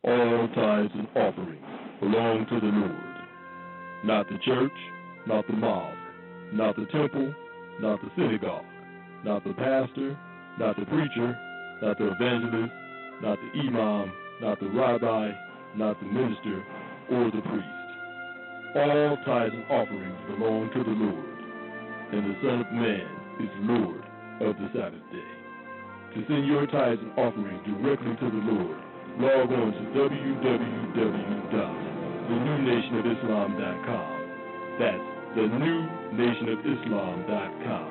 All tithes and offerings belong to the Lord. Not the church, not the mosque, not the temple, not the synagogue, not the pastor, not the preacher, not the evangelist, not the imam, not the rabbi, not the minister, or the priest. All tithes and offerings belong to the Lord, and the Son of Man is Lord of the Sabbath day. To send your tithes and offerings directly to the Lord, log on to www.thenewnationofislam.com. That's thenewnationofislam.com,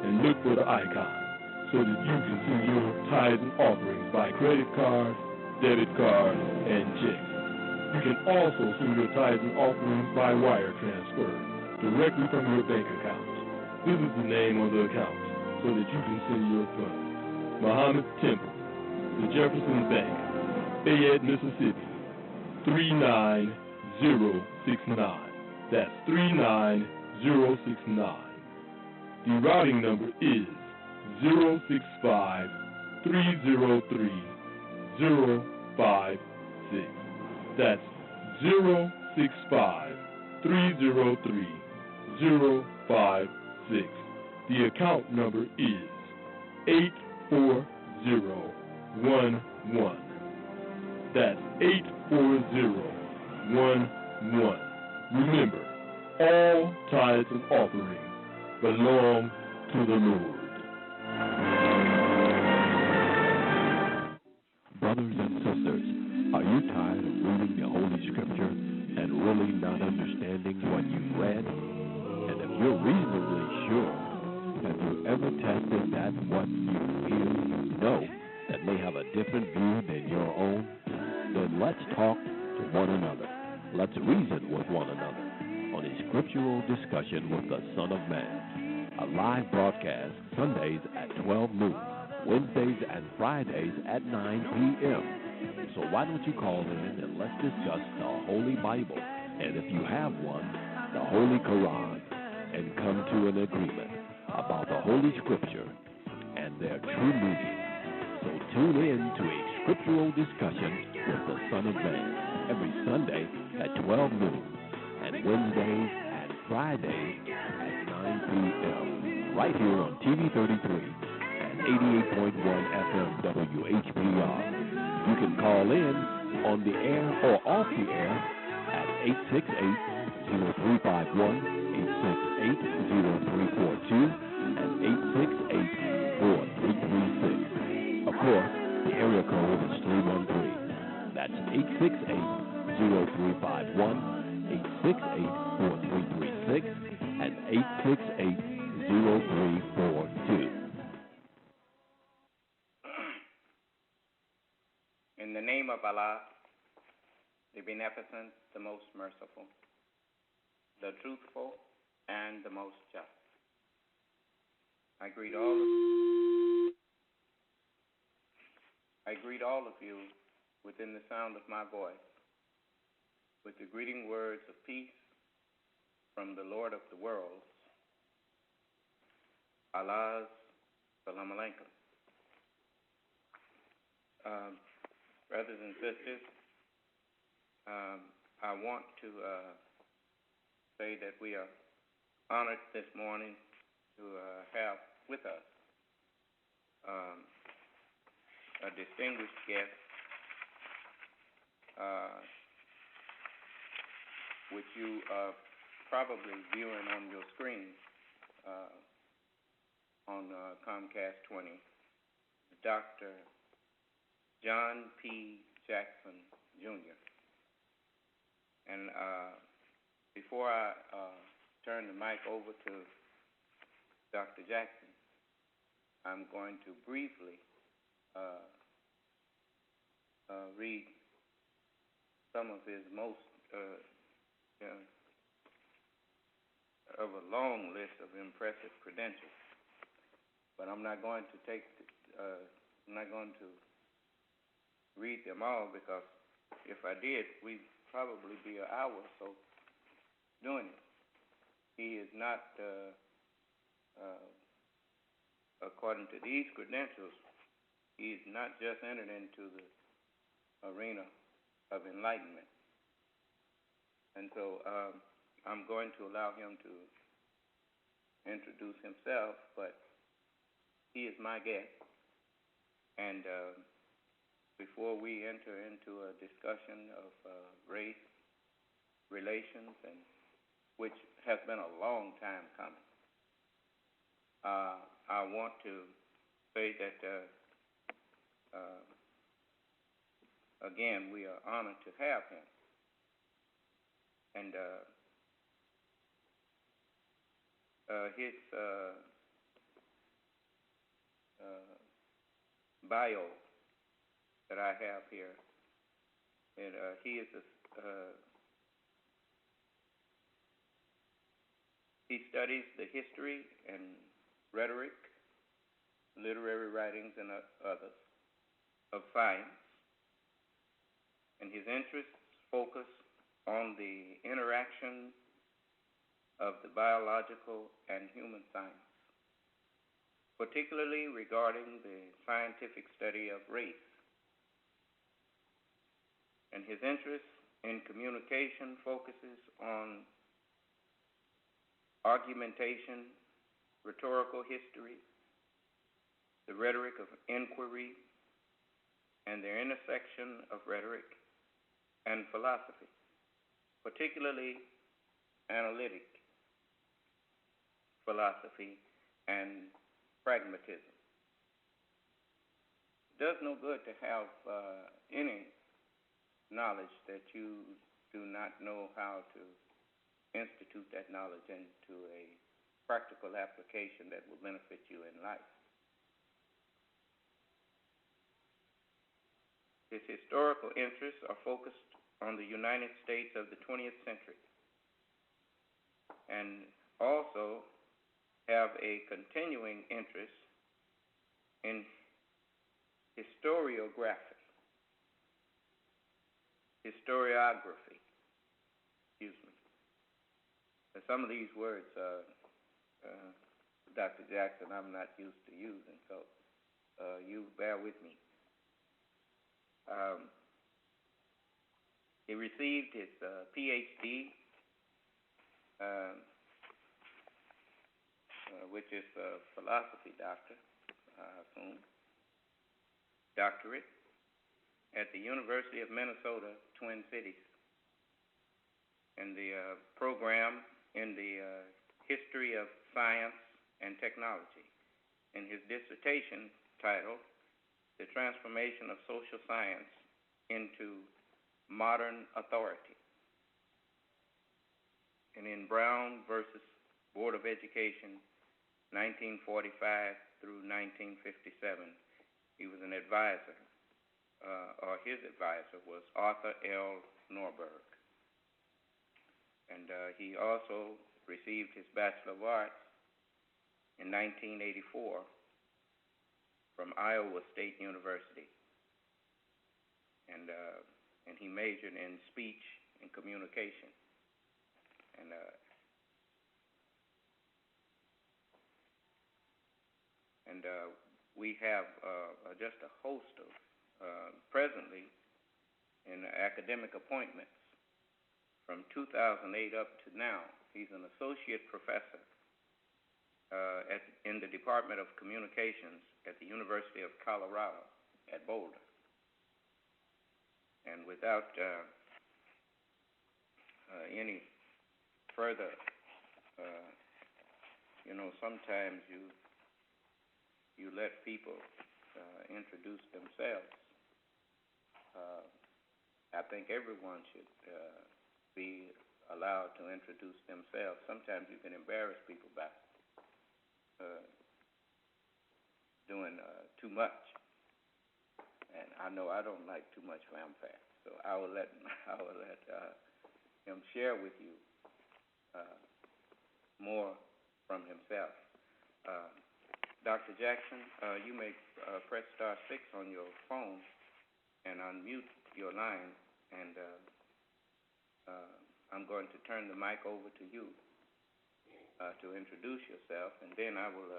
and look for the icon so that you can send your tithes and offerings by credit card, debit card, and check. You can also send your tithes and offerings by wire transfer directly from your bank account. This is the name on the account so that you can send your funds. Muhammad Temple, the Jefferson Bank, Fayette, Mississippi, 39069. That's 39069. The routing number is 065-303-056. That's 065-303-056. The account number is 84011. That's 84011. Remember, all tithes and offerings belong to the Lord. Brothers and sisters, are you tired of reading the Holy Scripture and really not understanding what you've read? And if you're reasonably sure, have you ever tested that what you hear, know, that may have a different view than your own? Then let's talk to one another. Let's reason with one another on a scriptural discussion with the Son of Man. A live broadcast Sundays at 12 noon, Wednesdays and Fridays at 9 p.m. So why don't you call in and let's discuss the Holy Bible, and if you have one, the Holy Quran, and come to an agreement about the Holy Scripture and their true meaning. So tune in to a scriptural discussion with the Son of Man every Sunday at 12 noon and Wednesdays and Fridays at 9 p.m. right here on TV33 and 88.1 FM WHPR. You can call in on the air or off the air at 868-0351, 868-0342, and 868-4336. Of course, the area code is 313. That's 868-0351, 868-4336, and 868-0342. In the name of Allah, the Beneficent, the Most Merciful, the Truthful, and the Most Just. I greet all of you within the sound of my voice with the greeting words of peace from the Lord of the worlds, Allah's Salam Alaikum. Brothers and sisters, I want to say that we are honored this morning to have with us a distinguished guest, which you are probably viewing on your screen on Comcast 20, Dr. John P. Jackson, Jr. And before I turn the mic over to Dr. Jackson, I'm going to briefly read some of his most of a long list of impressive credentials. But I'm not going to read them all, because if I did, we'd probably be an hour or so doing it. He is not, according to these credentials, he's not just entered into the arena of enlightenment. And so I'm going to allow him to introduce himself, but he is my guest. And before we enter into a discussion of race relations, and which has been a long time coming, I want to say that again, we are honored to have him. And his bio that I have here, and he is he studies the history and rhetoric, literary writings, and others of science, and his interests focus on the interaction of the biological and human science, particularly regarding the scientific study of race. And his interest in communication focuses on argumentation, rhetorical history, the rhetoric of inquiry, and the intersection of rhetoric and philosophy, particularly analytic philosophy and pragmatism. It does no good to have any knowledge that you do not know how to institute that knowledge into a practical application that will benefit you in life. His historical interests are focused on the United States of the 20th century, and also have a continuing interest in historiography, excuse me. Some of these words, Dr. Jackson, I'm not used to using, so you bear with me. He received his PhD, which is a philosophy doctor, I assume, doctorate, at the University of Minnesota, Twin Cities, in the program in the history of science and technology. In his dissertation titled, The Transformation of Social Science into Modern Authority. And in Brown versus Board of Education, 1945 through 1957, he was an advisor, or his advisor was Arthur L. Norberg. And he also received his Bachelor of Arts in 1984 from Iowa State University. And he majored in speech and communication. And we have just a host of, presently, in academic appointments from 2008 up to now. He's an associate professor in the Department of Communications at the University of Colorado at Boulder. And without any further, sometimes you let people introduce themselves. I think everyone should be allowed to introduce themselves. Sometimes you can embarrass people by doing too much. And I know I don't like too much fanfare, so I will let him share with you more from himself. Dr. Jackson, you may press *6 on your phone and unmute your line, and I'm going to turn the mic over to you to introduce yourself, and then I will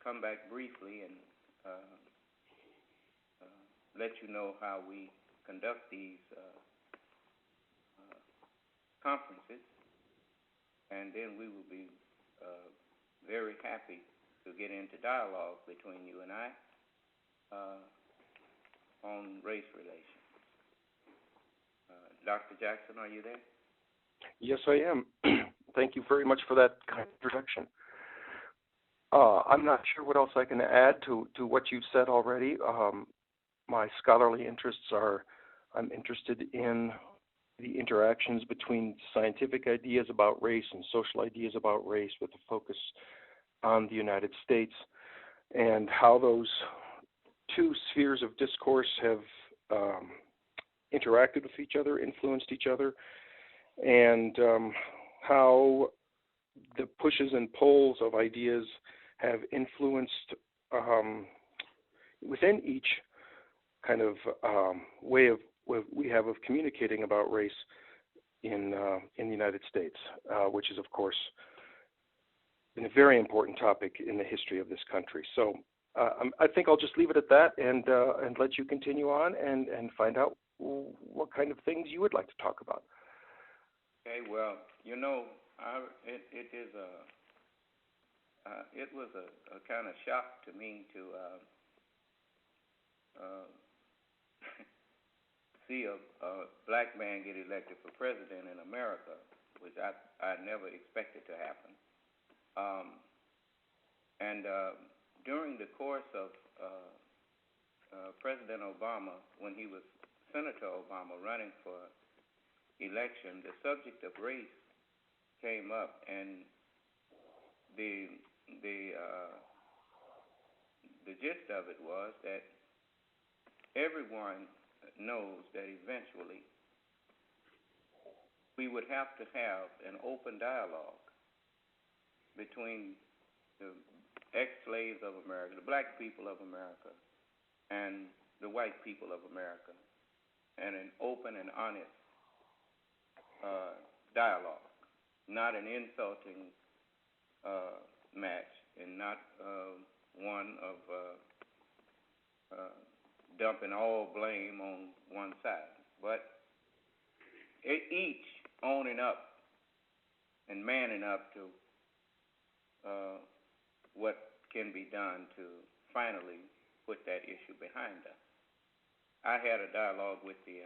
come back briefly and let you know how we conduct these conferences, and then we will be very happy to get into dialogue between you and I on race relations. Dr. Jackson, are you there? Yes, I am. Thank you very much for that kind introduction. I'm not sure what else I can add to what you've said already. My scholarly interests are, I'm interested in the interactions between scientific ideas about race and social ideas about race, with a focus on the United States, and how those two spheres of discourse have interacted with each other, influenced each other, and how the pushes and pulls of ideas have influenced within each kind of way of we have of communicating about race in the United States, which is, of course, been a very important topic in the history of this country. So I think I'll just leave it at that and let you continue on and find out what kind of things you would like to talk about. Okay, well, you know, it was a kind of shock to me to see a black man get elected for president in America, which I never expected to happen. During the course of President Obama, when he was Senator Obama running for election, the subject of race came up, and the gist of it was that everyone knows that eventually we would have to have an open dialogue between the ex-slaves of America, the black people of America, and the white people of America, and an open and honest dialogue, not an insulting match, and not one of dumping all blame on one side, but each owning up and manning up to what can be done to finally put that issue behind us. I had a dialogue with the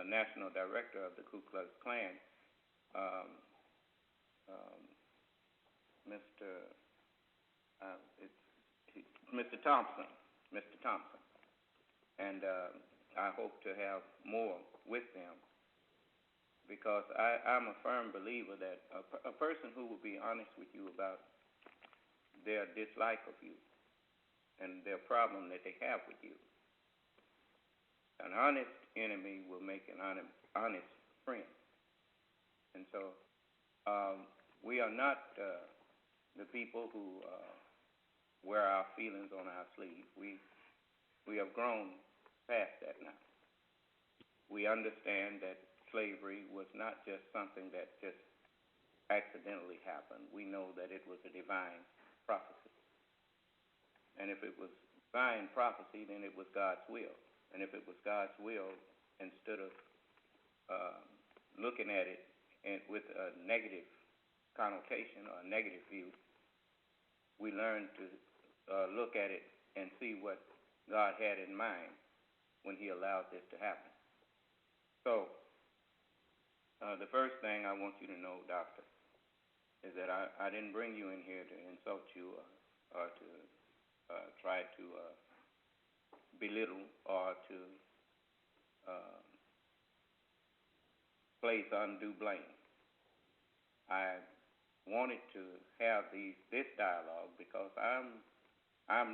national director of the Ku Klux Klan, Mr. Thompson, and I hope to have more with them, because I'm a firm believer that a person who will be honest with you about their dislike of you and their problem that they have with you, an honest enemy will make an honest friend. And so we are not the people who wear our feelings on our sleeve. We have grown past that now. We understand that slavery was not just something that just accidentally happened. We know that it was a divine prophecy. And if it was divine prophecy, then it was God's will. And if it was God's will, instead of looking at it with a negative connotation or a negative view, we learn to look at it and see what God had in mind when he allowed this to happen. So the first thing I want you to know, Doctor, is that I didn't bring you in here to insult you or to try to belittle or to place undue blame. I wanted to have this dialogue because I'm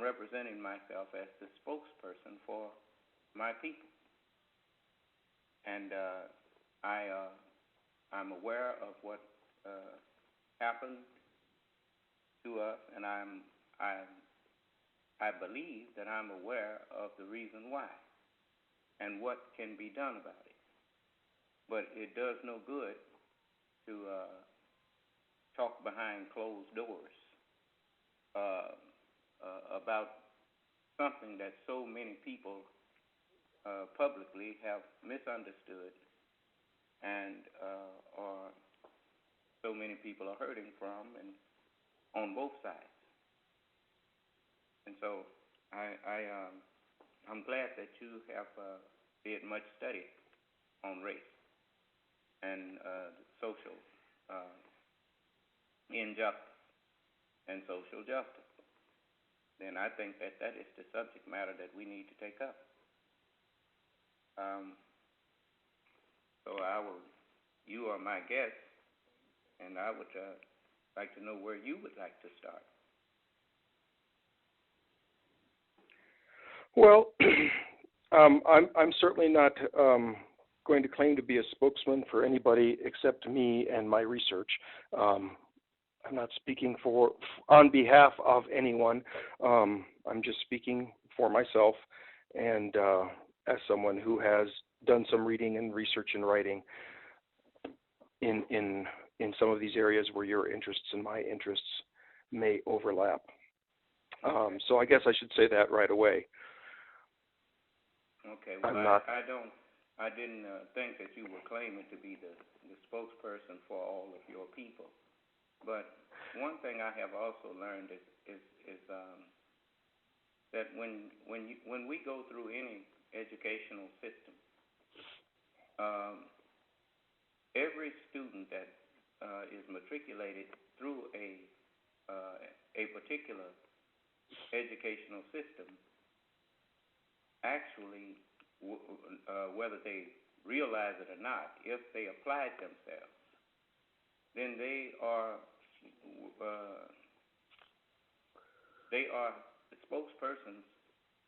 representing myself as the spokesperson for my people, and I'm aware of what happened to us, and I believe that I'm aware of the reason why and what can be done about it. But it does no good to talk behind closed doors about something that so many people publicly have misunderstood and or so many people are hurting from, and on both sides. And so I'm glad that you have did much study on race and social injustice and social justice. Then I think that that is the subject matter that we need to take up. So you are my guest, and I would like to know where you would like to start. Well, I'm certainly not going to claim to be a spokesman for anybody except me and my research. I'm not speaking on behalf of anyone. I'm just speaking for myself and as someone who has done some reading and research and writing in some of these areas where your interests and my interests may overlap. So I guess I should say that right away. Okay. Well, I didn't think that you were claiming to be the spokesperson for all of your people. But one thing I have also learned is that when we go through any educational system, every student that is matriculated through a particular educational system, actually, whether they realize it or not, if they applied themselves, then they are the spokespersons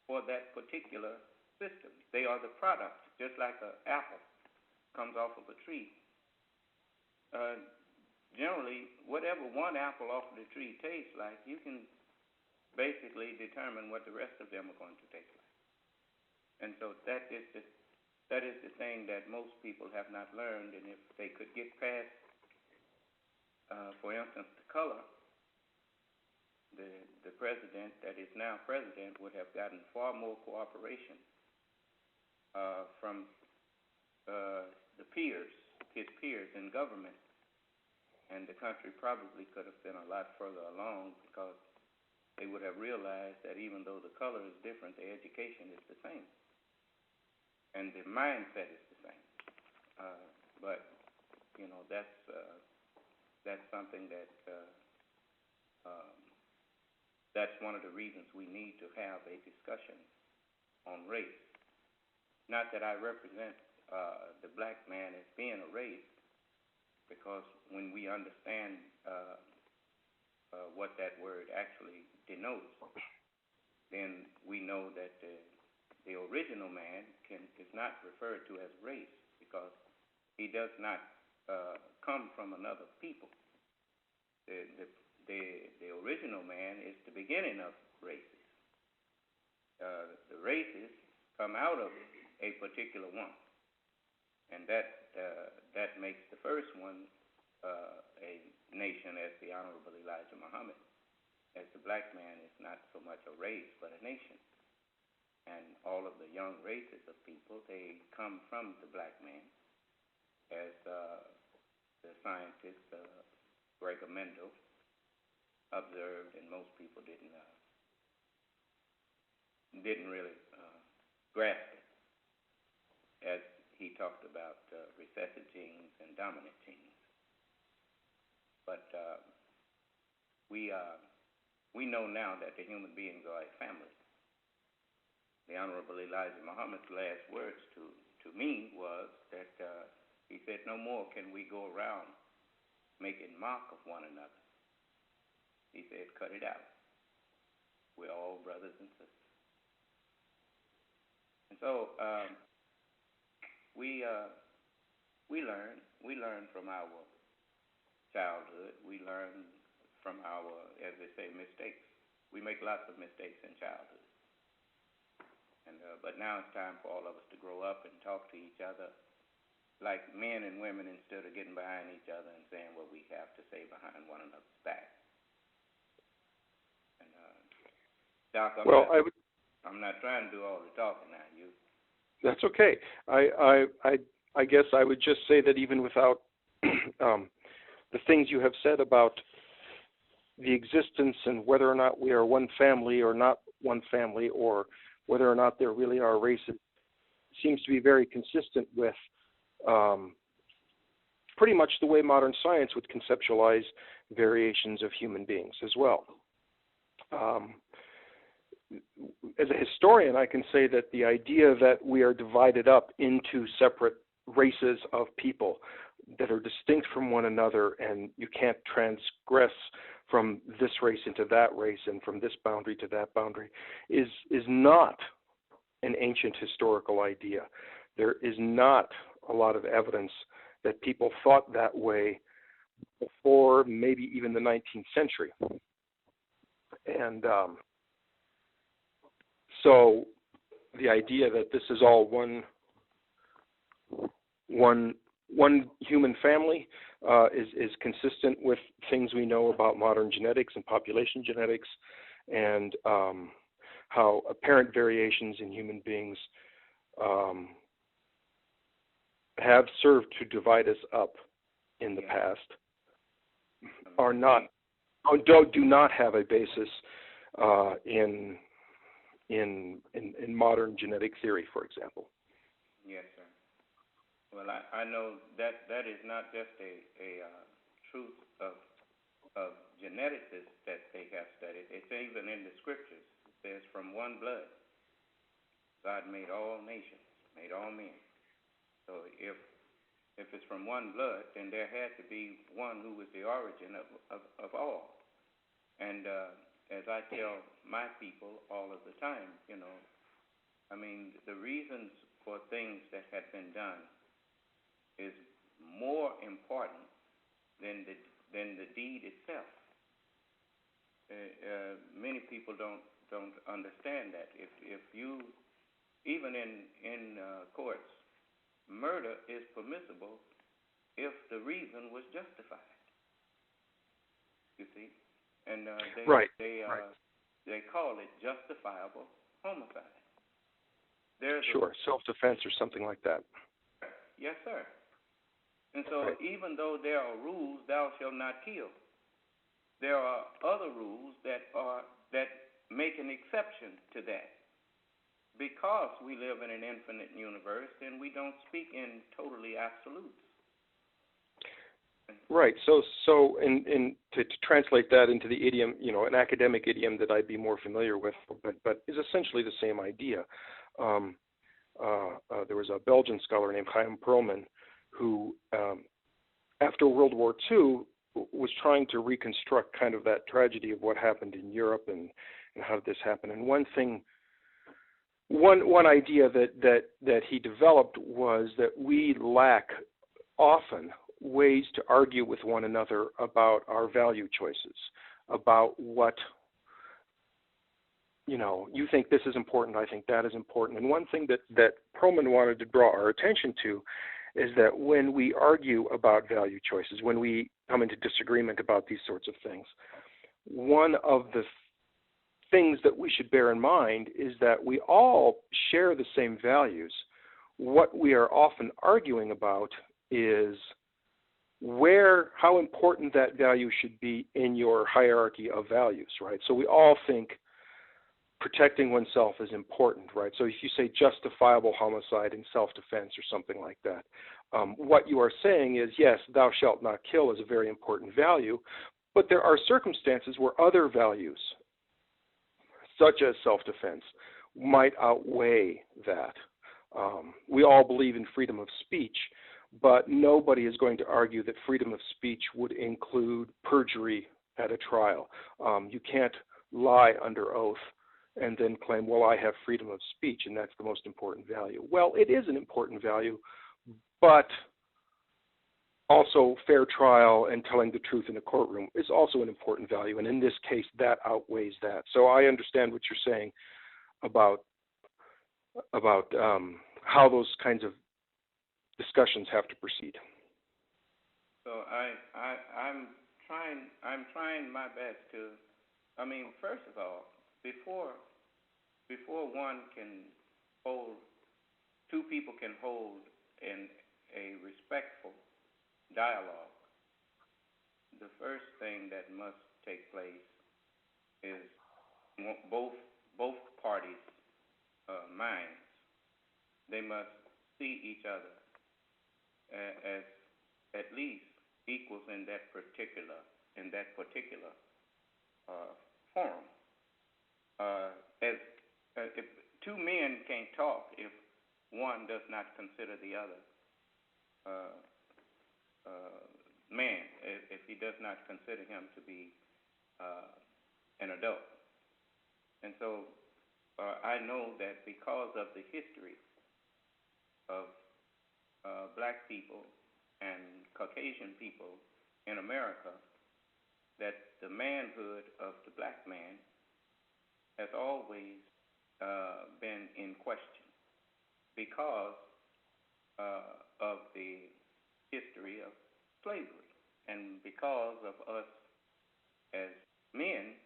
for that particular system. They are the product, just like an apple comes off of a tree. Generally, whatever one apple off of the tree tastes like, you can basically determine what the rest of them are going to taste like. And so that is the thing that most people have not learned. And if they could get past, for instance, the color, the president that is now president would have gotten far more cooperation from his peers in government, and the country probably could have been a lot further along, because they would have realized that even though the color is different, the education is the same, and the mindset is the same. But that's something that that's one of the reasons we need to have a discussion on race. Not that I represent the black man as being a race, because when we understand what that word actually denotes, then we know that the original man is not referred to as race, because he does not come from another people. The original man is the beginning of races. The races come out of a particular one, and that makes the first one a nation, as the Honorable Elijah Muhammad, as the black man is not so much a race but a nation. And all of the young races of people, they come from the black man, as the scientist Gregor Mendel observed, and most people didn't really grasp it, as he talked about recessive genes and dominant genes. But we know now that the human beings are a family. The Honorable Elijah Muhammad's last words to me was that he said, "No more can we go around making mock of one another." He said, "Cut it out. We're all brothers and sisters." And so we learn from our childhood. We learn from our, as they say, mistakes. We make lots of mistakes in childhood. And but now it's time for all of us to grow up and talk to each other like men and women, instead of getting behind each other and saying what we have to say behind one another's back. And Doc, I'm not trying to do all the talking now. That's okay. I guess I would just say that even without the things you have said about the existence and whether or not we are one family or not one family, or whether or not there really are races, seems to be very consistent with pretty much the way modern science would conceptualize variations of human beings as well. As a historian, I can say that the idea that we are divided up into separate races of people that are distinct from one another, and you can't transgress from this race into that race and from this boundary to that boundary, is not an ancient historical idea. There is not a lot of evidence that people thought that way before maybe even the 19th century. And so the idea that this is all one human family is consistent with things we know about modern genetics and population genetics, and how apparent variations in human beings have served to divide us up in the past do not have a basis in modern genetic theory, for example. Yes, sir. Well, I know that is not just a truth of geneticists that they have studied. It's even in the scriptures. It says, from one blood, God made all nations, made all men. So if it's from one blood, then there had to be one who was the origin of all. And as I tell my people all of the time, I mean, the reasons for things that have been done is more important than the deed itself. Many people don't understand that. If you, even in courts, murder is permissible if the reason was justified. You see, and they call it justifiable homicide. Sure, self-defense or something like that. Yes, sir. And so even though there are rules, thou shalt not kill, there are other rules that make an exception to that. Because we live in an infinite universe, and we don't speak in totally absolutes. Right. So to translate that into the idiom, an academic idiom that I'd be more familiar with, but is essentially the same idea. There was a Belgian scholar named Chaim Perlman who, after World War II, was trying to reconstruct kind of that tragedy of what happened in Europe and how did this happen. And one idea that he developed was that we lack often ways to argue with one another about our value choices, about what, you think this is important, I think that is important. And one thing that Perlman wanted to draw our attention to is that when we argue about value choices, when we come into disagreement about these sorts of things, one of the things that we should bear in mind is that we all share the same values. What we are often arguing about is how important that value should be in your hierarchy of values, right? So we all think protecting oneself is important, right? So if you say justifiable homicide in self-defense or something like that, what you are saying is, yes, thou shalt not kill is a very important value, but there are circumstances where other values, such as self-defense, might outweigh that. We all believe in freedom of speech, but nobody is going to argue that freedom of speech would include perjury at a trial. You can't lie under oath and then claim, well, I have freedom of speech, and that's the most important value. Well, it is an important value, but also fair trial and telling the truth in a courtroom is also an important value, and in this case, that outweighs that. So I understand what you're saying about how those kinds of discussions have to proceed. So I'm trying my best to. I mean, first of all, before one can hold 2 people can hold in a respectful dialogue, the first thing that must take place is both parties' minds. They must see each other as at least equals in that particular forum. If two men can't talk if one does not consider the other man, if he does not consider him to be an adult. And so I know that because of the history of black people and Caucasian people in America, that the manhood of the black man has always been in question because of the history of slavery and because of us as men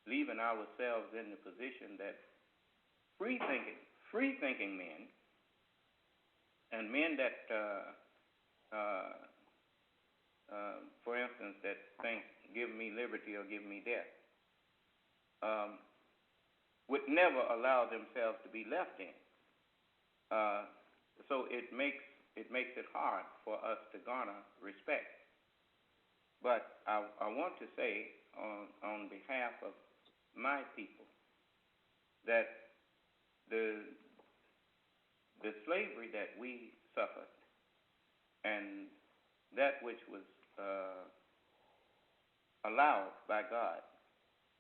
leaving ourselves in the position that free-thinking men and men that, for instance, that think, give me liberty or give me death, would never allow themselves to be left in. So it makes it hard for us to garner respect. But I want to say on behalf of my people that the slavery that we suffered and that which was allowed by God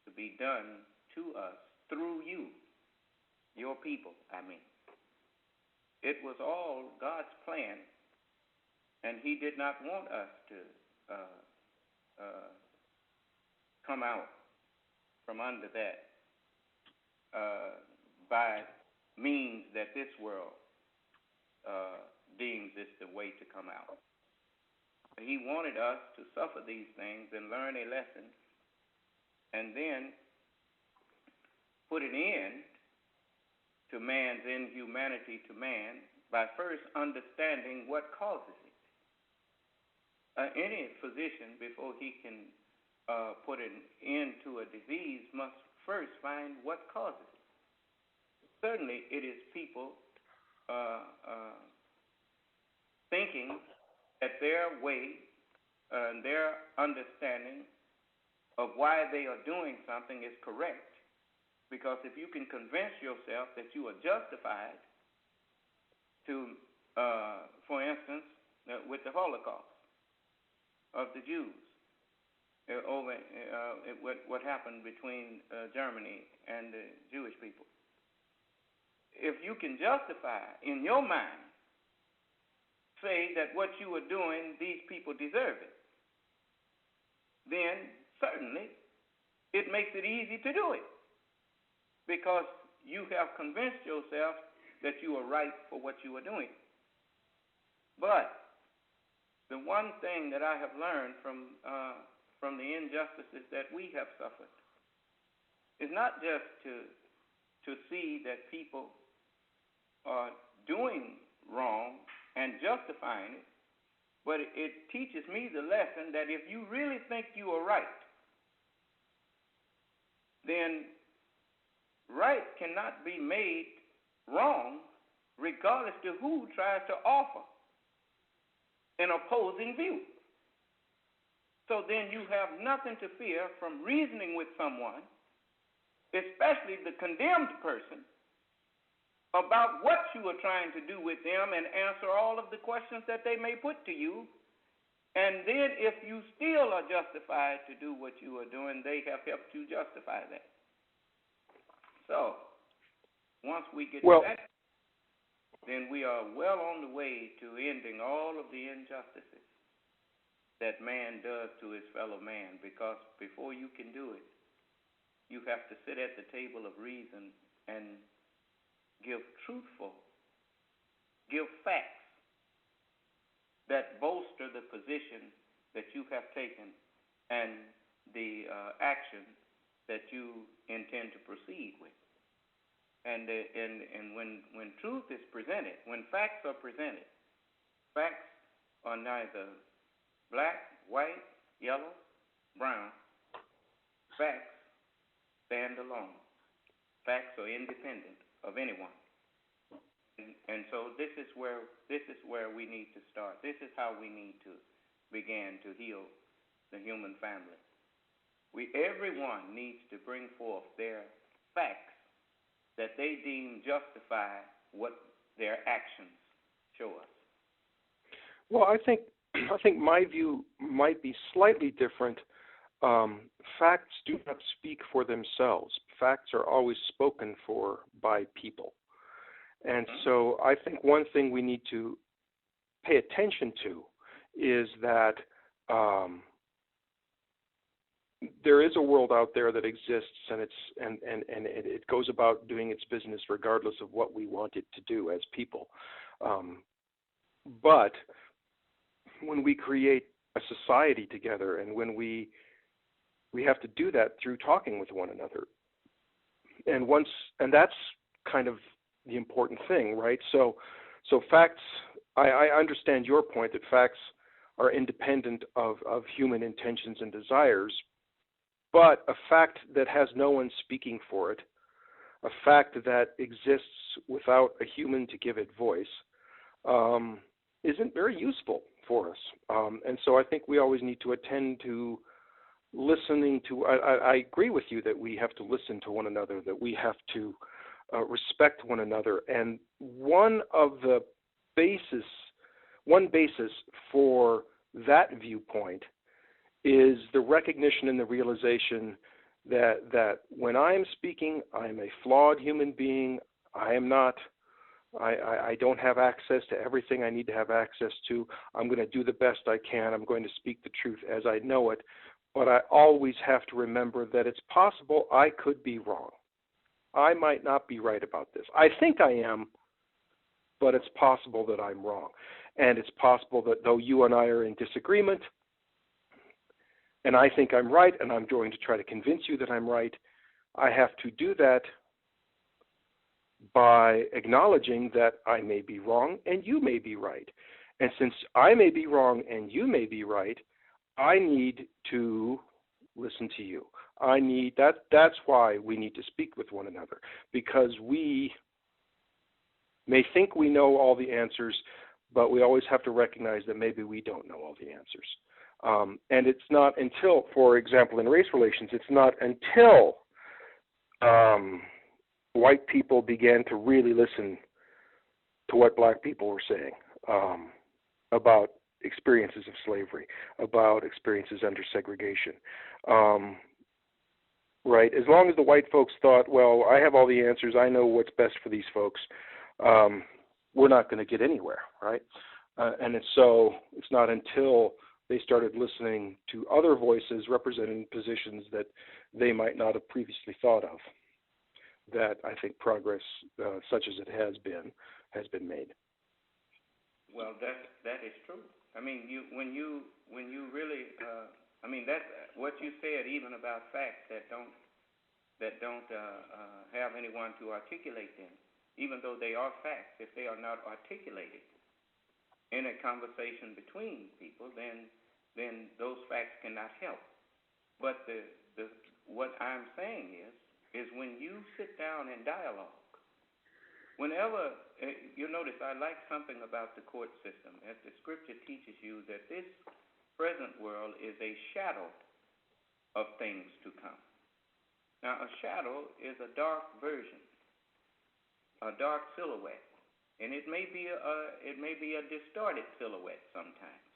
to be done to us through you, your people, I mean. It was all God's plan, and He did not want us to come out from under that by means that this world deems is the way to come out. He wanted us to suffer these things and learn a lesson and then put an end to man's inhumanity to man by first understanding what causes it. Any physician, before he can put an end to a disease, must first find what causes it. Certainly, it is people thinking that their way and their understanding of why they are doing something is correct. Because if you can convince yourself that you are justified to, for instance, with the Holocaust of the Jews, over what happened between Germany and the Jewish people. If you can justify in your mind, say that what you are doing, these people deserve it, then certainly it makes it easy to do it because you have convinced yourself that you are right for what you are doing. But the one thing that I have learned from the injustices that we have suffered is not just to see that people are doing wrong and justifying it, but it teaches me the lesson that if you really think you are right, then right cannot be made wrong regardless to who tries to offer an opposing view. So then you have nothing to fear from reasoning with someone, especially the condemned person, about what you are trying to do with them and answer all of the questions that they may put to you. And then if you still are justified to do what you are doing, they have helped you justify that. So once we get to that, then we are well on the way to ending all of the injustices that man does to his fellow man, because before you can do it, you have to sit at the table of reason and give facts that bolster the position that you have taken and the action that you intend to proceed with. and when truth is presented, when facts are presented, facts are neither black, white, yellow, brown. Facts stand alone. Facts are independent of anyone. And so this is where we need to start. This is how we need to begin to heal the human family. Everyone needs to bring forth their facts that they deem justify what their actions show us. Well, I think my view might be slightly different. Facts do not speak for themselves. Facts are always spoken for by people. And so I think one thing we need to pay attention to is that there is a world out there that exists, and it goes about doing its business regardless of what we want it to do as people. But when we create a society together, and when we have to do that through talking with one another, and that's kind of the important thing, right? So facts. I understand your point that facts are independent of human intentions and desires, but a fact that has no one speaking for it, a fact that exists without a human to give it voice, isn't very useful for us. And so I think we always need to attend to listening to, I agree with you that we have to listen to one another, that we have to respect one another. And one basis for that viewpoint is the recognition and the realization that when I am speaking, I am a flawed human being. I don't have access to everything I need to have access to. I'm going to do the best I can. I'm going to speak the truth as I know it. But I always have to remember that it's possible I could be wrong. I might not be right about this. I think I am, but it's possible that I'm wrong. And it's possible that though you and I are in disagreement, and I think I'm right, and I'm going to try to convince you that I'm right, I have to do that by acknowledging that I may be wrong and you may be right. And since I may be wrong and you may be right, I need to listen to you. That's why we need to speak with one another, because we may think we know all the answers, but we always have to recognize that maybe we don't know all the answers. And it's not until, for example, in race relations, it's not until white people began to really listen to what black people were saying about experiences of slavery, about experiences under segregation. Right? As long as the white folks thought, well, I have all the answers, I know what's best for these folks, we're not going to get anywhere, right? And so it's not until they started listening to other voices representing positions that they might not have previously thought of that I think progress, such as it has been made. Well, that is true. I mean, when you really, that's what you said, even about facts that don't have anyone to articulate them. Even though they are facts, if they are not articulated in a conversation between people, then those facts cannot help. But what I'm saying is when you sit down and dialogue, whenever, you'll notice I like something about the court system, as the scripture teaches you that this present world is a shadow of things to come. Now, a shadow is a dark version, a dark silhouette, and it may be a distorted silhouette sometimes,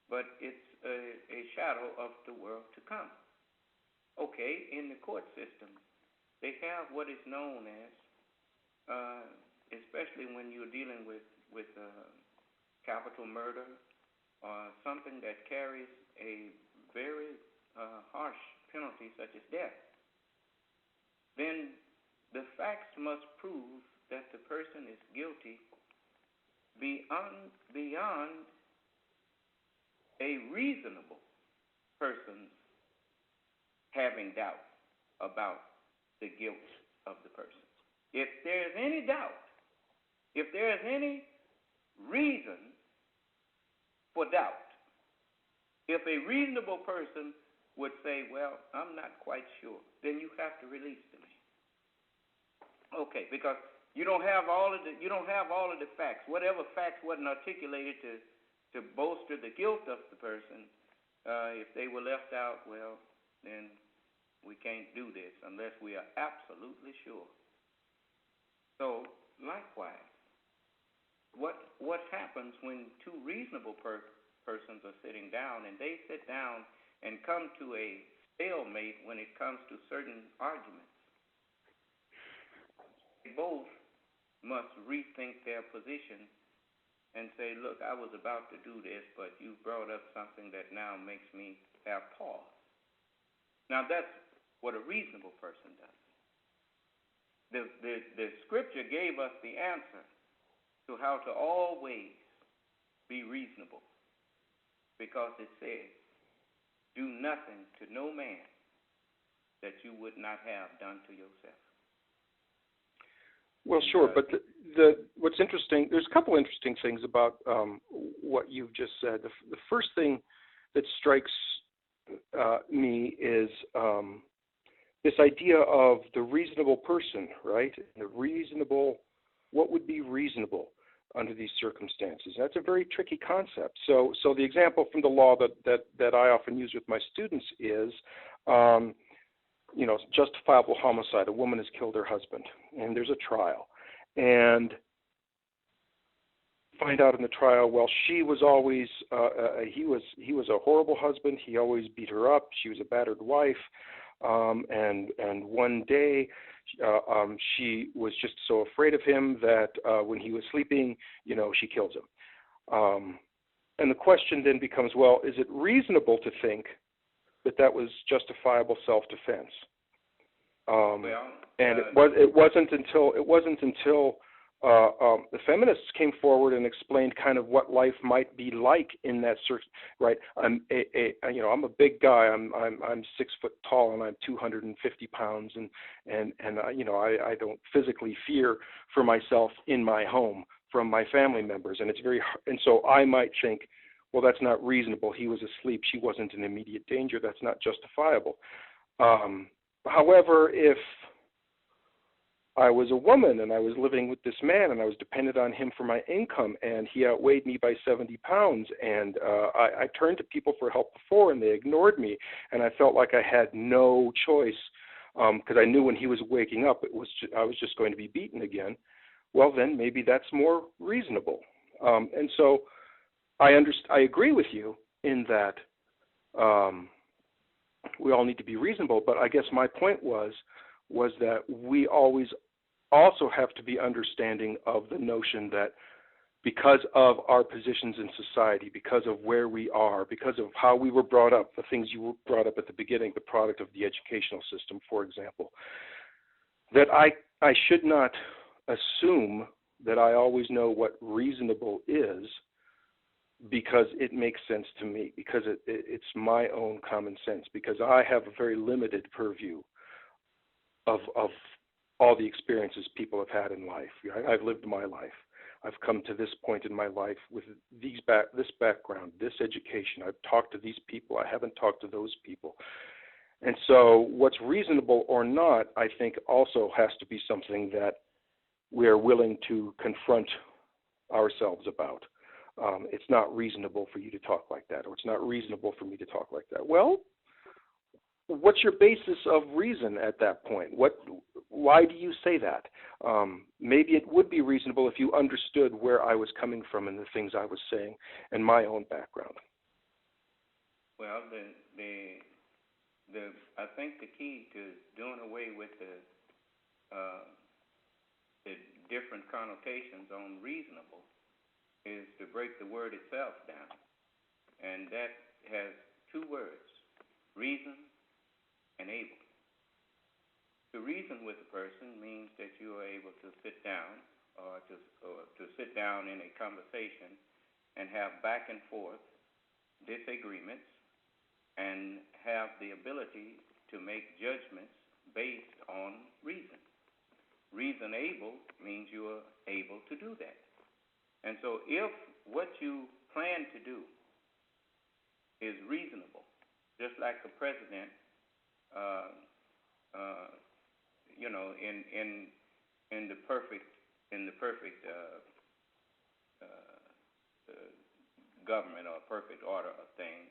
but it's a shadow of the world to come. Okay, in the court system, they have what is known as, especially when you're dealing with capital murder or something that carries a very harsh penalty such as death, then the facts must prove that the person is guilty beyond a reasonable person's having doubt about the guilt of the person. if there's any doubt, if there's any reason for doubt, if a reasonable person would say, well, I'm not quite sure, then you have to release to me. Okay, because you don't have all of the facts. Whatever facts wasn't articulated to bolster the guilt of the person, if they were left out, well, then we can't do this unless we are absolutely sure. So, likewise, what happens when two reasonable persons are sitting down and they sit down and come to a stalemate when it comes to certain arguments? They both must rethink their position and say, look, I was about to do this, but you brought up something that now makes me have pause. Now, that's what a reasonable person does. The scripture gave us the answer to how to always be reasonable, because it says, do nothing to no man that you would not have done to yourself. Well, sure, but what's interesting, there's a couple interesting things about what you've just said. The first thing that strikes me is this idea of the reasonable person, right? What would be reasonable under these circumstances? That's a very tricky concept. So the example from the law that I often use with my students is, justifiable homicide. A woman has killed her husband, and there's a trial, and find out in the trial, well, she was always he was a horrible husband. He always beat her up. She was a battered wife, and one day she was just so afraid of him that when he was sleeping, she kills him. And the question then becomes, well, is it reasonable to think that was justifiable self-defense? And it wasn't until the feminists came forward and explained kind of what life might be like in that right. I'm a big guy. I'm 6 foot tall and I'm 250 pounds, and I don't physically fear for myself in my home from my family members, and it's very hard. And so I might think, well, that's not reasonable. He was asleep. She wasn't in immediate danger. That's not justifiable. However, if I was a woman and I was living with this man and I was dependent on him for my income, and he outweighed me by 70 pounds, and I turned to people for help before and they ignored me, and I felt like I had no choice because I knew when he was waking up I was just going to be beaten again. Well, then maybe that's more reasonable. And so I agree with you in that we all need to be reasonable, but I guess my point was that we always also have to be understanding of the notion that because of our positions in society, because of where we are, because of how we were brought up, the things you brought up at the beginning, the product of the educational system, for example, that I should not assume that I always know what reasonable is because it makes sense to me, because it's my own common sense, because I have a very limited purview of all the experiences people have had in life. I've lived my life. I've come to this point in my life with this background, this education. I've talked to these people. I haven't talked to those people. And so what's reasonable or not, I think also has to be something that we are willing to confront ourselves about. It's not reasonable for you to talk like that, or it's not reasonable for me to talk like that. Well, what's your basis of reason at that point? Why do you say that? Maybe it would be reasonable if you understood where I was coming from and the things I was saying and my own background. Well, I think the key to doing away with the different connotations on reasonable is to break the word itself down. And that has two words, reason and able. To reason with a person means that you are able to sit down or to sit down in a conversation and have back and forth disagreements and have the ability to make judgments based on reason. reasonable means you are able to do that. And so if what you plan to do is reasonable, just like the president, in the perfect government or perfect order of things,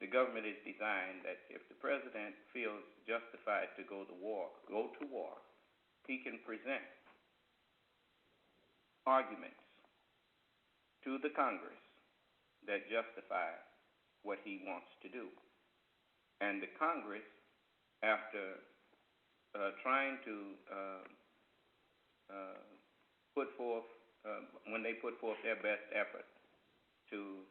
the government is designed that if the president feels justified to go to war, he can present arguments to the Congress that justify what he wants to do. And the Congress, after trying to put forth, when they put forth their best effort to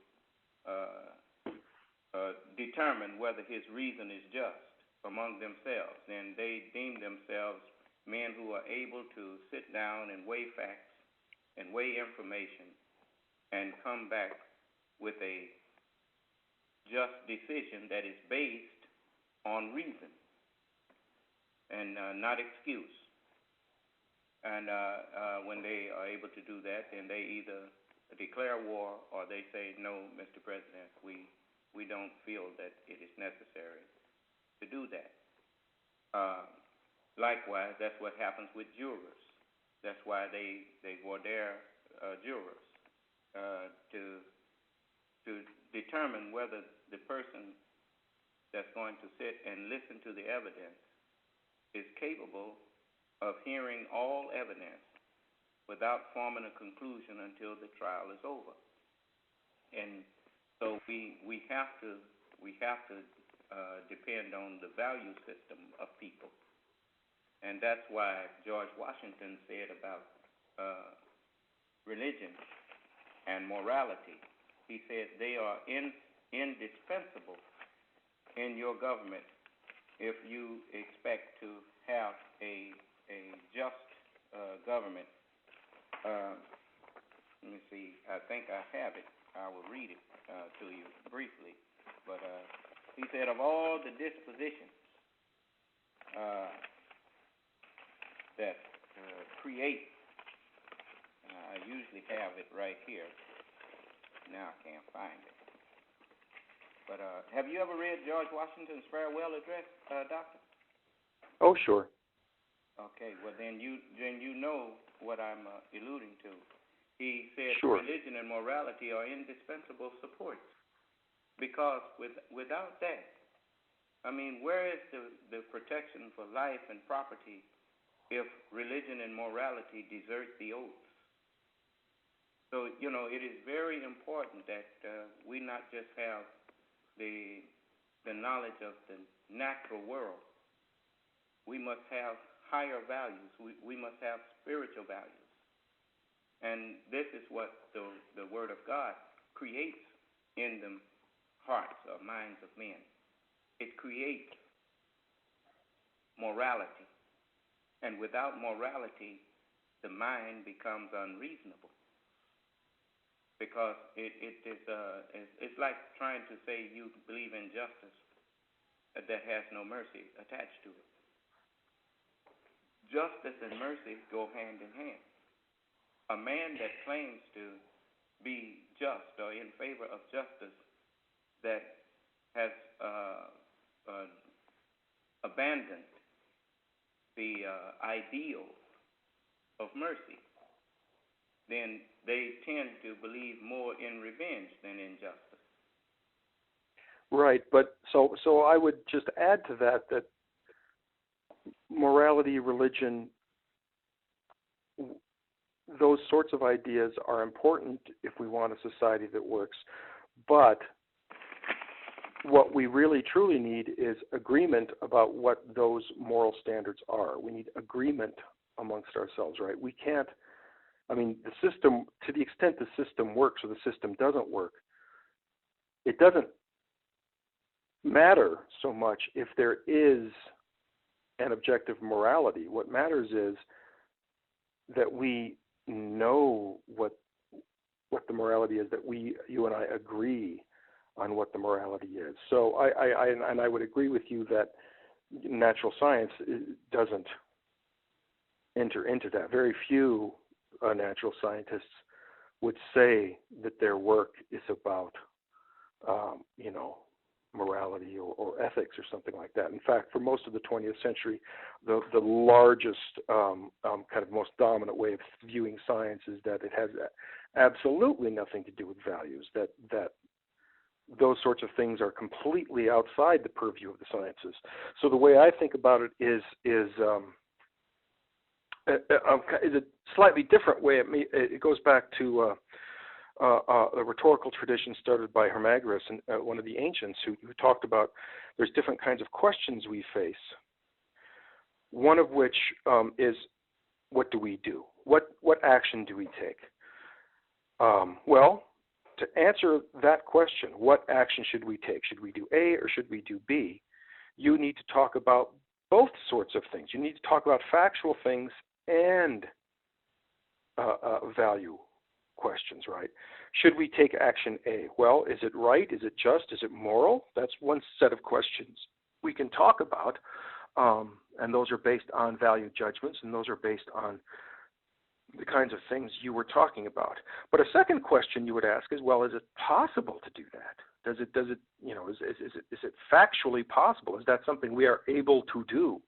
determine whether his reason is just among themselves, then they deem themselves men who are able to sit down and weigh facts and weigh information and come back with a just decision that is based on reason and not excuse. And when they are able to do that, then they either declare war or they say, no, Mr. President, we don't feel that it is necessary to do that. Likewise, that's what happens with jurors. That's why they were their jurors to determine whether the person that's going to sit and listen to the evidence is capable of hearing all evidence without forming a conclusion until the trial is over. And so we have to depend on the value system of people. And that's why George Washington said about religion and morality. He said they are indispensable in your government if you expect to have a just government. Let me see. I think I have it. I will read it to you briefly. But he said, of all the dispositions that create, I usually have it right here. Now I can't find it. But have you ever read George Washington's farewell address, Doctor? Oh, sure. Okay. Well, then you know what I'm alluding to. He said Sure. Religion and morality are indispensable supports, because without that, I mean, where is the protection for life and property if religion and morality desert the oaths? So, it is very important that we not just have the knowledge of the natural world. We must have higher values. We must have spiritual values. And this is what the Word of God creates in the hearts or minds of men. It creates morality. And without morality, the mind becomes unreasonable. Because it's like trying to say you believe in justice that has no mercy attached to it. Justice and mercy go hand in hand. A man that claims to be just or in favor of justice that has abandoned the ideal of mercy, then they tend to believe more in revenge than in justice. Right, but so I would just add to that morality, religion, those sorts of ideas are important if we want a society that works. But what we really truly need is agreement about what those moral standards are. We need agreement amongst ourselves, right? We can't, the system, to the extent the system works or the system doesn't work, it doesn't matter so much if there is an objective morality. What matters is that we know what the morality is, that you and I agree on what the morality is. So I would agree with you that natural science doesn't enter into that. Very few natural scientists would say that their work is about, morality or ethics or something like that. In fact, for most of the 20th century, the largest, kind of most dominant way of viewing science is that it has absolutely nothing to do with values, that those sorts of things are completely outside the purview of the sciences. So the way I think about it is a slightly different way. It goes back to a rhetorical tradition started by Hermagoras, one of the ancients, who talked about there's different kinds of questions we face. One of which is, what do we do? What action do we take? Well, to answer that question, what action should we take? Should we do A or should we do B? You need to talk about both sorts of things. You need to talk about factual things and value questions, right? Should we take action A? Well, is it right? Is it just? Is it moral? That's one set of questions we can talk about, and those are based on value judgments, and those are based on the kinds of things you were talking about. But a second question you would ask is, well, is it possible to do that? Is it factually possible? Is that something we are able to do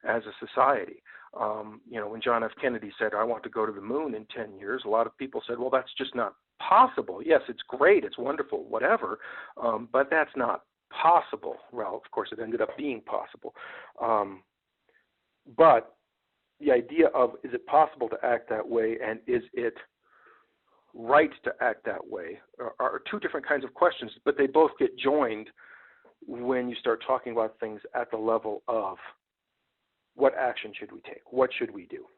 as a society? When John F. Kennedy said, I want to go to the moon in 10 years, a lot of people said, well, that's just not possible. Yes, it's great, it's wonderful, whatever, but that's not possible. Well, of course, it ended up being possible. But the idea of, is it possible to act that way, and is it right to act that way, are two different kinds of questions, but they both get joined when you start talking about things at the level of what action should we take? What should we do?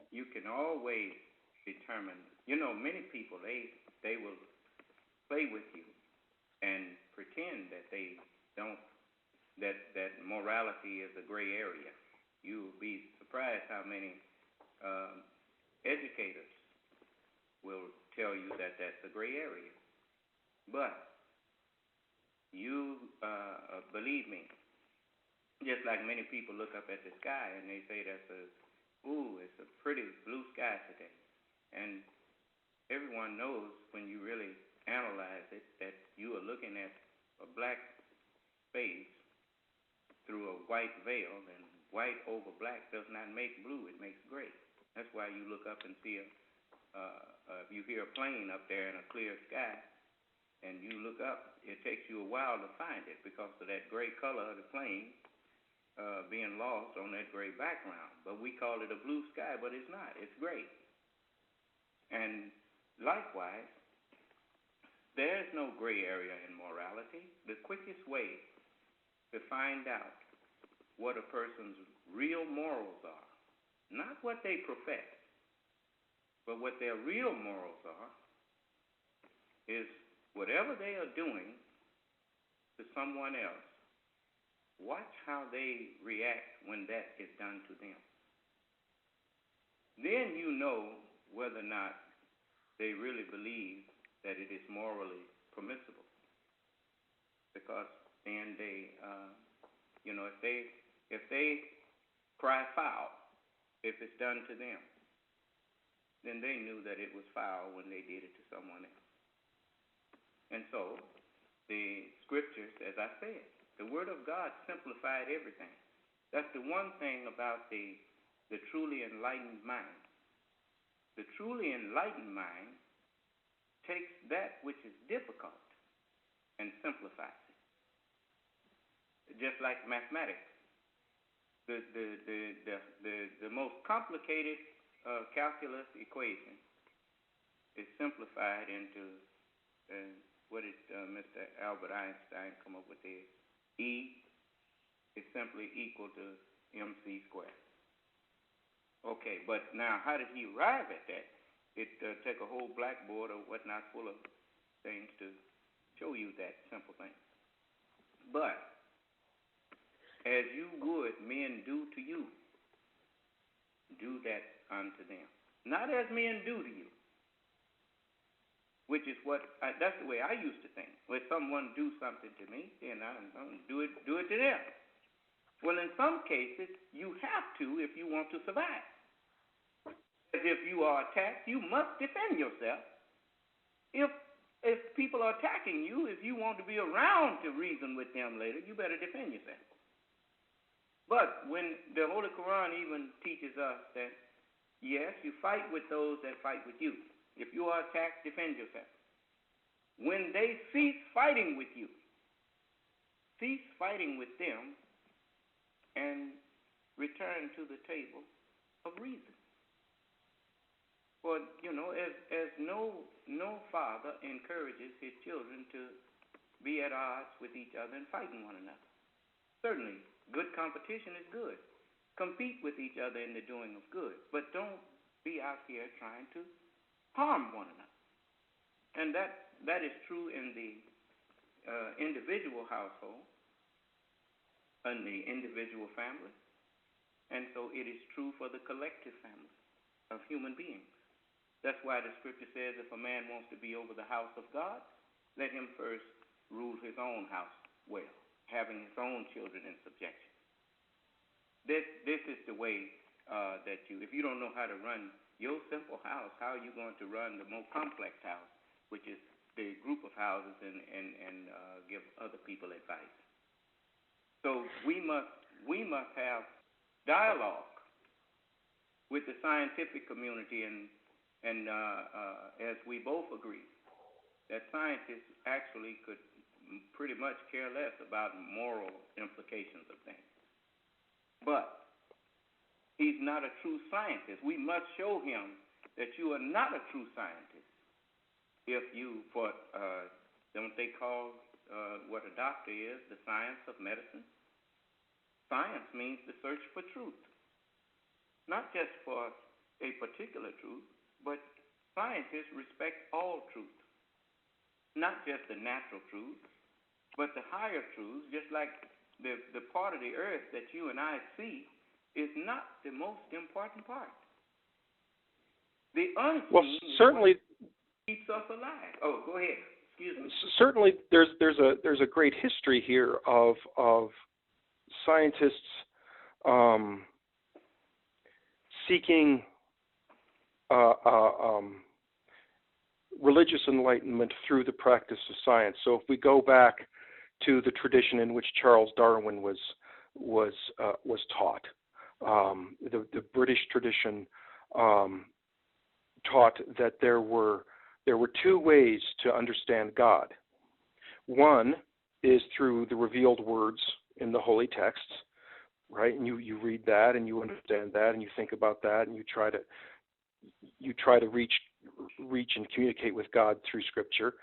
You can always determine, many people, they will play with you and pretend that they don't, that morality is a gray area. You'll be surprised how many educators will tell you that that's a gray area. But you, believe me, just like many people look up at the sky and they say it's a pretty blue sky today. And everyone knows when you really analyze it that you are looking at a black space through a white veil, and white over black does not make blue, it makes gray. That's why you look up and see if you hear a plane up there in a clear sky, and you look up, it takes you a while to find it because of that gray color of the plane being lost on that gray background. But we call it a blue sky, but it's not. It's gray. And likewise, there's no gray area in morality. The quickest way to find out what a person's real morals are, not what they profess, but what their real morals are, is whatever they are doing to someone else, watch how they react when that is done to them. Then you know whether or not they really believe that it is morally permissible. Because then they, if they cry foul, if it's done to them, then they knew that it was foul when they did it to someone else. And so the scriptures, as I said, the Word of God simplified everything. That's the one thing about the truly enlightened mind. The truly enlightened mind takes that which is difficult and simplifies it. Just like mathematics. The most complicated calculus equation is simplified into what did Mr. Albert Einstein come up with there? E is simply equal to mc squared. Okay, but now how did he arrive at that? It take a whole blackboard or whatnot full of things to show you that simple thing. But as you would men do to you, do that unto them. Not as men do to you, which is that's the way I used to think. When someone do something to me, then I'm going to do it to them. Well, in some cases, you have to if you want to survive. As if you are attacked, you must defend yourself. If people are attacking you, if you want to be around to reason with them later, you better defend yourself. But when the Holy Quran even teaches us that, yes, you fight with those that fight with you. If you are attacked, defend yourself. When they cease fighting with you, cease fighting with them and return to the table of reason. For, as no father encourages his children to be at odds with each other and fighting one another. Certainly, good competition is good. Compete with each other in the doing of good, but don't be out here trying to harm one another. And that is true in the individual household, in the individual family, and so it is true for the collective family of human beings. That's why the scripture says if a man wants to be over the house of God, let him first rule his own house well, having his own children in subjection. This is the way that if you don't know how to run your simple house, how are you going to run the more complex house, which is the group of houses, and give other people advice? So we must have dialogue with the scientific community, and as we both agree, that scientists actually could pretty much care less about moral implications of things. But he's not a true scientist. We must show him that you are not a true scientist if you, don't they call what a doctor is the science of medicine? Science means the search for truth, not just for a particular truth, but scientists respect all truth, not just the natural truths, but the higher truths, just like the part of the earth that you and I see is not the most important part. The unseen certainly keeps us alive. Oh, go ahead. Excuse me. Certainly, there's a great history here of scientists seeking religious enlightenment through the practice of science. So if we go back to the tradition in which Charles Darwin was taught, the British tradition taught that there were two ways to understand God. One is through the revealed words in the holy texts, right? And you read that and you understand that and you think about that and you try to reach and communicate with God through Scripture.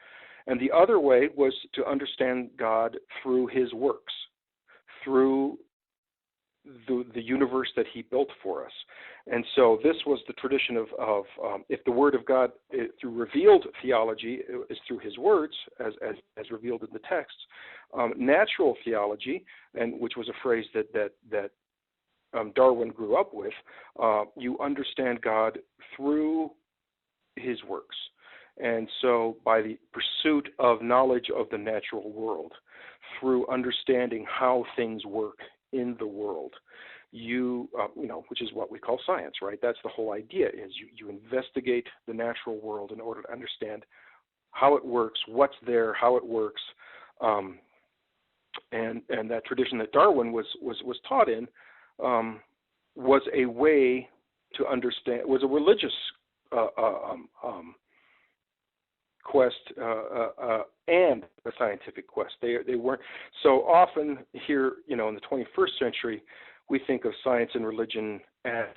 And the other way was to understand God through His works, through the universe that He built for us. And so this was the tradition of if the Word of God through revealed theology is through His words, as revealed in the texts. Natural theology, and which was a phrase that Darwin grew up with, you understand God through His works. And so by the pursuit of knowledge of the natural world, through understanding how things work in the world, which is what we call science, right? That's the whole idea, is you investigate the natural world in order to understand how it works, what's there, how it works, and that tradition that Darwin was taught in was a way to understand, was a religious quest and a scientific quest. They weren't so often here. In the 21st century, we think of science and religion as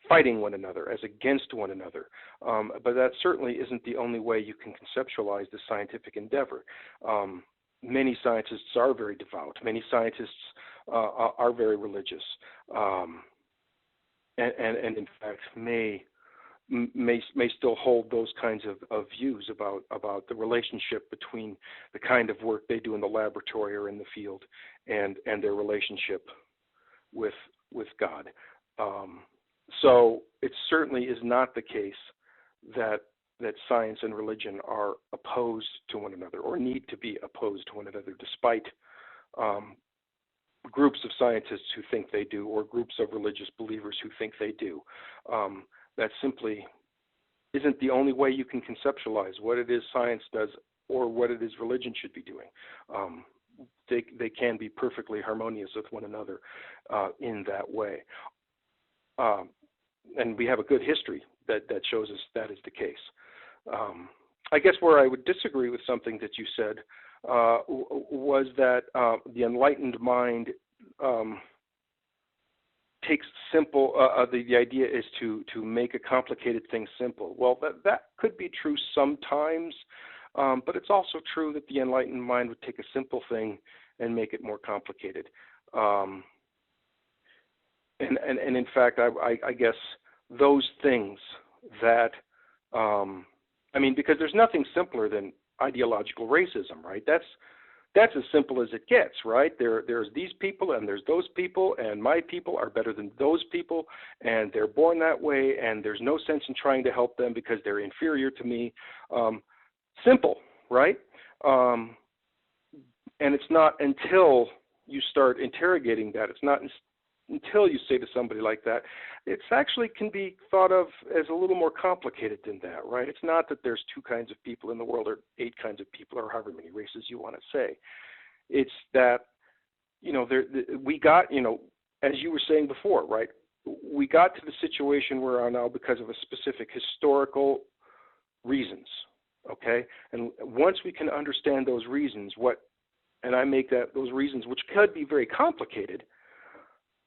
fighting one another, as against one another. But that certainly isn't the only way you can conceptualize the scientific endeavor. Many scientists are very devout. Many scientists are very religious, and in fact may still hold those kinds of views about the relationship between the kind of work they do in the laboratory or in the field and their relationship with God. So it certainly is not the case that science and religion are opposed to one another or need to be opposed to one another, despite groups of scientists who think they do or groups of religious believers who think they do. that simply isn't the only way you can conceptualize what it is science does or what it is religion should be doing. They can be perfectly harmonious with one another in that way. And we have a good history that shows us that is the case. I guess where I would disagree with something that you said was that the enlightened mind takes simple, the idea is to make a complicated thing simple. Well, that could be true sometimes, but it's also true that the enlightened mind would take a simple thing and make it more complicated. And in fact, I guess those things that, because there's nothing simpler than ideological racism, right? That's as simple as it gets, right? There's these people and there's those people, and my people are better than those people, and they're born that way, and there's no sense in trying to help them because they're inferior to me. Simple, right? And it's not until you start interrogating that, it's not until you say to somebody like that, it's actually can be thought of as a little more complicated than that, right? It's not that there's 2 kinds of people in the world or 8 kinds of people or however many races you want to say. It's that, we got, as you were saying before, right? We got to the situation we're in now because of a specific historical reasons, okay? And once we can understand those reasons, those reasons, which could be very complicated,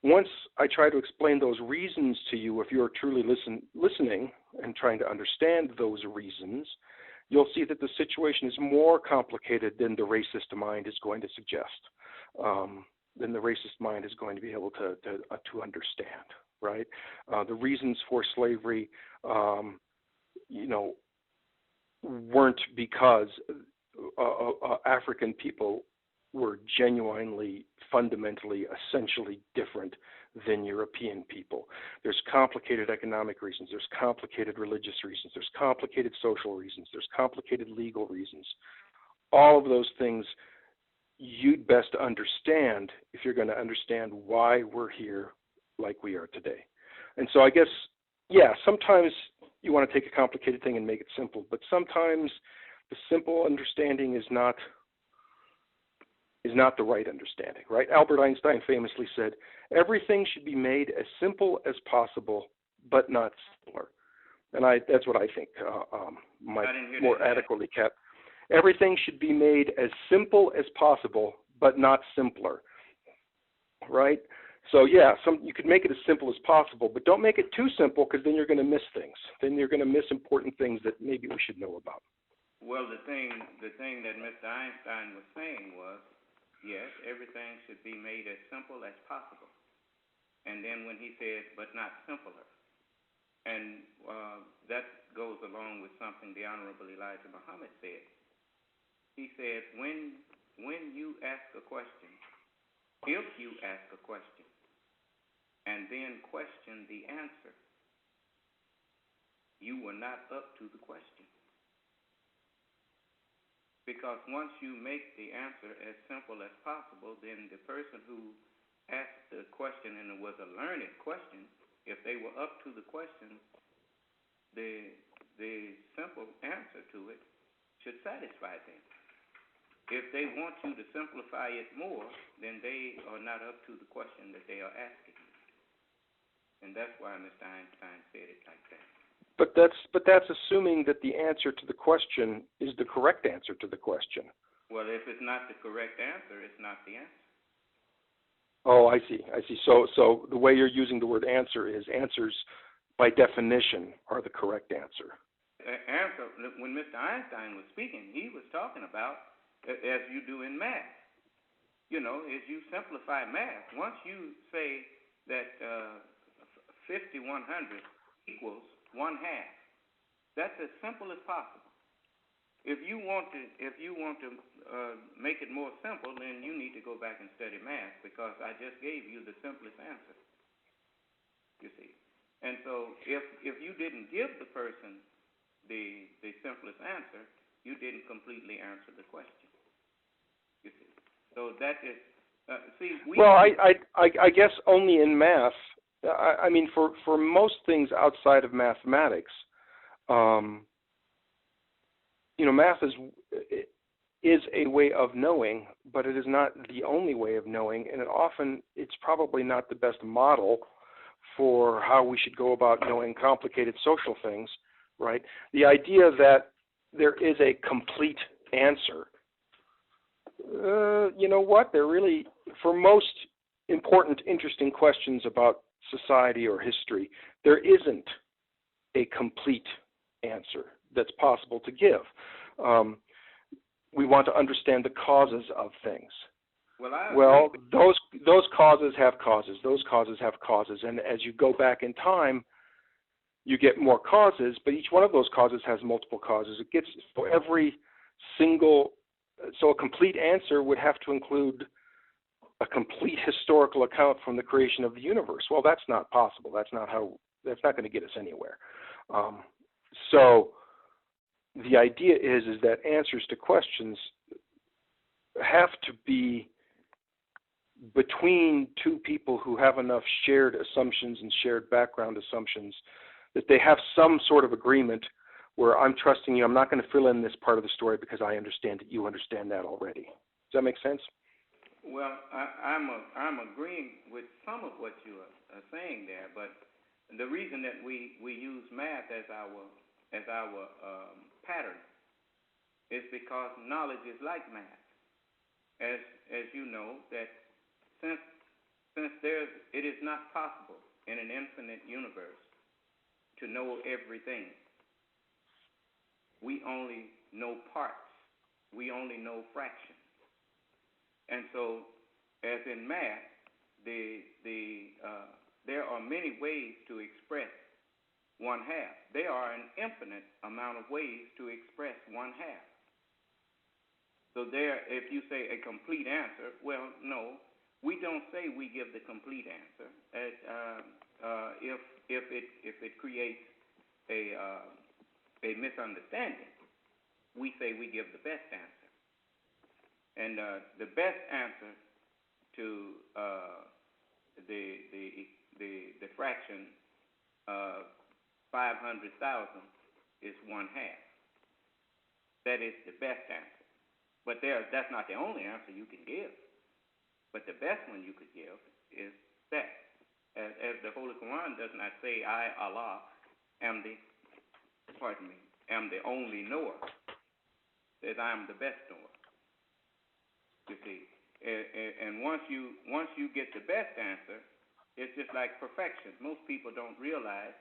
once I try to explain those reasons to you, if you're truly listening and trying to understand those reasons, you'll see that the situation is more complicated than the racist mind is going to suggest, than the racist mind is going to be able to understand, right? The reasons for slavery, weren't because African people were genuinely, fundamentally, essentially different than European people. There's complicated economic reasons, there's complicated religious reasons, there's complicated social reasons, there's complicated legal reasons. All of those things you'd best understand if you're going to understand why we're here like we are today. And so I guess, sometimes you want to take a complicated thing and make it simple, but sometimes the simple understanding is not the right understanding, right? Albert Einstein famously said, everything should be made as simple as possible, but not simpler. And that's what I think might more adequately kept. Everything should be made as simple as possible, but not simpler, right? So you could make it as simple as possible, but don't make it too simple because then you're going to miss things. Then you're going to miss important things that maybe we should know about. Well, the thing that Mr. Einstein was saying was, yes, everything should be made as simple as possible. And then when he said, but not simpler. And that goes along with something the Honorable Elijah Muhammad said. He said, when you ask a question, if you ask a question, and then question the answer, you were not up to the question. Because once you make the answer as simple as possible, then the person who asked the question, and it was a learned question, if they were up to the question, the simple answer to it should satisfy them. If they want you to simplify it more, then they are not up to the question that they are asking. And that's why Mr. Einstein said it like that. But that's assuming that the answer to the question is the correct answer to the question. Well, if it's not the correct answer, it's not the answer. Oh, I see. So the way you're using the word answer is answers by definition are the correct answer. Answer, when Mr. Einstein was speaking, he was talking about as you do in math. As you simplify math, once you say that 5,100 equals 1/2. That's as simple as possible. If you want to make it more simple, then you need to go back and study math because I just gave you the simplest answer. You see, and so if you didn't give the person the simplest answer, you didn't completely answer the question. You see, so that is I guess only in math I mean, for most things outside of mathematics, math is a way of knowing, but it is not the only way of knowing, and it's probably not the best model for how we should go about knowing complicated social things, right? The idea that there is a complete answer, you know what? There really, for most important, interesting questions about society or history, there isn't a complete answer that's possible to give. We want to understand the causes of things. Well, those causes have causes. Those causes have causes. And as you go back in time, you get more causes, but each one of those causes has multiple causes. It gets for every single, so a complete answer would have to include a complete historical account from the creation of the universe. Well, that's not possible. That's not going to get us anywhere. So the idea is that answers to questions have to be between two people who have enough shared assumptions and shared background assumptions that they have some sort of agreement where I'm trusting you. I'm not going to fill in this part of the story because I understand that you understand that already. Does that make sense? Well, I'm agreeing with some of what you are saying there, but the reason that we use math as our pattern is because knowledge is like math. As you know, that since it is not possible in an infinite universe to know everything, we only know parts. We only know fractions. And so, as in math, there are many ways to express 1/2. There are an infinite amount of ways to express 1/2. So if you say a complete answer, well, no, we don't say we give the complete answer. If it creates a misunderstanding, we say we give the best answer. And the best answer to the fraction 500,000 is 1/2. That is the best answer. But that's not the only answer you can give. But the best one you could give is that. As the Holy Quran does not say, I, Allah, am the only knower. It says, I am the best knower. You see. And once you get the best answer, it's just like perfection. Most people don't realize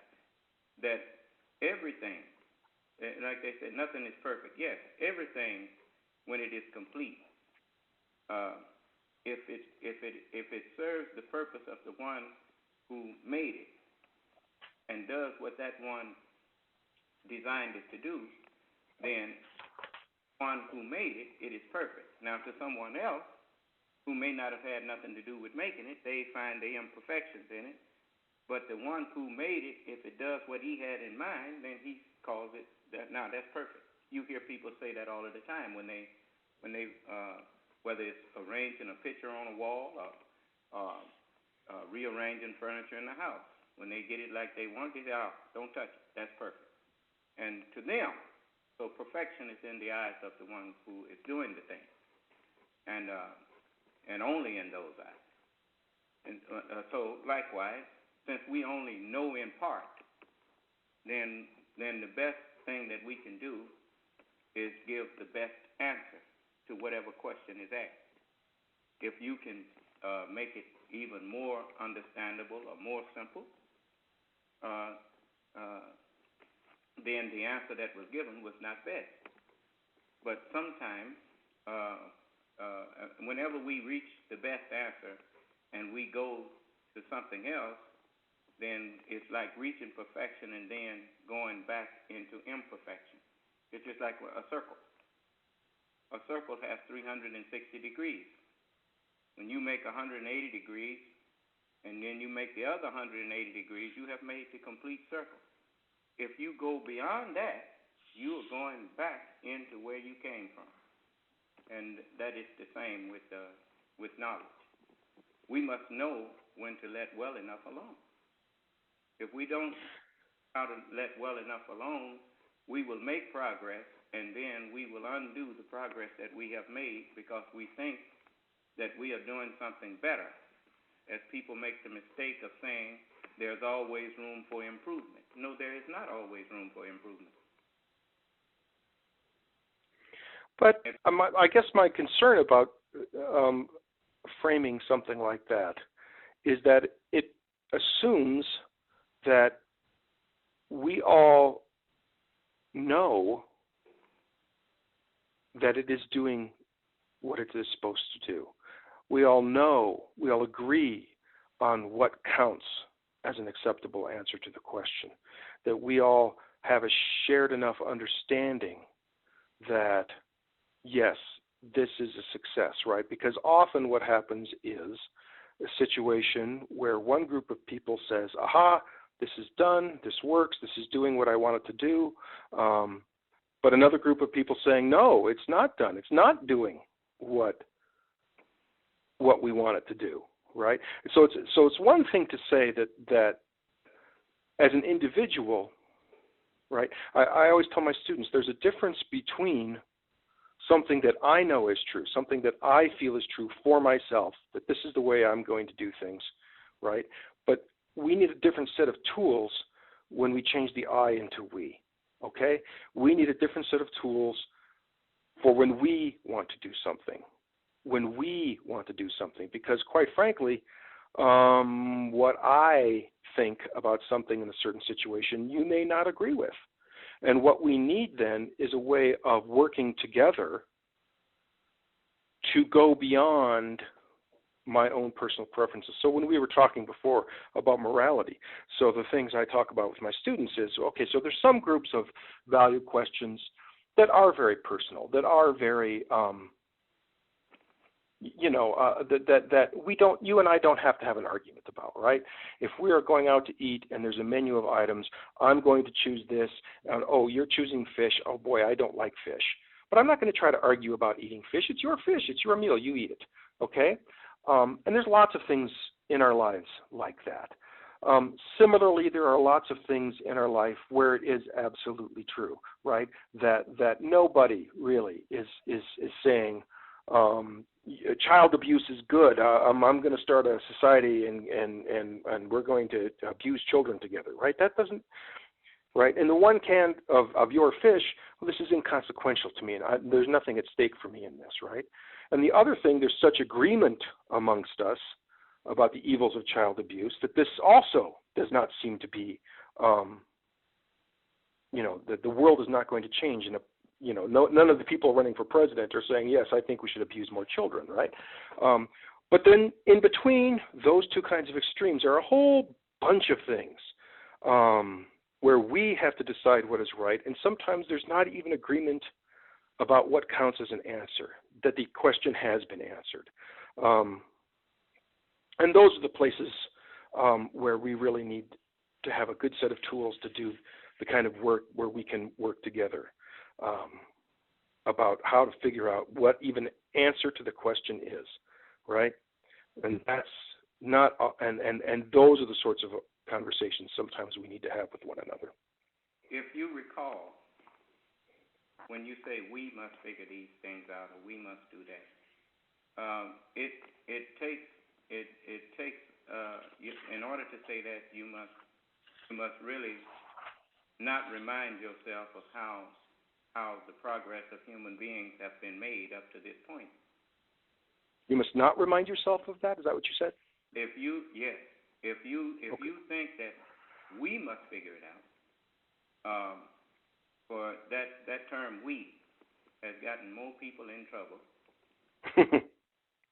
that everything, like they said, nothing is perfect. Yes, everything, when it is complete, if it serves the purpose of the one who made it and does what that one designed it to do, then one who made it, it is perfect. Now, to someone else who may not have had nothing to do with making it, they find the imperfections in it. But the one who made it, if it does what he had in mind, then he calls it that. Now that's perfect. You hear people say that all of the time when they whether it's arranging a picture on a wall or rearranging furniture in the house. When they get it like they want, they say, "Oh, don't touch it. That's perfect." And to them, so perfection is in the eyes of the one who is doing the thing, and only in those eyes. And so likewise, since we only know in part, then the best thing that we can do is give the best answer to whatever question is asked. If you can make it even more understandable or more simple, then the answer that was given was not best. But sometimes, whenever we reach the best answer and we go to something else, then it's like reaching perfection and then going back into imperfection. It's just like a circle. A circle has 360 degrees. When you make 180 degrees and then you make the other 180 degrees, you have made the complete circle. If you go beyond that, you are going back into where you came from. And that is the same with knowledge. We must know when to let well enough alone. If we don't how to let well enough alone, we will make progress, and then we will undo the progress that we have made because we think that we are doing something better, as people make the mistake of saying there's always room for improvement. No, there is not always room for improvement. But I guess my concern about framing something like that is that it assumes that we all know that it is doing what it is supposed to do. We all know, we all agree on what counts as an acceptable answer to the question, that we all have a shared enough understanding that, yes, this is a success, right? Because often what happens is a situation where one group of people says, aha, this is done, this works, this is doing what I want it to do, but another group of people saying, no, it's not done, it's not doing what we want it to do, right? So it's one thing to say that as an individual, right, I always tell my students there's a difference between something that I know is true, something that I feel is true for myself, that this is the way I'm going to do things, right? But we need a different set of tools when we change the I into we, okay? We need a different set of tools for when we want to do something, because quite frankly, what I think about something in a certain situation, you may not agree with. And what we need then is a way of working together to go beyond my own personal preferences. So when we were talking before about morality, so the things I talk about with my students is, okay, so there's some groups of value questions that are very personal, that are very, that we don't, you and I don't have to have an argument about, right? If we are going out to eat and there's a menu of items, I'm going to choose this, and oh, you're choosing fish, oh boy, I don't like fish. But I'm not going to try to argue about eating fish. It's your fish, it's your meal, you eat it, okay? And there's lots of things in our lives like that. Similarly, there are lots of things in our life where it is absolutely true, right? That nobody really is saying, child abuse is good. I'm going to start a society and we're going to abuse children together, right? That doesn't, right? In the one can of your fish, well, this is inconsequential to me, and there's nothing at stake for me in this, right? And the other thing, there's such agreement amongst us about the evils of child abuse that this also does not seem to be, that the world is not going to change in a none of the people running for president are saying, yes, I think we should abuse more children, right? But then in between those two kinds of extremes are a whole bunch of things where we have to decide what is right, and sometimes there's not even agreement about what counts as an answer, that the question has been answered. And those are the places where we really need to have a good set of tools to do the kind of work where we can work together. About how to figure out what even answer to the question is, right? And that's not, and those are the sorts of conversations sometimes we need to have with one another. If you recall, when you say we must figure these things out or we must do that, it takes in order to say that you must really not remind yourself of how the progress of human beings have been made up to this point. You must not remind yourself of that? Is that what you said? If you think that we must figure it out, for that term "we" has gotten more people in trouble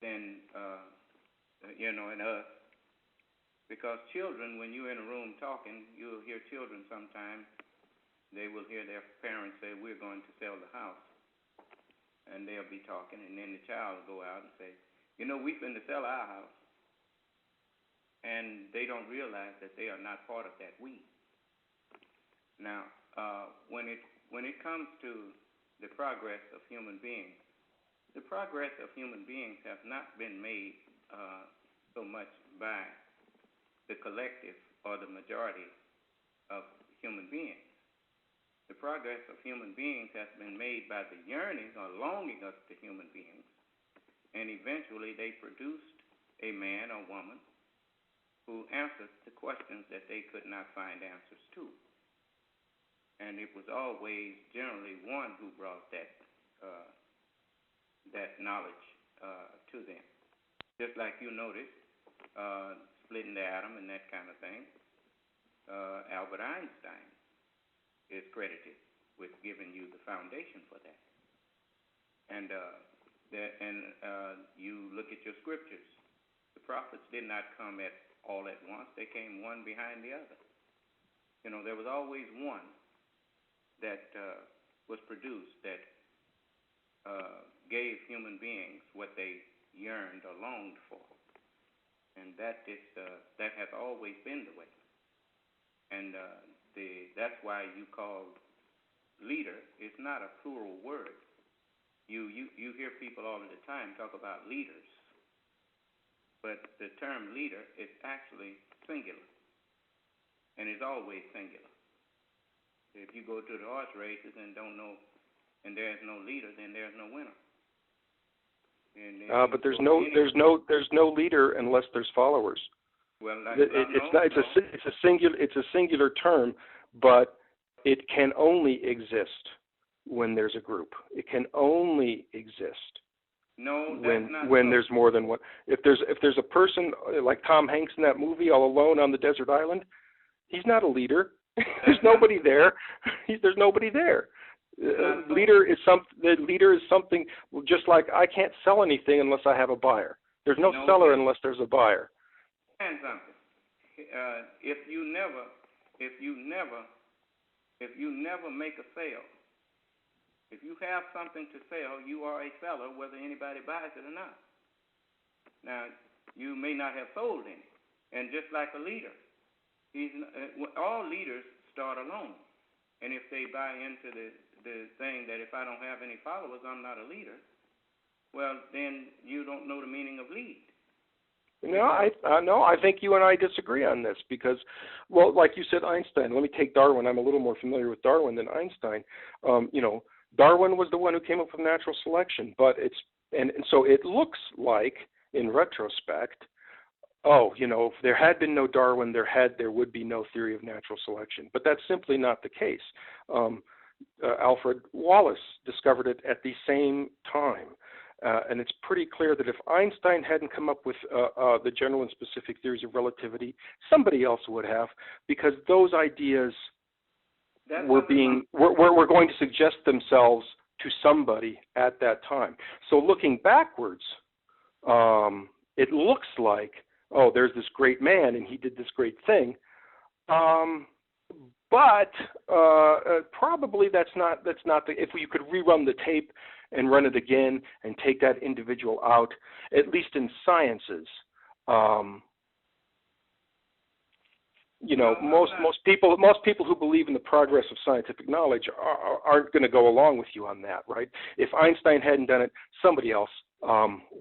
than and us. Because children, when you're in a room talking, you'll hear children sometimes. They will hear their parents say, we're going to sell the house. And they'll be talking, and then the child will go out and say, we finna sell our house. And they don't realize that they are not part of that we. Now, when it comes to the progress of human beings, the progress of human beings has not been made so much by the collective or the majority of human beings. The progress of human beings has been made by the yearning or longing of the human beings, and eventually they produced a man or woman who answered the questions that they could not find answers to. And it was always generally one who brought that knowledge to them. Just like you noticed, splitting the atom and that kind of thing, Albert Einstein is credited with giving you the foundation for that. And you look at your scriptures. The prophets did not come all at once. They came one behind the other. You know, there was always one that was produced that gave human beings what they yearned or longed for. And that has always been the way. And that's why you call leader. It's not a plural word. You hear people all of the time talk about leaders, but the term leader is actually singular, and is always singular. If you go to the horse races and don't know, and there's no leader, then there's no winner. But there's no leader unless there's followers. Well, it's a singular term, but it can only exist when there's a group. It can only exist when there's more than one. If there's a person like Tom Hanks in that movie, all alone on the desert island, he's not a leader. There's nobody there. There's nobody there. Leader is something just like I can't sell anything unless I have a buyer. There's no seller unless there's a buyer. And something. If you never make a sale, if you have something to sell, you are a seller whether anybody buys it or not. Now, you may not have sold any, and just like a leader, all leaders start alone. And if they buy into the thing that if I don't have any followers, I'm not a leader, well, then you don't know the meaning of lead. No, I think you and I disagree on this because, well, like you said, Einstein. Let me take Darwin. I'm a little more familiar with Darwin than Einstein. Darwin was the one who came up with natural selection, but so it looks like, in retrospect, if there had been no Darwin, there would be no theory of natural selection. But that's simply not the case. Alfred Wallace discovered it at the same time. And it's pretty clear that if Einstein hadn't come up with the general and specific theories of relativity, somebody else would have, because those ideas were going to suggest themselves to somebody at that time. So looking backwards, it looks like, there's this great man and he did this great thing. But probably that's not if you could rerun the tape and run it again and take that individual out, at least in sciences, most people who believe in the progress of scientific knowledge aren't going to go along with you on that, right? If Einstein hadn't done it, somebody else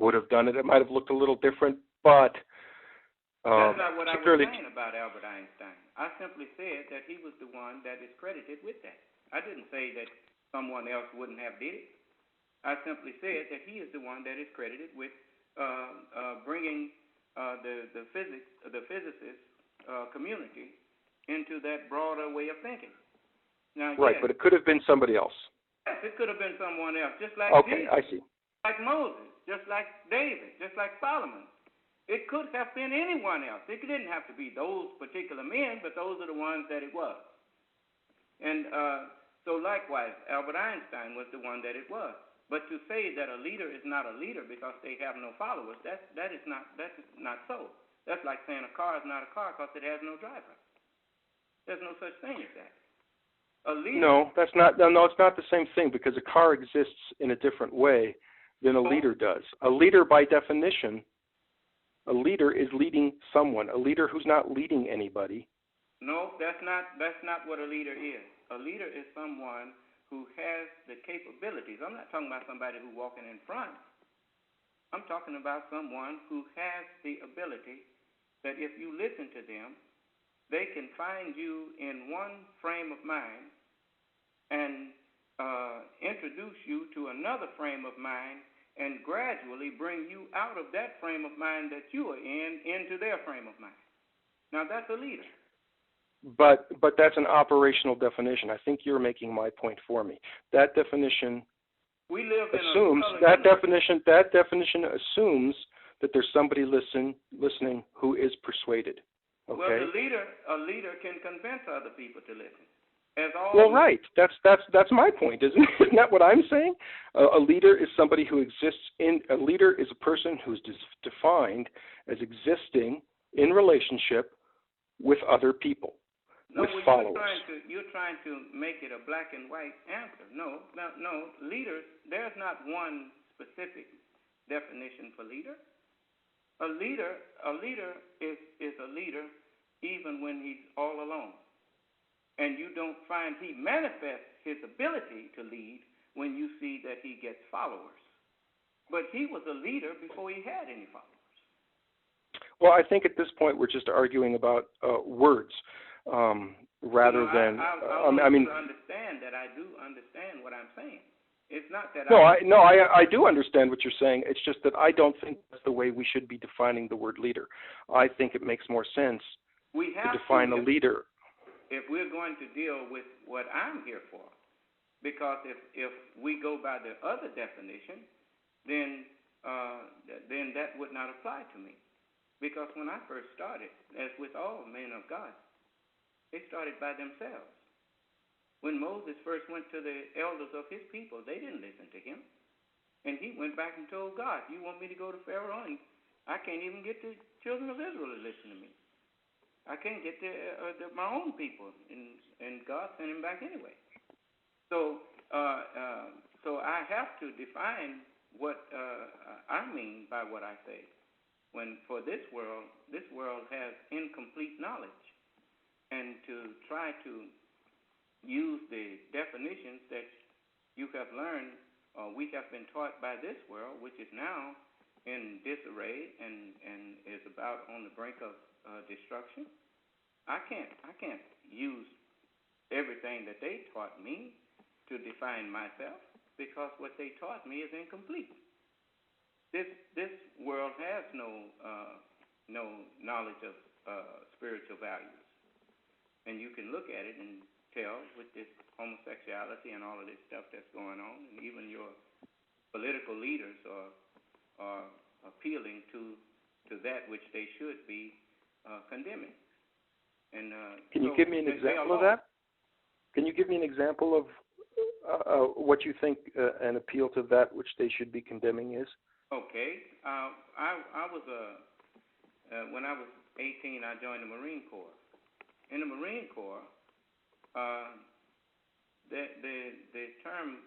would have done it. It might have looked a little different, but that's not what I was saying about Albert Einstein. I simply said that he was the one that is credited with that. I didn't say that someone else wouldn't have did it. I simply said that he is the one that is credited with bringing the physicist community into that broader way of thinking. Now, right, but it could have been somebody else. Yes, it could have been someone else, just like Jesus, I see. Like Moses, just like David, just like Solomon. It could have been anyone else. It didn't have to be those particular men, but those are the ones that it was. And so likewise, Albert Einstein was the one that it was. But to say that a leader is not a leader because they have no followers, that is not so. That's like saying a car is not a car because it has no driver. There's no such thing as that. A leader. No, that's not. No, it's not the same thing because a car exists in a different way than a leader does. A leader, by definition, a leader is leading someone. A leader who's not leading anybody. No, that's not what a leader is. A leader is someone who has the capabilities. I'm not talking about somebody who's walking in front. I'm talking about someone who has the ability that if you listen to them, they can find you in one frame of mind and introduce you to another frame of mind and gradually bring you out of that frame of mind that you are in into their frame of mind. Now, that's a leader. But that's an operational definition. I think you're making my point for me. That definition assumes that definition assumes that there's somebody listening who is persuaded. Okay? Well, a leader can convince other people to listen. Well, right. That's my point, isn't it? Isn't that what I'm saying? A leader is somebody who exists in. A leader is a person who's defined as existing in relationship with other people, with followers. You're trying to make it a black and white answer. No. Leaders. There's not one specific definition for leader. A leader is a leader even when he's all alone. And you don't find he manifests his ability to lead when you see that he gets followers. But he was a leader before he had any followers. Well, I think at this point we're just arguing about words rather than. I mean, to understand that I do understand what I'm saying. It's not that. I do understand what you're saying. It's just that I don't think that's the way we should be defining the word leader. I think it makes more sense to define a leader. If we're going to deal with what I'm here for, because if we go by the other definition, then that would not apply to me. Because when I first started, as with all men of God, they started by themselves. When Moses first went to the elders of his people, they didn't listen to him. And he went back and told God, you want me to go to Pharaoh? And I can't even get the children of Israel to listen to me. I can't get my own people, and God sent him back anyway. So I have to define what I mean by what I say. When for this world has incomplete knowledge, and to try to use the definitions that you have learned, we have been taught by this world, which is now in disarray and is about on the brink of destruction. I can't use everything that they taught me to define myself, because what they taught me is incomplete. This world has no knowledge of spiritual values, and you can look at it and tell with this homosexuality and all of this stuff that's going on, and even your political leaders are appealing to that which they should be condemning. And can you give me an example of that? Can you give me an example of what you think an appeal to that which they should be condemning is? Okay. I was when I was 18, I joined the Marine Corps. In the Marine Corps, the term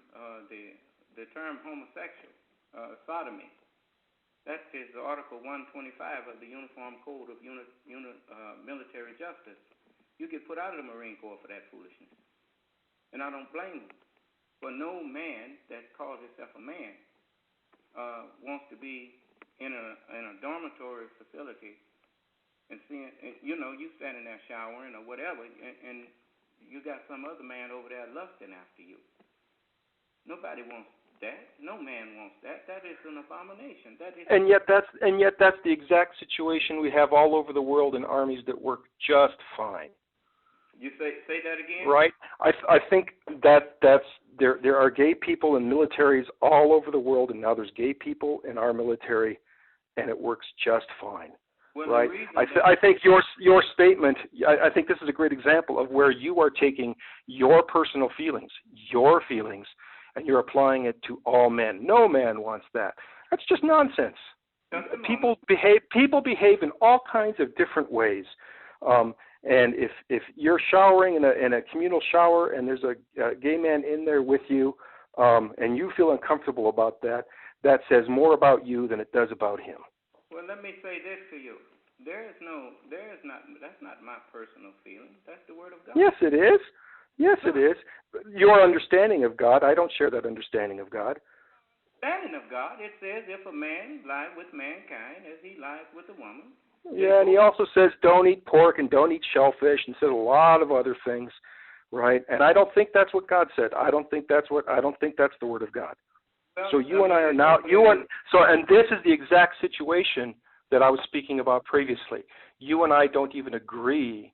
homosexual, sodomy, that is Article 125 of the Uniform Code of Military Justice. You get put out of the Marine Corps for that foolishness. And I don't blame them. For no man that calls himself a man wants to be in a dormitory facility and seeing, you standing there showering or whatever, and you got some other man over there lusting after you. Nobody wants that. No man wants that. That is an abomination. And yet that's the exact situation we have all over the world in armies that work just fine. You say that again? Right. I think that's there are gay people in militaries all over the world, and now there's gay people in our military, and it works just fine. Well, right. I think your statement. I think this is a great example of where you are taking your personal feelings, and you're applying it to all men. No man wants that. That's just nonsense. People behave in all kinds of different ways. And if you're showering in a communal shower and there's a gay man in there with you, and you feel uncomfortable about that, that says more about you than it does about him. Well, let me say this to you. That's not my personal feeling. That's the Word of God. Yes, it is. Yes, it is. Your understanding of God, I don't share that understanding of God. Understanding of God, it says if a man lie with mankind as he lies with a woman, Yeah, and he also says don't eat pork and don't eat shellfish, and said a lot of other things, right? And I don't think that's what God said. I don't think that's the word of God. Well, So you and I are now and this is the exact situation that I was speaking about previously. You and I don't even agree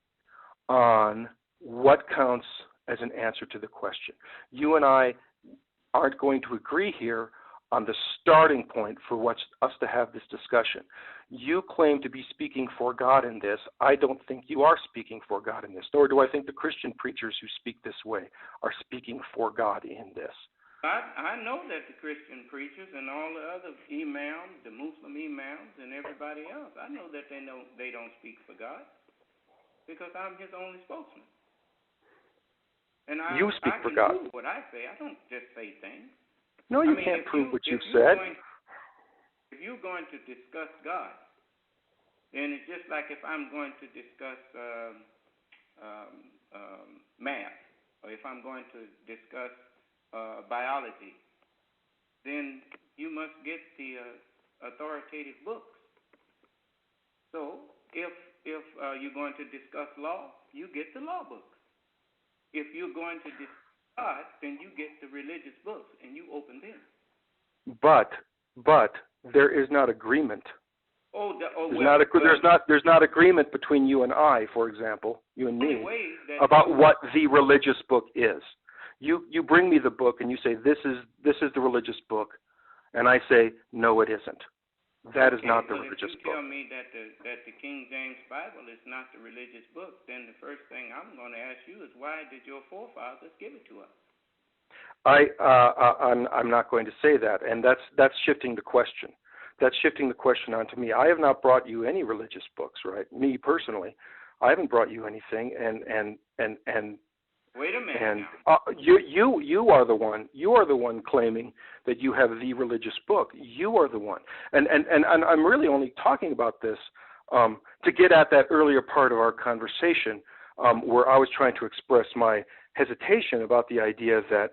on what counts as an answer to the question. You and I aren't going to agree here on the starting point for us to have this discussion. You claim to be speaking for God in this. I don't think you are speaking for God in this, nor do I think the Christian preachers who speak this way are speaking for God in this. I know that the Christian preachers and all the other imams, the Muslim imams and everybody else, I know that they don't speak for God because I'm his only spokesman. And you speak for God. Prove what I say. I don't just say things. No, you can't prove what you've said. If you're going to discuss God, then it's just like if I'm going to discuss math, or if I'm going to discuss biology, then you must get the authoritative books. So if you're going to discuss law, you get the law books. If you're going to discuss God, then you get the religious books and you open them. But there is not agreement. There's not agreement between you and I, for example, you and me, about what the religious book is. You bring me the book and you say this is the religious book, and I say no, it isn't. That is not the religious book. If you tell me that the King James Bible is not the religious book, then the first thing I'm going to ask you is why did your forefathers give it to us? I'm not going to say that, and that's shifting the question. That's shifting the question onto me. I have not brought you any religious books, right? Me personally, I haven't brought you anything, and wait a minute. And you are the one. You are the one claiming that you have the religious book. You are the one, and I'm really only talking about this to get at that earlier part of our conversation where I was trying to express my hesitation about the idea that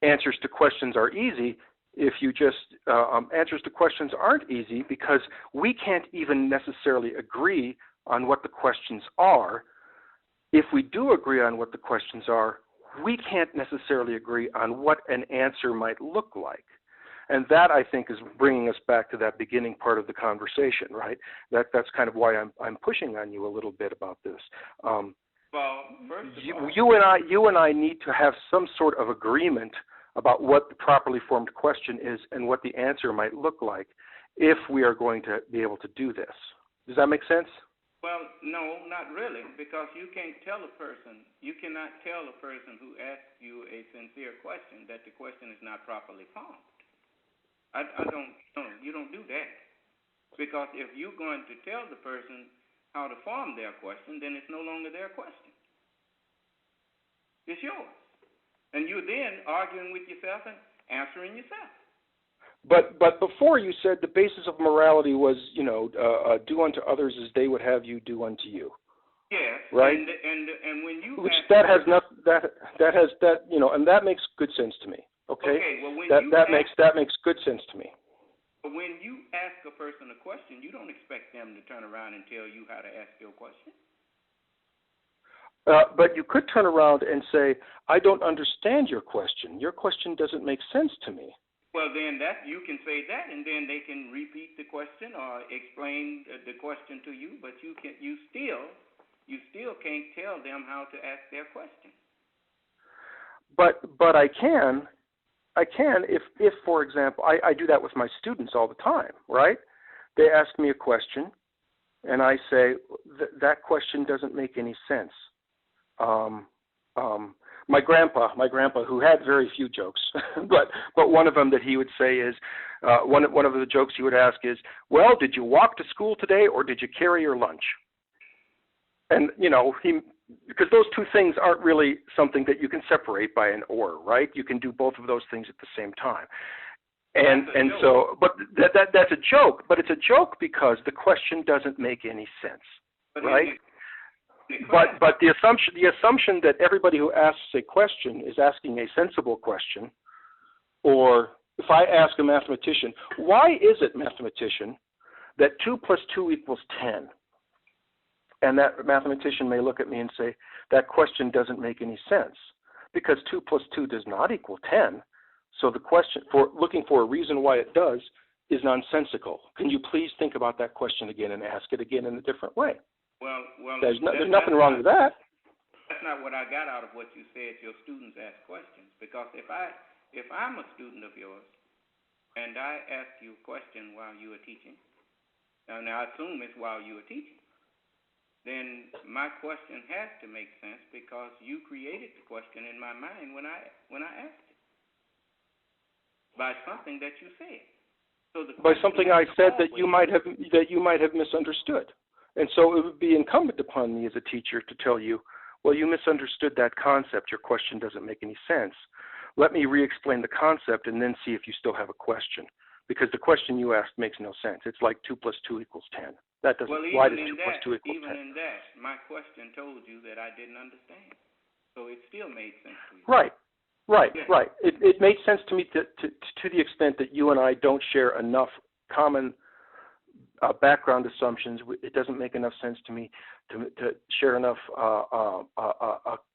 answers to questions are easy. If you just answers to questions aren't easy because we can't even necessarily agree on what the questions are. If we do agree on what the questions are, we can't necessarily agree on what an answer might look like. And that, I think, is bringing us back to that beginning part of the conversation, right? That's kind of why I'm pushing on you a little bit about this. Well, first of all, you and I need to have some sort of agreement about what the properly formed question is and what the answer might look like if we are going to be able to do this. Does that make sense? Well, no, not really, because you cannot tell a person who asks you a sincere question that the question is not properly formed. You don't do that. Because if you're going to tell the person how to form their question, then it's no longer their question. It's yours. And you're then arguing with yourself and answering yourself. But before you said the basis of morality was, do unto others as they would have you do unto you. Yes. Right. And when you and that makes good sense to me. Okay. Well, that makes good sense to me. But when you ask a person a question, you don't expect them to turn around and tell you how to ask your question. But you could turn around and say, I don't understand your question. Your question doesn't make sense to me. Well, then you can say that, and then they can repeat the question or explain the question to you. But you still can't tell them how to ask their question. But I can if for example, I do that with my students all the time, right? They ask me a question, and I say that question doesn't make any sense. My grandpa, who had very few jokes, but one of them that he would say is, one of the jokes he would ask is, well, did you walk to school today or did you carry your lunch? And, because those two things aren't really something that you can separate by an or, right? You can do both of those things at the same time. And so, but that's a joke, but it's a joke because the question doesn't make any sense, right? But the assumption that everybody who asks a question is asking a sensible question, or if I ask a mathematician, why is it, mathematician, that 2 plus 2 equals 10. And that mathematician may look at me and say, that question doesn't make any sense because 2 plus 2 does not equal 10. So the question for looking for a reason why it does is nonsensical. Can you please think about that question again and ask it again in a different way? Well, there's nothing wrong with that. That's not what I got out of what you said. Your students ask questions, because if I'm a student of yours and I ask you a question while you are teaching, and I assume it's while you are teaching, then my question has to make sense because you created the question in my mind when I asked it by something that you said. So by something I said that you might have misunderstood. And so it would be incumbent upon me as a teacher to tell you, well, you misunderstood that concept. Your question doesn't make any sense. Let me re-explain the concept and then see if you still have a question. Because the question you asked makes no sense. It's like 2 plus 2 equals 10. That doesn't. Why does 2 plus 2 equal 10? Even in that, my question told you that I didn't understand. So it still made sense to you. Right. It made sense to me to the extent that you and I don't share enough common background assumptions. It doesn't make enough sense to me to share enough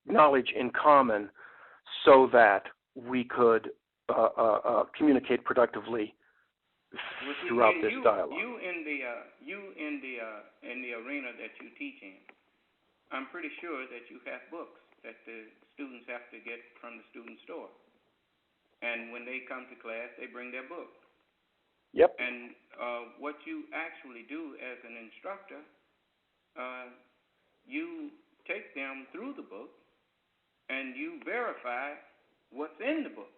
knowledge in common so that we could communicate productively throughout this dialogue. You in the arena that you teach in, I'm pretty sure that you have books that the students have to get from the student store. And when they come to class, they bring their book. Yep. And what you actually do as an instructor, you take them through the book and you verify what's in the book.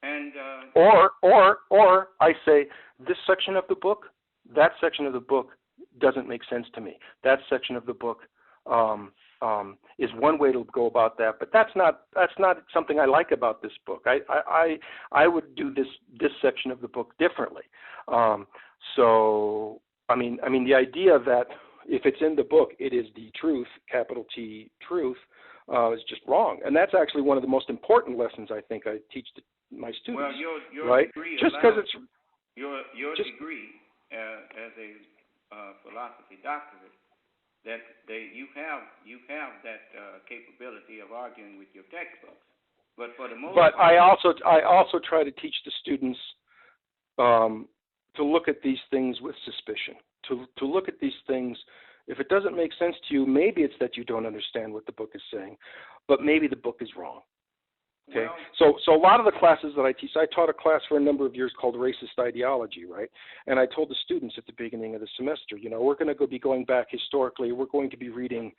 And or I say, this section of the book, that section of the book doesn't make sense to me. That section of the book is one way to go about that, but that's not something I like about this book. I would do this section of the book differently. So I mean the idea that if it's in the book, it is the truth, capital T truth, is just wrong. And that's actually one of the most important lessons I think I teach my students. Well, your right? degree just because it's your degree as a philosophy doctorate, that you have that capability of arguing with your textbooks. But for the most part, I also try to teach the students to look at these things with suspicion. To look at these things, if it doesn't make sense to you, maybe it's that you don't understand what the book is saying, but maybe the book is wrong. Okay, so a lot of the classes that I teach, I taught a class for a number of years called Racist Ideology, right? And I told the students at the beginning of the semester, we're going to be going back historically. We're going to be reading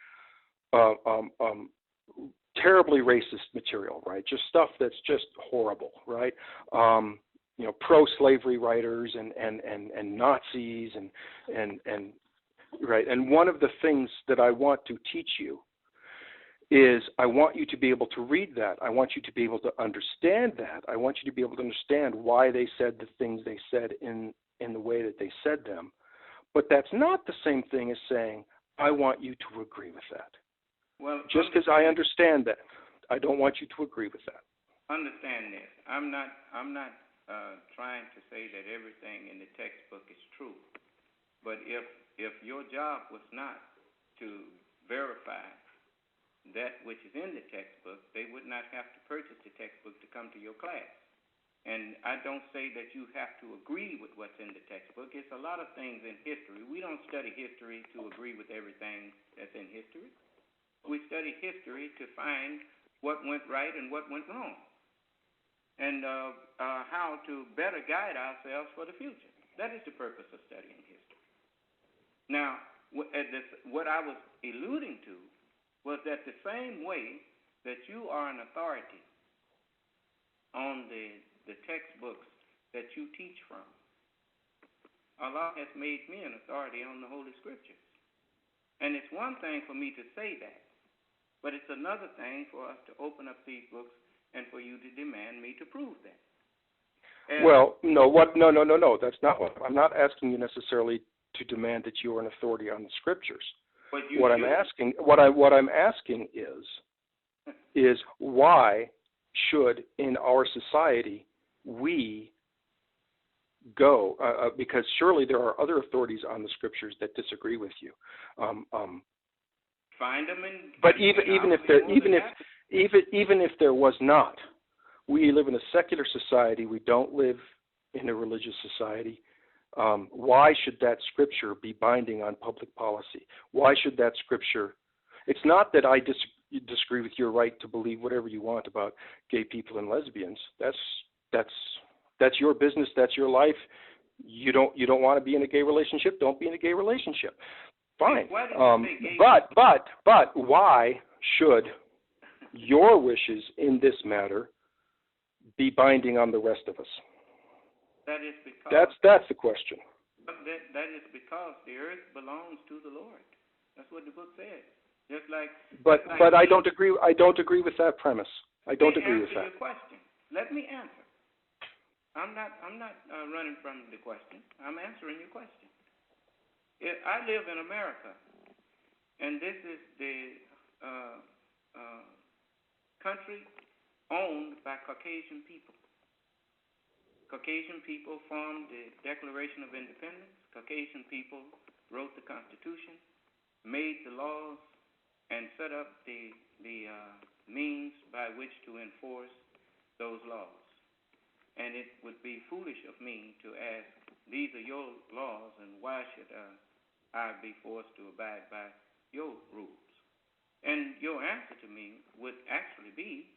terribly racist material, right? Just stuff that's just horrible, right? Pro-slavery writers and Nazis and right. And one of the things that I want to teach you is I want you to be able to read that. I want you to be able to understand that. I want you to be able to understand why they said the things they said in the way that they said them. But that's not the same thing as saying, I want you to agree with that. Well, just because I understand that, I don't want you to agree with that. Understand this. I'm not trying to say that everything in the textbook is true. But if your job was not to verify that which is in the textbook, they would not have to purchase the textbook to come to your class. And I don't say that you have to agree with what's in the textbook. It's a lot of things in history. We don't study history to agree with everything that's in history. We study history to find what went right and what went wrong, and how to better guide ourselves for the future. That is the purpose of studying history. Now, what I was alluding to was that the same way that you are an authority on the textbooks that you teach from, Allah has made me an authority on the Holy Scriptures. And it's one thing for me to say that, but it's another thing for us to open up these books and for you to demand me to prove that. And no, that's not what I'm not asking you necessarily to demand that you are an authority on the Scriptures. What I'm asking is why should in our society we go, because surely there are other authorities on the scriptures that disagree with you. Find them and. But even if there was not, we live in a secular society. We don't live in a religious society. Why should that scripture be binding on public policy? Why should that scripture? It's not that I disagree with your right to believe whatever you want about gay people and lesbians. That's your business. That's your life. You don't want to be in a gay relationship. Don't be in a gay relationship. Fine. But why should your wishes in this matter be binding on the rest of us? That is because that's the question. That is because the earth belongs to the Lord. That's what the book says. Just like. But I don't agree. I don't agree with that premise. I don't agree with that. Your question. Let me answer. I'm not running from the question. I'm answering your question. I live in America, and this is the country owned by Caucasian people. Caucasian people formed the Declaration of Independence. Caucasian people wrote the Constitution, made the laws, and set up the means by which to enforce those laws. And it would be foolish of me to ask, these are your laws, and why should I be forced to abide by your rules? And your answer to me would actually be,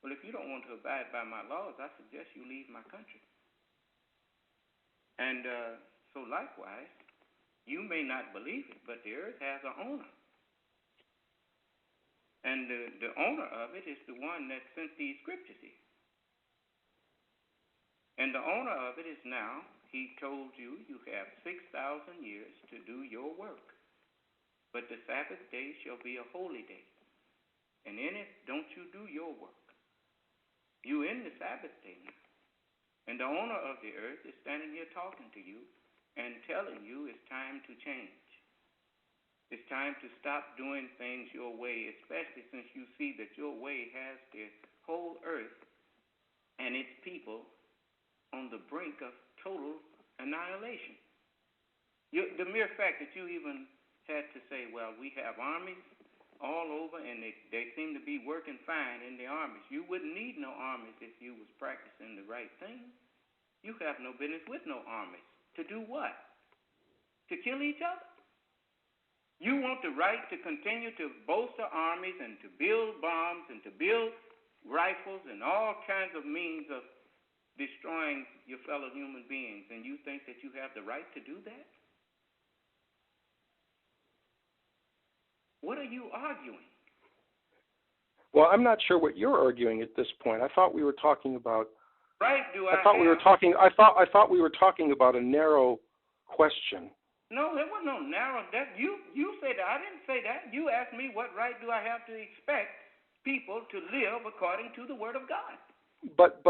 well, if you don't want to abide by my laws, I suggest you leave my country. And so likewise, you may not believe it, but the earth has an owner. And the owner of it is the one that sent these scriptures here. And the owner of it is now, he told you, you have 6,000 years to do your work. But the Sabbath day shall be a holy day. And in it, don't you do your work. You in the Sabbath day now. And the owner of the earth is standing here talking to you and telling you it's time to change. It's time to stop doing things your way, especially since you see that your way has the whole earth and its people on the brink of total annihilation. The mere fact that you even had to say, well, we have armies all over and they seem to be working fine in the armies. You wouldn't need no armies if you was practicing the right thing. You have no business with no armies. To do what? To kill each other? You want the right to continue to bolster armies and to build bombs and to build rifles and all kinds of means of destroying your fellow human beings, and you think that you have the right to do that? What are you arguing? Well, I'm not sure what you're arguing at this point. I thought we were talking about. Right? I thought we were talking about a narrow question. No, there was no narrow. That you said that. I didn't say that. You asked me what right do I have to expect people to live according to the Word of God. But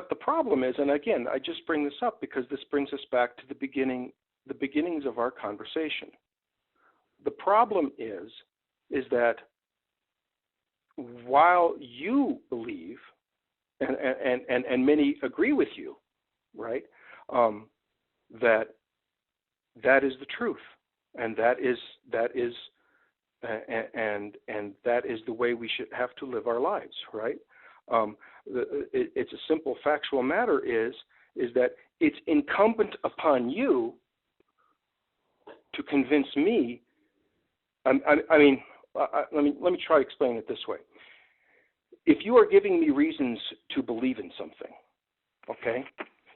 the problem is, and again, I just bring this up because this brings us back to the beginnings of our conversation. The problem is that while you believe, and many agree with you, right, that is the truth, and that is the way we should have to live our lives, right? It's a simple factual matter is that it's incumbent upon you to convince me. Let me try to explain it this way. If you are giving me reasons to believe in something, okay,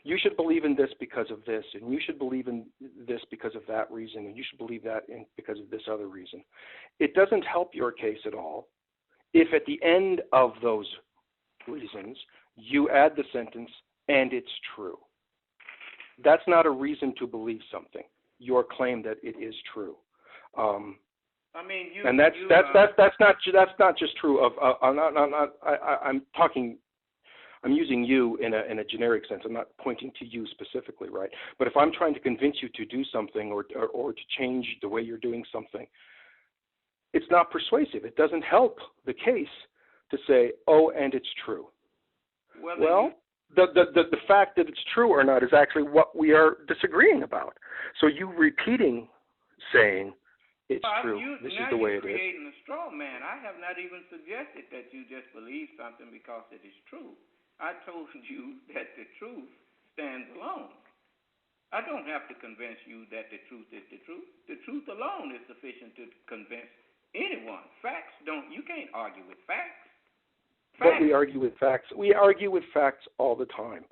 you should believe in this because of this, and you should believe in this because of that reason, and you should believe that because of this other reason. It doesn't help your case at all if at the end of those reasons you add the sentence, and it's true. That's not a reason to believe something. Your claim that it is true. And that's not just true of. I'm using you in a generic sense. I'm not pointing to you specifically, right? But if I'm trying to convince you to do something or to change the way you're doing something, it's not persuasive. It doesn't help the case to say, oh, and it's true. Well, The fact that it's true or not is actually what we are disagreeing about. So you repeating, saying it's true, this is the way it is. Now you're creating a straw man. I have not even suggested that you just believe something because it is true. I told you that the truth stands alone. I don't have to convince you that the truth is the truth. The truth alone is sufficient to convince anyone. Facts don't, you can't argue with facts. But we argue with facts. We argue with facts all the time.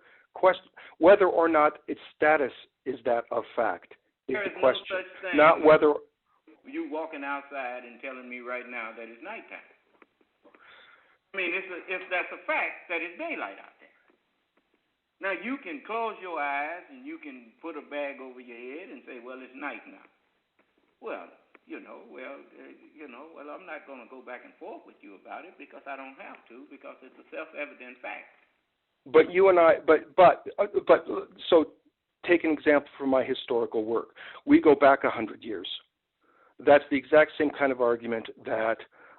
Whether or not its status is that of fact is the question. No such thing. Not whether you walking outside and telling me right now that it's nighttime. I mean, if that's a fact, that it's daylight out there. Now, you can close your eyes and you can put a bag over your head and say, well, it's night now. Well, I'm not going to go back and forth with you about it because I don't have to, because it's a self-evident fact. But you and I, so take an example from my historical work. We go back 100 years. That's the exact same kind of argument that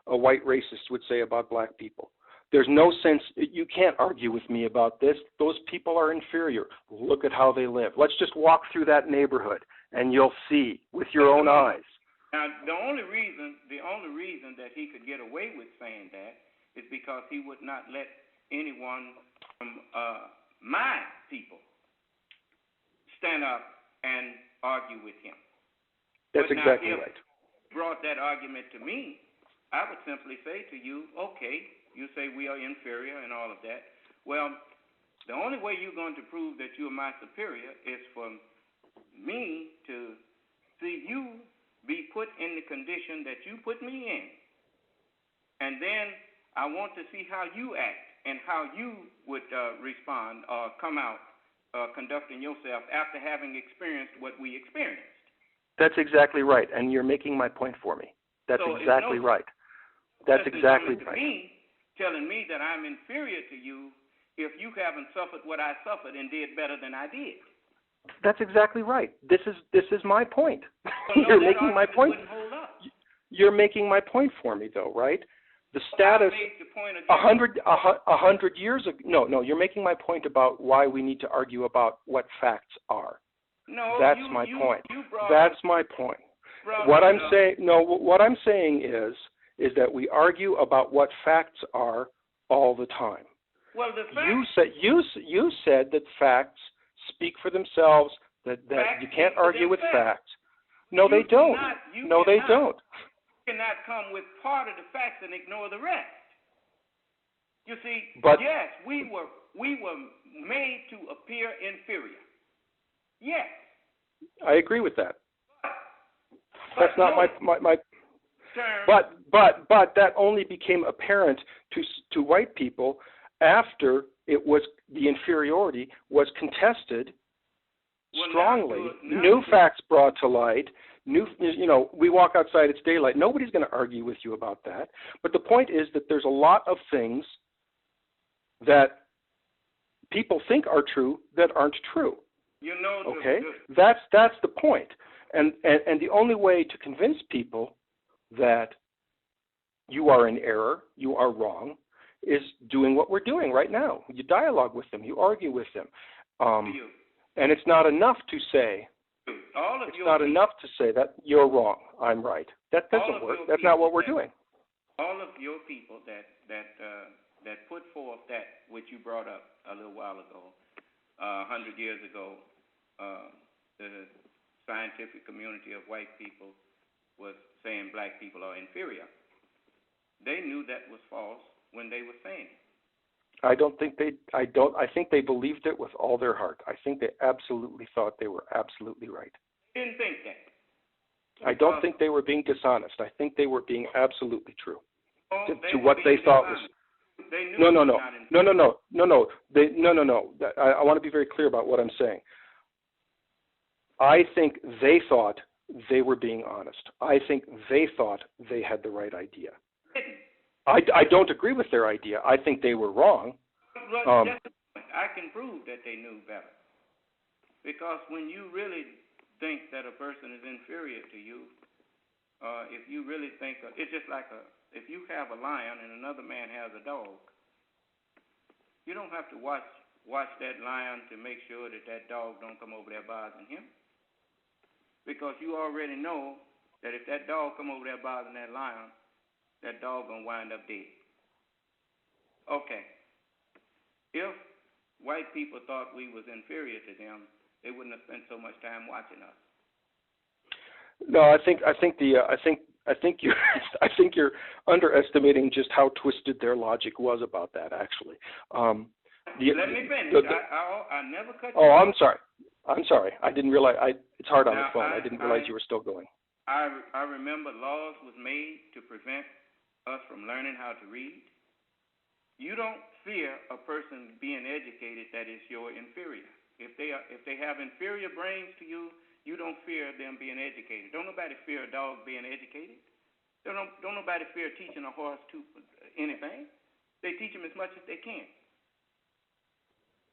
a white racist would say about black people. There's no sense, you can't argue with me about this. Those people are inferior. Look at how they live. Let's just walk through that neighborhood and you'll see with your own eyes. Now, the only reason that he could get away with saying that is because he would not let anyone from my people stand up and argue with him. That's exactly right. If you brought that argument to me, I would simply say to you, okay, you say we are inferior and all of that. Well, the only way you're going to prove that you are my superior is for me to see you be put in the condition that you put me in. And then I want to see how you act and how you would respond or come out conducting yourself after having experienced what we experienced. That's exactly right, and you're making my point for me. That's exactly right. That's exactly right. Telling me that I'm inferior to you if you haven't suffered what I suffered and did better than I did. That's exactly right. This is my point. You're making my point. You're making my point for me, though, right? The status 100 years ago. No. You're making my point about why we need to argue about what facts are. No, that's my point. That's my point. What I'm saying is that we argue about what facts are all the time. Well, the facts. You said that facts speak for themselves. That you can't argue with facts. No, they don't. No, they don't. You cannot come with part of the facts and ignore the rest. You see, yes, we were made to appear inferior. Yes. I agree with that. That's not my. But that only became apparent to white people after the inferiority was contested strongly. New facts brought to light. We walk outside, it's daylight. Nobody's going to argue with you about that. But the point is that there's a lot of things that people think are true that aren't true. Okay? That's the point. And the only way to convince people that you are in error, you are wrong, is doing what we're doing right now. You dialogue with them, you argue with them. And it's not enough to say, that you're wrong, I'm right. That doesn't work. That's not what we're doing. All of your people that put forth that which you brought up a little while ago, 100 years ago, the scientific community of white people was saying black people are inferior. They knew that was false when they were saying it. I think they believed it with all their heart. I think they absolutely thought they were absolutely right. They didn't think that. I don't think they were being dishonest. I think they were being absolutely true to what they thought was. No. I want to be very clear about what I'm saying. I think they thought they were being honest. I think they thought they had the right idea. I don't agree with their idea. I think they were wrong. I can prove that they knew better. Because when you really think that a person is inferior to you, if you really think, it's just like if you have a lion and another man has a dog, you don't have to watch watch that lion to make sure that that dog don't come over there bothering him. Because you already know that if that dog come over there bothering that lion, that dog gonna wind up dead. Okay. If white people thought we was inferior to them, they wouldn't have spent so much time watching us. No, I think you're underestimating just how twisted their logic was about that. Actually, let me finish. I never cut you. Oh, I'm sorry. I didn't realize. It's hard on the phone. I didn't realize you were still going. I remember laws was made to prevent us from learning how to read. You don't fear a person being educated that is your inferior. If they have inferior brains to you, you don't fear them being educated. Don't nobody fear a dog being educated. Don't nobody fear teaching a horse to anything. They teach them as much as they can.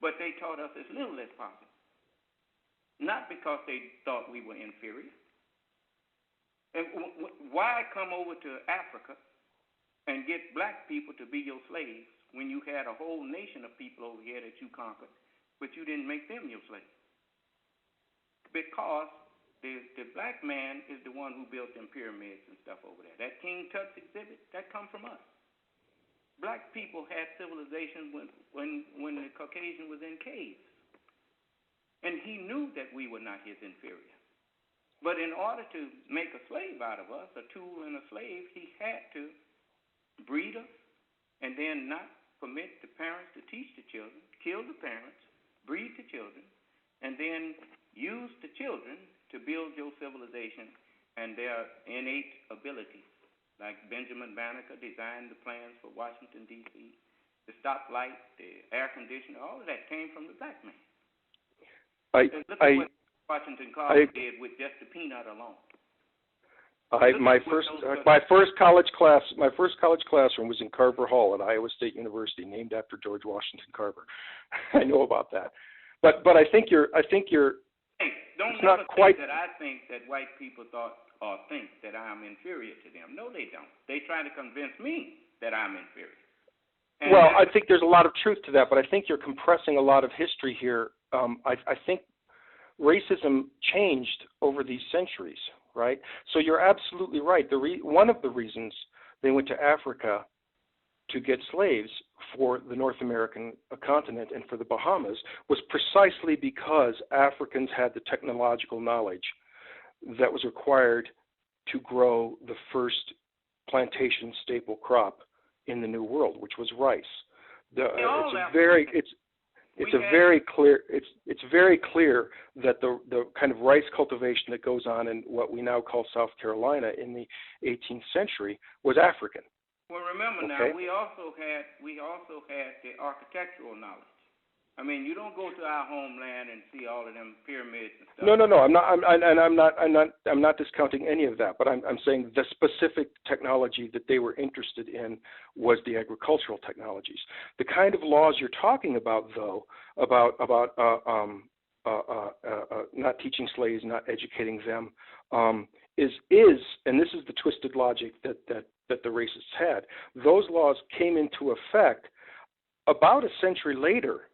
But they taught us as little as possible. Not because they thought we were inferior. And why come over to Africa and get black people to be your slaves when you had a whole nation of people over here that you conquered, but you didn't make them your slaves? Because the black man is the one who built them pyramids and stuff over there. That King Tut's exhibit, that come from us. Black people had civilization when the Caucasian was in caves. And he knew that we were not his inferior. But in order to make a slave out of us, a tool and a slave, he had to breed us and then not permit the parents to teach the children, kill the parents, breed the children, and then use the children to build your civilization and their innate abilities. Like Benjamin Banneker designed the plans for Washington, D.C., the stoplight, the air conditioner, all of that came from the black man. Look at what Washington Carver did with just the peanut alone. My first college classroom was in Carver Hall at Iowa State University, named after George Washington Carver. I know about that. But I think you're. Hey, don't it's never not quite think that I think that white people thought or think that I'm inferior to them. No, they don't. They try to convince me that I'm inferior. And well, I think there's a lot of truth to that, but I think you're compressing a lot of history here. I think racism changed over these centuries, right? So you're absolutely right. One of the reasons they went to Africa to get slaves for the North American continent and for the Bahamas was precisely because Africans had the technological knowledge that was required to grow the first plantation staple crop in the New World, which was rice. It's very clear that the kind of rice cultivation that goes on in what we now call South Carolina in the 18th century was African. Well, remember now, we also had the architectural knowledge. I mean, you don't go to our homeland and see all of them pyramids and stuff. No. I'm not discounting any of that, but I'm saying the specific technology that they were interested in was the agricultural technologies. The kind of laws you're talking about, though, about not teaching slaves, not educating them, is and this is the twisted logic that the racists had. Those laws came into effect about a century later.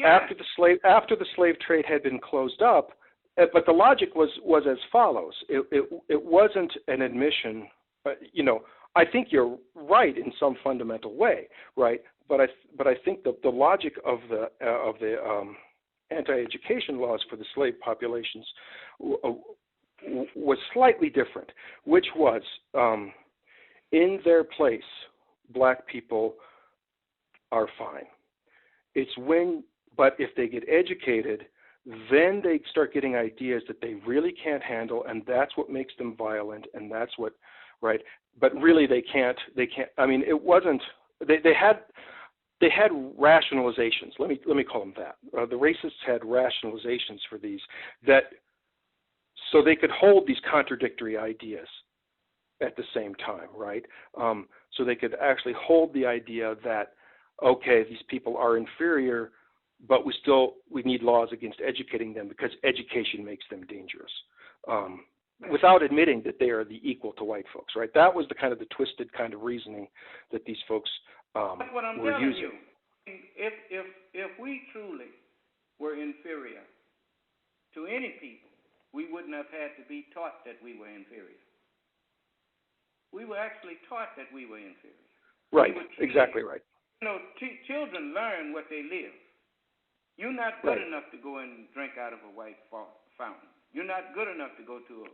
After the slave trade had been closed up, but the logic was as follows. It wasn't an admission. I think you're right in some fundamental way, right? But I think the logic of the anti-education laws for the slave populations was slightly different, which was in their place, black people are fine. But if they get educated, then they start getting ideas that they really can't handle, and that's what makes them violent, and that's what, right? But really, they can't. I mean, it wasn't. They had rationalizations. Let me call them that. The racists had rationalizations for these so they could hold these contradictory ideas at the same time, right? So they could actually hold the idea that, okay, these people are inferior, but we need laws against educating them because education makes them dangerous, without admitting that they are the equal to white folks, right? That was the twisted kind of reasoning that these folks That's what I'm were telling using. you. if we truly were inferior to any people, we wouldn't have had to be taught that we were inferior. We were actually taught that we were inferior. Right, exactly right. You know, children learn what they live. You're not good enough to go and drink out of a white fountain. You're not good enough to go to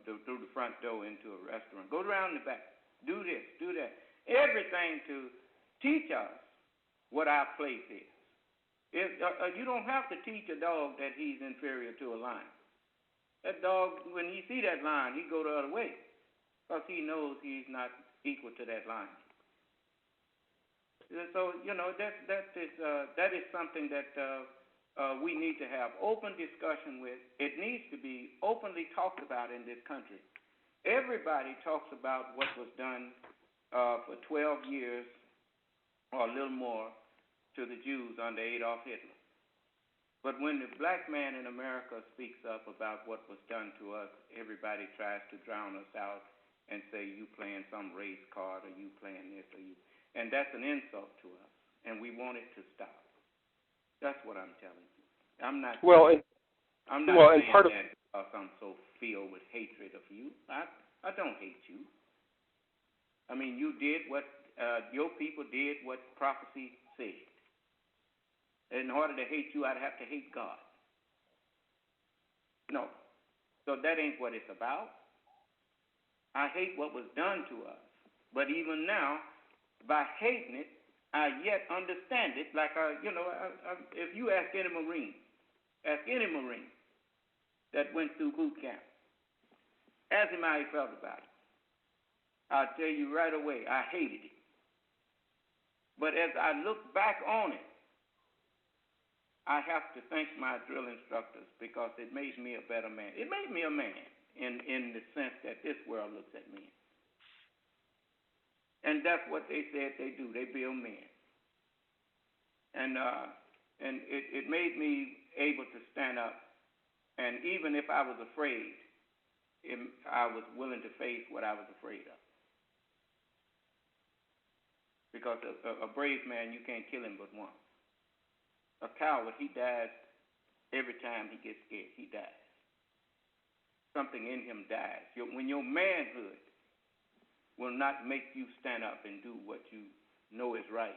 through the front door into a restaurant. Go around the back. Do this, do that. Everything to teach us what our place is. You don't have to teach a dog that he's inferior to a lion. That dog, when he see that lion, he go the other way because he knows he's not equal to that lion. So, you know, that is something that we need to have open discussion with. It needs to be openly talked about in this country. Everybody talks about what was done for 12 years or a little more to the Jews under Adolf Hitler. But when the black man in America speaks up about what was done to us, everybody tries to drown us out and say, you playing some race card, or you playing this, or you. And that's an insult to us, and we want it to stop. That's what I'm telling you. I'm not saying that because I'm so filled with hatred of you. I don't hate you. I mean, you did what your people did, what prophecy said. In order to hate you, I'd have to hate God. No. So that ain't what it's about. I hate what was done to us. But even now, by hating it, I yet understand it. Like, if you ask any Marine that went through boot camp, ask him how he felt about it. I'll tell you right away, I hated it. But as I look back on it, I have to thank my drill instructors because it made me a better man. It made me a man in the sense that this world looks at men. And that's what they said they do. They build men. And it made me able to stand up. And even if I was afraid, I was willing to face what I was afraid of. Because a brave man, you can't kill him but once. A coward, he dies every time he gets scared. He dies. Something in him dies. When your manhood will not make you stand up and do what you know is right,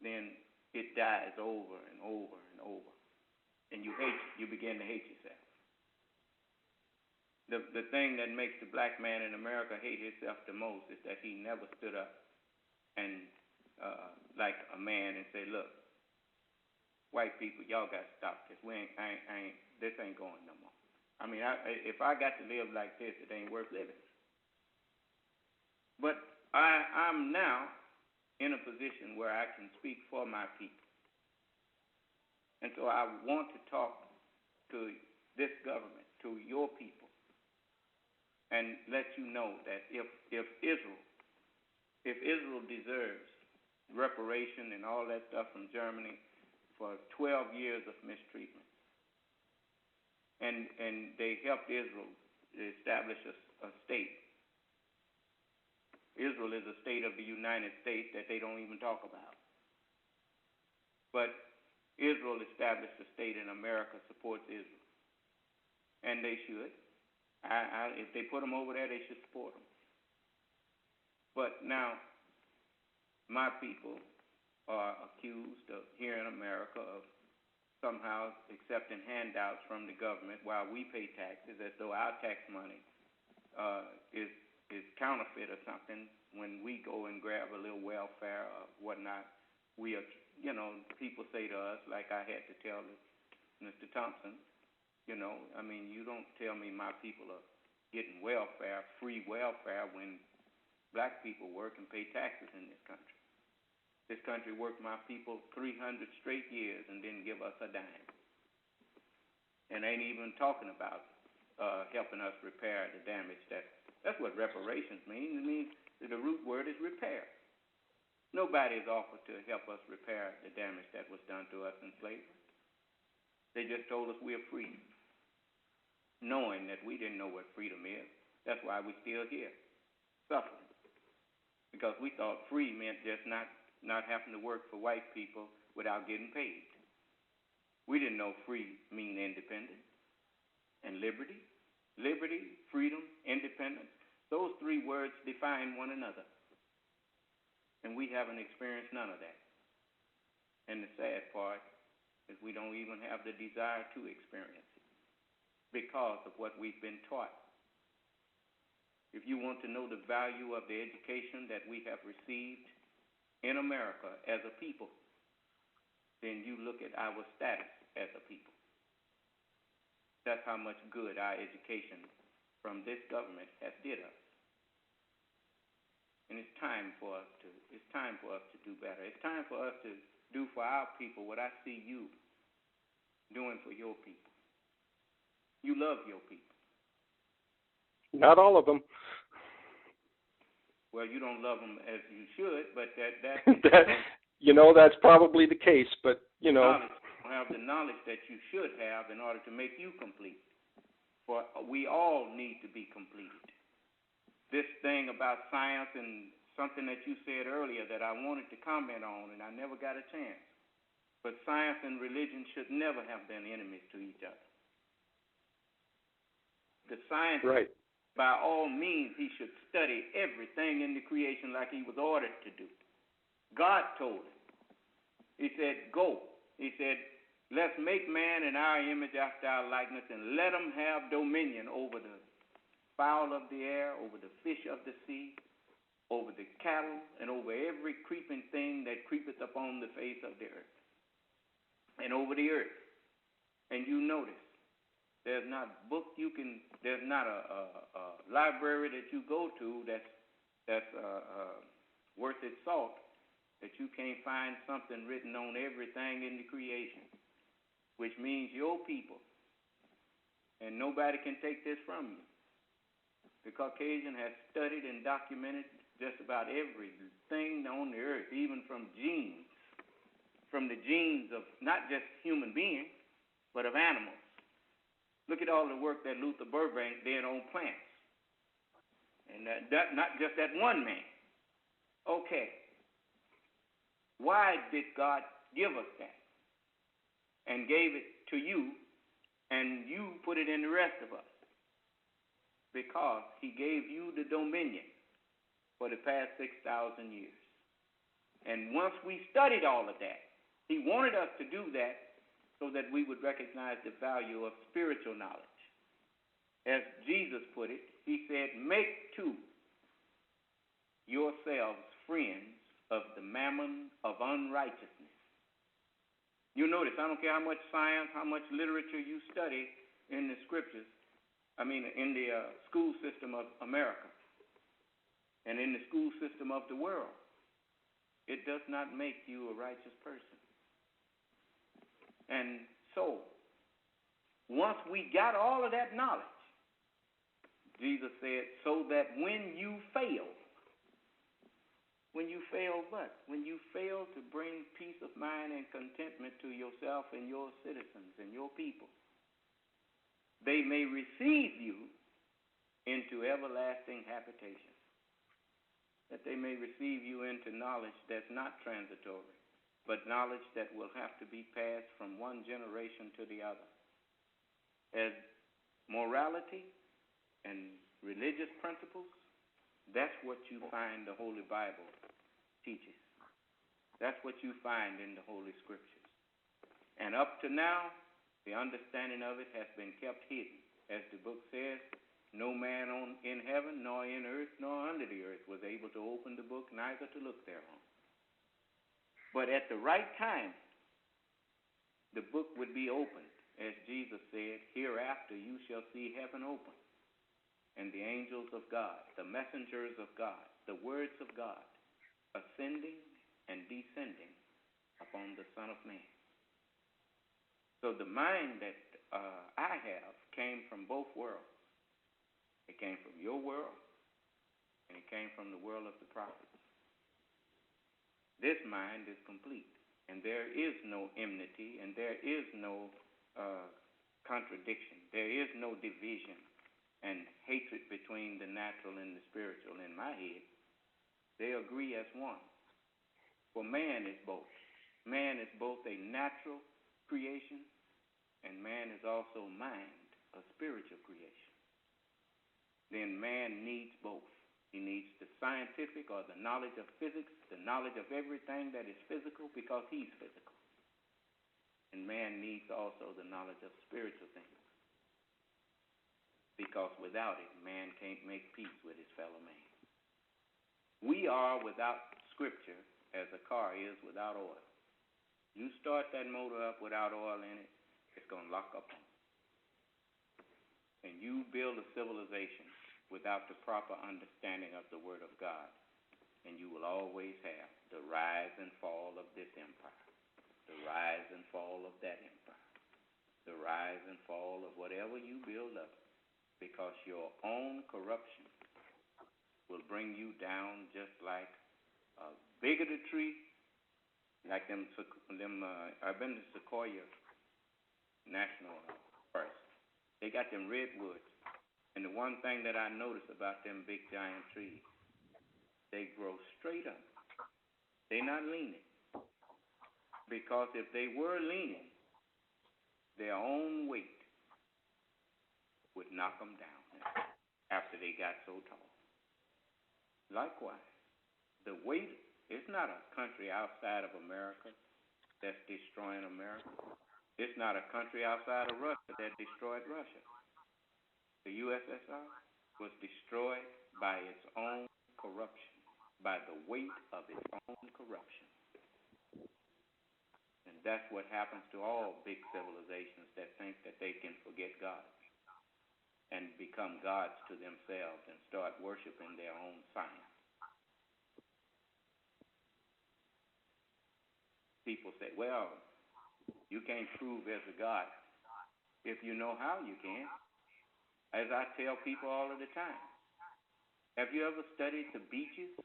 then it dies over and over and over. And you begin to hate yourself. The thing that makes the black man in America hate himself the most is that he never stood up and like a man and say, look, white people, y'all got to stop this. This ain't going no more. I mean, if I got to live like this, it ain't worth living. But I'm now in a position where I can speak for my people. And so I want to talk to this government, to your people, and let you know that if Israel deserves reparation and all that stuff from Germany for 12 years of mistreatment, and they helped Israel establish a state. Israel is a state of the United States that they don't even talk about. But Israel established a state in America, supports Israel. And they should. If they put them over there, they should support them. But now, my people are accused of, here in America, of somehow accepting handouts from the government while we pay taxes as though our tax money is counterfeit or something. When we go and grab a little welfare or whatnot, we are, people say to us, like I had to tell Mr. Thompson, you don't tell me my people are getting welfare, free welfare, when black people work and pay taxes in this country. This country worked my people 300 straight years and didn't give us a dime. And ain't even talking about helping us repair the damage. That's what reparations means. It means the root word is repair. Nobody is offered to help us repair the damage that was done to us in slavery. They just told us we're free, knowing that we didn't know what freedom is. That's why we're still here, suffering. Because we thought free meant just not not having to work for white people without getting paid. We didn't know free mean independent and liberty. Liberty, freedom, independence. Those three words define one another. And we haven't experienced none of that. And the sad part is we don't even have the desire to experience it because of what we've been taught. If you want to know the value of the education that we have received in America as a people, then you look at our status as a people. That's how much good our education from this government has did us. And it's time for us to do better. It's time for us to do for our people what I see you doing for your people. You love your people. Not all of them. Well, you don't love them as you should, but that that's probably the case. But have the knowledge that you should have in order to make you complete. For we all need to be completed. This thing about science and something that you said earlier that I wanted to comment on and I never got a chance. But science and religion should never have been enemies to each other. The scientist, right. By all means, he should study everything in the creation like he was ordered to do. God told him. He said, go. He said, let's make man in our image after our likeness and let him have dominion over the fowl of the air, over the fish of the sea, over the cattle, and over every creeping thing that creepeth upon the face of the earth, and over the earth. And you notice, there's not a library that you go to that's worth its salt that you can't find something written on everything in the creation, which means your people, and nobody can take this from you. The Caucasian has studied and documented just about everything on the earth, even from the genes of not just human beings, but of animals. Look at all the work that Luther Burbank did on plants. And that not just that one man. Okay. Why did God give us that and gave it to you and you put it in the rest of us? Because he gave you the dominion for the past 6,000 years. And once we studied all of that, he wanted us to do that so that we would recognize the value of spiritual knowledge. As Jesus put it, he said, make to yourselves friends of the mammon of unrighteousness. You notice, I don't care how much science, how much literature you study in the scriptures, in the school system of America and in the school system of the world, it does not make you a righteous person. And so, once we got all of that knowledge, Jesus said, so that when you fail what? When you fail to bring peace of mind and contentment to yourself and your citizens and your people, they may receive you into everlasting habitation. That they may receive you into knowledge that's not transitory, but knowledge that will have to be passed from one generation to the other. As morality and religious principles, that's what you find the Holy Bible teaches. That's what you find in the Holy Scriptures. And up to now, the understanding of it has been kept hidden. As the book says, no man in heaven, nor in earth, nor under the earth was able to open the book, neither to look thereon. But at the right time, the book would be opened. As Jesus said, hereafter you shall see heaven open, and the angels of God, the messengers of God, the words of God, ascending and descending upon the Son of Man. So the mind that I have came from both worlds. It came from your world, and it came from the world of the prophets. This mind is complete, and there is no enmity, and there is no contradiction. There is no division and hatred between the natural and the spiritual in my head. They agree as one. For man is both. Man is both a natural creation, and man is also mind, a spiritual creation. Then man needs both. He needs the scientific or the knowledge of physics, the knowledge of everything that is physical, because he's physical. And man needs also the knowledge of spiritual things, because without it, man can't make peace with his fellow man. We are without Scripture as a car is without oil. You start that motor up without oil in it, it's going to lock up on it. And you build a civilization without the proper understanding of the Word of God, and you will always have the rise and fall of this empire, the rise and fall of that empire, the rise and fall of whatever you build up, because your own corruption will bring you down just like a bigger the tree, like I've been to Sequoia National Forest. They got them redwoods. And the one thing that I notice about them big giant trees, they grow straight up. They're not leaning. Because if they were leaning, their own weight would knock them down after they got so tall. Likewise, the weight is not a country outside of America that's destroying America. It's not a country outside of Russia that destroyed Russia. The USSR was destroyed by its own corruption, by the weight of its own corruption. And that's what happens to all big civilizations that think that they can forget God and become gods to themselves and start worshiping their own science. People say, well, you can't prove there's a God. If you know how, you can. As I tell people all of the time, have you ever studied the beaches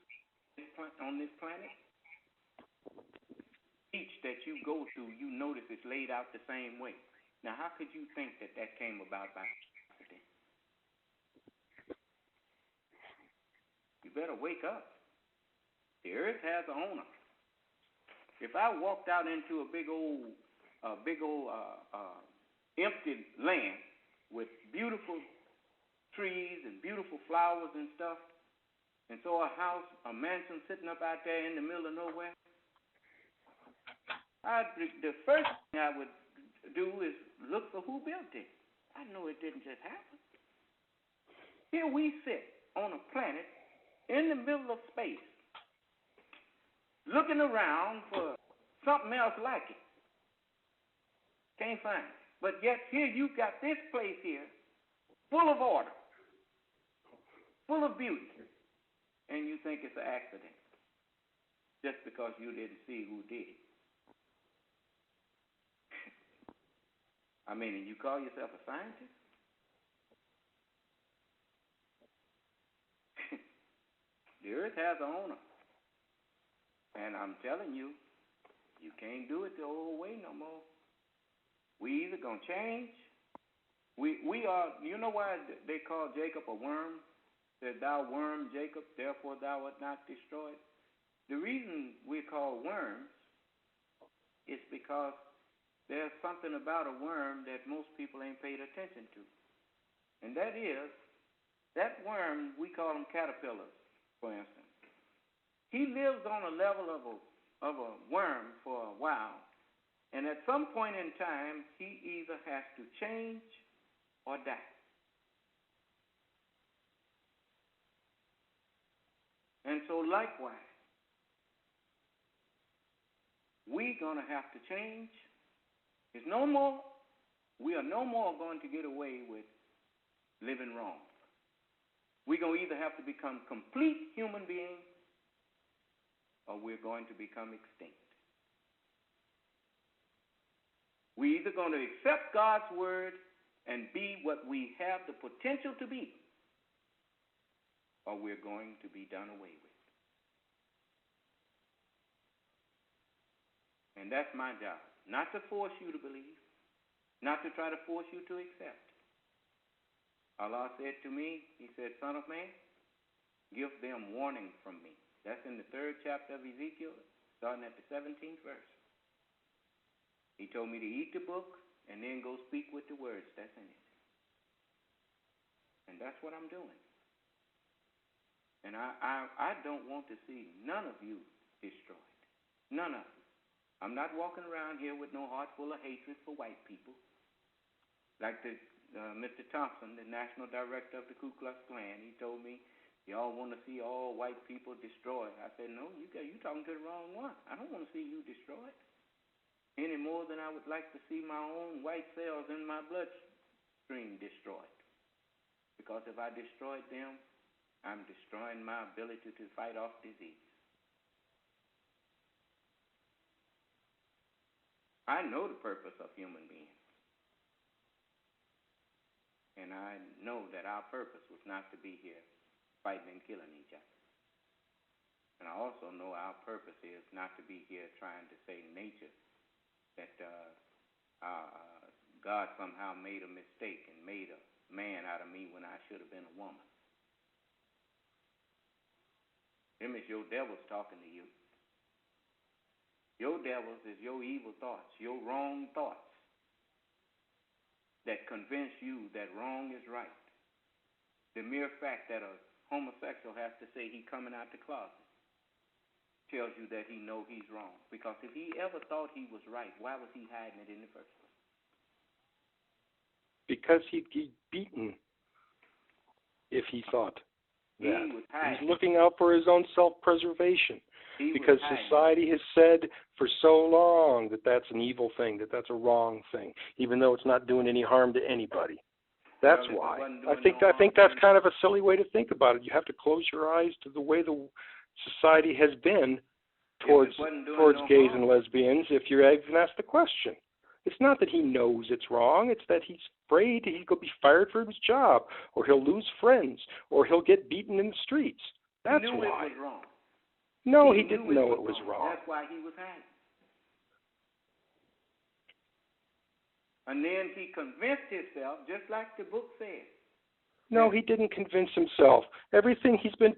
on this planet? Beach that you go to, you notice it's laid out the same way. Now, how could you think that that came about by accident? You better wake up. The earth has an owner. If I walked out into a big old empty land with beautiful trees and beautiful flowers and stuff, and saw a house, a mansion sitting up out there in the middle of nowhere, the first thing I would do is look for who built it. I know it didn't just happen. Here we sit on a planet in the middle of space, looking around for something else like it. Can't find it. But yet here you've got this place here full of order, full of beauty, and you think it's an accident just because you didn't see who did it. I mean, and you call yourself a scientist? The earth has an owner. And I'm telling you, you can't do it the old way no more. We either going to change. We are, you know why they call Jacob a worm? Said, thou worm, Jacob, therefore thou art not destroyed. The reason we're called worms is because there's something about a worm that most people ain't paid attention to. And that is, that worm, we call them caterpillars, for instance. He lives on a level of a worm for a while, and at some point in time, he either has to change or die. And so likewise, we're going to have to change. We are no more going to get away with living wrong. We're going to either have to become complete human beings or we're going to become extinct. We're either going to accept God's word and be what we have the potential to be, or we're going to be done away with. And that's my job, not to force you to believe, not to try to force you to accept. Allah said to me, he said, Son of man, give them warning from me. That's in the 3rd chapter of Ezekiel. starting at the 17th verse. He told me to eat the book and then go speak with the words that's in it. And that's what I'm doing. And I don't want to see none of you destroyed. None of you. I'm not walking around here with no heart full of hatred for white people. Like Mr. Thompson, the national director of the Ku Klux Klan, he told me, y'all want to see all white people destroyed. I said, no, you talking to the wrong one. I don't want to see you destroyed any more than I would like to see my own white cells in my bloodstream destroyed. Because if I destroyed them, I'm destroying my ability to fight off disease. I know the purpose of human beings. And I know that our purpose was not to be here fighting and killing each other. And I also know our purpose is not to be here trying to say nature that God somehow made a mistake and made a man out of me when I should have been a woman. Them is your devils talking to you. Your devils is your evil thoughts, your wrong thoughts that convince you that wrong is right. The mere fact that a homosexual has to say he coming out the closet tells you that he know he's wrong. Because if he ever thought he was right, why was he hiding it in the first place? Because he'd get beaten if he thought that. He's looking out for his own self-preservation. Because society has said for so long that that's an evil thing, that that's a wrong thing, even though it's not doing any harm to anybody. That's why. I think that's kind of a silly way to think about it. You have to close your eyes to the way the society has been towards gays and lesbians if you're even asked the question. It's not that he knows it's wrong. It's that he's afraid he's going to be fired from his job, or he'll lose friends, or he'll get beaten in the streets. That's why. He knew why. It was wrong. No, he didn't know it was wrong. That's why he was hiding. And then he convinced himself, just like the book said. No, he didn't convince himself. Everything he's been...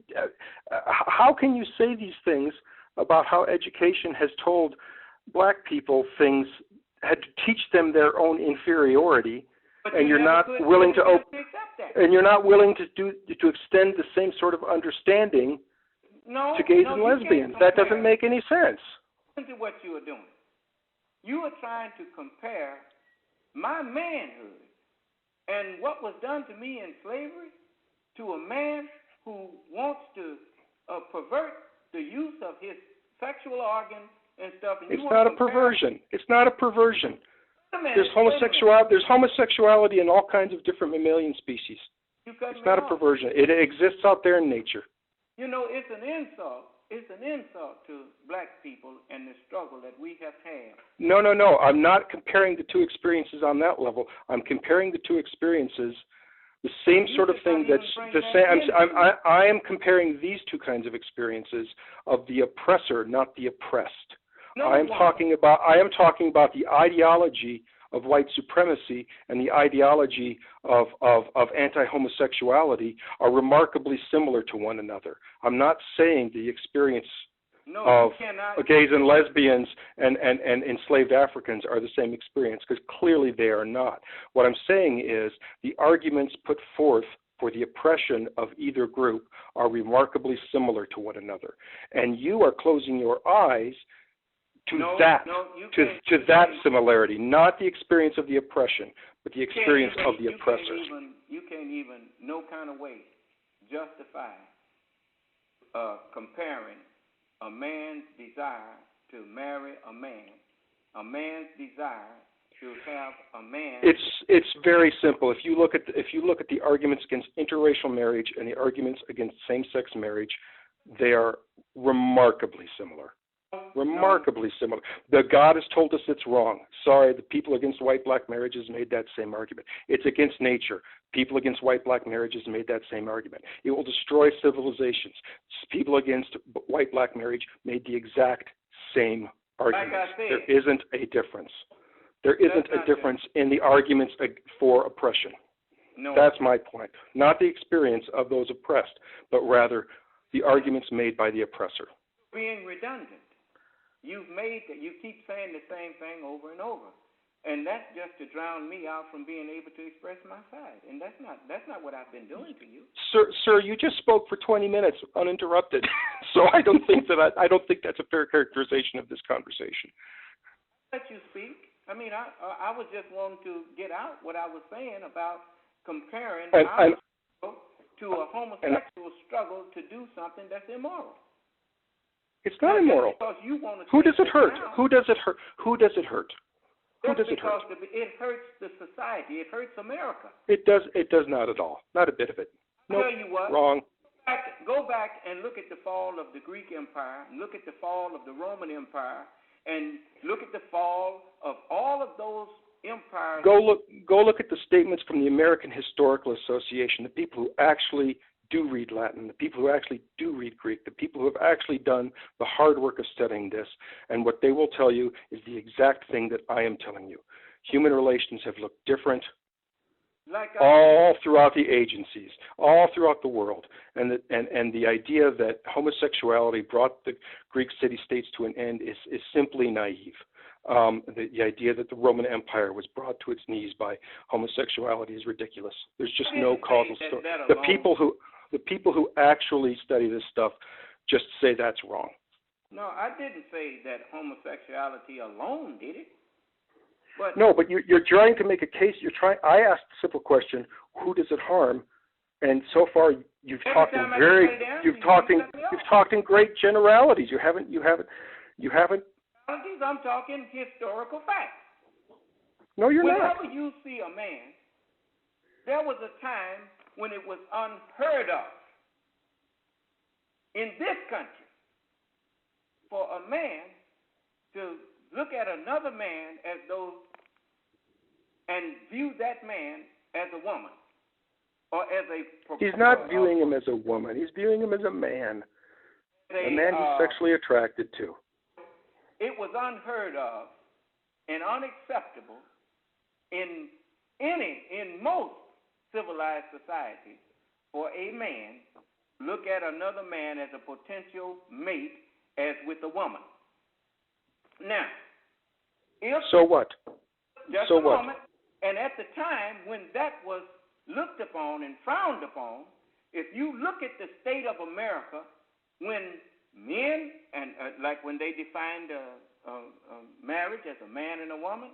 how can you say these things about how education has told black people things, had to teach them their own inferiority, and you're not willing to and you're not willing to extend the same sort of understanding to gays and lesbians? That doesn't make any sense. Listen to what you are doing. You are trying to compare my manhood and what was done to me in slavery to a man who wants to pervert the use of his sexual organs and stuff. And it's not a perversion. It's not a perversion. There's homosexuality in all kinds of different mammalian species. It's not a perversion. It exists out there in nature. You know, it's an insult. It's an insult to black people and the struggle that we have had. No. I'm not comparing the two experiences on that level. I'm comparing the two experiences, the same sort of thing that's the same. I am comparing these two kinds of experiences of the oppressor, not the oppressed. I am talking about the ideology of white supremacy and the ideology of anti-homosexuality are remarkably similar to one another. I'm not saying the experience of gays and lesbians and enslaved Africans are the same experience, because clearly they are not. What I'm saying is the arguments put forth for the oppression of either group are remarkably similar to one another. And you are closing your eyes to that similarity, not the experience of the oppression, but the experience of the oppressors. You can't even, no kind of way, justify comparing a man's desire to marry a man's desire to have a man. It's very simple. If you look at the arguments against interracial marriage and the arguments against same-sex marriage, they are remarkably similar. Remarkably similar. The God has told us it's wrong. Sorry, the people against white-black marriages made that same argument. It's against nature. People against white-black marriages made that same argument. It will destroy civilizations. People against white-black marriage made the exact same argument. Like I said, there isn't a difference. There isn't a difference in the arguments for oppression. No. That's my point. Not the experience of those oppressed, but rather the arguments made by the oppressor. Being redundant. you keep saying the same thing over and over. And that's just to drown me out from being able to express my side. And that's not what I've been doing to you. Sir, you just spoke for 20 minutes uninterrupted. So I don't think that's a fair characterization of this conversation. Let you speak. I mean, I was just wanting to get out what I was saying about comparing our struggle to a homosexual struggle to do something that's immoral. It's not immoral. Who does it hurt? Who does it hurt? Who does it hurt? Who does it hurt? Because it hurts the society. It hurts America. It does not at all. Not a bit of it. I'll tell you what. Wrong. Go back and look at the fall of the Greek Empire. Look at the fall of the Roman Empire. And look at the fall of all of those empires. Go look at the statements from the American Historical Association, the people who actually do read Latin, the people who actually do read Greek, the people who have actually done the hard work of studying this. And what they will tell you is the exact thing that I am telling you. Human relations have looked different all throughout the agencies, all throughout the world. And the idea that homosexuality brought the Greek city-states to an end is simply naive. The idea that the Roman Empire was brought to its knees by homosexuality is ridiculous. There's just no causal story. The people who actually study this stuff just say that's wrong. No, I didn't say that homosexuality alone did it. But you're trying to make a case. I asked the simple question: who does it harm? And so far, you've talked in great generalities. You haven't. I'm talking historical facts. No, you're not. Whenever you see a man, there was a time when it was unheard of in this country for a man to look at another man as though and view that man as a woman or as a... He's not viewing him as a woman. He's viewing him as a man. A man he's sexually attracted to. It was unheard of and unacceptable in most civilized societies for a man to look at another man as a potential mate as with a woman. Now, so what? Just a moment. And at the time when that was looked upon and frowned upon, if you look at the state of America, when men and like when they defined marriage as a man and a woman,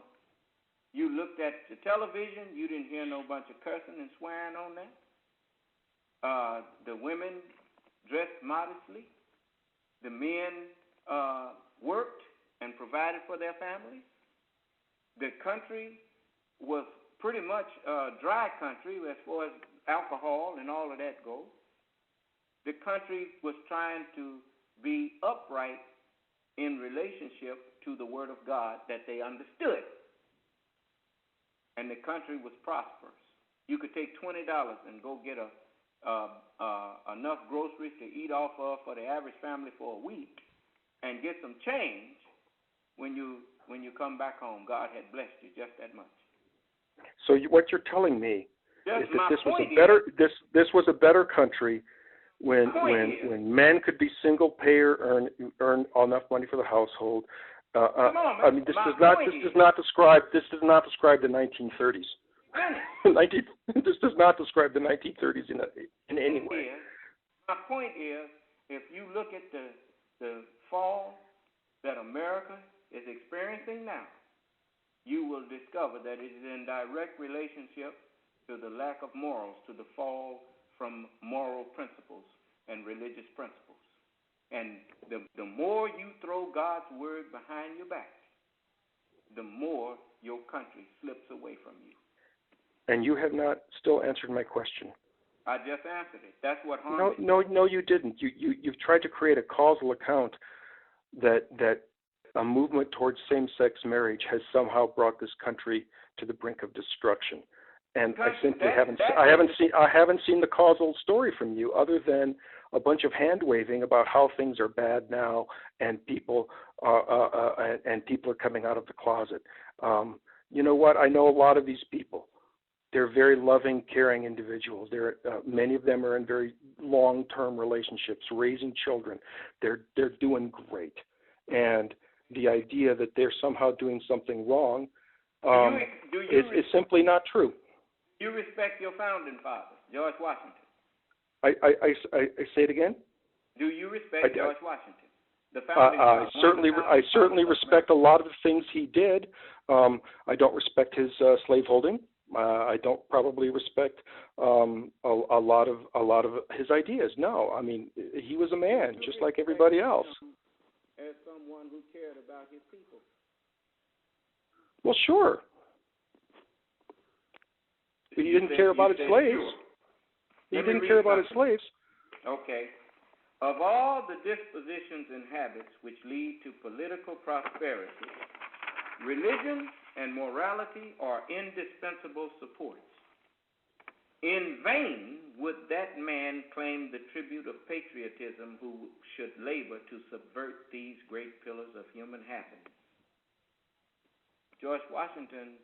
you looked at the television, you didn't hear no bunch of cursing and swearing on that. The women dressed modestly. The men worked and provided for their families. The country was pretty much a dry country as far as alcohol and all of that goes. The country was trying to be upright in relationship to the Word of God that they understood. And the country was prosperous. You could take $20 and go get enough groceries to eat off of for the average family for a week and get some change. When you come back home, God had blessed you just that much. So what you're telling me is that this was a better country when men could be single payer, earn enough money for the household. I mean, this does not describe the 1930s. This does not describe the 1930s in any way. My point is, if you look at the fall that America is experiencing now, you will discover that it is in direct relationship to the lack of morals, to the fall from moral principles and religious principles. And the more you throw God's word behind your back, the more your country slips away from you. And you have not still answered my question. I just answered it. That's what harmed me. No, you didn't. You've tried to create a causal account that a movement towards same-sex marriage has somehow brought this country to the brink of destruction. And I simply haven't seen the causal story from you, other than a bunch of hand waving about how things are bad now, and people are coming out of the closet. You know what? I know a lot of these people. They're very loving, caring individuals. Many of them are in very long-term relationships, raising children. They're doing great, and the idea that they're somehow doing something wrong is simply not true. You respect your founding father, George Washington? I say it again? Do you respect George Washington? The I certainly respect a lot of the things he did. I don't respect his slaveholding. I don't probably respect a lot of his ideas. No, I mean, he was a man just like everybody else. As someone who cared about his people. Well, sure. But he didn't care about his slaves. He didn't care about his slaves. Okay. Of all the dispositions and habits which lead to political prosperity, religion and morality are indispensable supports. In vain would that man claim the tribute of patriotism who should labor to subvert these great pillars of human happiness. George Washington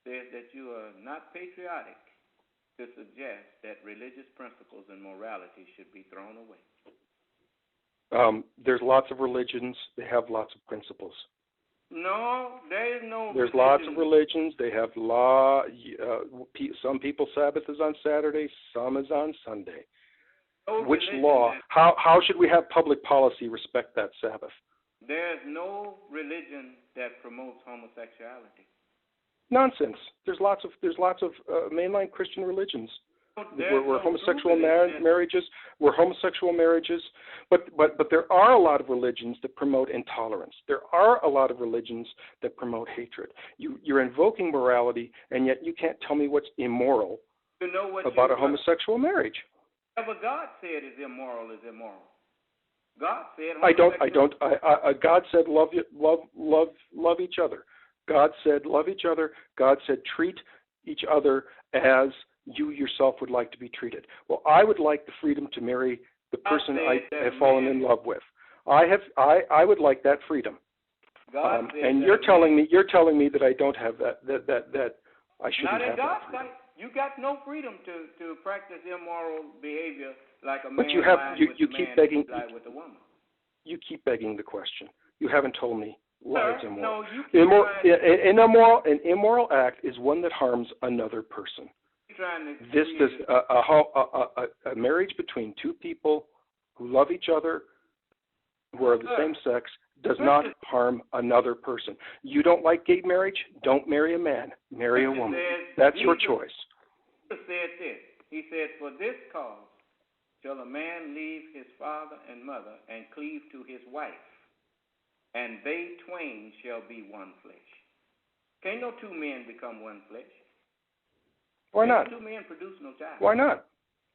said that you are not patriotic to suggest that religious principles and morality should be thrown away. There's lots of religions. They have lots of principles. No, there is no. There's lots of religions. They have some people Sabbath is on Saturday, some is on Sunday. No Which law? How should we have public policy respect that Sabbath? There's no religion that promotes homosexuality. Nonsense. There's lots of mainline Christian religions where homosexual marriages, but there are a lot of religions that promote intolerance. There are a lot of religions that promote hatred. You're invoking morality, and yet you can't tell me what's immoral about a homosexual marriage. Whatever God said is immoral is immoral. God said. God said love each other. God said love each other. God said treat each other as you yourself would like to be treated. Well, I would like the freedom to marry the person I have fallen in love with. I would like that freedom. And you're telling me that I don't have that I shouldn't have that freedom. Not in God's sight. You got no freedom to practice immoral behavior like a man. But you keep begging with a woman. You keep begging the question. You haven't told me why it's immoral. No, an immoral act is one that harms another person. This does a marriage between two people who love each other, who are of the same sex, does not harm another person. You don't like gay marriage? Don't marry a man. Marry a woman. That's your choice. Jesus said this. He said, "For this cause shall a man leave his father and mother and cleave to his wife, and they twain shall be one flesh." Can't no two men become one flesh. Why not? Two men produce no child. Why not?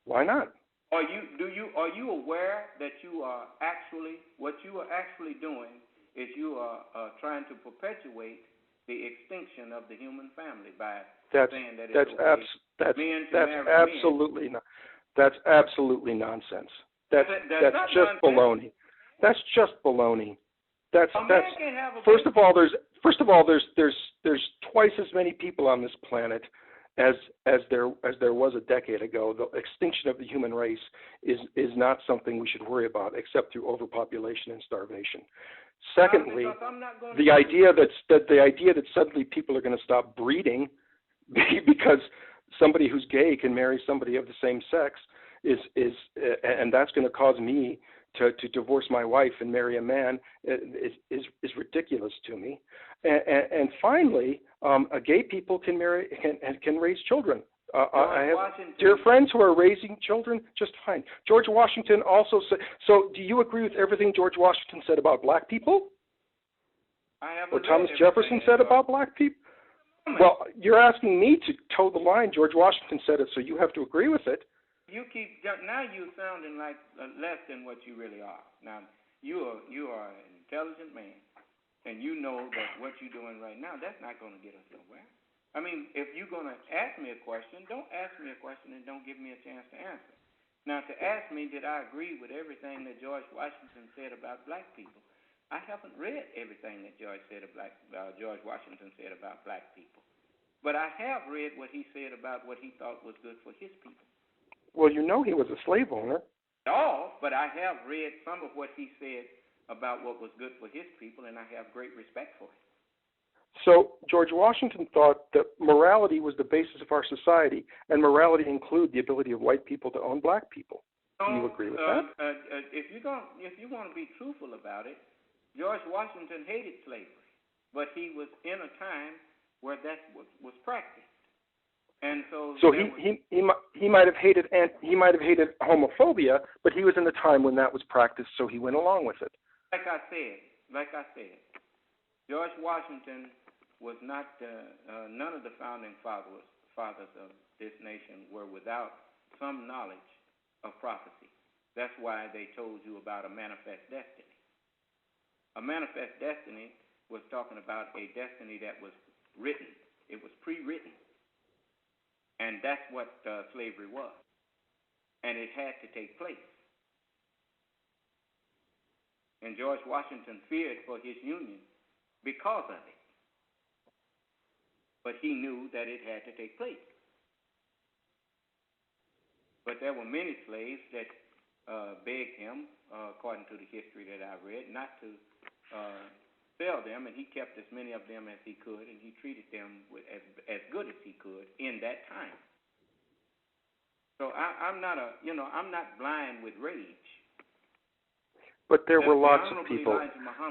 Why not? Are you aware that what you are actually doing is you are trying to perpetuate the extinction of the human family by saying that it's that's absolutely nonsense. That's just baloney. That's just baloney. First of all, there's twice as many people on this planet as there was a decade ago. The extinction of the human race is not something we should worry about, except through overpopulation and starvation. Secondly, the idea that suddenly people are going to stop breeding because somebody who's gay can marry somebody of the same sex and that's going to cause me to divorce my wife and marry a man is ridiculous to me. And finally, gay people can raise children. I have dear friends who are raising children just fine. George Washington also said. So, do you agree with everything George Washington said about black people? Or Thomas Jefferson said about black people? Well, you're asking me to toe the line. George Washington said it, so you have to agree with it. Now you're sounding like less than what you really are. Now you are an intelligent man, and you know that what you're doing right now, that's not going to get us nowhere. I mean, if you're going to ask me a question, don't ask me a question and don't give me a chance to answer. Now, to ask me did I agree with everything that George Washington said about black people, I haven't read everything that George Washington said about black people. But I have read what he said about what he thought was good for his people. Well, you know he was a slave owner. But I have read some of what he said about what was good for his people, and I have great respect for it. So George Washington thought that morality was the basis of our society, and morality included the ability of white people to own black people. Do you agree with that? If you want to be truthful about it, George Washington hated slavery, but he was in a time where that was practiced, and so he might have hated homophobia, but he was in the time when that was practiced, so he went along with it. Like I said, George Washington was not none of the founding fathers of this nation were without some knowledge of prophecy. That's why they told you about a manifest destiny. A manifest destiny was talking about a destiny that was written. It was pre-written. And that's what slavery was. And it had to take place. And George Washington feared for his union because of it. But he knew that it had to take place. But there were many slaves that begged him, according to the history that I read, not to sell them, and he kept as many of them as he could, and he treated them as good as he could in that time. So I'm not blind with rage. But there were lots of people.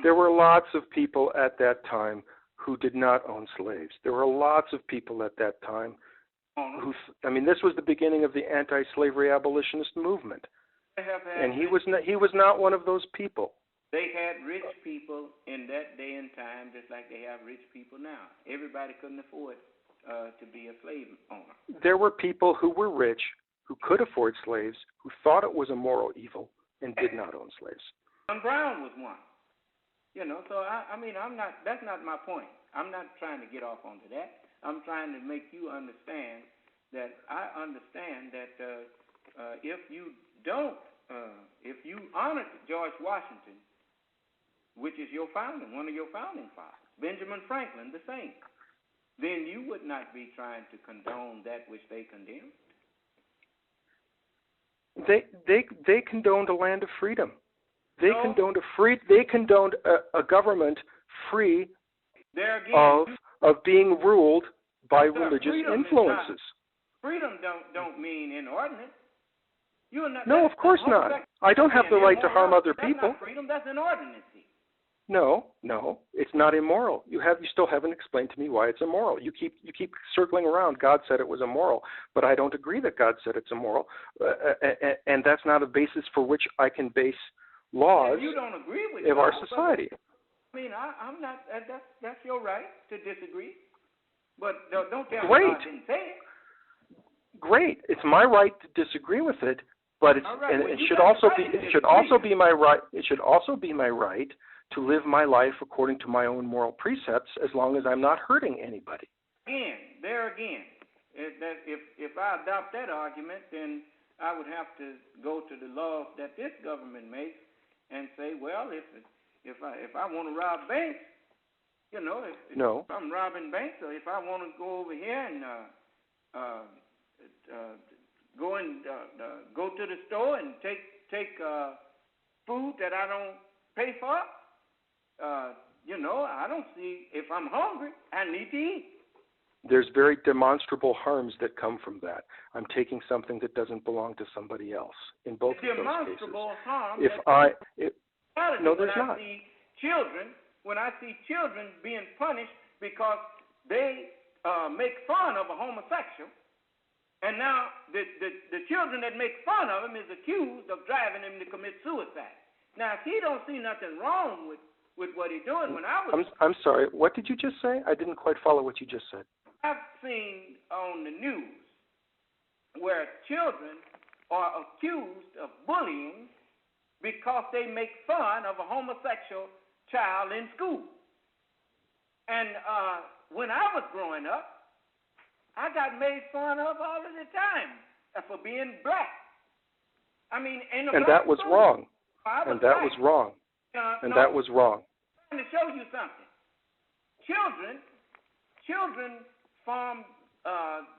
There were lots of people at that time who did not own slaves. There were lots of people at that time who, this was the beginning of the anti-slavery abolitionist movement, and he was not one of those people. They had rich people in that day and time, just like they have rich people now. Everybody couldn't afford to be a slave owner. There were people who were rich, who could afford slaves, who thought it was a moral evil, and did not own slaves. John Brown was one. So I'm not. That's not my point. I'm not trying to get off onto that. I'm trying to make you understand that I understand that if you honor George Washington, which is one of your founding fathers, Benjamin Franklin, the same, then you would not be trying to condone that which they condemned. They condoned a land of freedom. They condoned a government free of being ruled by religious influences. Freedom don't mean inordinate. No, of course not. I don't have the right to harm other people. That's not freedom, that's inordinacy. No, it's not immoral. You still haven't explained to me why it's immoral. You keep circling around. God said it was immoral, but I don't agree that God said it's immoral, and that's not a basis for which I can base laws you don't agree with of our society. I'm not. That's your right to disagree, but don't tell me Great. God didn't say it. Great. It's my right to disagree with it, but it should also be my right. It should also be my right to live my life according to my own moral precepts, as long as I'm not hurting anybody. Again, if I adopt that argument, then I would have to go to the laws that this government makes and say, well, if I want to rob banks, if I'm robbing banks, or if I want to go over here and go to the store and take food that I don't pay for, I don't see, if I'm hungry, I need to eat. There's very demonstrable harms that come from that. I'm taking something that doesn't belong to somebody else. In both of those cases. Demonstrable harm. No, there's not. When I see children being punished because they make fun of a homosexual, and now the children that make fun of him is accused of driving him to commit suicide. Now, if he don't see nothing wrong with what he's doing, I'm sorry. What did you just say? I didn't quite follow what you just said. I've seen on the news where children are accused of bullying because they make fun of a homosexual child in school. And when I was growing up, I got made fun of all of the time for being black. And that was wrong. And that was wrong. And that was wrong. I'm trying to show you something. Children form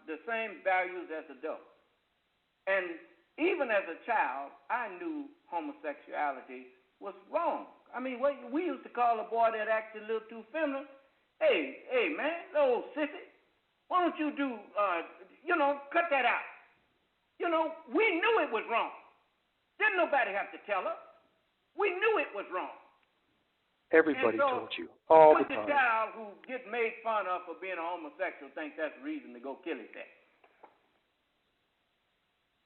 the same values as adults. And even as a child, I knew homosexuality was wrong. I mean, we used to call a boy that acted a little too feminine, hey, man, old sissy, why don't you do, cut that out. We knew it was wrong. Didn't nobody have to tell us. We knew it was wrong. Everybody told you all the time. The child who gets made fun of for being a homosexual thinks that's a reason to go kill himself.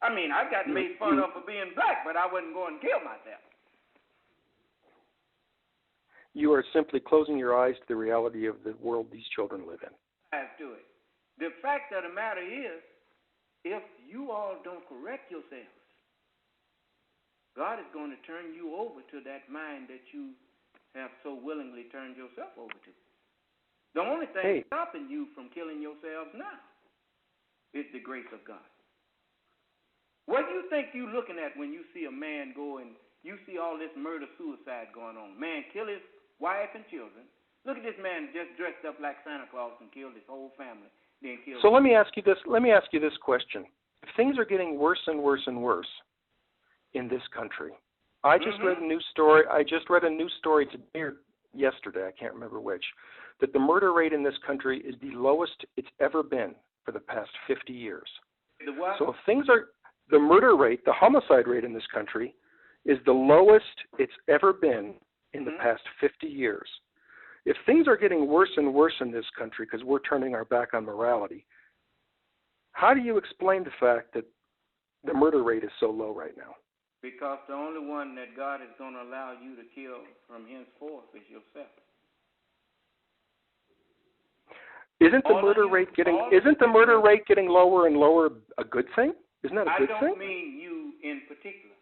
I mean, I got made fun of for being black, but I wouldn't go and kill myself. You are simply closing your eyes to the reality of the world these children live in. I do it. The fact of the matter is, if you all don't correct yourselves, God is going to turn you over to that mind that you have so willingly turned yourself over to. The only thing stopping you from killing yourselves now is the grace of God. What do you think you're looking at when you see a man go and you see all this murder-suicide going on? Man kill his wife and children. Look at this man just dressed up like Santa Claus and killed his whole family. Then killed. So let me ask you this question: if things are getting worse and worse and worse in this country, I just read a news story. I just read a news story today or yesterday, I can't remember which, that the murder rate in this country is the lowest it's ever been for the past 50 years. The what? So if things are the murder rate, the homicide rate in this country is the lowest it's ever been in the past 50 years. If things are getting worse and worse in this country because we're turning our back on morality, how do you explain the fact that the murder rate is so low right now? Because the only one that God is going to allow you to kill from henceforth is yourself. Isn't the murder rate getting lower and lower a good thing? Isn't that a good thing? I don't mean you in particular.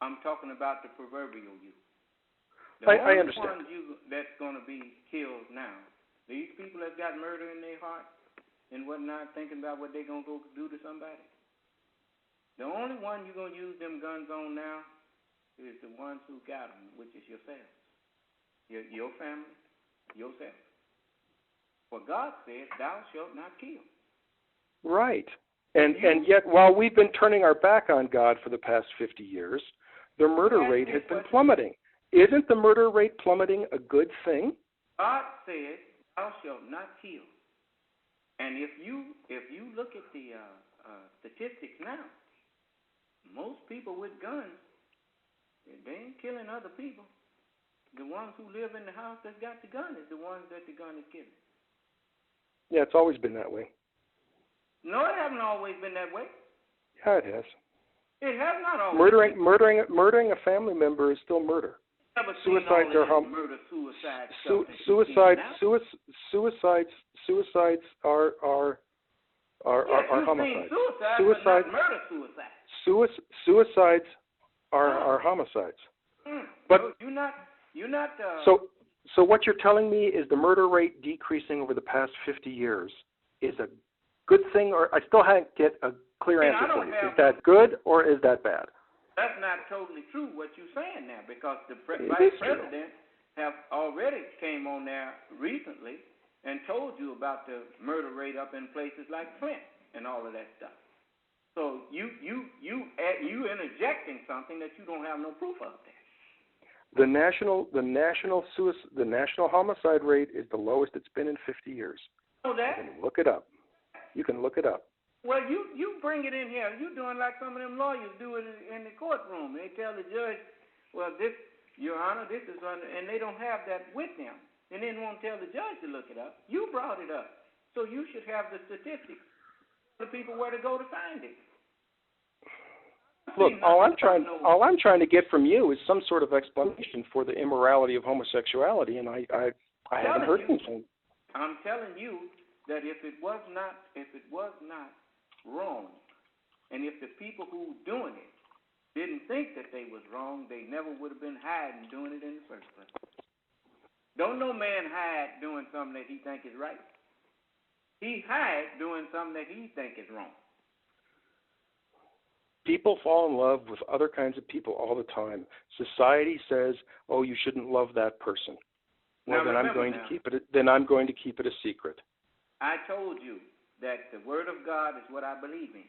I'm talking about the proverbial you. I understand. The only one that's going to be killed now, these people that got murder in their heart and whatnot, thinking about what they're going to go do to somebody, the only one you're going to use them guns on now is the ones who got them, which is yourself, your family, yourself. For God said, thou shalt not kill. Right. And yet, while we've been turning our back on God for the past 50 years, the murder rate has been plummeting. Isn't the murder rate plummeting a good thing? God said, thou shalt not kill. And if you look at the statistics now, most people with guns, they ain't killing other people. The ones who live in the house that's got the gun is the ones that the gun is killing. Yeah, it's always been that way. No, it hasn't always been that way. Yeah, it has. It has not always. Murdering a family member is still murder. Suicides are homicides. Suicides are homicides. But you're not. So what you're telling me is the murder rate decreasing over the past 50 years is a good thing, or I still haven't get a clear answer for you. Is that good or is that bad? That's not totally true what you're saying now, because the vice president have already came on there recently and told you about the murder rate up in places like Flint and all of that stuff. So you interjecting something that you don't have no proof of there. The national homicide rate is the lowest it's been in 50 years. Oh, that? You can look it up. You can look it up. Well, you bring it in here. You're doing like some of them lawyers do it in the courtroom. They tell the judge, well, this, Your Honor, this is under, and they don't have that with them. And then won't tell the judge to look it up. You brought it up. So you should have the statistics. The people where to go to find it. Look, all I'm trying to get from you is some sort of explanation for the immorality of homosexuality, and I haven't heard anything. I'm telling you that if it was not wrong, and if the people who doing it didn't think that they was wrong, they never would have been hiding doing it in the first place. Don't no man hide doing something that he think is right. He hide doing something that he think is wrong. People fall in love with other kinds of people all the time. Society says, "Oh, you shouldn't love that person." Well, then I'm going to keep it. Then I'm going to keep it a secret. I told you that the Word of God is what I believe in.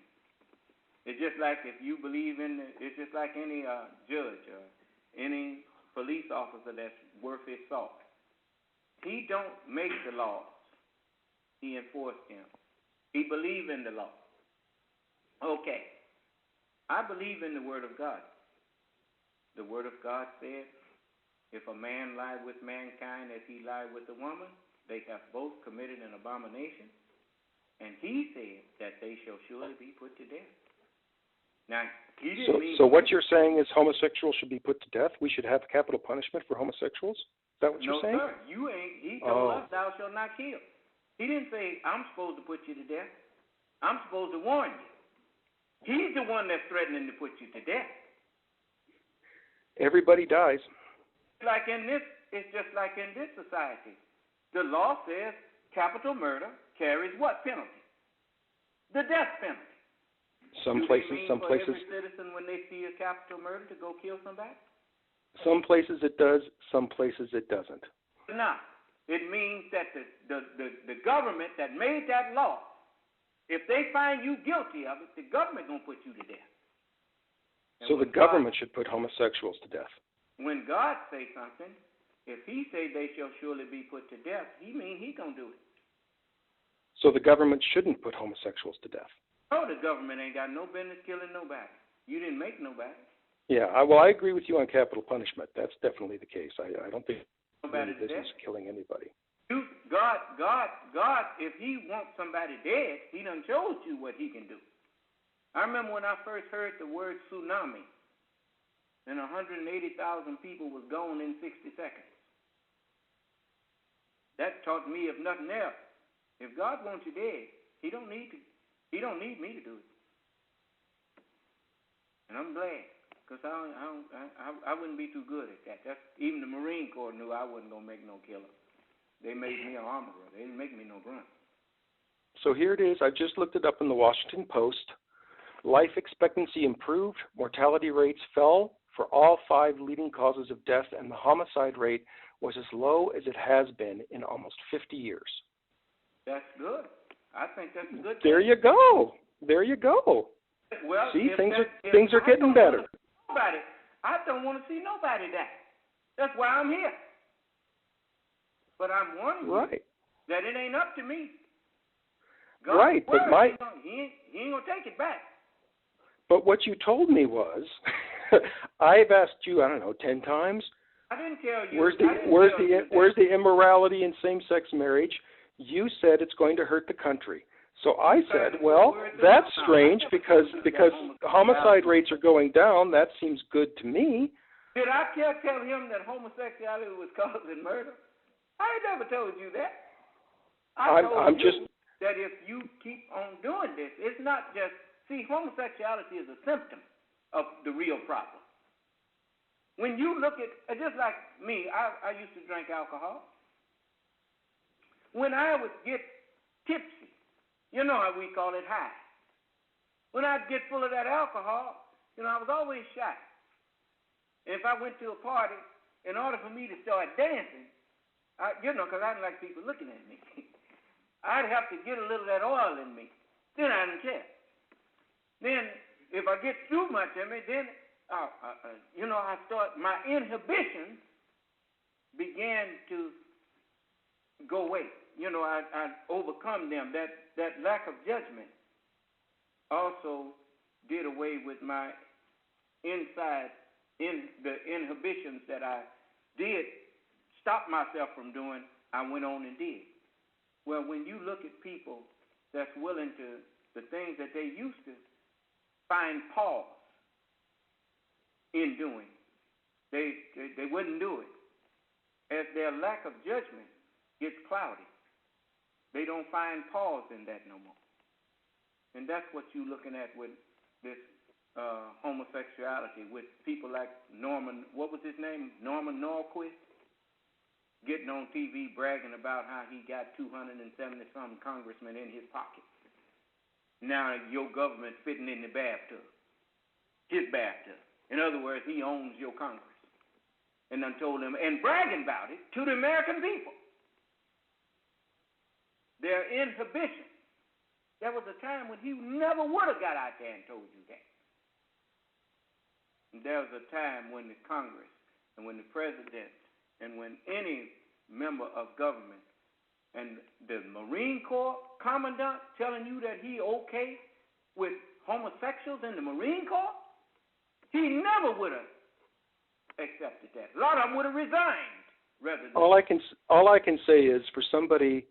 It's just like if you believe in. It's just like any judge or any police officer that's worth his salt. He don't make the laws. He enforced them. He believe in the law. Okay. I believe in the Word of God. The Word of God said, if a man lie with mankind as he lied with a woman, they have both committed an abomination. And he said that they shall surely be put to death. Now, he didn't mean... So what you're saying is homosexuals should be put to death? We should have capital punishment for homosexuals? Is that what you're saying? No, sir. You ain't. He told us, thou shalt not kill. He didn't say, I'm supposed to put you to death. I'm supposed to warn you. He's the one that's threatening to put you to death. Everybody dies. It's just like in this society. The law says capital murder carries what penalty? The death penalty. Some places. Every citizen, when they see a capital murder, to go kill somebody? Some places it does. Some places it doesn't. No, it means that the government that made that law, if they find you guilty of it, the government gonna put you to death. And so the government should put homosexuals to death. When God say something, if He say they shall surely be put to death, He mean He gonna do it. So the government shouldn't put homosexuals to death. No, the government ain't got no business killing nobody. You didn't make nobody. Yeah, I agree with you on capital punishment. That's definitely the case. I don't think nobody business killing anybody. God, if He wants somebody dead, He done showed you what He can do. I remember when I first heard the word tsunami, and 180,000 people was gone in 60 seconds. That taught me, if nothing else, if God wants you dead, He don't need me to do it. And I'm glad, because I wouldn't be too good at that. That's, even the Marine Corps knew I wasn't going to make no killer. They made me an armorer. They didn't make me no grunt. So here it is. I just looked it up in the Washington Post. Life expectancy improved. Mortality rates fell for all 5 leading causes of death, and the homicide rate was as low as it has been in almost 50 years. That's good. I think that's a good thing. There you go. There you go. Well, see, things are getting better. I don't want to see nobody die. That's why I'm here. But I'm warning you that it ain't up to me. God, but he ain't gonna take it back. But what you told me was, I've asked you, 10 times. I didn't tell you. Where's the immorality in same-sex marriage? You said it's going to hurt the country. So I said, well, that's strange because homicide rates are going down. That seems good to me. Did I tell him that homosexuality was causing murder? I never told you that. I told you that if you keep on doing this, it's not just, homosexuality is a symptom of the real problem. When you look at, just like me, I used to drink alcohol. When I would get tipsy, you know how we call it high. When I'd get full of that alcohol, I was always shy. And if I went to a party, in order for me to start dancing, because I didn't like people looking at me, I'd have to get a little of that oil in me. Then I didn't care. Then, if I get too much in me, then, my inhibitions began to go away. I overcome them. That lack of judgment also did away with my inside, the inhibitions that I did stop myself from doing, I went on and did. Well, when you look at people that's willing to, the things that they used to find pause in doing, they wouldn't do it. As their lack of judgment gets cloudy, they don't find pause in that no more. And that's what you're looking at with this homosexuality, with people like Norman, what was his name? Norman Norquist, getting on TV bragging about how he got 270-something congressmen in his pocket. Now your government fitting in the bathtub, his bathtub. In other words, he owns your Congress. And I told him, and bragging about it to the American people. Their inhibition. There was a time when he never would have got out there and told you that. And there was a time when the Congress and when the president, and when any member of government, and the Marine Corps commandant telling you that he okay with homosexuals in the Marine Corps, he never would have accepted that. A lot of them would have resigned rather than. All I can say is, for somebody,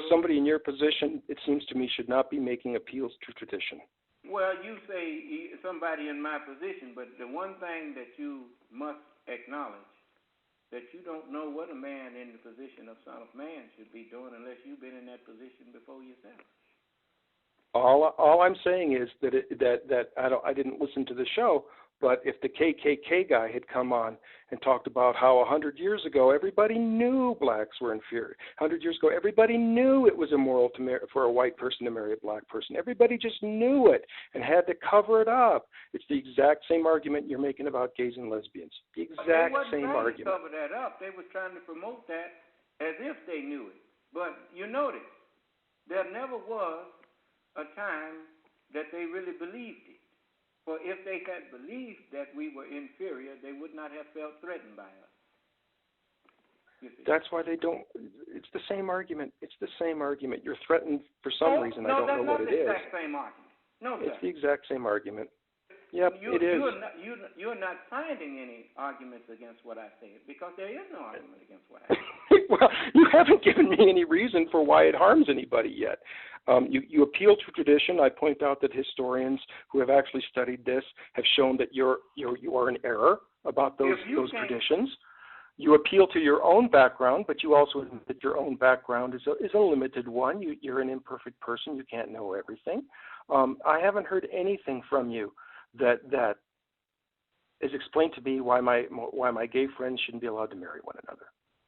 somebody in your position, it seems to me, should not be making appeals to tradition. Well, you say somebody in my position, but the one thing that you must acknowledge, that you don't know what a man in the position of Son of Man should be doing unless you've been in that position before yourself. All I'm saying is that I didn't listen to the show, but if the KKK guy had come on and talked about how 100 years ago everybody knew blacks were inferior, 100 years ago everybody knew it was immoral for a white person to marry a black person, everybody just knew it and had to cover it up. It's the exact same argument you're making about gays and lesbians. The exact same argument. They wasn't trying to cover that up. They were trying to promote that as if they knew it. But you notice, there never was a time that they really believed it. For if they had believed that we were inferior, they would not have felt threatened by us. That's why they don't. It's the same argument. It's the same argument. You're threatened for some reason. I don't know what it is. No, that's not the exact same argument. No, sir. It's the exact same argument. Yep, it is. You're not finding any arguments against what I said, because there is no argument against what I said. Well, you haven't given me any reason for why it harms anybody yet. You appeal to tradition. I point out that historians who have actually studied this have shown that you are in error about those traditions. You appeal to your own background, but you also admit that your own background is a limited one. You're an imperfect person. You can't know everything. I haven't heard anything from you that is explained to me why my gay friends shouldn't be allowed to marry one another.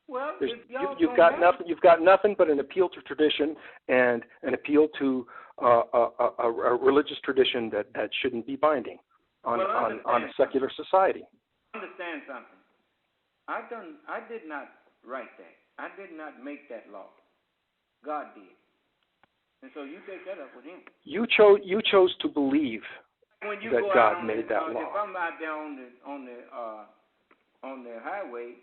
Well, you've got nothing. You've got nothing but an appeal to tradition and an appeal to a religious tradition that shouldn't be binding on a secular society. Understand something. I did not write that. I did not make that law. God did. And so you take that up with him. You chose to believe that God made that law. If I'm out there on the highway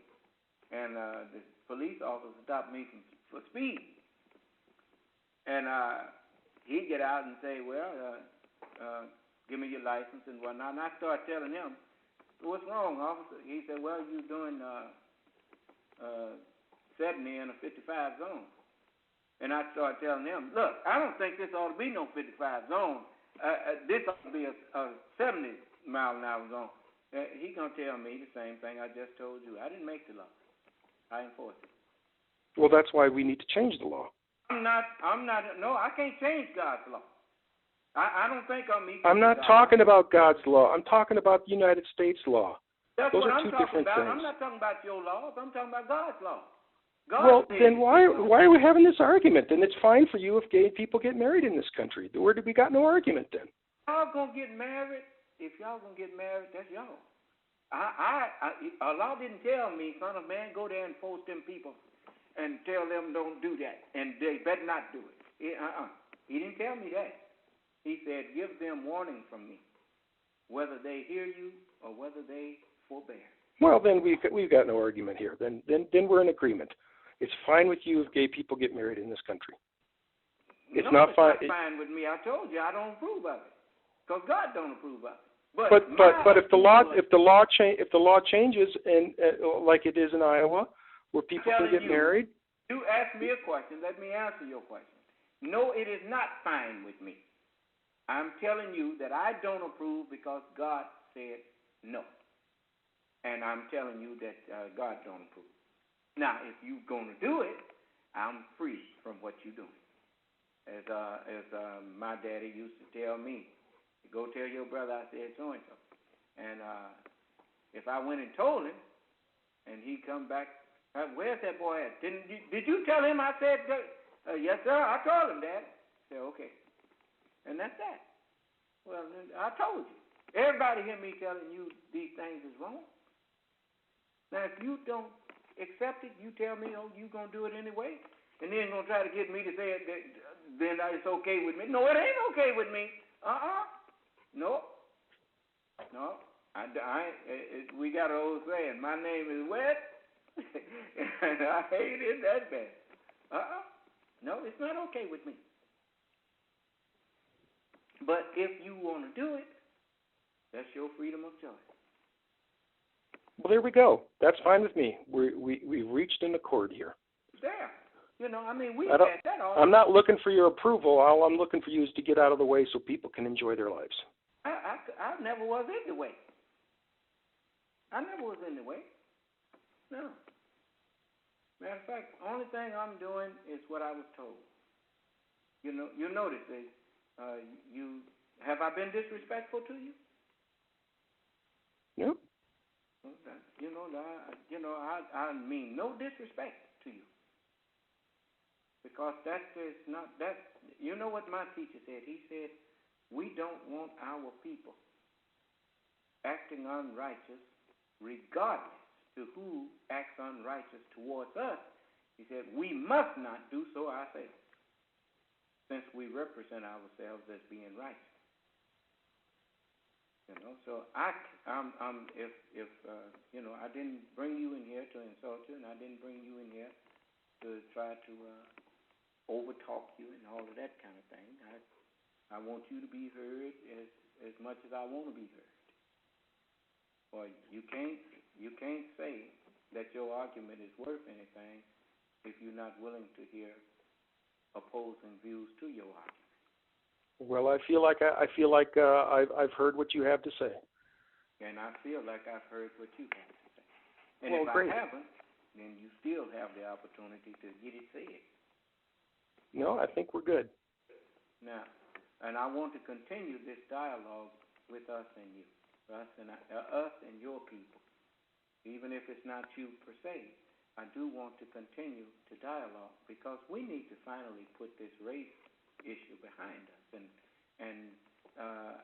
and the police officer stopped me for speed, and he get out and say, well, give me your license and whatnot, and I start telling him, what's wrong, officer? He said, well, you're doing 70 in a 55 zone. And I started telling him, look, I don't think this ought to be no 55 zone. This ought to be a 70 mile an hour zone. He's going to tell me the same thing I just told you. I didn't make the law. I enforced it. Well, that's why we need to change the law. No, I can't change God's law. I don't think I'm equal. I'm not talking about God's law. I'm talking about the United States law. Those are two different things. I'm not talking about your laws. I'm talking about God's law. Then why are we having this argument? Then it's fine for you if gay people get married in this country. Where did we got no argument then? Y'all gonna get married? If y'all gonna get married, that's y'all. Allah didn't tell me, Son of Man, go there and force them people and tell them don't do that, and they better not do it. He didn't tell me that. He said, give them warning from me, whether they hear you or whether they forbear. Well, then we've got no argument here. Then we're in agreement. It's fine with you if gay people get married in this country. It's not fine. It's not fine with me. I told you I don't approve of it, because God don't approve of it. But if the law changes and like it is in Iowa, where people can get married. You asked me a question. Let me answer your question. No, it is not fine with me. I'm telling you that I don't approve because God said no. And I'm telling you that God don't approve. Now, if you're going to do it, I'm free from what you're doing. As my daddy used to tell me, go tell your brother I said so-and-so. And if I went and told him, and he come back, where's that boy at? Did you tell him I said, yes, sir, I told him that. I said, okay. And that's that. Well, I told you. Everybody hear me telling you these things is wrong. Now, if you don't accept it, you tell me, oh, you're going to do it anyway, and then you're going to try to get me to say it, then it's okay with me. No, it ain't okay with me. No. We got an old saying, my name is wet, and I hate it that bad. No, it's not okay with me. But if you want to do it, that's your freedom of choice. Well, there we go. That's fine with me. We've reached an accord here. There. You know, I mean, we've had that all. I'm not looking for your approval. All I'm looking for you is to get out of the way so people can enjoy their lives. I never was in the way. I never was in the way. No. Matter of fact, the only thing I'm doing is what I was told. You know, you notice this. Have I been disrespectful to you? No. I mean no disrespect to you. Because that is not that. You know what my teacher said? He said, we don't want our people acting unrighteous regardless to who acts unrighteous towards us. He said, we must not do so ourselves, since we represent ourselves as being righteous. You know, so I didn't bring you in here to insult you, and I didn't bring you in here to try to overtalk you and all of that kind of thing. I want you to be heard as much as I want to be heard. Or you can't say that your argument is worth anything if you're not willing to hear opposing views to your argument. Well, I feel like I've heard what you have to say. And I feel like I've heard what you have to say. And well, if great. I haven't, then you still have the opportunity to get it said. No, I think we're good. Now, and I want to continue this dialogue with us and you, us and your people. Even if it's not you per se, I do want to continue to dialogue because we need to finally put this race issue behind us. And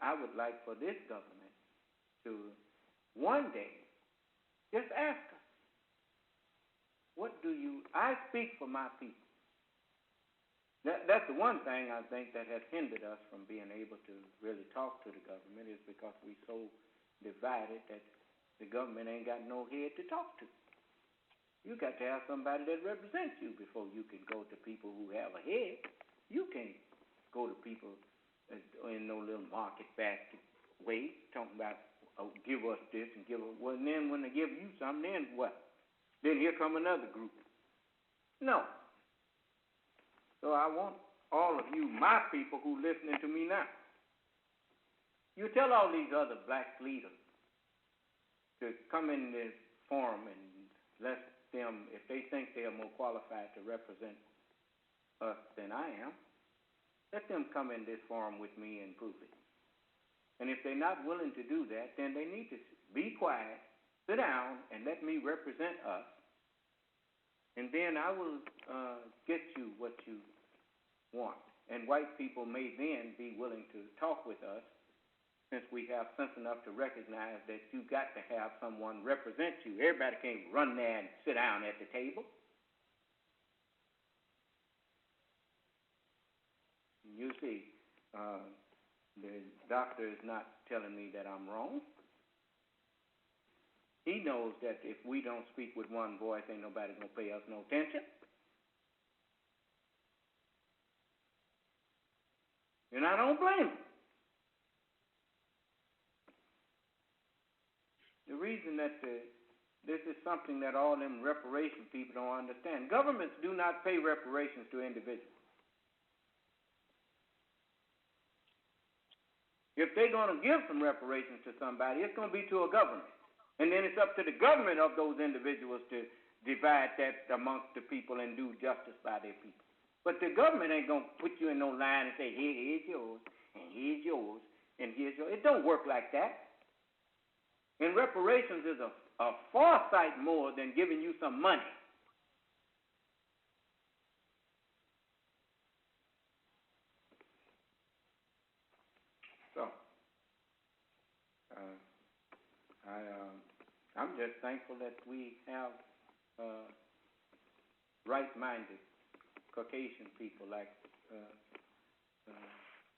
I would like for this government to one day just ask us, I speak for my people. That's the one thing I think that has hindered us from being able to really talk to the government is because we're so divided that the government ain't got no head to talk to. You got to have somebody that represents you before you can go to people who have a head. You can't go to people in no little market basket way, talking about, give us this and give us, well, and then when they give you something, then what? Then here come another group. No. So I want all of you, my people who listening to me now, you tell all these other black leaders to come in this forum and let them, if they think they are more qualified to represent us than I am, let them come in this forum with me and prove it. And if they're not willing to do that, then they need to be quiet, sit down, and let me represent us. And then I will get you what you want. And white people may then be willing to talk with us since we have sense enough to recognize that you got to have someone represent you. Everybody can't run there and sit down at the table. You see, the doctor is not telling me that I'm wrong. He knows that if we don't speak with one voice, ain't nobody going to pay us no attention. And I don't blame him. The reason that this is something that all them reparation people don't understand. Governments do not pay reparations to individuals. If they're going to give some reparations to somebody, it's going to be to a government. And then it's up to the government of those individuals to divide that amongst the people and do justice by their people. But the government ain't going to put you in no line and say, here's yours, and here's yours, and here's yours. It don't work like that. And reparations is a far sight more than giving you some money. So, I'm just thankful that we have right-minded Caucasian people like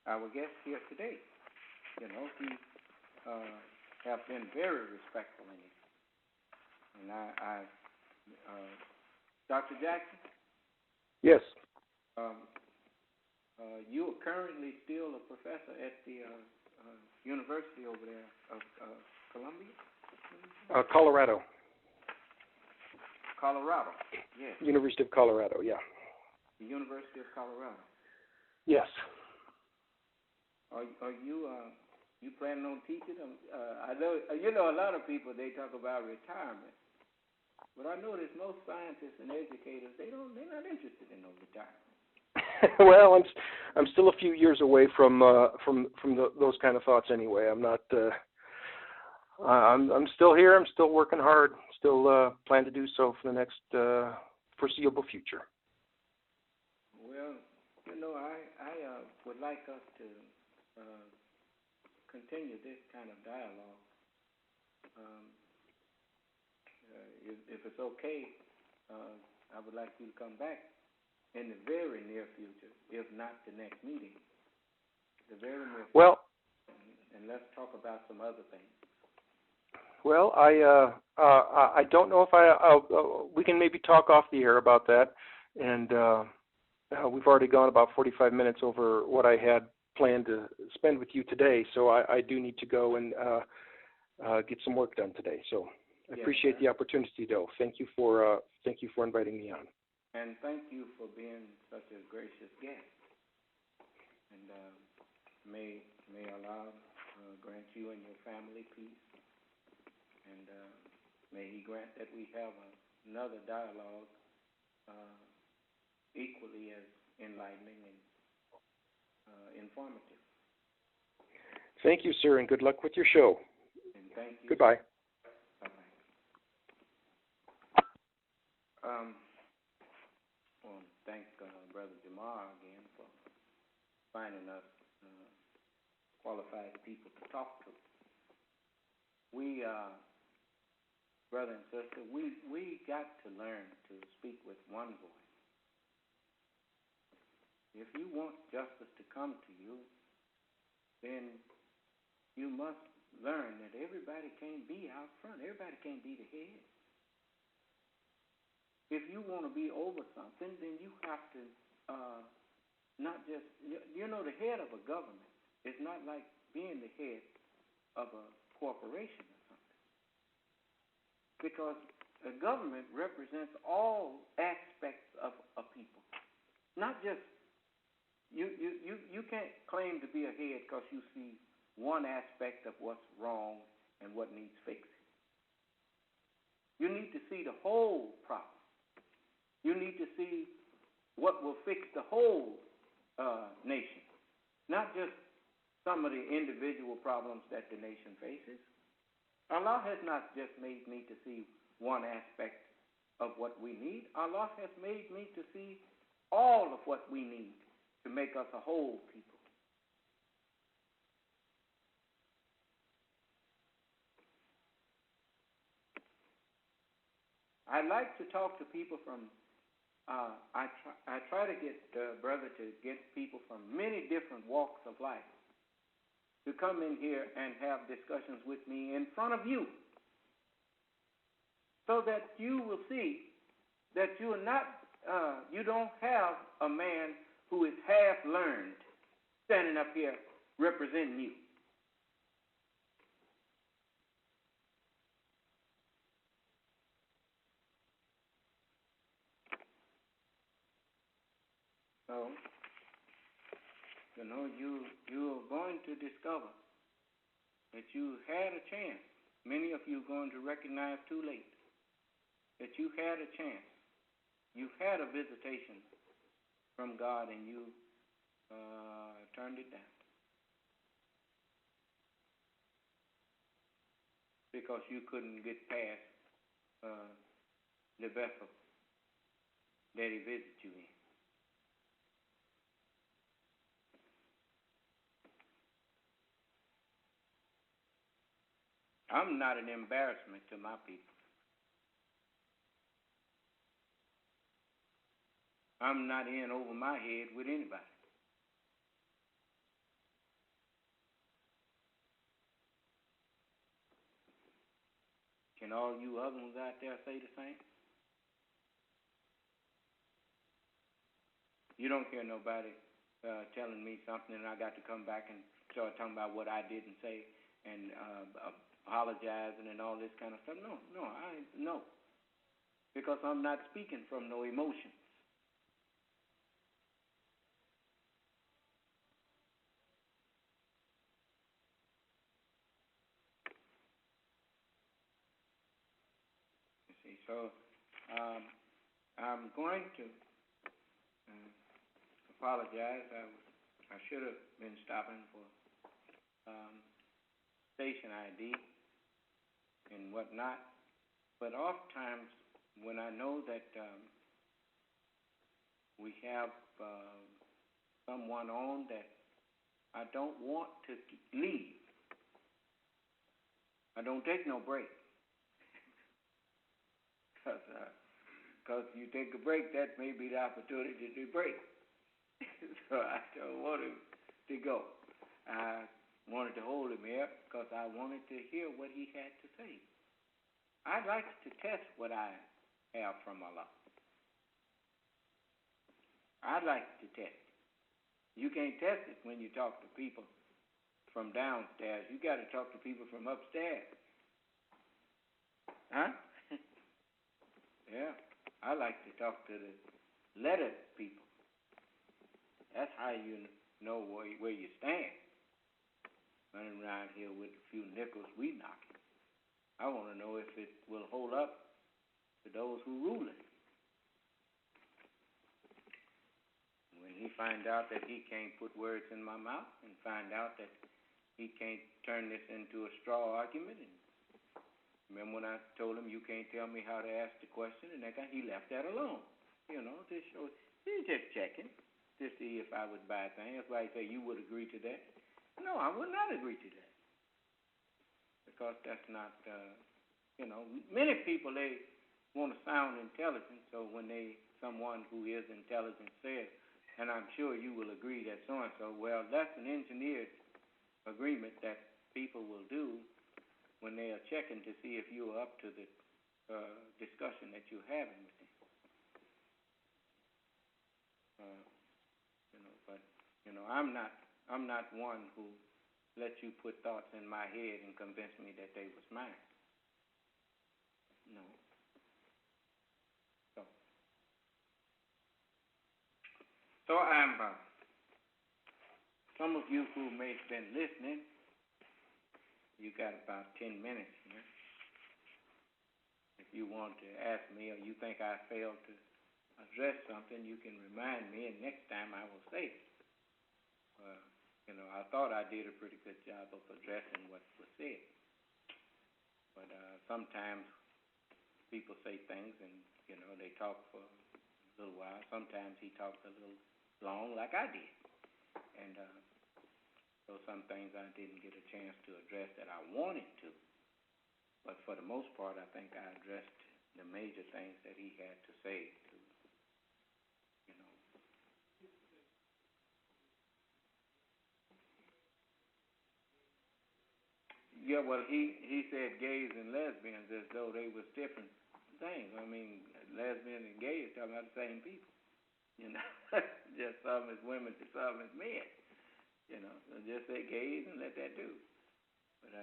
our guest here today. You know, have been very respectful in it. And Dr. Jackson? Yes. You are currently still a professor at the university over there of Columbia? Colorado. Colorado, yes. University of Colorado, yeah. The University of Colorado. Yes. Are you planning on teaching them? I know a lot of people, they talk about retirement, but I notice most scientists and educators they're not interested in no retirement. Well, I'm still a few years away from those kind of thoughts anyway. I'm not. I'm still here. I'm still working hard. Still plan to do so for the next foreseeable future. Well, I would like us to continue this kind of dialogue. If it's okay, I would like you to come back in the very near future, if not the next meeting. The very near future. Well, and let's talk about some other things. Well, I don't know if we can maybe talk off the air about that, and we've already gone about 45 minutes over what I had planned to spend with you today, so I do need to go and get some work done today. So I appreciate the opportunity, though. Thank you for inviting me on. And thank you for being such a gracious guest. And may Allah grant you and your family peace. And may He grant that we have another dialogue equally as enlightening and informative. Thank you, sir, and good luck with your show. And thank you. Goodbye. Bye-bye. Well, thank Brother Jamar again for finding us qualified people to talk to. We, brother and sister, we got to learn to speak with one voice. If you want justice to come to you, then you must learn that everybody can't be out front. Everybody can't be the head. If you want to be over something, then you have to not just, the head of a government is not like being the head of a corporation or something. Because a government represents all aspects of a people. Not just, you can't claim to be a head because you see one aspect of what's wrong and what needs fixing. You need to see the whole problem. You need to see what will fix the whole nation, not just some of the individual problems that the nation faces. Allah has not just made me to see one aspect of what we need. Allah has made me to see all of what we need to make us a whole people. I like to talk to people from I try to get brother to get people from many different walks of life to come in here and have discussions with me in front of you, so that you will see that you are not you don't have a man who is half learned standing up here representing you. So, you are going to discover that you had a chance. Many of you are going to recognize too late that you had a chance. You had a visitation from God and you turned it down. Because you couldn't get past the vessel that He visited you in. I'm not an embarrassment to my people. I'm not in over my head with anybody. Can all you other ones out there say the same? You don't hear nobody telling me something and I got to come back and start talking about what I didn't say and apologizing and all this kind of stuff. No. Because I'm not speaking from no emotions. You see, so I'm going to apologize. I should have been stopping for station ID and whatnot. But oftentimes when I know that we have someone on that I don't want to leave, I don't take no break. Because you take a break, that may be the opportunity to break. So I don't want him to go. I wanted to hold him here because I wanted to hear what he had to say. I'd like to test what I have from Allah. I'd like to test it. You can't test it when you talk to people from downstairs. You got to talk to people from upstairs. Huh? Yeah. I like to talk to the lettered people. That's how you know where you stand. Running around here with a few nickels we knocking. I want to know if it will hold up to those who rule it. When he find out that he can't put words in my mouth and find out that he can't turn this into a straw argument. And remember when I told him you can't tell me how to ask the question, and that guy, he left that alone. You know, this show, he's just checking to see if I would buy things. That's why he said, you would agree to that? No, I would not agree to that. Because that's not, many people, they want to sound intelligent, so when someone who is intelligent says, and I'm sure you will agree that so-and-so, well, that's an engineered agreement that people will do when they are checking to see if you are up to the discussion that you're having with them. I'm not one who lets you put thoughts in my head and convince me that they was mine. No. So I'm, some of you who may have been listening, you got about 10 minutes here. If you want to ask me or you think I failed to address something, you can remind me, and next time I will say it. I thought I did a pretty good job of addressing what was said. But sometimes people say things and, they talk for a little while. Sometimes he talks a little long like I did. And so some things I didn't get a chance to address that I wanted to. But for the most part, I think I addressed the major things that he had to say to, Yeah, well, he said gays and lesbians as though they was different things. I mean, lesbian and gay is talking about the same people. Just some is women and some is men. So just say gays and let that do. But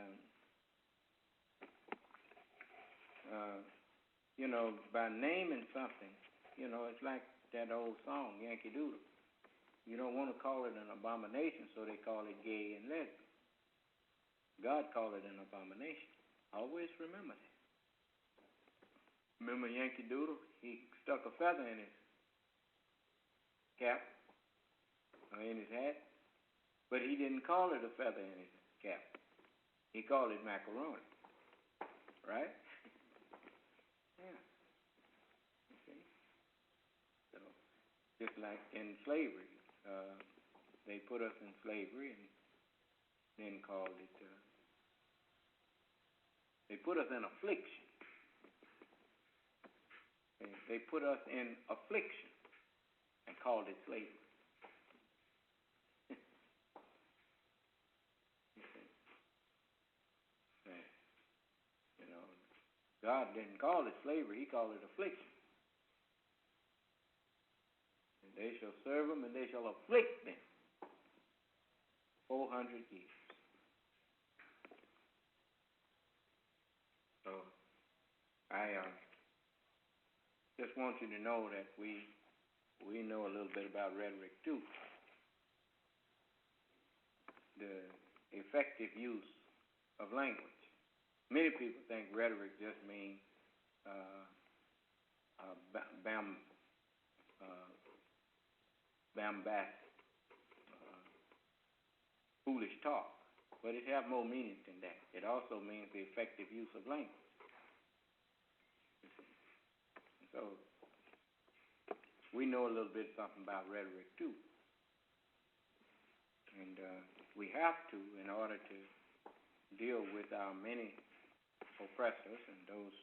by naming something, it's like that old song, Yankee Doodle. You don't want to call it an abomination, so they call it gay and lesbian. God called it an abomination. Always remember that. Remember Yankee Doodle? He stuck a feather in his cap, or in his hat, but he didn't call it a feather in his cap. He called it macaroni. Right? Yeah. Okay. So, just like in slavery, they put us in slavery and then called it, they put us in affliction. They put us in affliction and called it slavery. God didn't call it slavery, he called it affliction. And they shall serve them and they shall afflict them 400 years. So I just want you to know that we know a little bit about rhetoric too. The effective use of language. Many people think rhetoric just means bombastic, foolish talk, but it has more meaning than that. It also means the effective use of language. So we know a little bit something about rhetoric too, and we have to in order to deal with our many oppressors and those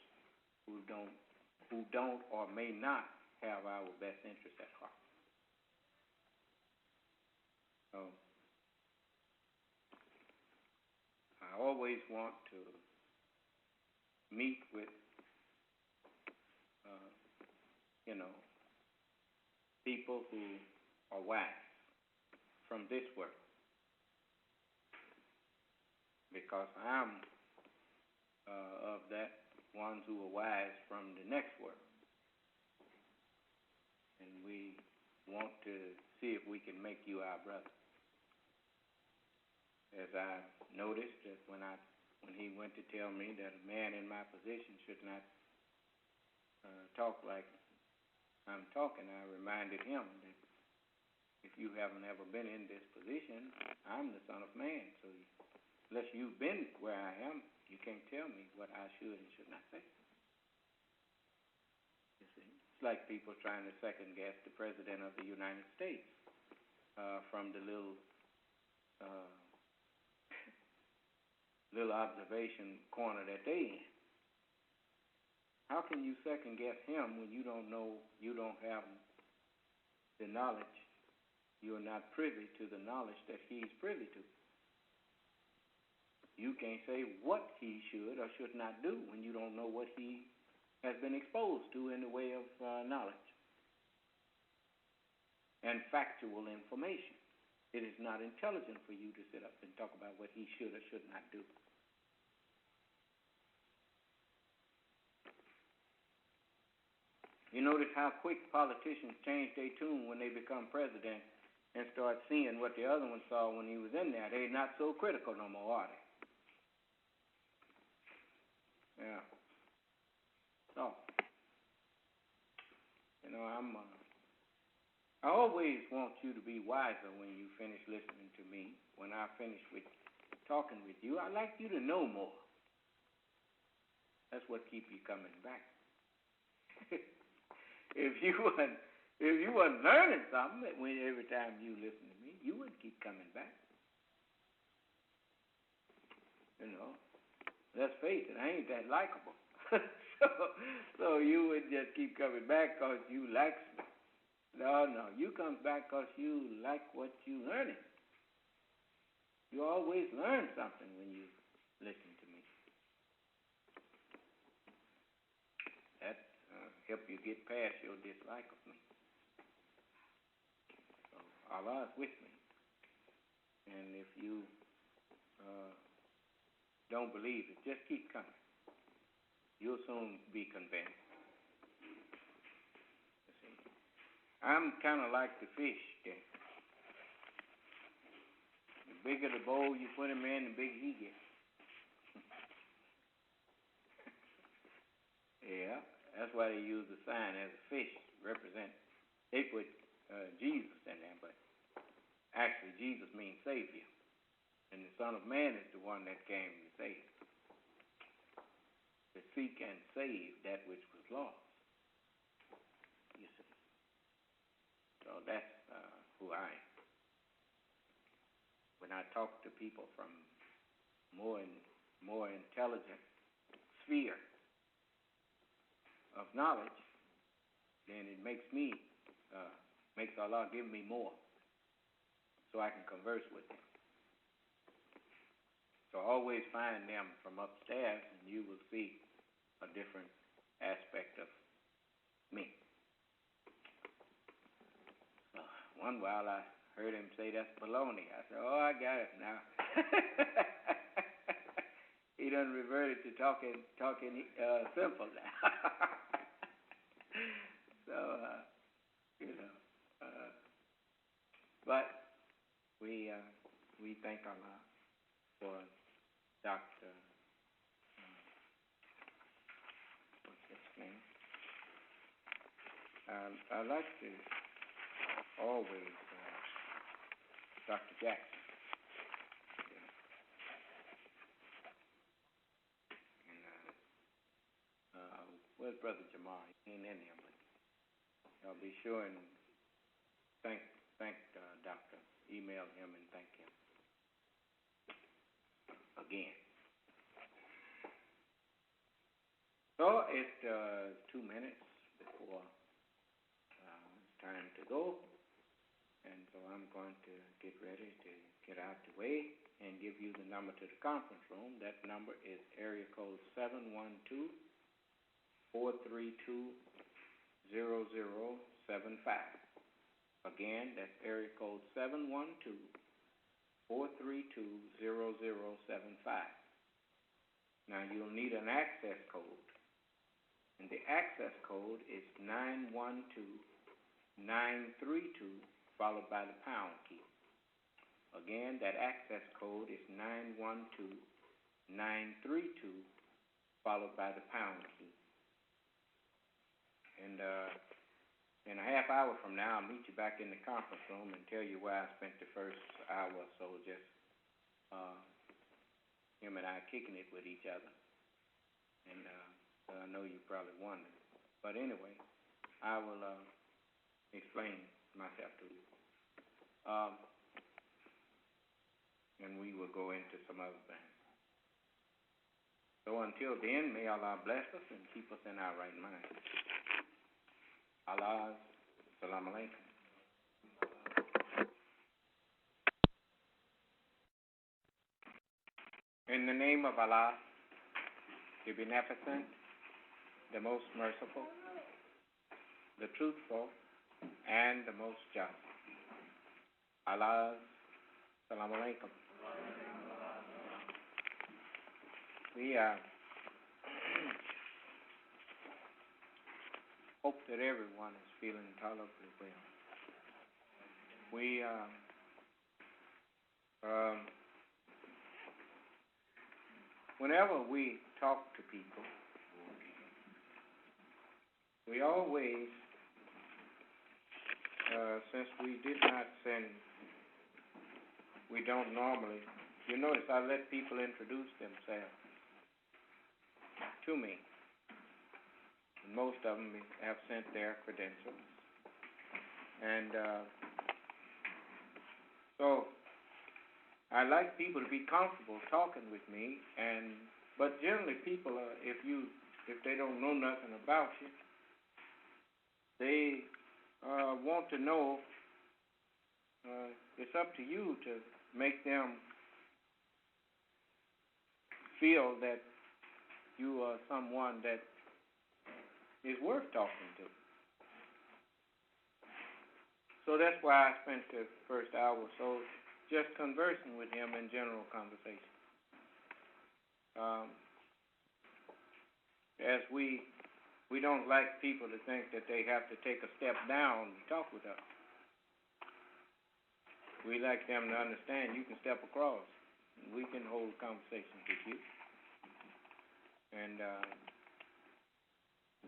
who don't or may not have our best interest at heart. So I always want to meet with, people who are wise from this world, because I'm of that ones who are wise from the next world, and we want to see if we can make you our brother. As I noticed that when he went to tell me that a man in my position should not talk like I'm talking, I reminded him that if you haven't ever been in this position, I'm the Son of Man. So unless you've been where I am, you can't tell me what I should and should not say. You see, it's like people trying to second guess the President of the United States from the little observation corner that they in. How can you second guess him when you don't know, you don't have the knowledge, you're not privy to the knowledge that he's privy to? You can't say what he should or should not do when you don't know what he has been exposed to in the way of knowledge and factual information. It is not intelligent for you to sit up and talk about what he should or should not do. You notice how quick politicians change their tune when they become president and start seeing what the other one saw when he was in there. They're not so critical no more, are they? Yeah. So, I always want you to be wiser when you finish listening to me. When I finish with talking with you, I'd like you to know more. That's what keeps you coming back. If you weren't learning something every time you listen to me, you wouldn't keep coming back. Let's face it, I ain't that likable. so you would just keep coming back because you like me. No, you come back because you like what you learning. You always learn something when you listen to me. That help you get past your dislike of me. So Allah is with me. And if you don't believe it, just keep coming. You'll soon be convinced. You see, I'm kind of like the fish there. The bigger the bowl you put him in, the bigger he gets. Yeah, that's why they use the sign as a fish represent. They put Jesus in there, but actually Jesus means Savior. And the Son of Man is the one that came to save, to seek and save that which was lost. You see. So that's who I am. When I talk to people from more intelligent sphere of knowledge, then it makes Allah give me more so I can converse with them. So always find them from upstairs, and you will see a different aspect of me. So one while I heard him say that's baloney. I said, oh, I got it now. He done reverted to talking simple now. So, but we thank Allah for Dr. What's his name? I like to always Dr. Jackson. And where's Brother Jamal? He ain't in here, but I'll be sure and thank Doctor. Email him and thank him again. So it's 2 minutes before it's time to go, and so I'm going to get ready to get out the way and give you the number to the conference room. That number is area code 712-432-0075. Again, that's area code 712-432-0075. Now, you'll need an access code, and the access code is 912932, followed by the pound key. Again, that access code is 912932, followed by the pound key. And in a half hour from now, I'll meet you back in the conference room and tell you where I spent the first hour or so, just him and I kicking it with each other. And I know you probably wondered. But anyway, I will explain myself to you. And we will go into some other things. So until then, may Allah bless us and keep us in our right mind. Allah, Assalamu alaikum. In the name of Allah, the Beneficent, the Most Merciful, the Truthful, and the Most Just. Allah, Assalamu alaikum. We hope that everyone is feeling tolerably well. We whenever we talk to people, we always, since we did not send, we don't normally, you notice I let people introduce themselves to me. Most of them have sent their credentials. And so I like people to be comfortable talking with me, but generally people if they don't know nothing about you, they want to know. It's up to you to make them feel that you are someone that is worth talking to. So that's why I spent the first hour or so just conversing with him in general conversation. As we don't like people to think that they have to take a step down to talk with us. We like them to understand you can step across. And we can hold conversations with you. And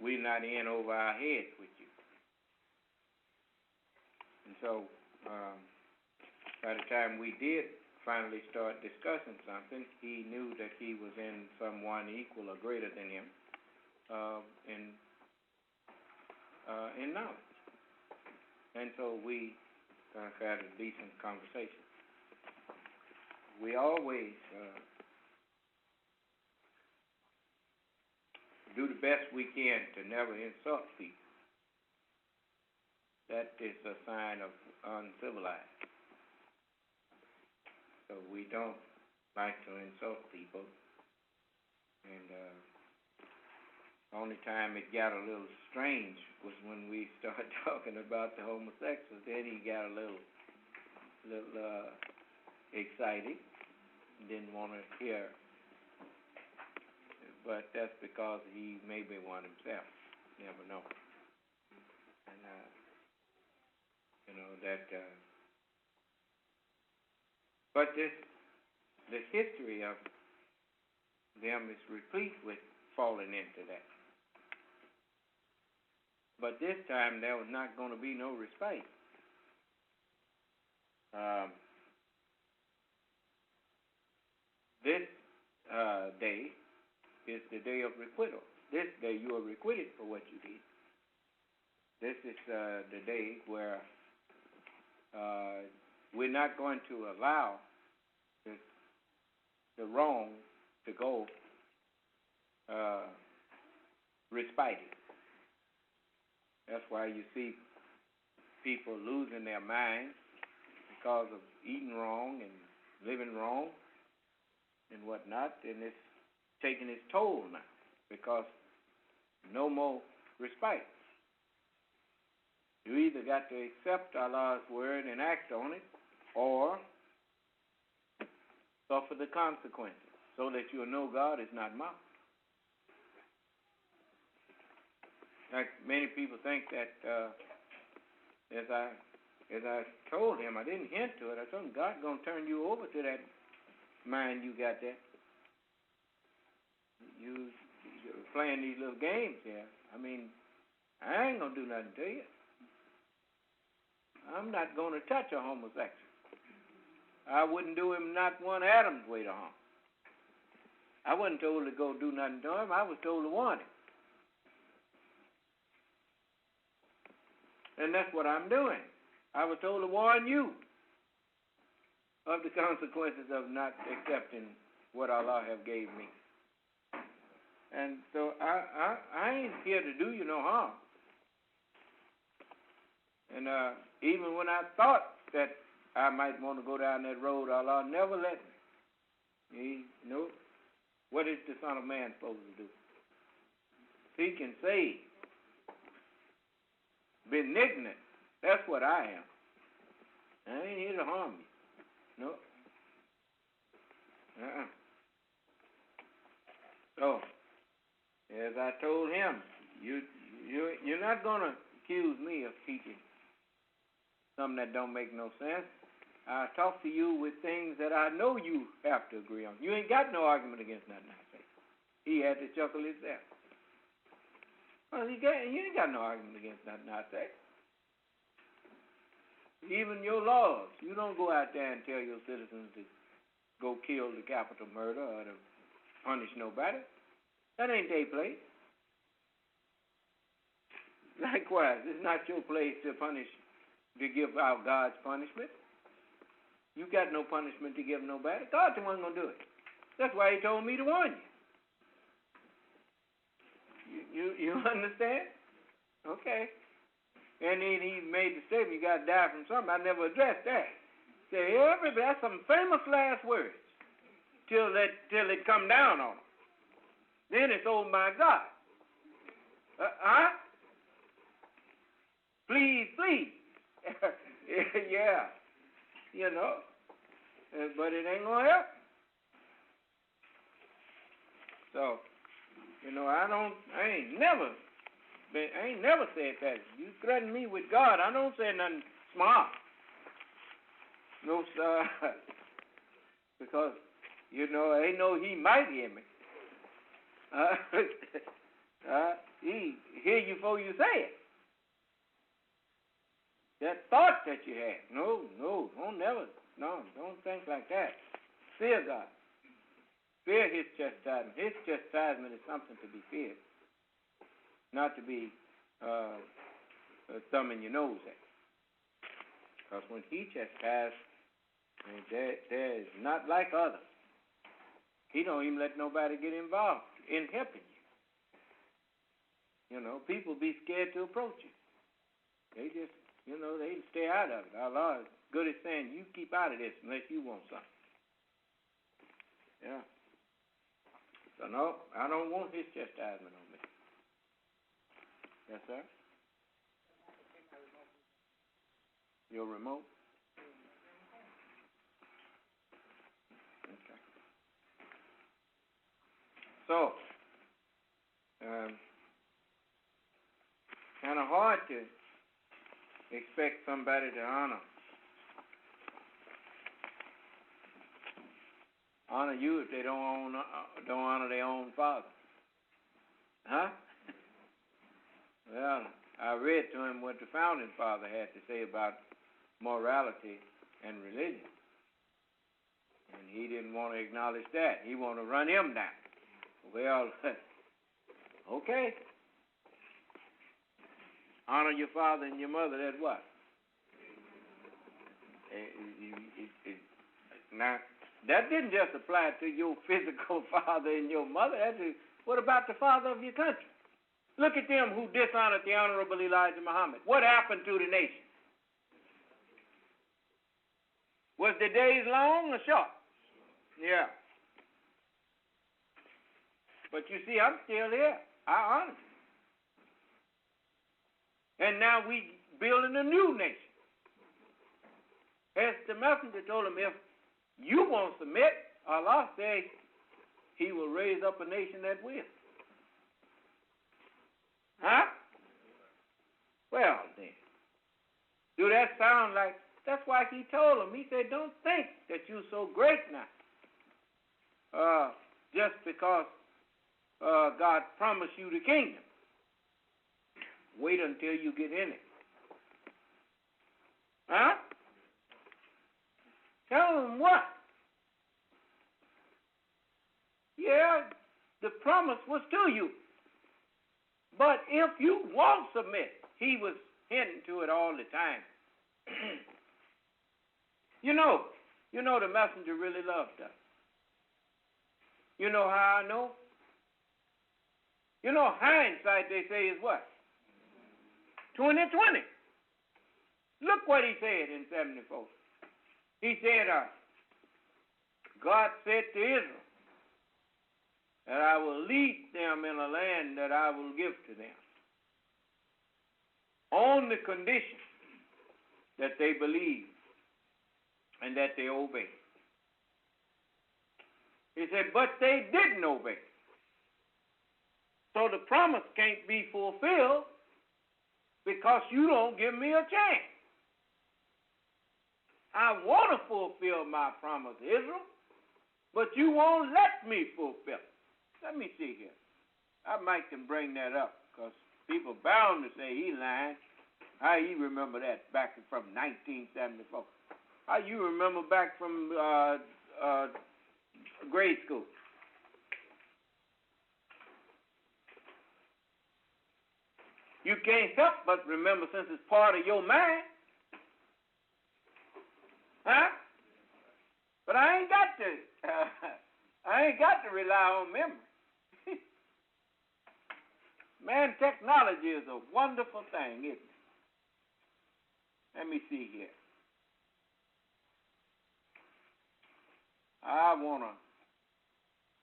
we're not in over our heads with you. And so, by the time we did finally start discussing something, he knew that he was in someone equal or greater than him in knowledge. And so we had a decent conversation. We always do the best we can to never insult people. That is a sign of uncivilized. So we don't like to insult people. And Only time it got a little strange was when we started talking about the homosexuals. Then he got a little excited, didn't want to hear. But that's because he may be one himself. Never know. And but the history of them is replete with falling into that. But this time there was not going to be no respite. This day is the day of requital. This day you are requited for what you did. This is the day where we're not going to allow the wrong to go respited. That's why you see people losing their minds because of eating wrong and living wrong and whatnot, and it's taking its toll now because no more respite. You either got to accept Allah's word and act on it, or suffer the consequences so that you'll know God is not mocked. Like many people think that, as I told him, I didn't hint to it. I told him God's gonna turn you over to that mind you got there. You're playing these little games here. I mean, I ain't gonna do nothing to you. I'm not gonna touch a homosexual. I wouldn't do him not one atom's weight of harm. I wasn't told to go do nothing to him. I was told to warn him. And that's what I'm doing. I was told to warn you of the consequences of not accepting what Allah have gave me. And so I ain't here to do you no harm. And even when I thought that I might want to go down that road, Allah never let me. What is the Son of Man supposed to do? Seek and save. Benignant. That's what I am. I ain't here to harm you. No. So, as I told him, you're not going to accuse me of teaching something that don't make no sense. I talk to you with things that I know you have to agree on. You ain't got no argument against nothing I say. He had to chuckle himself. Well, you ain't got no argument against nothing I say. Even your laws, you don't go out there and tell your citizens to go kill the capital murder or to punish nobody. That ain't their place. Likewise, it's not your place to give out God's punishment. You got no punishment to give nobody. God's the one going to do it. That's why he told me to warn you. You understand? Okay. And then he made the statement, you got to die from something. I never addressed that. Say, everybody, that's some famous last words till it come down on them. Then it's, oh my God. Please. Yeah. But it ain't going to help. So, I ain't never said that. You threaten me with God, I don't say nothing smart. No, sir. Because, ain't no he might hear me. He hear you before you say it. That thought that you had. No, don't think like that. Fear God. Fear his chastisement. His chastisement is something to be feared, not to be thumbing your nose at. Because when he chastises, there is not like others. He don't even let nobody get involved in helping you. People be scared to approach you. They just, they stay out of it. Allah is good at saying, you keep out of this unless you want something. Yeah. So no, I don't want his chastisement on me. Yes, sir? Your remote? Okay. So, kind of hard to expect somebody to honor you if they don't honor their own father. Huh? Well, I read to him what the founding father had to say about morality and religion. And he didn't want to acknowledge that. He wanted to run him down. Well, okay. Honor your father and your mother, that's what? Now, that didn't just apply to your physical father and your mother. What about the father of your country? Look at them who dishonored the Honorable Elijah Muhammad. What happened to the nation? Was the days long or short? Yeah. But you see, I'm still here. I honor you. And now we building a new nation. As the messenger told him, if you won't submit, Allah says he will raise up a nation that will. Huh? Well then. Do that sound like, that's why he told him, he said, don't think that you're so great now. Just because God promised you the kingdom. Wait until you get in it. Huh? Tell them what? Yeah, the promise was to you. But if you won't submit, he was hinting to it all the time. You know the messenger really loved us. You know how I know? You know, hindsight, they say, is what? 20/20. Look what he said in 74. He said, God said to Israel that I will lead them in a land that I will give to them on the condition that they believe and that they obey. He said, but they didn't obey. So the promise can't be fulfilled because you don't give me a chance. I want to fulfill my promise, Israel, but you won't let me fulfill it. Let me see here. I might can bring that up because people bound to say he lying. How you remember that back from 1974? How you remember back from grade school? You can't help but remember since it's part of your mind. Huh? But I ain't got to rely on memory. Man, technology is a wonderful thing, isn't it? Let me see here. I want to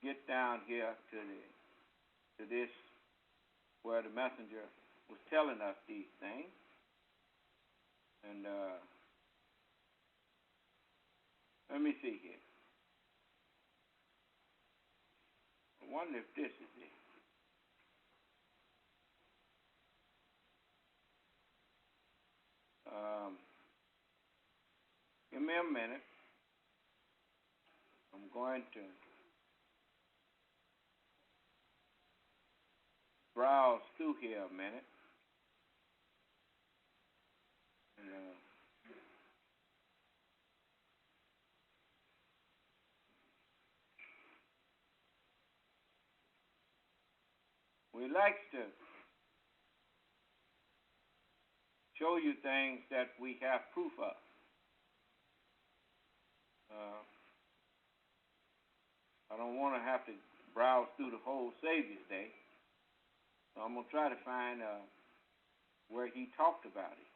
get down here to this where the messenger was telling us these things. And let me see here. I wonder if this is it. Give me a minute. I'm going to browse through here a minute. We like to show you things that we have proof of. I don't want to have to browse through the whole Savior's Day, so I'm going to try to find where he talked about it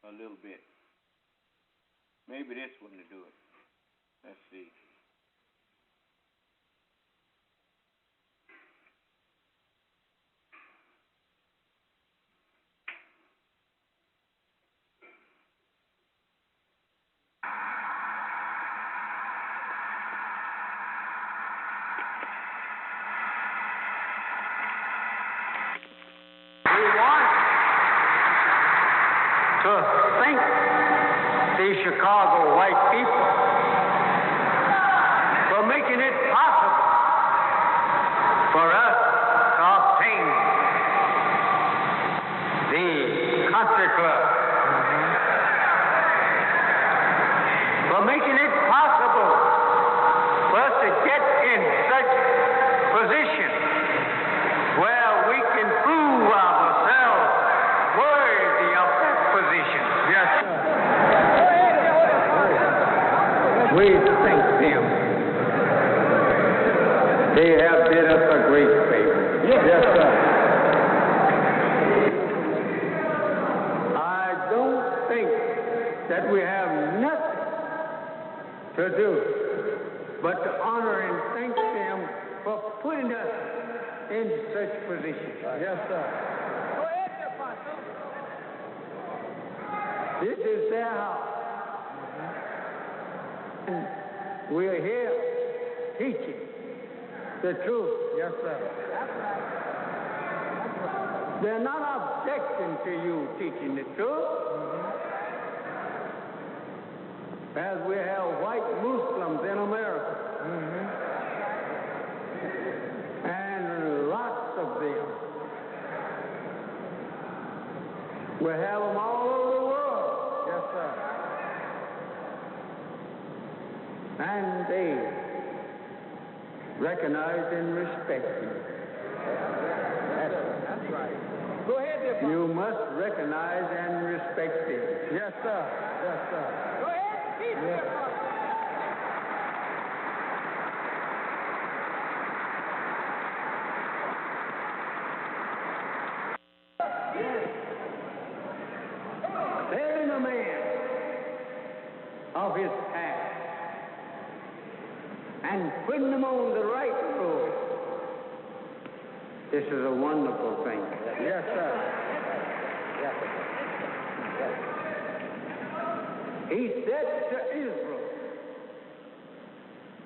a little bit. Maybe this one to do it. Let's see. to thank the Chicago white people for making it possible for us to obtain the country club, for making it possible for us to get in such position where we can prove ourselves worthy of that position. Yes, sir. We thank them. They have did us a great favor. Yes, sir. I don't think that we have nothing to do but to honor and thank them for putting us in such position. Yes, sir. Go ahead, Apostle. This is their house. And we are here teaching the truth. Yes, sir. That's right. That's right. They're not objecting to you teaching the truth. As we have white Muslims in America. And lots of them. We have them all over the world. Yes, sir. And they recognize and respect you. That's right. Go ahead, dear. You must recognize and respect them. Yes, sir. Yes, sir. Go ahead. Yes. Telling a man of his past and putting him on the right road. This is a wonderful thing. Yes, sir. Yes, sir. Yes. He said to Israel,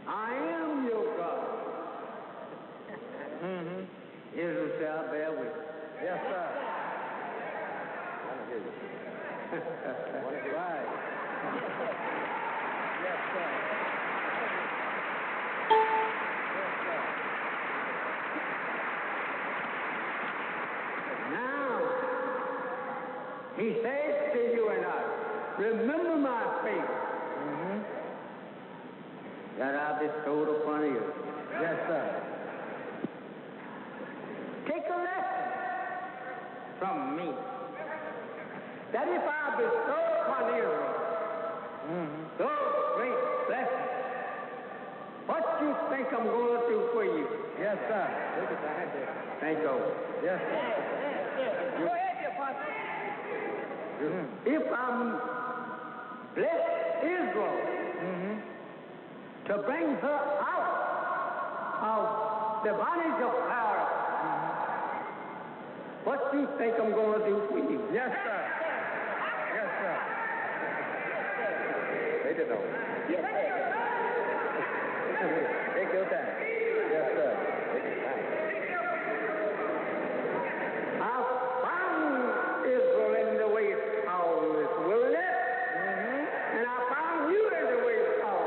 I am your God. Israel shall bear witness. Yes, sir. Right. Yes, sir. Now, he says to you and I, remember my faith that I bestowed upon you. Yes, sir. Take a lesson from me. That if I bestow upon Israel those great blessings, what you think I'm going to do for you? Yes, sir. Think over. Yes, sir. Go ahead, Apostle. If I'm bless Israel to bring her out of the bondage of Pharaoh, what do you think I'm going to do for you? Yes, sir. Yes, sir. Take it over. Yes, sir. Take your time. Yes, sir. Take your time. I found Israel in the waste of this wilderness, and I found you in the waste of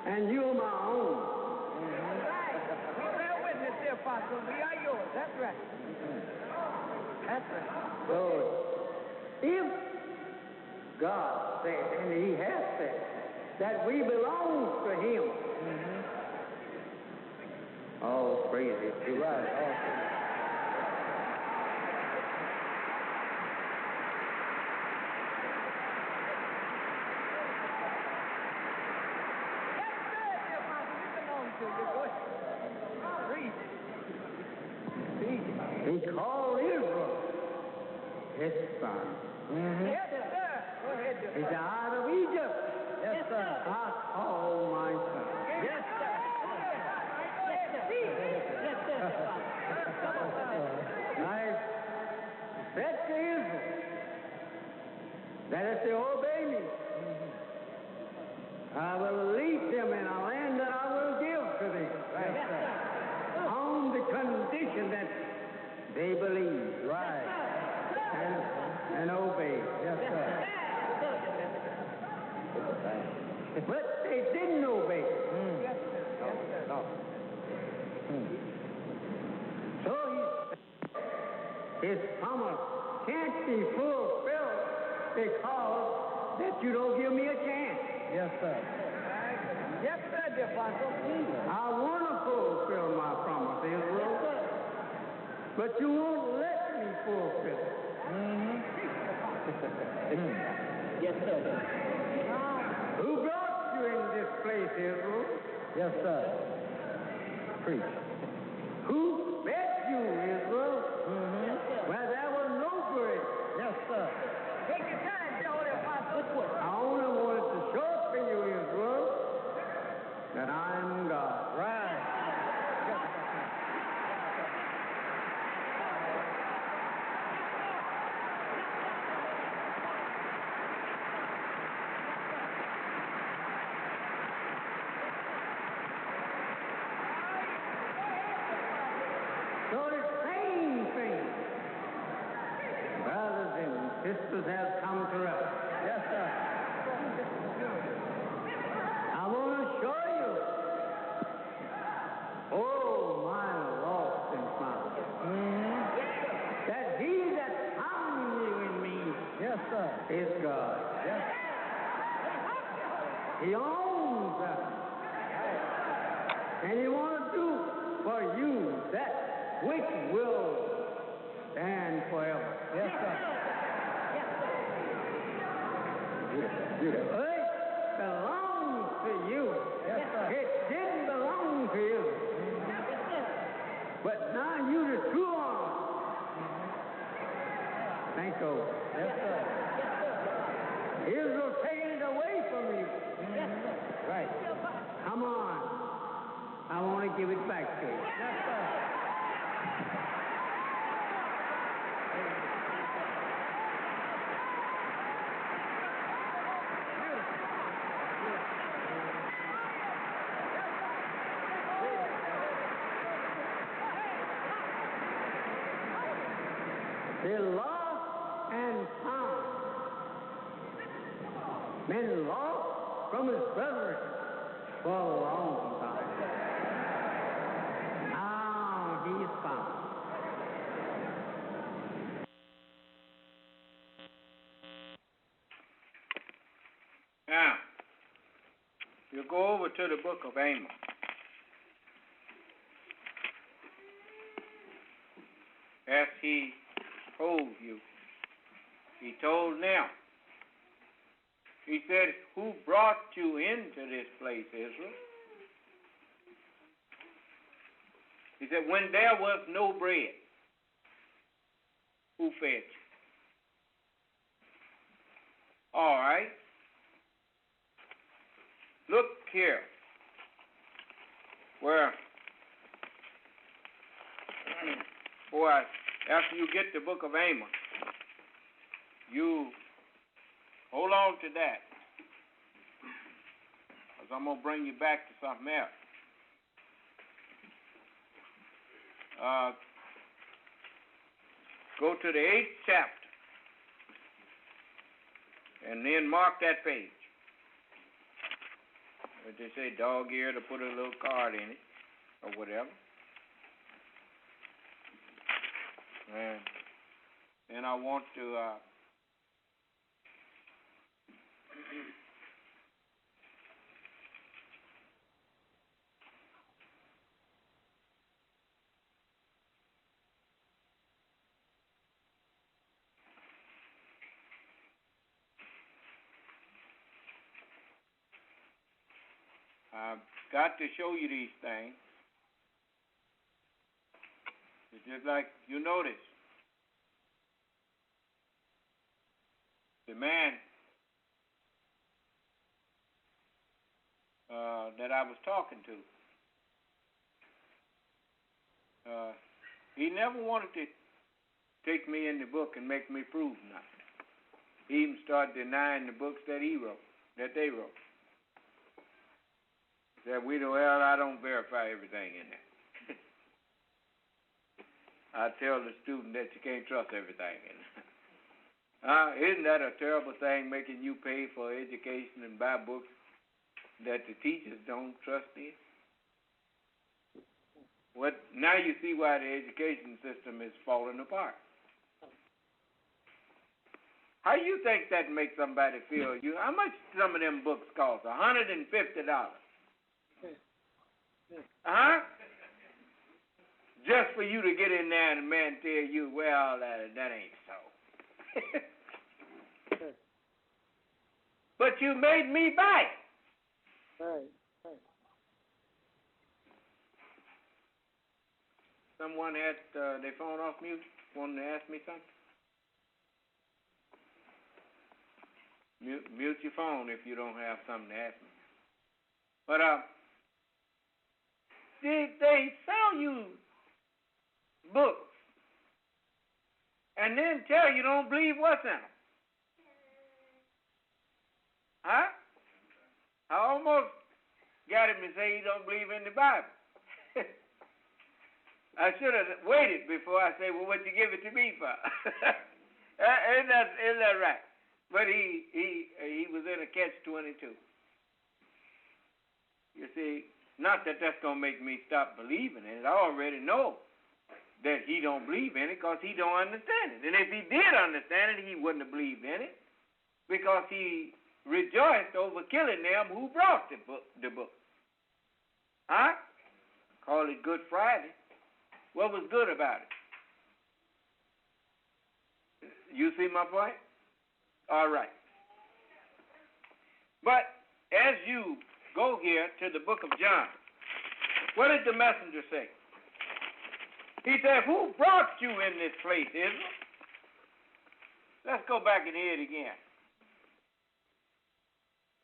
and you are my own. Bear witness, dear Apostle. We are yours. That's right. That's right. So, if God said, and He has said, that we belong to Him, oh, praise it. Right. He called Israel his son. Yes, sir. Go ahead. He's out of Egypt. Yes, sir. I call my son. Yes, sir. Yes, sir. Yes, sir. I said to Israel that if they obey me, His promise can't be fulfilled because that you don't give me a chance. Yes, sir. Yes, sir, dear Apostle. I want to fulfill my promise, Israel. Yes, sir. But you won't let me fulfill it. Yes, sir. Who brought you in this place, Israel? Yes, sir. Preach. Who fed you, Israel? Yes, sir. Where there was no bread. Yes, sir. Take your time, tell the Apostle. I only wanted to show for you, Israel, that I'm God. Right. So the same thing, brothers and sisters, have come to us. Yes, sir. I want to show you, oh, my lost and found, that he that found you in me Yes, sir. is God. Yes. He owns us. And he wants to do for you that which will stand forever. Yes, sir. Beautiful. It belongs to you. Yes, sir. It didn't belong to you. But now you the true one. Thank you. Yes, sir. Israel taking it away from you. Right. Come on. I want to give it back to you. Yes, sir. They lost and found. Been lost from his brethren for a long time. Now he's found. Now, you go over to the book of Amos. As he told you, he told them. He said, who brought you into this place, Israel? He said, when there was no bread, who fed you? All right. Look here. Where, boy, after you get the book of Amos, you hold on to that, because I'm going to bring you back to something else. Go to the 8th chapter, and then mark that page. If they say dog ear, to put a little card in it, or whatever. And then I want to I've got to show you these things. It's just like you notice. The man that I was talking to, he never wanted to take me in the book and make me prove nothing. He even started denying the books that he wrote, that they wrote. Said, well, I don't verify everything in there. I tell the student that you can't trust everything in there. Isn't that a terrible thing, making you pay for education and buy books that the teachers don't trust in? Now you see why the education system is falling apart. How you think that makes somebody feel? How much some of them books cost? $150. Huh? Just for you to get in there and the man tell you, well, that ain't so. But you made me buy it. Right. Someone had their phone off mute, wanting to ask me something? Mute your phone if you don't have something to ask me. But they sell you books and then tell you don't believe what's in them. Huh? I almost got him to say he don't believe in the Bible. I should have waited before I say, well, what'd you give it to me for? Isn't that right? But he was in a catch-22. You see, not that that's going to make me stop believing in it. I already know that he don't believe in it because he don't understand it. And if he did understand it, he wouldn't have believed in it because he rejoiced over killing them who brought the book. Huh? Call it Good Friday. What was good about it? You see my point? All right. But as you go here to the book of John, what did the messenger say? He said, who brought you in this place, Israel? Let's go back and hear it again.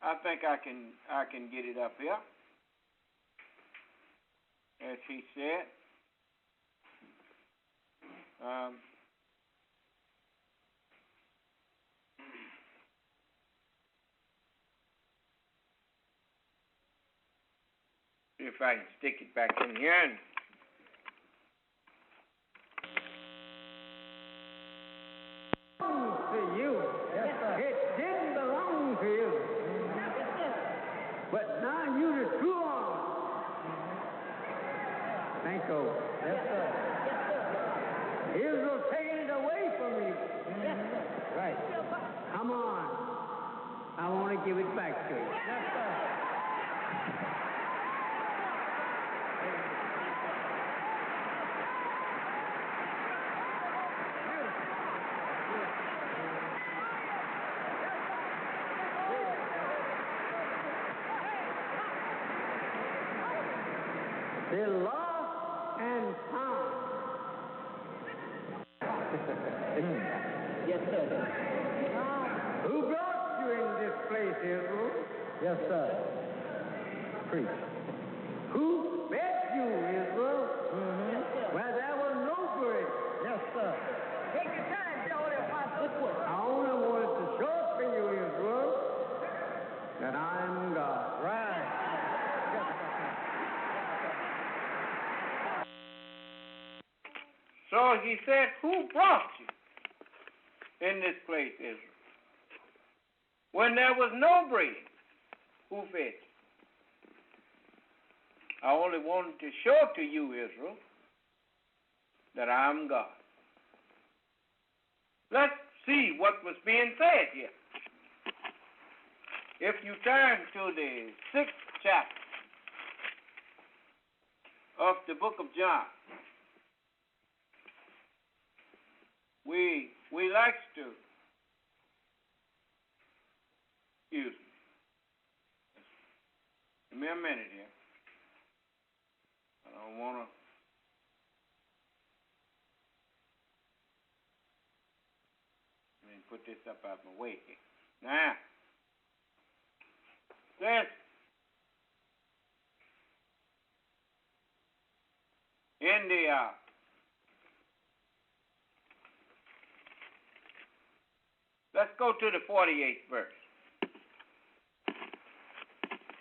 I think I can get it up here. As he said. If I can stick it back in here and to you. Yes, sir. It didn't belong to you. But now you the true one. Thank you. Yes, sir. Israel taking it away from you. Yes, sir. Right. Come on. I want to give it back to you. Yes, sir. They're lost and found. Yes, sir. Who brought you in this place, Israel? Yes, sir. Preach. Who fed you, Israel? Yes, sir. Where there was no bread. Yes, sir. Take your time, Holy Apostle. I only wanted to show for you, Israel, that I'm God. Right. so he said, who brought you in this place, Israel? When there was no bread, who fed you? I only wanted to show to you, Israel, that I'm God. Let's see what was being said here. If you turn to the 6th chapter of the book of John, we like to use it. Give me a minute here. I don't want to. Let me put this up out of my way here. Now, this in the let's go to the 48th verse.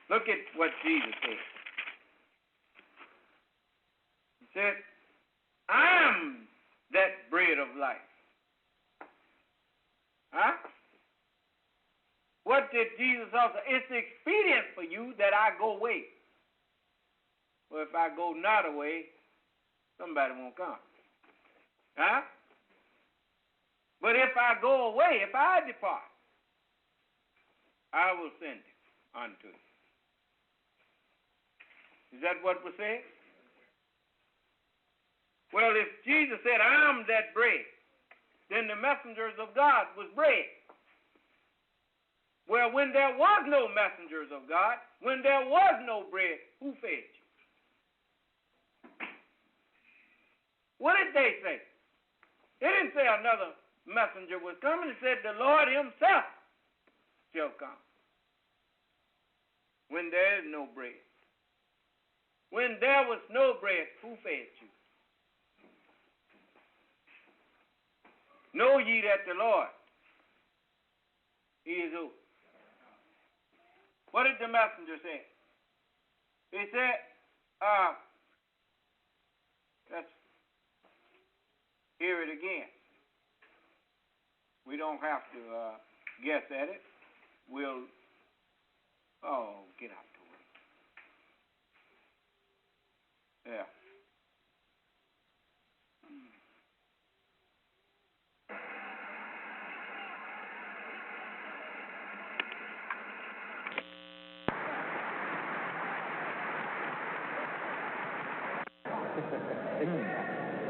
Look at what Jesus said. He said, I'm that bread of life. Huh? What did Jesus also? It's expedient for you that I go away. For if I go not away, somebody won't come. Huh? But if I go away, if I depart, I will send him unto you. Is that what was said? Well, if Jesus said, I'm that bread, then the messengers of God was bread. Well, when there was no messengers of God, when there was no bread, who fed you? What did they say? They didn't say another messenger was coming. It said the Lord himself shall come. When there is no bread. When there was no bread, who fed you? Know ye that the Lord, he is who? What did the messenger say? He said, let's hear it again. We don't have to guess at it. We'll, get out the way. Yeah.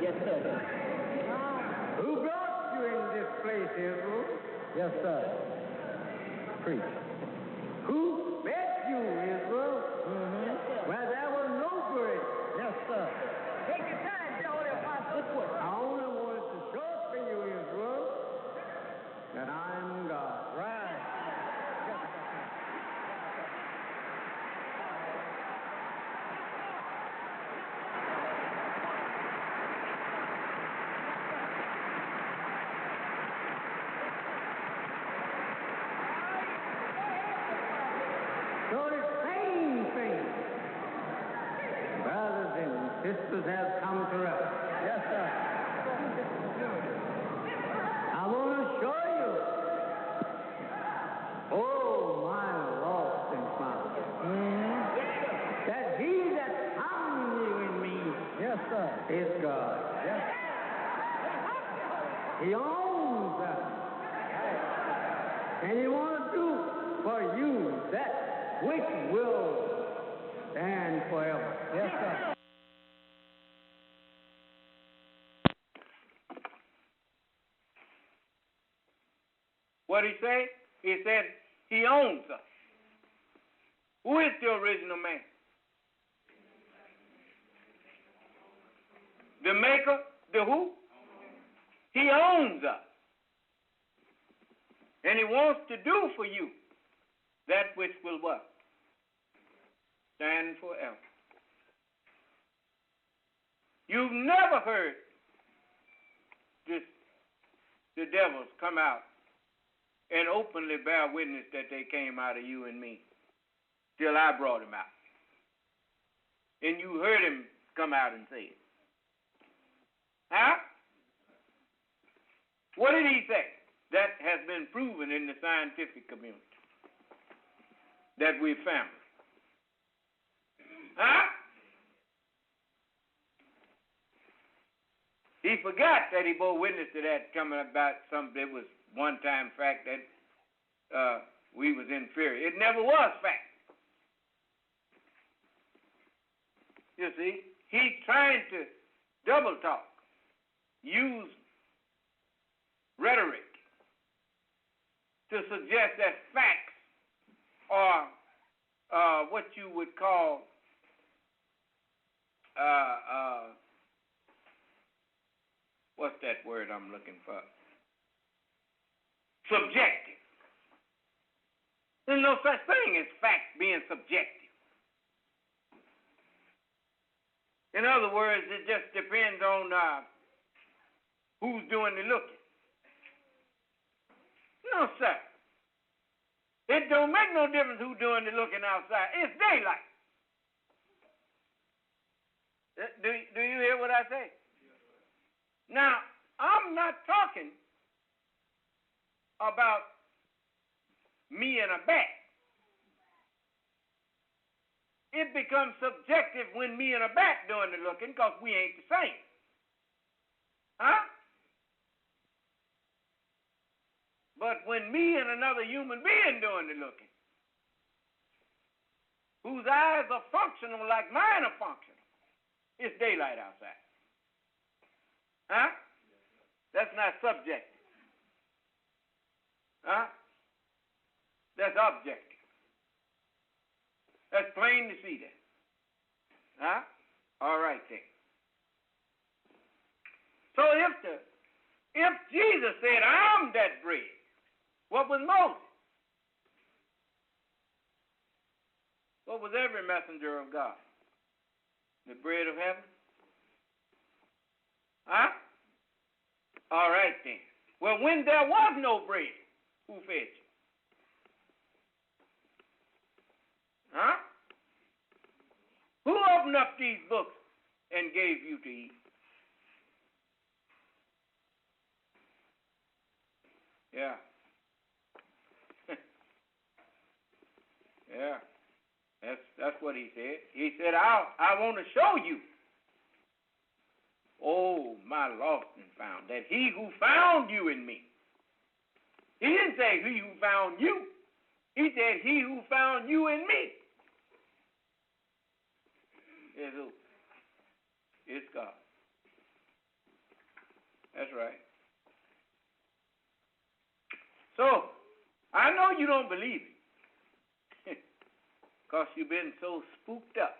Yes, sir. Who brought you in this place, Israel? Yes, sir. Preach. Who fed you, Israel? Yes, sir. Where there was no bread. Yes, sir. Take your time, tell the apostle. I only wanted to show to you, Israel, that I am God. Right. So the same thing, brothers and sisters, has come to us. Yes, sir. I want to show you, oh, my lost and found, that he that found you in me, yes, sir, is God. Yes. He owns us. And he wants to do for you that which will stand forever. Yes, sir. What did he say? He said he owns us. Who is the original man? The maker? The who? He owns us. And he wants to do for you that which will what? Stand forever. You've never heard the devils come out and openly bear witness that they came out of you and me till I brought him out. And you heard him come out and say it. Huh? What did he say? That has been proven in the scientific community. That we found. Huh? He forgot that he bore witness to that coming about something. It was one time fact that we was inferior. It never was fact. You see, he's trying to double talk, use rhetoric to suggest that facts are what you would call what's that word I'm looking for? Subjective. There's no such thing as facts being subjective. In other words, it just depends on who's doing the looking. No, sir. It don't make no difference who's doing the looking outside. It's daylight. Do you hear what I say? Now, I'm not talking about me and a bat. It becomes subjective when me and a bat doing the looking because we ain't the same. Huh? But when me and another human being doing the looking, whose eyes are functional like mine are functional, it's daylight outside. Huh? That's not subjective. Huh? That's objective. That's plain to see that. Huh? All right then. So if Jesus said, I'm that bread, what was Moses? What was every messenger of God? The bread of heaven? Huh? All right then. Well, when there was no bread, who fed you? Huh? Who opened up these books and gave you to eat? Yeah. Yeah. That's what he said. He said, I want to show you. Oh, my lost and found. That he who found you in me. He didn't say he who found you. He said he who found you in me. Is who? It's God. That's right. So, I know you don't believe it. Because you've been so spooked up.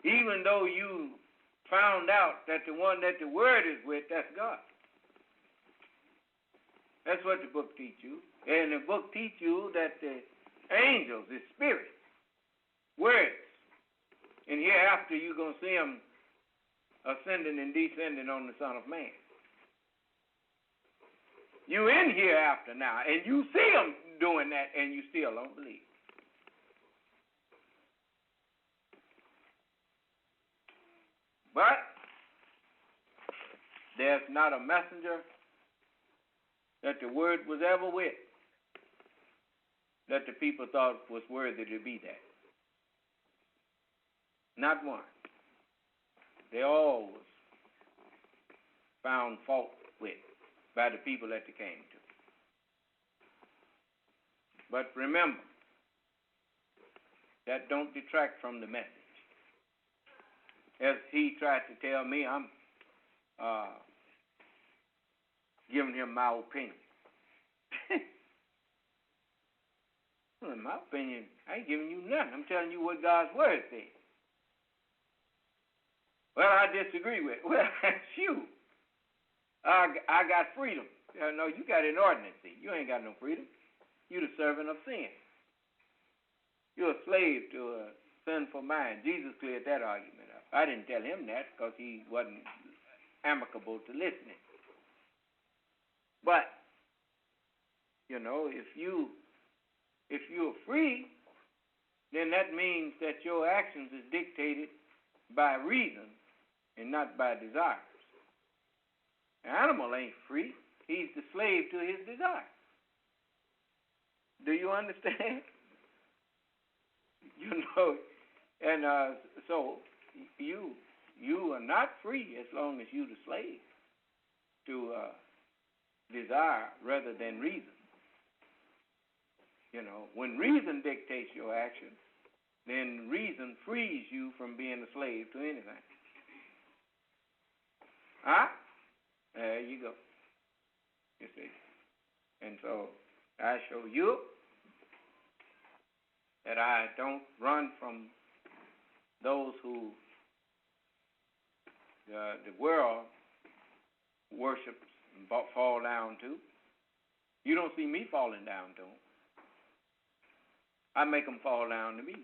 Even though you found out that the one that the word is with, that's God. That's what the book teach you. And the book teach you that the angels, the spirit, words. And hereafter you're going to see them ascending and descending on the Son of Man. You in hereafter now, and you see them doing that, and you still don't believe. But there's not a messenger that the word was ever with that the people thought was worthy to be that. Not one. They all was found fault with by the people that they came to. But remember, that don't detract from the message. As he tried to tell me, I'm giving him my opinion. Well, in my opinion, I ain't giving you nothing. I'm telling you what God's word says. Well, I disagree with it. Well, that's you. I got freedom. No, you got inordinancy. You ain't got no freedom. You're the servant of sin. You're a slave to a sinful mind. Jesus cleared that argument up. I didn't tell him that because he wasn't amicable to listening. But, you know, if you're free, then that means that your actions is dictated by reason and not by desires. An animal ain't free. He's the slave to his desire. Do you understand? You know, and so you are not free as long as you're the slave to desire rather than reason. You know, when reason dictates your action, then reason frees you from being a slave to anything. Huh? There you go. You see. And so I show you that I don't run from those who the world worships and fall down to. You don't see me falling down to them. I make them fall down to me.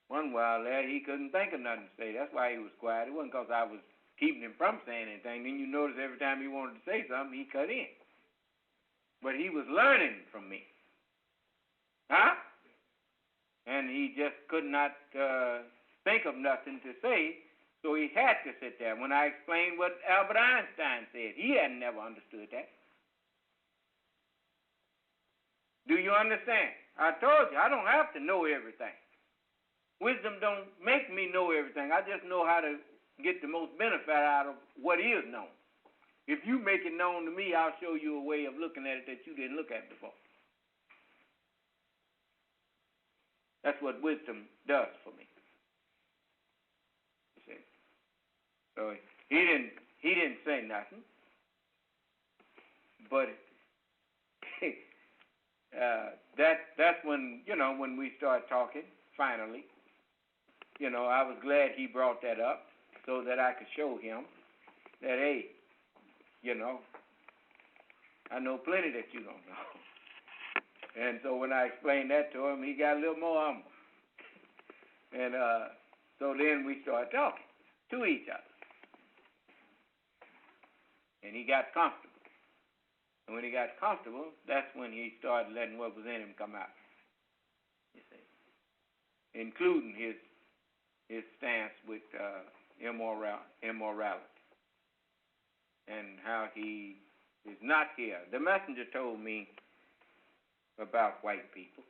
One while there, he couldn't think of nothing to say. That's why he was quiet. It wasn't because I was keeping him from saying anything. Then you notice every time he wanted to say something, he cut in. But he was learning from me. Huh? And he just could not think of nothing to say, so he had to sit there. When I explained what Albert Einstein said, he hadn't never understood that. Do you understand? I told you, I don't have to know everything. Wisdom don't make me know everything. I just know how to get the most benefit out of what is known. If you make it known to me, I'll show you a way of looking at it that you didn't look at before. That's what wisdom does for me. You see? So he didn't say nothing, but that's when, when we start talking. Finally, I was glad he brought that up so that I could show him that, hey, I know plenty that you don't know. And so when I explained that to him, he got a little more humble. And so then we started talking to each other. And he got comfortable. And when he got comfortable, that's when he started letting what was in him come out. You see, including his stance with immorality and how he is not here. The messenger told me about white people.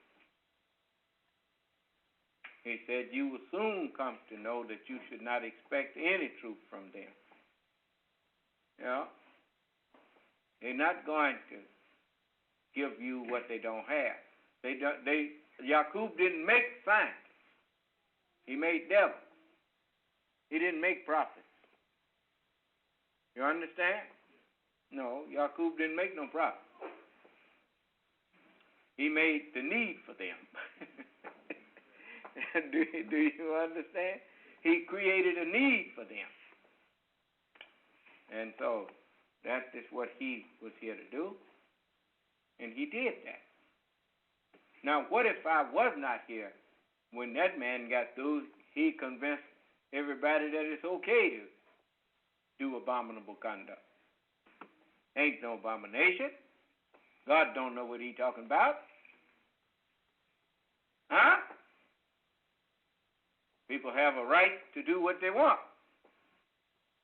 He said, you will soon come to know that you should not expect any truth from them. They're not going to give you what they don't have. Yaqub didn't make science. He made devils. He didn't make prophets. You understand? No, Yaqub didn't make no prophets. He made the need for them. Do you understand? He created a need for them. And so that is what he was here to do. And he did that. Now, what if I was not here? When that man got through, he convinced everybody that it's okay to do abominable conduct. Ain't no abomination. God don't know what he's talking about. Huh? People have a right to do what they want.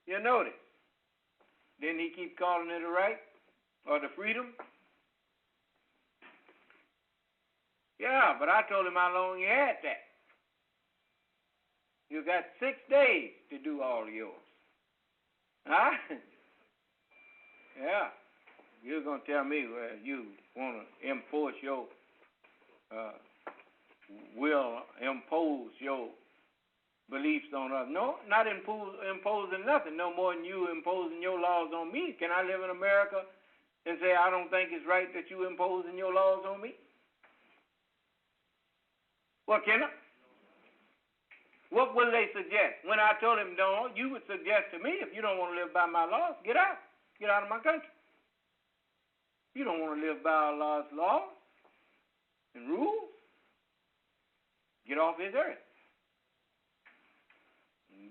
You notice. Didn't he keep calling it a right or the freedom? Yeah, but I told him how long you had that. You got 6 days to do all of yours. Huh? Yeah. You're going to tell me you want to enforce your impose your beliefs on us. No, not imposing nothing, no more than you imposing your laws on me. Can I live in America and say I don't think it's right that you imposing your laws on me? Well, can I? What will they suggest? When I told him, no, you would suggest to me, if you don't want to live by my laws, get out. Get out of my country. You don't want to live by Allah's laws and rules. Get off his earth.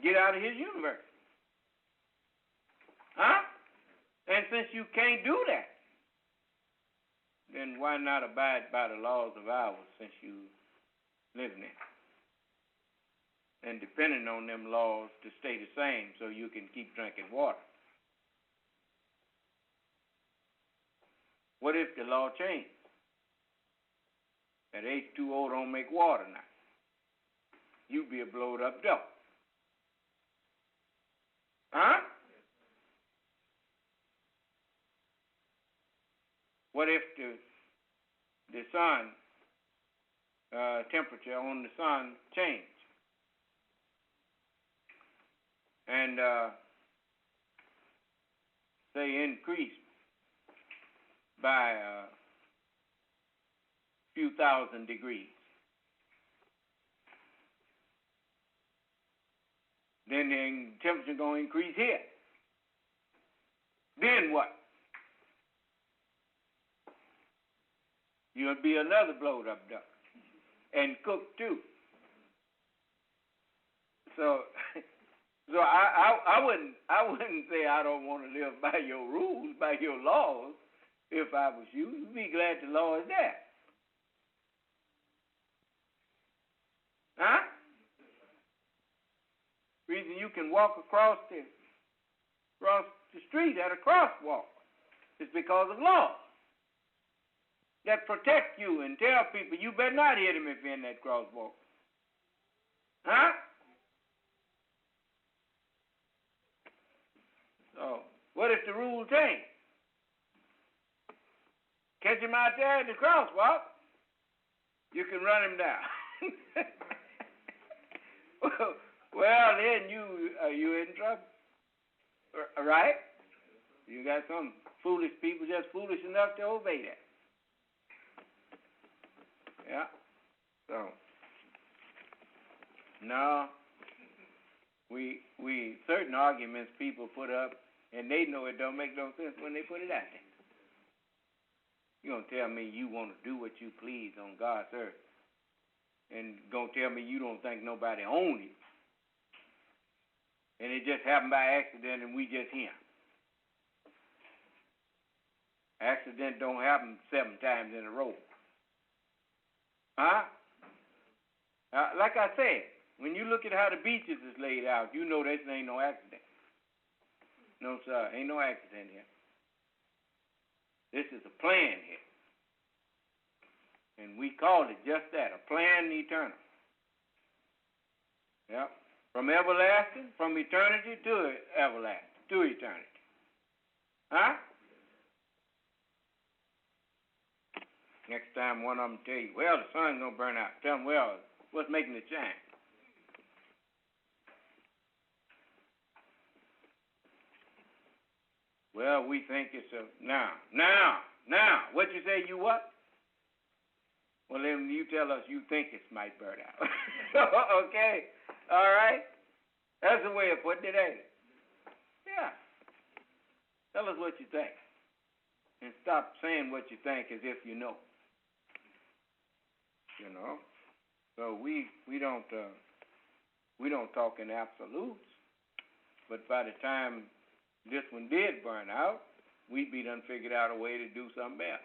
Get out of his universe. Huh? And since you can't do that, then why not abide by the laws of ours since you live in it? And depending on them laws to stay the same so you can keep drinking water. What if the law changed? That H2O don't make water now. You'd be a blowed up duck. Huh? What if the sun temperature on the sun changed? And say increased by a few thousand degrees. Then the temperature going to increase here. Then what? You'll be another blowed up duck and cooked too. So I wouldn't say I don't want to live by your rules, by your laws. If I was you, you'd be glad the law is there. Huh? Reason you can walk across the street at a crosswalk is because of laws that protect you and tell people you better not hit him if you're in that crosswalk. Huh? So, what if the rule change? Catch him out there in the crosswalk, you can run him down. Well, then you in trouble, right? You got some foolish people just foolish enough to obey that. Yeah. So, no, we certain arguments people put up, and they know it don't make no sense when they put it out there. You gonna tell me you want to do what you please on God's earth, and gonna tell me you don't think nobody owns you, and it just happened by accident, and we just here. Accident don't happen 7 times in a row. Huh? Like I said, when you look at how the beaches is laid out, you know this ain't no accident. No, sir, ain't no accident here. This is a plan here. And we call it just that, a plan eternal. Yep. From everlasting, from eternity to everlasting, to eternity. Huh? Next time one of them tell you, well, the sun's going to burn out. Tell them, well, what's making it shine? Well, we think it's a, now, what you say, you what? Well, then you tell us you think it might burn out. Okay, all right? That's the way of putting it, ain't it? Yeah. Tell us what you think. And stop saying what you think as if you know. You know? So we don't talk in absolutes, but by the time this one did burn out, we'd be done figured out a way to do something else.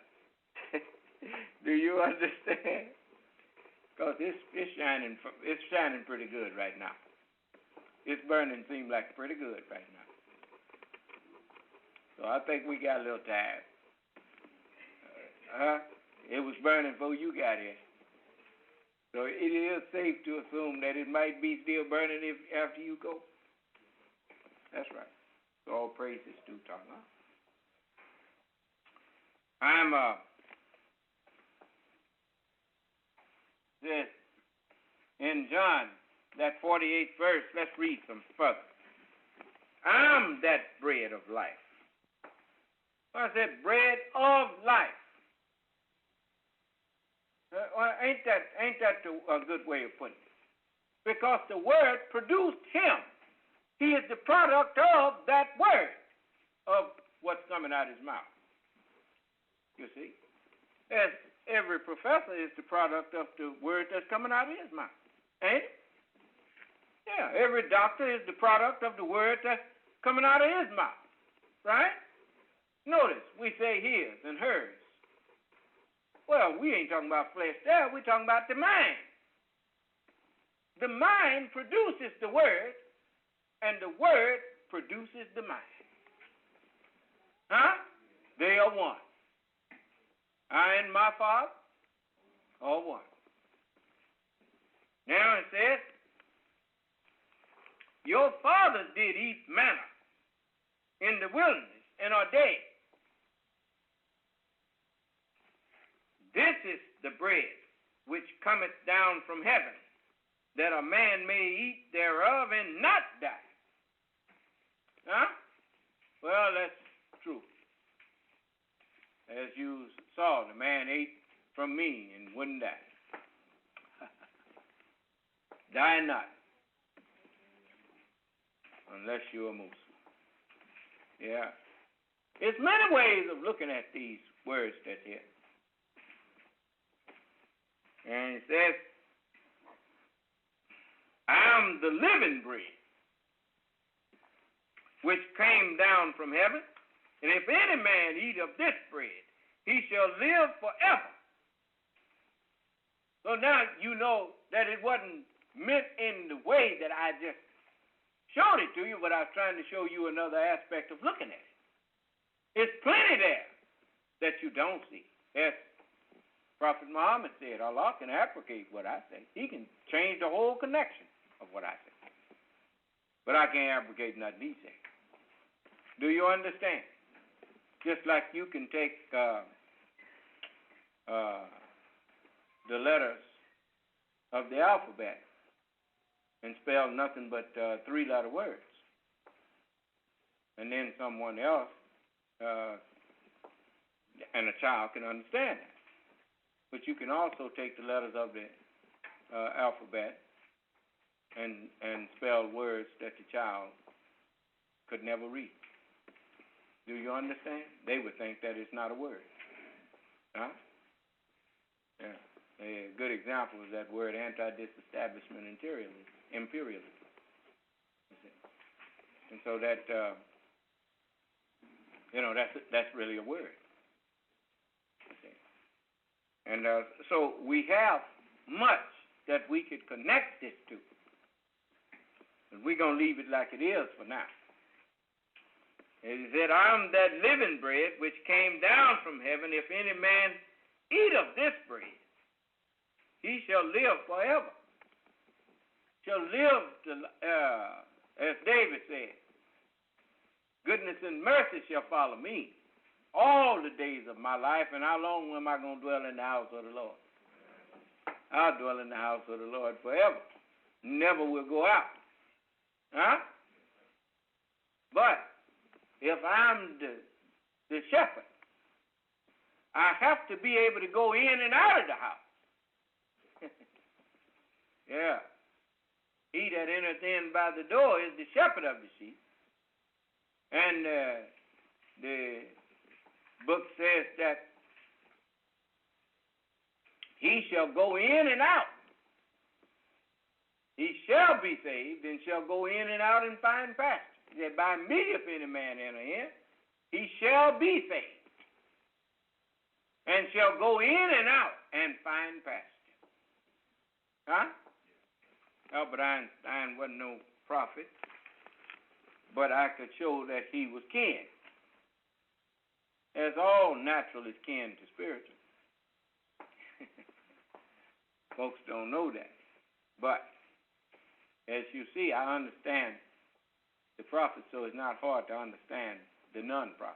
Do you understand? Because it's shining pretty good right now. It's burning seems like pretty good right now. So I think we got a little tired. It was burning before you got here. So it is safe to assume that it might be still burning after you go. That's right. So all praises due to Allah. I'm this in John, that 48th verse. Let's read some further. I'm that bread of life. I said bread of life. Ain't that a good way of putting it? Because the Word produced Him. He is the product of that Word, of what's coming out of His mouth. You see? As every professor is the product of the Word that's coming out of his mouth. Ain't it? Yeah, every doctor is the product of the Word that's coming out of his mouth. Right? Notice, we say his and hers. Well, we ain't talking about flesh there. We're talking about the mind. The mind produces the Word, and the Word produces the mind. Huh? They are one. I and my Father are one. Now it says, your fathers did eat manna in the wilderness and are dead. This is the bread which cometh down from heaven, that a man may eat thereof and not die. Huh? Well, that's true. As you saw, the man ate from me and wouldn't die. Die not, unless you're a Muslim. Yeah. There's many ways of looking at these words that's here. And it says, I'm the living bread, which came down from heaven, and if any man eat of this bread, he shall live forever. So now you know that it wasn't meant in the way that I just showed it to you, but I was trying to show you another aspect of looking at it. It's plenty there that you don't see. As Prophet Muhammad said, Allah can abrogate what I say. He can change the whole connection of what I say. But I can't abrogate nothing he said. Do you understand? Just like you can take the letters of the alphabet and spell nothing but three-letter words. And then someone else and a child can understand that. But you can also take the letters of the alphabet and spell words that the child could never read. Do you understand? They would think that it's not a word. Huh? Yeah. A good example is that word anti-disestablishment imperialism. You see? And so that, that's really a word. You see? And so we have much that we could connect this to. And we're going to leave it like it is for now. He said, I'm that living bread which came down from heaven. If any man eat of this bread, he shall live forever. Shall live, as David said, goodness and mercy shall follow me all the days of my life. And how long am I going to dwell in the house of the Lord? I'll dwell in the house of the Lord forever. Never will go out. Huh? But if I'm the shepherd, I have to be able to go in and out of the house. Yeah. He that entereth in by the door is the shepherd of the sheep. And the book says that he shall go in and out. He shall be saved and shall go in and out and find pasture. He said, by me if any man enter in, he shall be saved and shall go in and out and find pasture. Huh? Albert Einstein wasn't no prophet, but I could show that he was kin. As all natural is kin to spiritual. Folks don't know that. But as you see, I understand the prophet, so it's not hard to understand the non-prophet.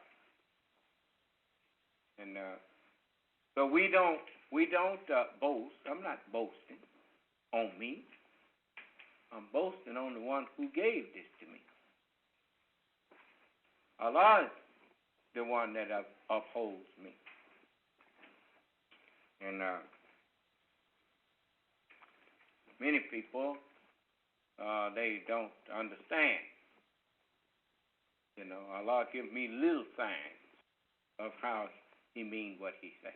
And so we don't boast. I'm not boasting on me. I'm boasting on the one who gave this to me. Allah is the one that upholds me. And many people, they don't understand. You know, Allah gives me little signs of how he means what he says.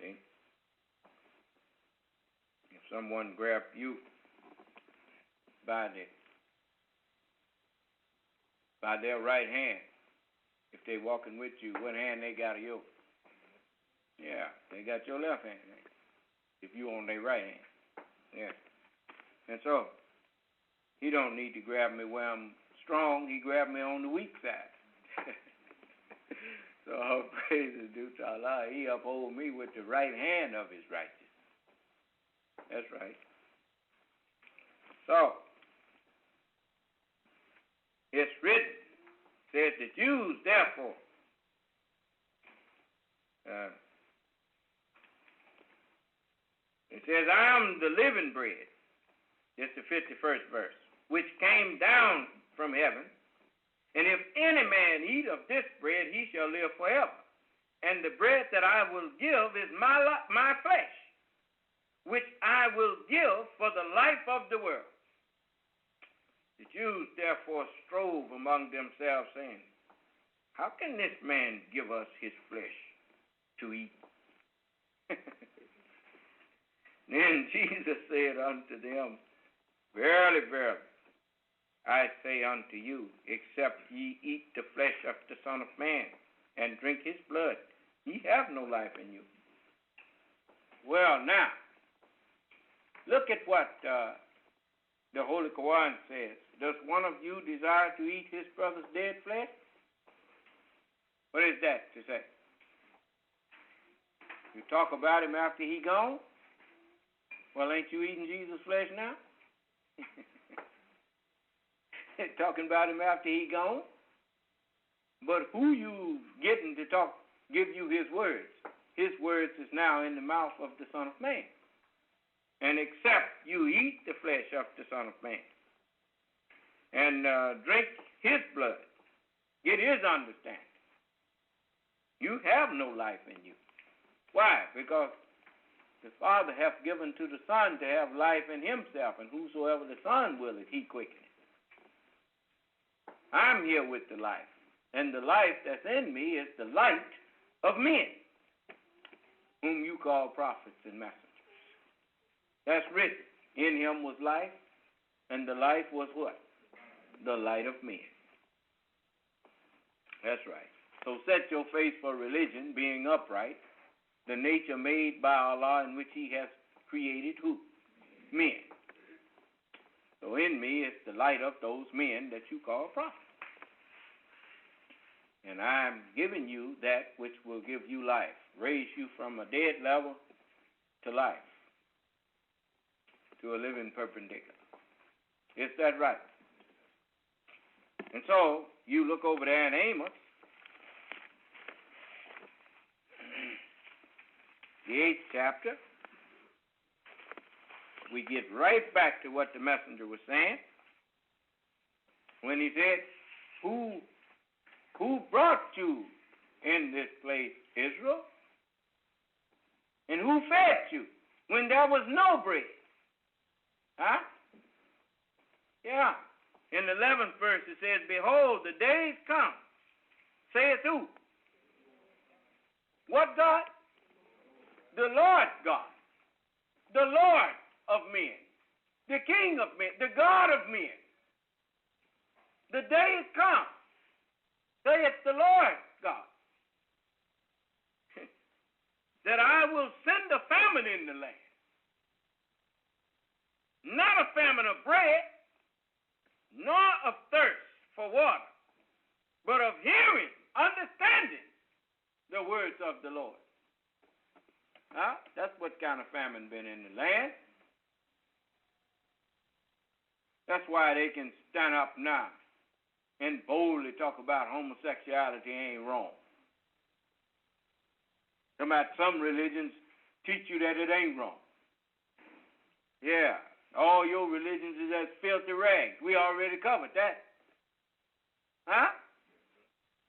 See? If someone grabbed you by their right hand, if they walking with you, what hand they got of yours? Yeah, they got your left hand. If you on their right hand. Yeah. And so, he don't need to grab me where I'm strong. He grabbed me on the weak side. So all praise is due to Allah. He uphold me with the right hand of his righteousness. That's right. So, it's written, says the Jews, therefore, it says, I am the living bread. It's the 51st verse, which came down from heaven. And if any man eat of this bread, he shall live forever. And the bread that I will give is my flesh, which I will give for the life of the world. The Jews therefore strove among themselves, saying, how can this man give us his flesh to eat? Then Jesus said unto them, verily, verily, I say unto you, except ye eat the flesh of the Son of Man and drink his blood, ye have no life in you. Well, now, look at what the Holy Quran says. Does one of you desire to eat his brother's dead flesh? What is that to say? You talk about him after he gone? Well, ain't you eating Jesus' flesh now? talking about him after he gone. But who you getting to give you his words? His words is now in the mouth of the Son of Man. And except you eat the flesh of the Son of Man and drink his blood, get his understanding, you have no life in you. Why? Because the Father hath given to the Son to have life in himself, and whosoever the Son willeth, he quickeneth. I'm here with the life, and the life that's in me is the light of men, whom you call prophets and messengers. That's written. In him was life, and the life was what? The light of men. That's right. So set your face for religion, being upright, the nature made by Allah in which he has created who? Men. So in me is the light of those men that you call prophets. And I'm giving you that which will give you life, raise you from a dead level to life, to a living perpendicular. Is that right? And so you look over there in Amos, the 8th chapter. We get right back to what the messenger was saying when he said, Who brought you in this place, Israel? And who fed you when there was no bread? Huh? Yeah. In the 11th verse it says, Behold, the days come, saith who? What God? The Lord God, the Lord of men, the King of men, the God of men. The days come, saith the Lord God, that I will send a famine in the land. Not a famine of bread, nor of thirst for water, but of hearing, understanding the words of the Lord. Huh? That's what kind of famine been in the land. That's why they can stand up now and boldly talk about homosexuality ain't wrong. Some religions teach you that it ain't wrong. Yeah, all your religions is as filthy rags. We already covered that. Huh?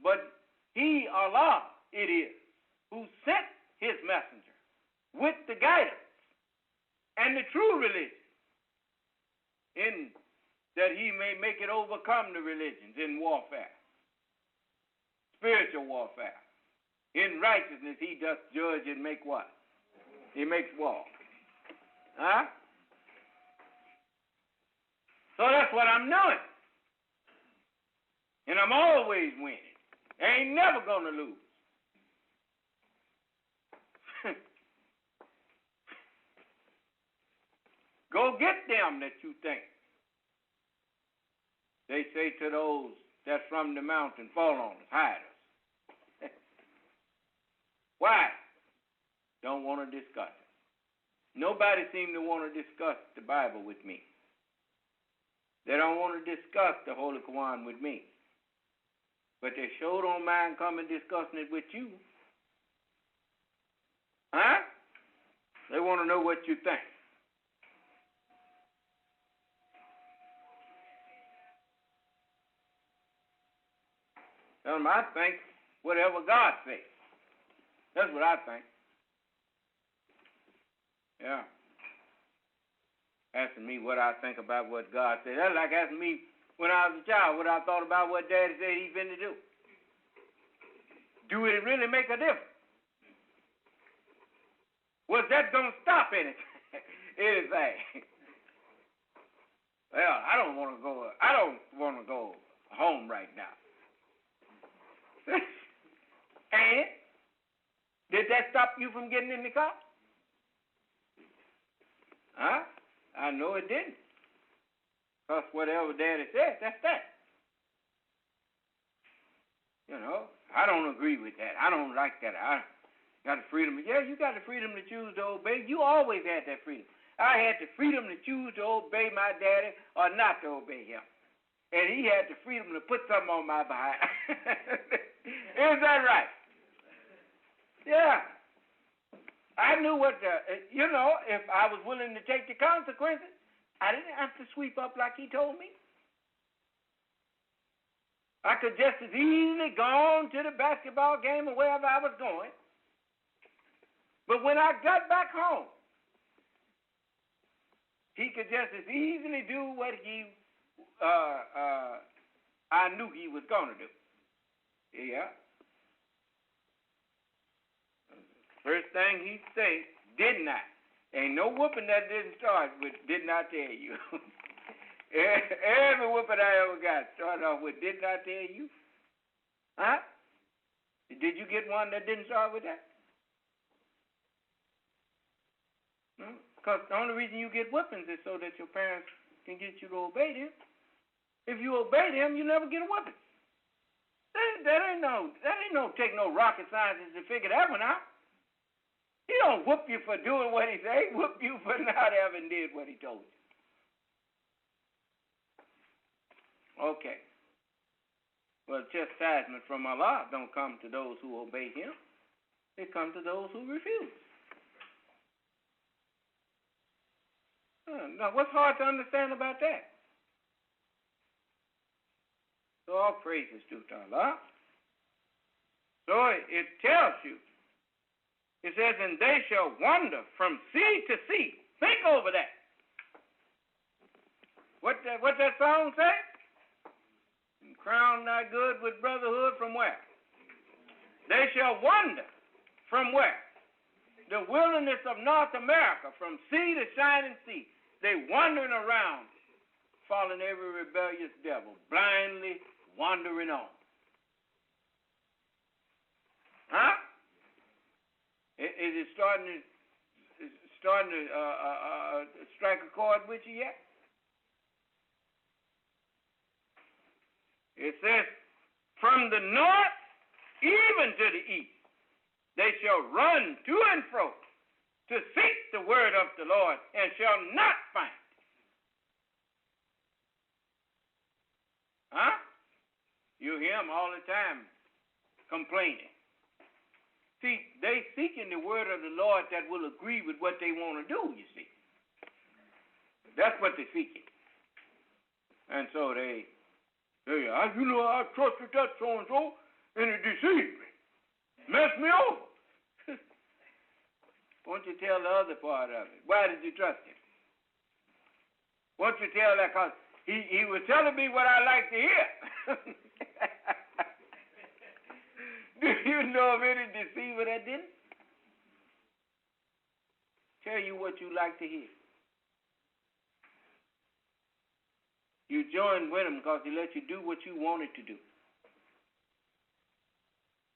But he, Allah, it is, who sent his messenger with the guidance and the true religion, in that he may make it overcome the religions in warfare, spiritual warfare. In righteousness he doth judge and make what? He makes war. Huh? So that's what I'm doing. And I'm always winning. I ain't never gonna lose. Go get them that you think. They say to those that's from the mountain, fall on us, hide us. Why? Don't want to discuss it. Nobody seems to want to discuss the Bible with me. They don't want to discuss the Holy Quran with me. But they sure don't mind coming discussing it with you. Huh? They want to know what you think. I think whatever God says. That's what I think. Yeah. Asking me what I think about what God said. That's like asking me when I was a child what I thought about what Daddy said he's finna do. Do it really make a difference? Was that going to stop anything? Anything? Well, I don't want to go home right now. And did that stop you from getting in the car? Huh? I know it didn't. Because whatever Daddy said, that's that. You know, I don't agree with that. I don't like that. I got the freedom. Yeah, you got the freedom to choose to obey. You always had that freedom. I had the freedom to choose to obey my daddy or not to obey him. and he had the freedom to put something on my behind. Is that right? Yeah. I knew what if I was willing to take the consequences, I didn't have to sweep up like he told me. I could just as easily go on to the basketball game or wherever I was going. But when I got back home, he could just as easily do what I knew he was going to do. Yeah. First thing he'd say, didn't I? Ain't no whooping that didn't start with, didn't I tell you? Every whooping I ever got started off with, didn't I tell you? Huh? Did you get one that didn't start with that? No? Because the only reason you get whippings is so that your parents can get you to obey them. If you obey them, you never get a whipping. That ain't no take no rocket scientist to figure that one out. He don't whoop you for doing what he say. He whoop you for not having did what he told you. Okay. Well, chastisement from Allah don't come to those who obey him. It comes to those who refuse. Now, what's hard to understand about that? So all praises due to Allah. So it tells you, it says, and they shall wander from sea to sea. Think over that. What that song say? And crown thy good with brotherhood from where? They shall wander from where? The wilderness of North America, from sea to shining sea. They wandering around, following every rebellious devil, blindly wandering on. Huh? Is it starting to strike a chord with you yet? It says, from the north even to the east, they shall run to and fro to seek the word of the Lord, and shall not find it. Huh? You hear them all the time complaining. See, they seeking the word of the Lord that will agree with what they want to do, you see. That's what they're seeking. And so I trusted that so-and-so, and it deceived me. Messed me over. Won't you tell the other part of it? Why did you trust him? Won't you tell that? Because he was telling me what I like to hear. Do you know of any deceiver that didn't? Tell you what you like to hear. You joined with him because he let you do what you wanted to do.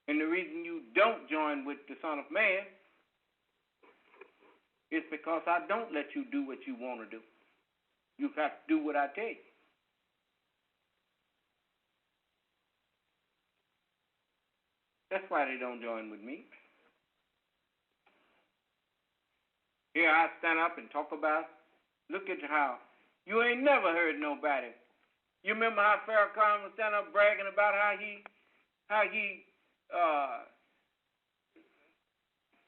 And the reason you don't join with the Son of Man is because I don't let you do what you want to do. You have to do what I tell you. That's why they don't join with me. Here I stand up and talk about, look at how, you ain't never heard nobody. You remember how Farrakhan was standing up bragging about how he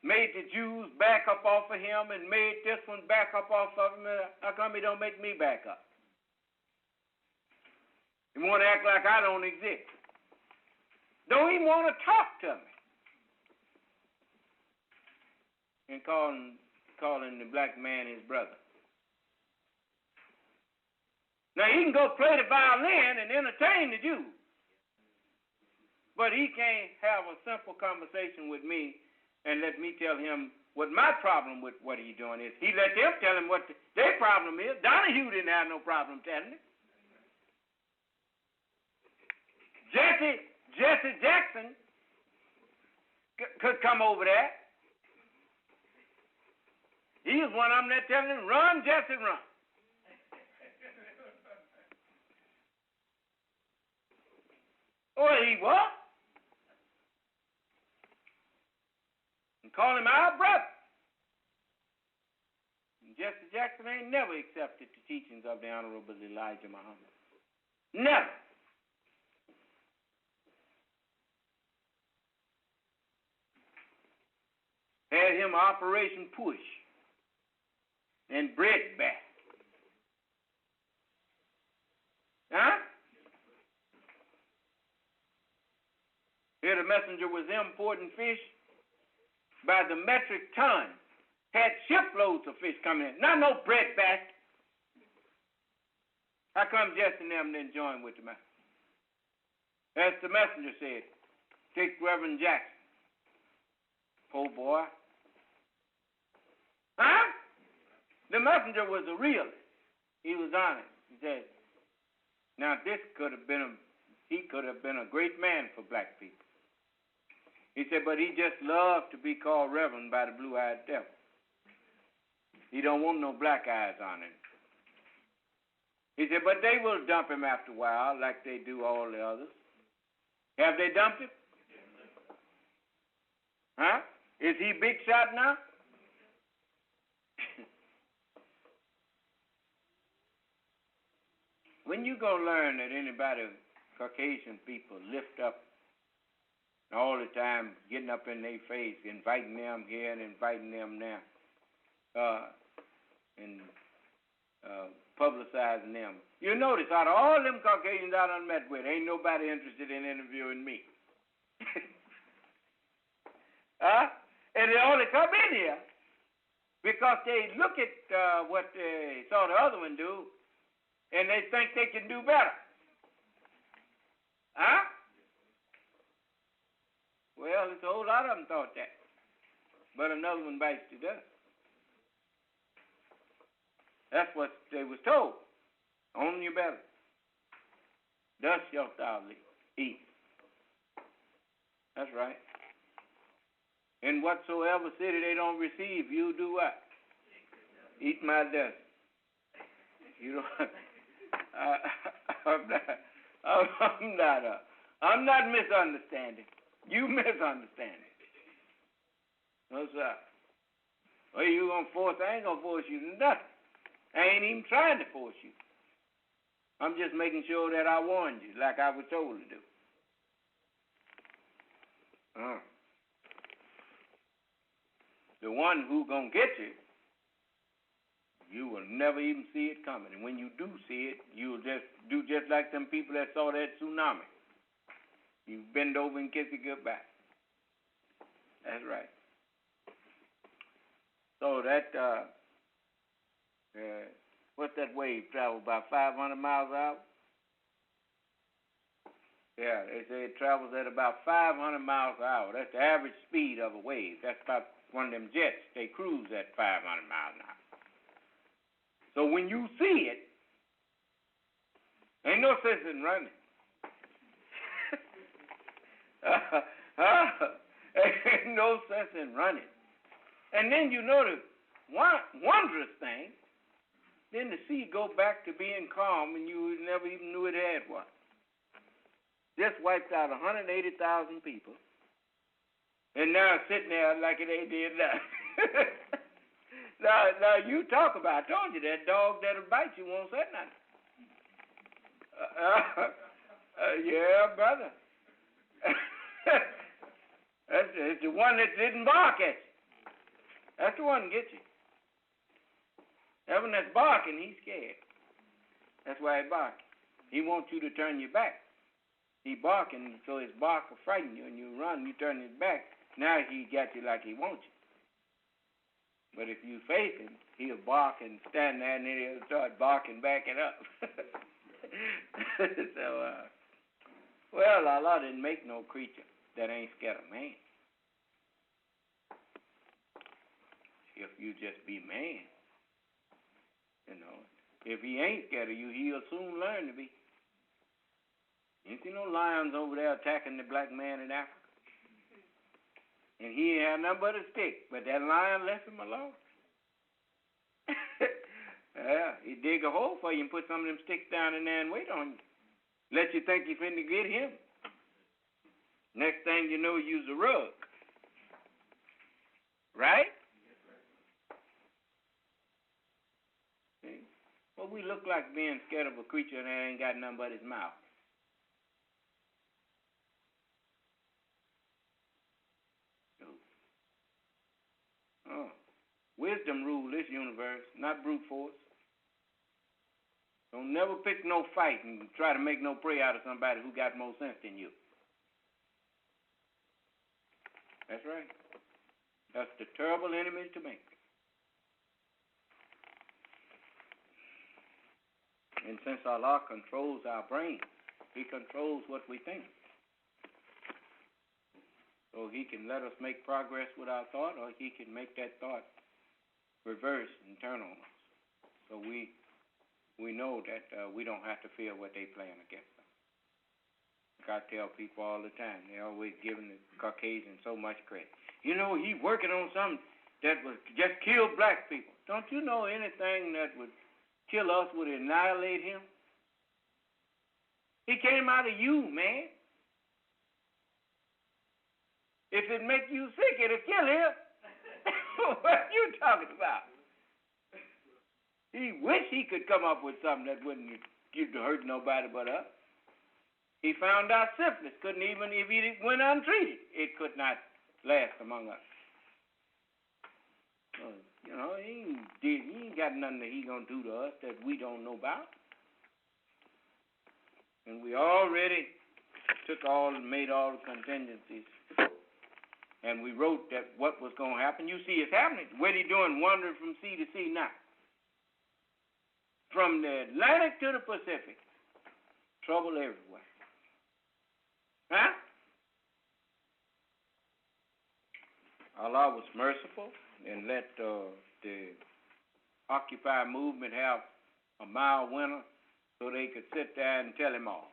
made the Jews back up off of him and made this one back up off of him. How come he don't make me back up? He want to act like I don't exist. Don't even want to talk to me. And calling the black man his brother. Now, he can go play the violin and entertain the Jews. But he can't have a simple conversation with me and let me tell him what my problem with what he's doing is. He let them tell him what their problem is. Donahue didn't have no problem telling it. Jesse Jackson could come over there. He was one of them that telling him, run, Jesse, run. Oh, he was. Call him our brother. And Jesse Jackson ain't never accepted the teachings of the Honorable Elijah Muhammad. Never. Had him Operation Push and breadback. Huh? Here the messenger was importing fish by the metric ton. Had shiploads of fish coming in. Not no breadback. How come Jesse and them didn't join with the messenger? As the messenger said, take Reverend Jackson. Poor boy. Huh? The messenger was a realist. He was honest. He said, now this he could have been a great man for black people. He said, but he just loved to be called Reverend by the blue-eyed devil. He don't want no black eyes on him. He said, but they will dump him after a while like they do all the others. Have they dumped him? Huh? Is he big shot now? When you go learn that anybody, Caucasian people, lift up all the time, getting up in their face, inviting them here and inviting them there, and publicizing them. You notice out of all them Caucasians I done met with, ain't nobody interested in interviewing me. And they only come in here because they look at what they saw the other one do, and they think they can do better. Well, there's a whole lot of them thought that. But another one bites the dust. That's what they was told. On your belly. Thus shalt thou eat. That's right. In whatsoever city they don't receive, you do what? Eat my dust. You don't. I'm not misunderstanding. You misunderstanding. No, sir. Well, you gonna force? I ain't gonna force you to nothing. I ain't even trying to force you. I'm just making sure that I warned you, like I was told to do. The one who gonna get you, you will never even see it coming. And when you do see it, you'll just do just like them people that saw that tsunami. You bend over and kiss it goodbye. That's right. So that, what's that wave travel about 500 miles an hour? Yeah, they say it travels at about 500 miles an hour. That's the average speed of a wave. That's about one of them jets. They cruise at 500 miles an hour. So when you see it, ain't no sense in running. Ain't no sense in running. And then you know the wondrous thing, then the sea go back to being calm and you never even knew it had one. Just wiped out 180,000 people. And now it's sitting there like it ain't did nothing. Now you talk about, I told you that dog that'll bite you won't say nothing. Yeah, brother. It's the one that didn't bark at you. That's the one that gets you. That one that's barking, he's scared. That's why he barking. He wants you to turn your back. He barking, so his bark will frighten you, and you run, you turn his back. Now he got you like he wants you. But if you face him, he'll bark and stand there, and then he'll start barking back it up. So, well, Allah didn't make no creature that ain't scared of man. If you just be man, you know. If he ain't scared of you, he'll soon learn to be. You see no lions over there attacking the black man in Africa? And he ain't have nothing but a stick, but that lion left him alone. Yeah, he dig a hole for you and put some of them sticks down in there and wait on you. Let you think you finna get him. Next thing you know, use a rug. Right? See? Well, we look like being scared of a creature that ain't got nothing but his mouth? Oh. Wisdom rule this universe, not brute force. Don't never pick no fight and try to make no prey out of somebody who got more sense than you. That's right. That's the terrible enemy to make. And since Allah controls our brain, He controls what we think. So He can let us make progress with our thought, or He can make that thought reverse and turn on us. So we know that we don't have to fear what they plan against us. Like I tell people all the time, they're always giving the Caucasian so much credit. You know, he's working on something that would just kill black people. Don't you know anything that would kill us would annihilate him? He came out of you, man. If it make you sick, it'll kill him. What are you talking about? He wish he could come up with something that wouldn't give to hurt nobody but us. He found out syphilis couldn't even, if he went untreated, it could not last among us. So, you know, he ain't got nothing that he gonna do to us that we don't know about. And we already made all the contingencies. And we wrote that what was going to happen. You see it's happening. What are you doing wandering from sea to sea now? From the Atlantic to the Pacific. Trouble everywhere. Huh? Allah was merciful and let the Occupy movement have a mild winter so they could sit there and tell him off.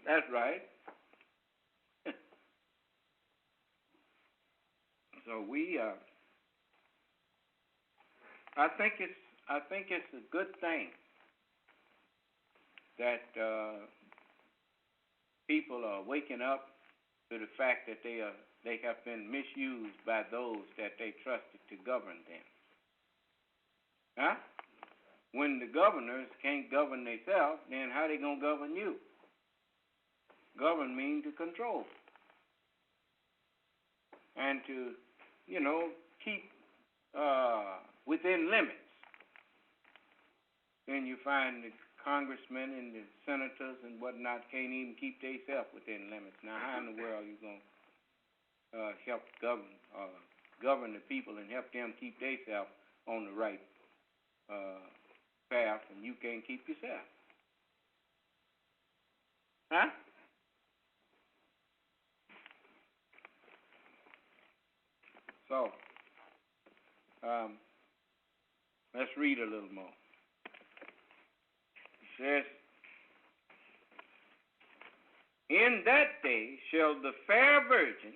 That's right. So I think it's a good thing that people are waking up to the fact that they have been misused by those that they trusted to govern them. Huh? When the governors can't govern themselves, then how they gonna govern you? Govern means to control and to, you know, keep within limits. Then you find the congressmen and the senators and whatnot can't even keep themselves within limits. Now, how in the world are you going to help govern the people and help them keep themselves on the right path, and you can't keep yourself? Huh? So, let's read a little more. It says, in that day shall the fair virgins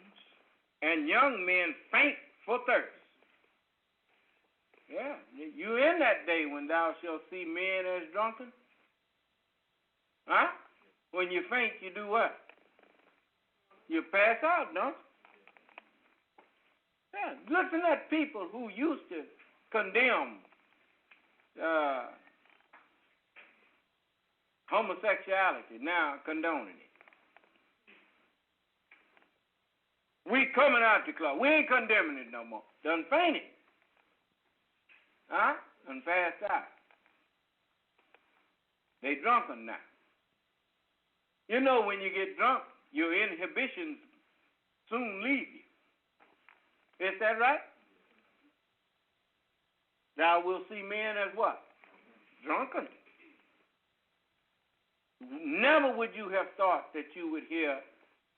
and young men faint for thirst. Yeah, you in that day when thou shalt see men as drunken. Huh? When you faint, you do what? You pass out, don't you? Yeah, looking at people who used to condemn homosexuality, now condoning it. We coming out the club. We ain't condemning it no more. Done fainted. Huh? Done passed out. They drunken now. You know, when you get drunk, your inhibitions soon leave you. Is that right? Thou wilt see men as what? Drunken. Never would you have thought that you would hear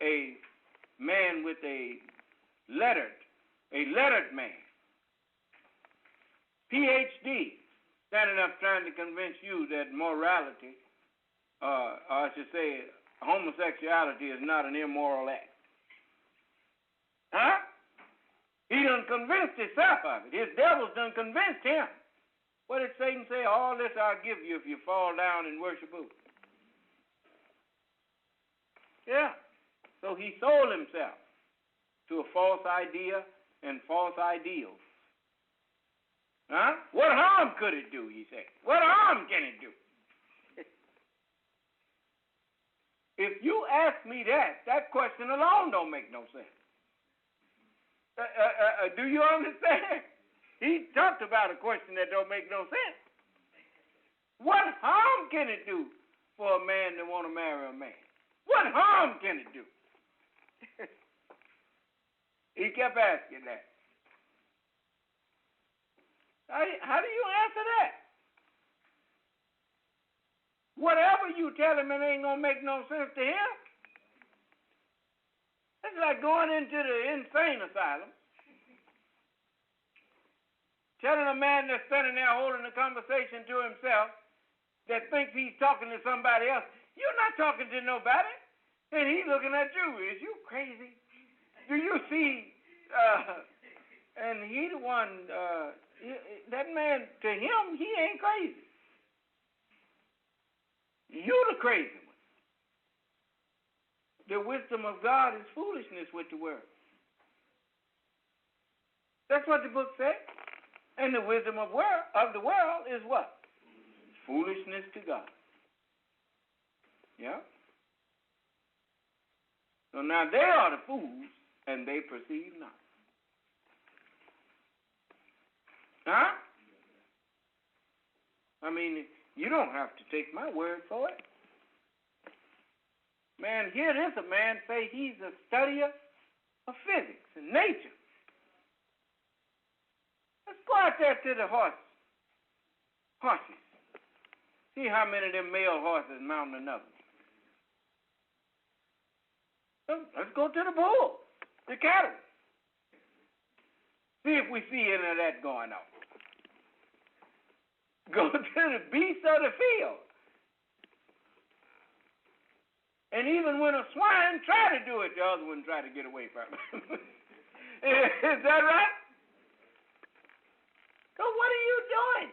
a man with a lettered man, PhD, standing up trying to convince you that morality, or I should say homosexuality, is not an immoral act. Huh? He done convinced himself of it. His devils done convinced him. What did Satan say? All this I'll give you if you fall down and worship who? Yeah. So he sold himself to a false idea and false ideals. Huh? What harm could it do, he said. What harm can it do? If you ask me that question alone don't make no sense. Do you understand? He talked about a question that don't make no sense. What harm can it do for a man to want to marry a man? What harm can it do? He kept asking that. How do you answer that? Whatever you tell him, it ain't going to make no sense to him. It's like going into the insane asylum, telling a man that's standing there holding a conversation to himself that thinks he's talking to somebody else. You're not talking to nobody. And he's looking at you. Is you crazy? Do you see? And he the one, that man, to him, he ain't crazy. You the crazy one. The wisdom of God is foolishness with the world. That's what the book says. And the wisdom of the world is what? Foolishness to God. Yeah? So now they are the fools, and they perceive not. Huh? I mean, you don't have to take my word for it. Man, here this a man say he's a studier of physics and nature. Let's go out there to the horses. See how many of them male horses mounting another. Let's go to the bull, the cattle. See if we see any of that going on. Go to the beasts of the field. And even when a swine try to do it, the other one try to get away from it. Is that right? So what are you doing?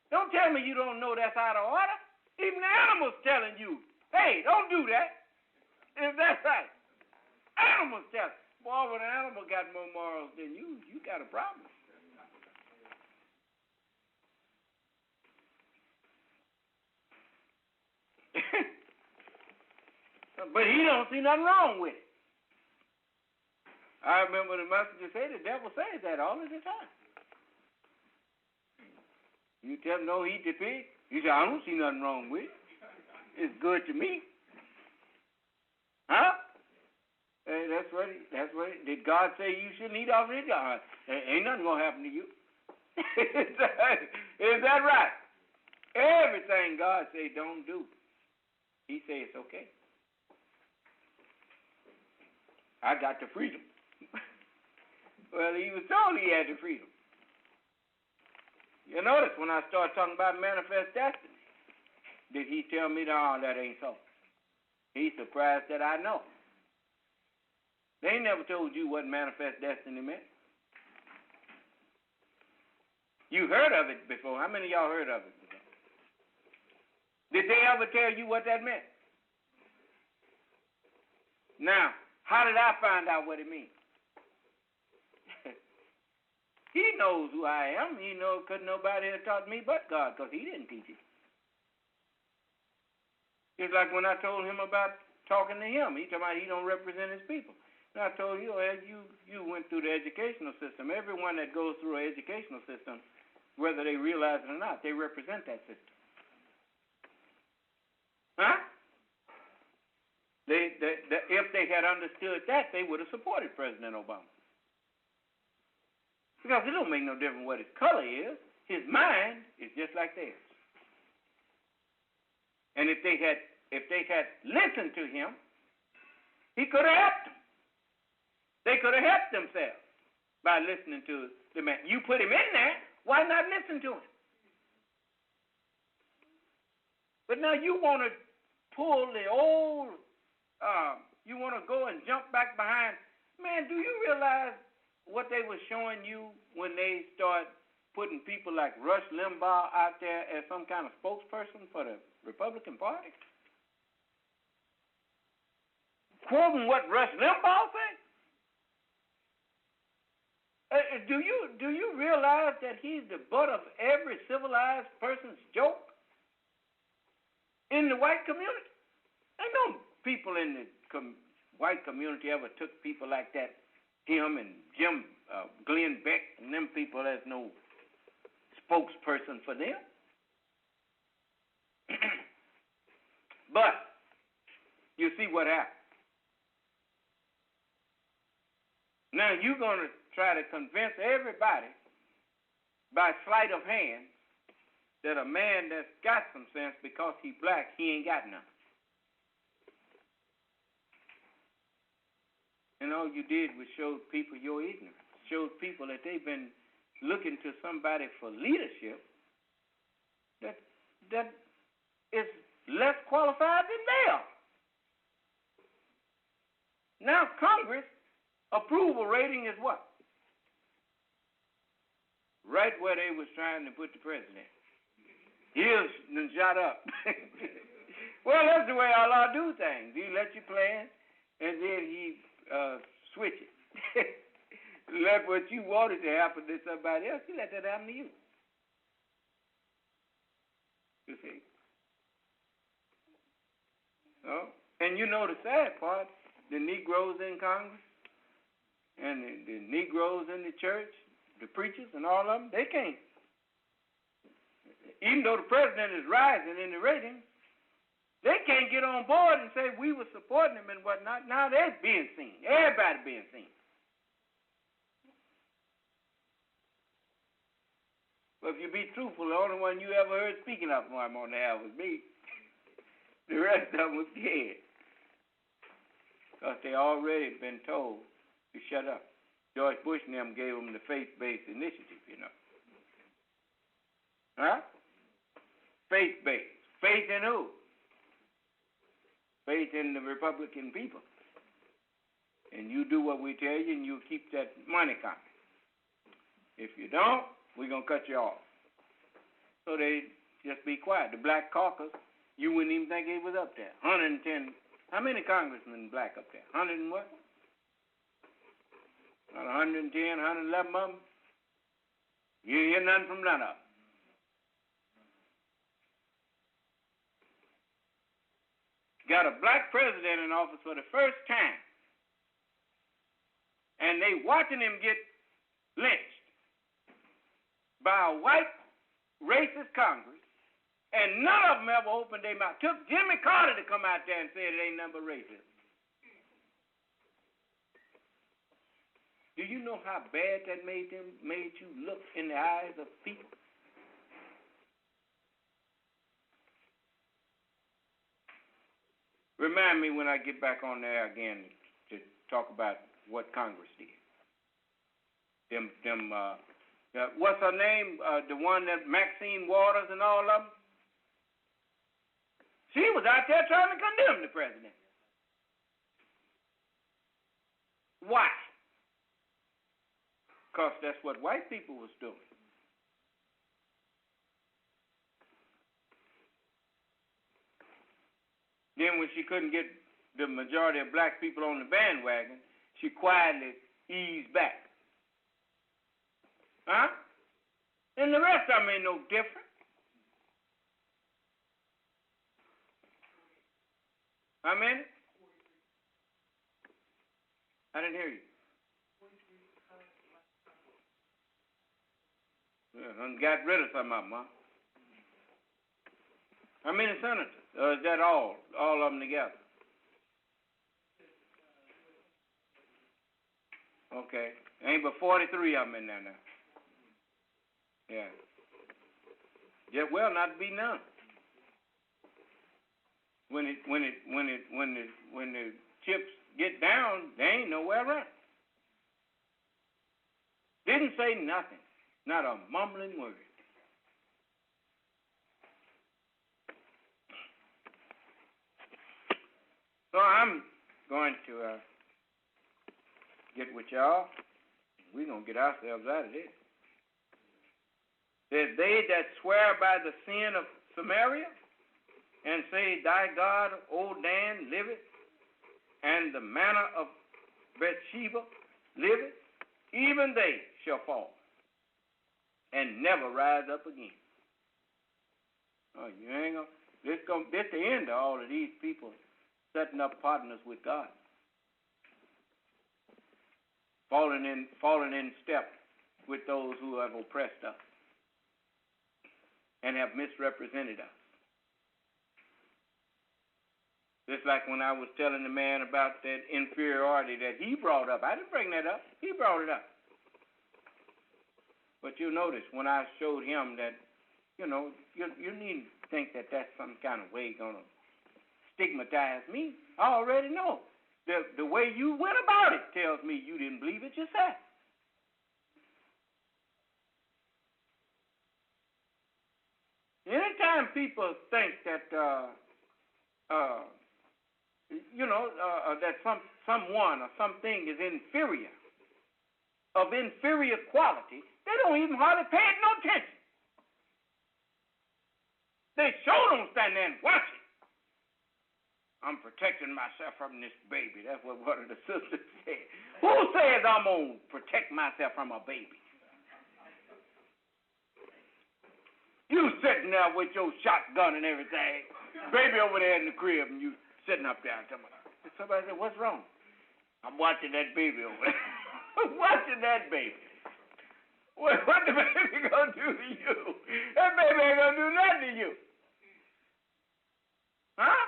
Don't tell me you don't know that's out of order. Even the animals telling you, hey, don't do that. Is that right? Animals tell you. Boy, when an animal got more morals than you got a problem. But he don't see nothing wrong with it. I remember the messenger said the devil says that all of the time. You tell him don't eat the pig. He said, I don't see nothing wrong with it. It's good to me. Huh? Hey, that's what did God say you shouldn't eat off it? Ain't nothing gonna happen to you. Is that right? Everything God say don't do, he say it's okay. I got the freedom. Well, he was told he had the freedom. You notice when I start talking about manifest destiny, did he tell me, no, that ain't so? He's surprised that I know. They never told you what manifest destiny meant. You heard of it before. How many of y'all heard of it before? Did they ever tell you what that meant? Now, how did I find out what it means? He knows who I am. He knows couldn't nobody have taught me but God, because he didn't teach it. It's like when I told him about talking to him. He told me he don't represent his people. And I told you, you went through the educational system. Everyone that goes through an educational system, whether they realize it or not, they represent that system. Huh? If they had understood that, they would have supported President Obama. Because it don't make no difference what his color is. His mind is just like theirs. And if they had listened to him, he could have helped them. They could have helped themselves by listening to the man. You put him in there, why not listen to him? But now you want to pull the old, you want to go and jump back behind. Man, do you realize what they were showing you when they start putting people like Rush Limbaugh out there as some kind of spokesperson for the Republican Party? Quoting what Rush Limbaugh said? Do you realize that he's the butt of every civilized person's joke in the white community? Ain't no people in the white community ever took people like that, him and Jim Glenn Beck and them people as no spokesperson for them. But you see what happened. Now you're going to try to convince everybody by sleight of hand that a man that's got some sense because he's black, he ain't got none. And all you did was show people your ignorance, showed people that they've been looking to somebody for leadership that is less qualified than they are. Now Congress approval rating is what? Right where they was trying to put the president. Here's and shut up. Well, that's the way Allah do things. He let you plan, and then he switch it. Let what you wanted to happen to somebody else, he let that happen to you. You see? Oh, and you know the sad part, the Negroes in Congress and the Negroes in the church, the preachers and all of them, they can't. Even though the president is rising in the ratings, they can't get on board and say we were supporting him and whatnot. Now they're being seen. Everybody being seen. But if you be truthful, the only one you ever heard speaking up for him on the air was me. The rest of them was scared. Because they already been told to shut up. George Bush and them gave them the faith-based initiative, you know. Huh? Faith-based. Faith in who? Faith in the Republican people. And you do what we tell you and you keep that money coming. If you don't, we're going to cut you off. So they just be quiet. The Black Caucus, you wouldn't even think it was up there. 110. How many congressmen black up there? 100 and what? 110, 111 of them. You hear nothing from none of them. Got a black president in office for the first time. And they watching him get lynched by a white racist Congress, and none of them ever opened their mouth. Took Jimmy Carter to come out there and say it ain't nothing but racism. Do you know how bad that made you look in the eyes of people? Remind me when I get back on there again to talk about what Congress did. What's her name? The one that Maxine Waters and all of them? She was out there trying to condemn the president. Why? Because that's what white people was doing. Then when she couldn't get the majority of black people on the bandwagon, she quietly eased back. Huh? And the rest of them ain't no different. How many? I didn't hear you. Yeah, got rid of some of them, huh? How many senators? Or is that all of them together? Okay. Ain't but 43 of them in there now. Yeah. Yeah, well, not to be none. When the chips get down, they ain't nowhere around. Didn't say nothing, not a mumbling word. So I'm going to get with y'all. We're going to get ourselves out of this. Says, they that swear by the sin of Samaria and say, thy God, O Dan, liveth, and the manner of Bathsheba liveth, even they shall fall and never rise up again. Oh, you ain't gonna. This the end of all of these people setting up partners with God, falling in step with those who have oppressed us and have misrepresented us. Just like when I was telling the man about that inferiority that he brought up. I didn't bring that up. He brought it up. But you notice when I showed him that, you needn't think that that's some kind of way going to stigmatize me. I already know. The way you went about it tells me you didn't believe it yourself. Anytime people think that, that someone or something is inferior, of inferior quality, they don't even hardly pay it no attention. They sure don't stand there and watch it. I'm protecting myself from this baby. That's what one of the sisters said. Who says I'm going to protect myself from a baby? You sitting there with your shotgun and everything. Baby over there in the crib, and you sitting up there. Somebody said, what's wrong? I'm watching that baby over there. I'm watching that baby. What the baby going to do to you? That baby ain't going to do nothing to you. Huh?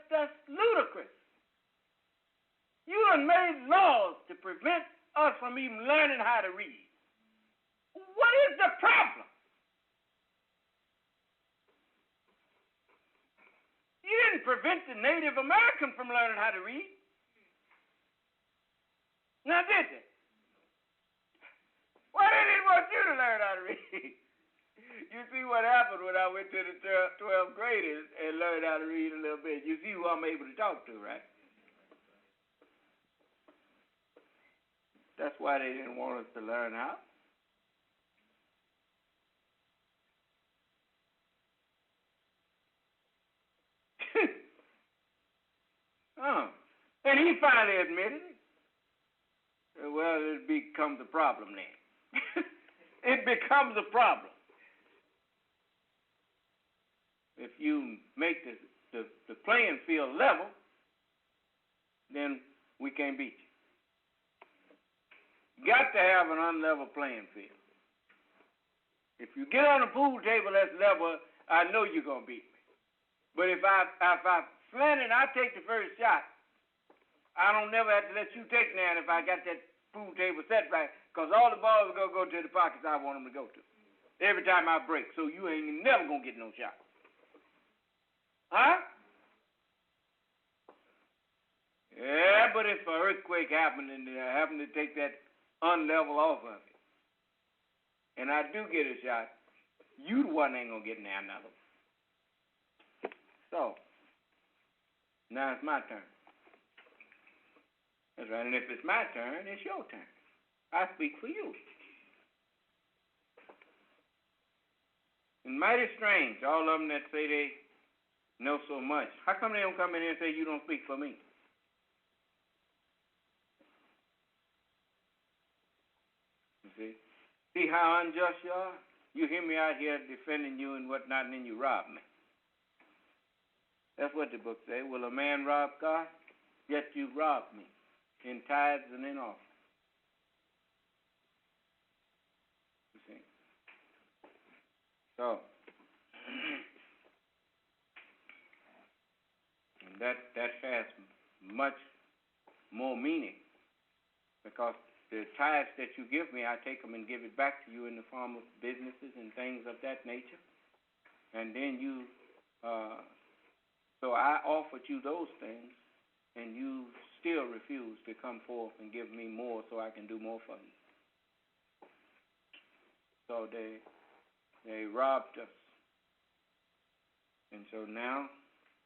That's ludicrous. You done made laws to prevent us from even learning how to read. What is the problem? You didn't prevent the Native American from learning how to read. Now, did they? Why didn't they want you to learn how to read? You see what happened when I went to the 12th grade and learned how to read a little bit. You see who I'm able to talk to, right? That's why they didn't want us to learn how. And he finally admitted it. Well, it becomes a problem then. It becomes a problem. If you make the playing field level, then we can't beat you. Got to have an unlevel playing field. If you get on a pool table that's level, I know you're going to beat me. But if I slant it, I take the first shot, I don't never have to let you take now if I got that pool table set right, because all the balls are going to go to the pockets I want them to go to every time I break, so you ain't never going to get no shot. Huh? Yeah, but if an earthquake happened and I happen to take that unlevel off of it, and I do get a shot, you the one ain't going to get in there another. So, now it's my turn. That's right, and if it's my turn, it's your turn. I speak for you. And mighty strange, all of them that say they know so much. How come they don't come in here and say you don't speak for me? You see? See how unjust you are? You hear me out here defending you and whatnot, and then you rob me. That's what the book says. Will a man rob God? Yet you rob me in tithes and in offerings. You see? So, that has much more meaning, because the tithes that you give me, I take them and give it back to you in the form of businesses and things of that nature. And then you, so I offered you those things, and you still refuse to come forth and give me more so I can do more for you. So they robbed us. And so now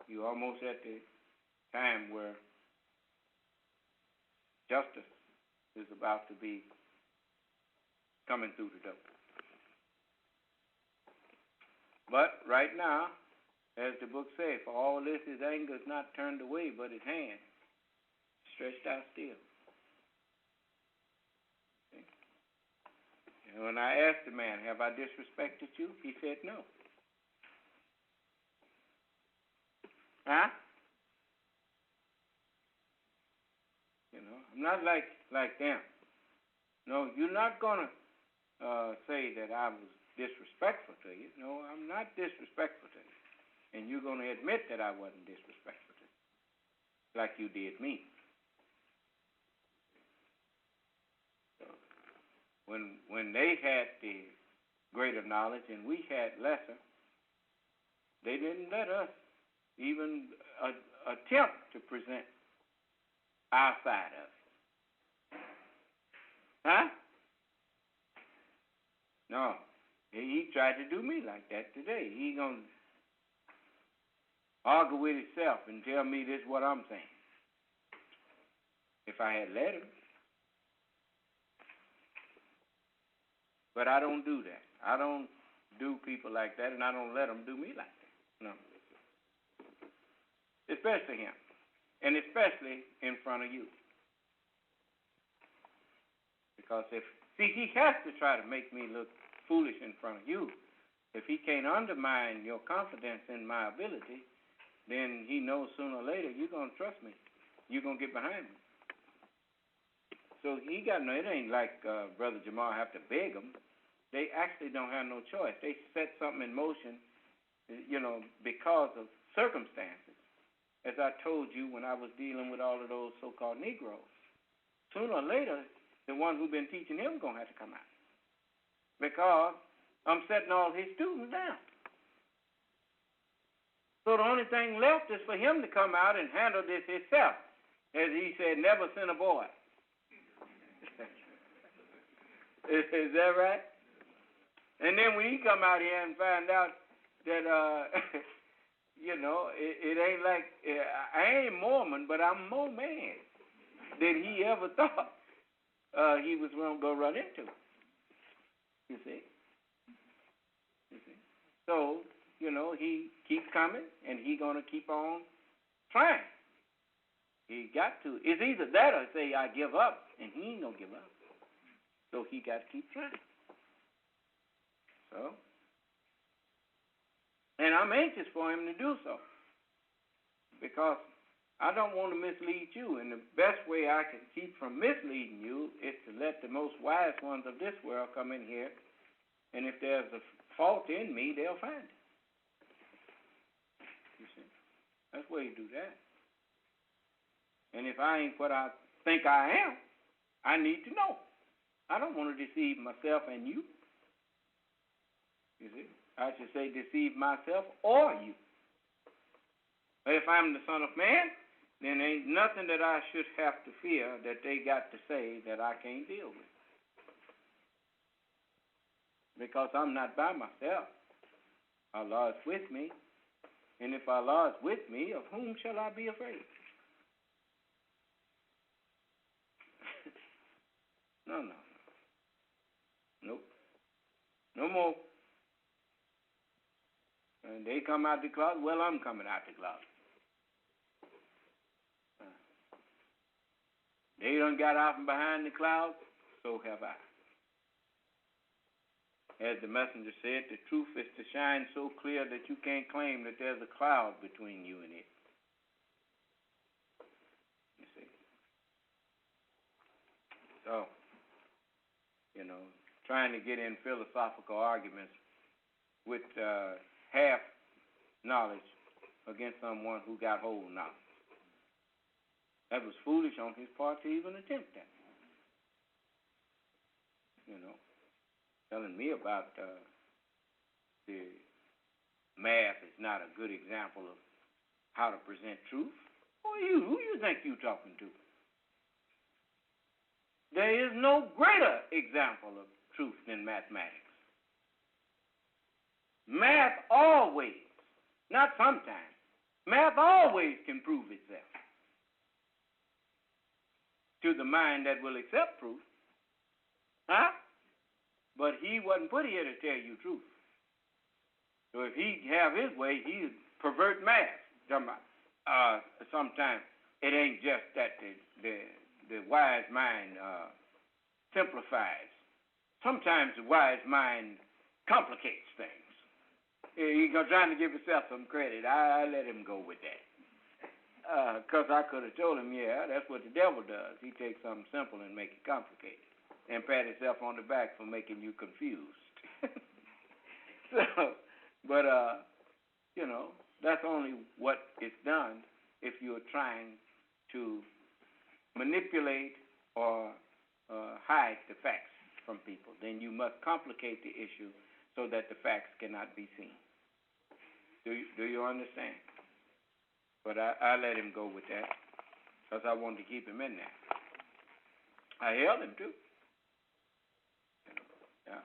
you're almost at the time where justice is about to be coming through the door. But right now, as the book says, for all this his anger is not turned away, but his hand stretched out still. See? And when I asked the man, have I disrespected you? He said no. Huh? You know, I'm not like them. No, you're not going to say that I was disrespectful to you. No, I'm not disrespectful to you. And you're going to admit that I wasn't disrespectful to you, like you did me. So, when they had the greater knowledge and we had lesser, they didn't let us even attempt to present our side of it. Huh? No. He tried to do me like that today. He going to argue with himself and tell me this is what I'm saying. If I had let him. But I don't do that. I don't do people like that, and I don't let them do me like that. No. Especially him. And especially in front of you. Because he has to try to make me look foolish in front of you. If he can't undermine your confidence in my ability, then he knows sooner or later you're going to trust me. You're going to get behind me. So it ain't like Brother Jamal have to beg them. They actually don't have no choice. They set something in motion, because of circumstances. As I told you when I was dealing with all of those so-called Negroes. Sooner or later, the one who's been teaching him going to have to come out. Because I'm setting all his students down. So the only thing left is for him to come out and handle this himself. As he said, never send a boy. Is that right? And then when he come out here and find out that, it ain't like, I ain't Mormon, but I'm more man than he ever thought he was going to go run into. You see? So, he keeps coming, and he going to keep on trying. He got to. It's either that or say, I give up, and he ain't going to give up. So he got to keep trying. So, and I'm anxious for him to do so. Because I don't want to mislead you, and the best way I can keep from misleading you is to let the most wise ones of this world come in here, and if there's a fault in me, they'll find it. You see? That's the way you do that. And if I ain't what I think I am, I need to know. I don't want to deceive myself and you. You see? I should say deceive myself or you. But if I'm the Son of Man, then ain't nothing that I should have to fear that they got to say that I can't deal with. Because I'm not by myself. Allah is with me. And if Allah is with me, of whom shall I be afraid? No. Nope. No more. And they come out the closet, well, I'm coming out the closet. They done got out from behind the clouds, so have I. As the messenger said, the truth is to shine so clear that you can't claim that there's a cloud between you and it. You see? So, trying to get in philosophical arguments with half knowledge against someone who got whole knowledge. That was foolish on his part to even attempt that. Telling me about the math is not a good example of how to present truth. Who you think you talking to? There is no greater example of truth than mathematics. Math always, not sometimes, math always can prove itself to the mind that will accept proof. Huh? But he wasn't put here to tell you truth. So if he have his way, he'd pervert math. Sometimes it ain't just that the wise mind simplifies. Sometimes the wise mind complicates things. He's trying to give himself some credit. I let him go with that. Because I could have told him, yeah, that's what the devil does. He takes something simple and make it complicated and pat himself on the back for making you confused. But that's only what is done if you're trying to manipulate or hide the facts from people. Then you must complicate the issue so that the facts cannot be seen. Do you understand? But I let him go with that because I wanted to keep him in there. I held him too. Yeah.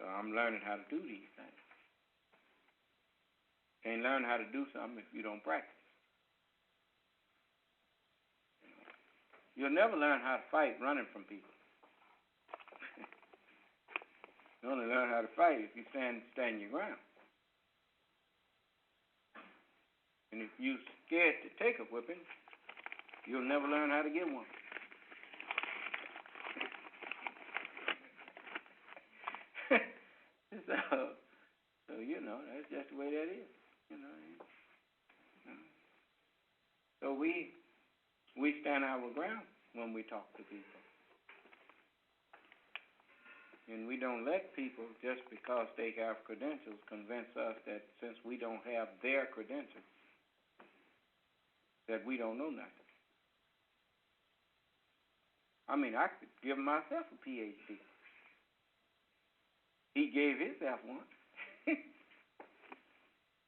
So I'm learning how to do these things. Can't learn how to do something if you don't practice. You'll never learn how to fight running from people. You only learn how to fight if you stand your ground. And if you're scared to take a whipping, you'll never learn how to get one. So that's just the way that is. So we stand our ground when we talk to people. And we don't let people, just because they have credentials, convince us that since we don't have their credentials, that we don't know nothing. I mean, I could give myself a PhD. He gave himself one.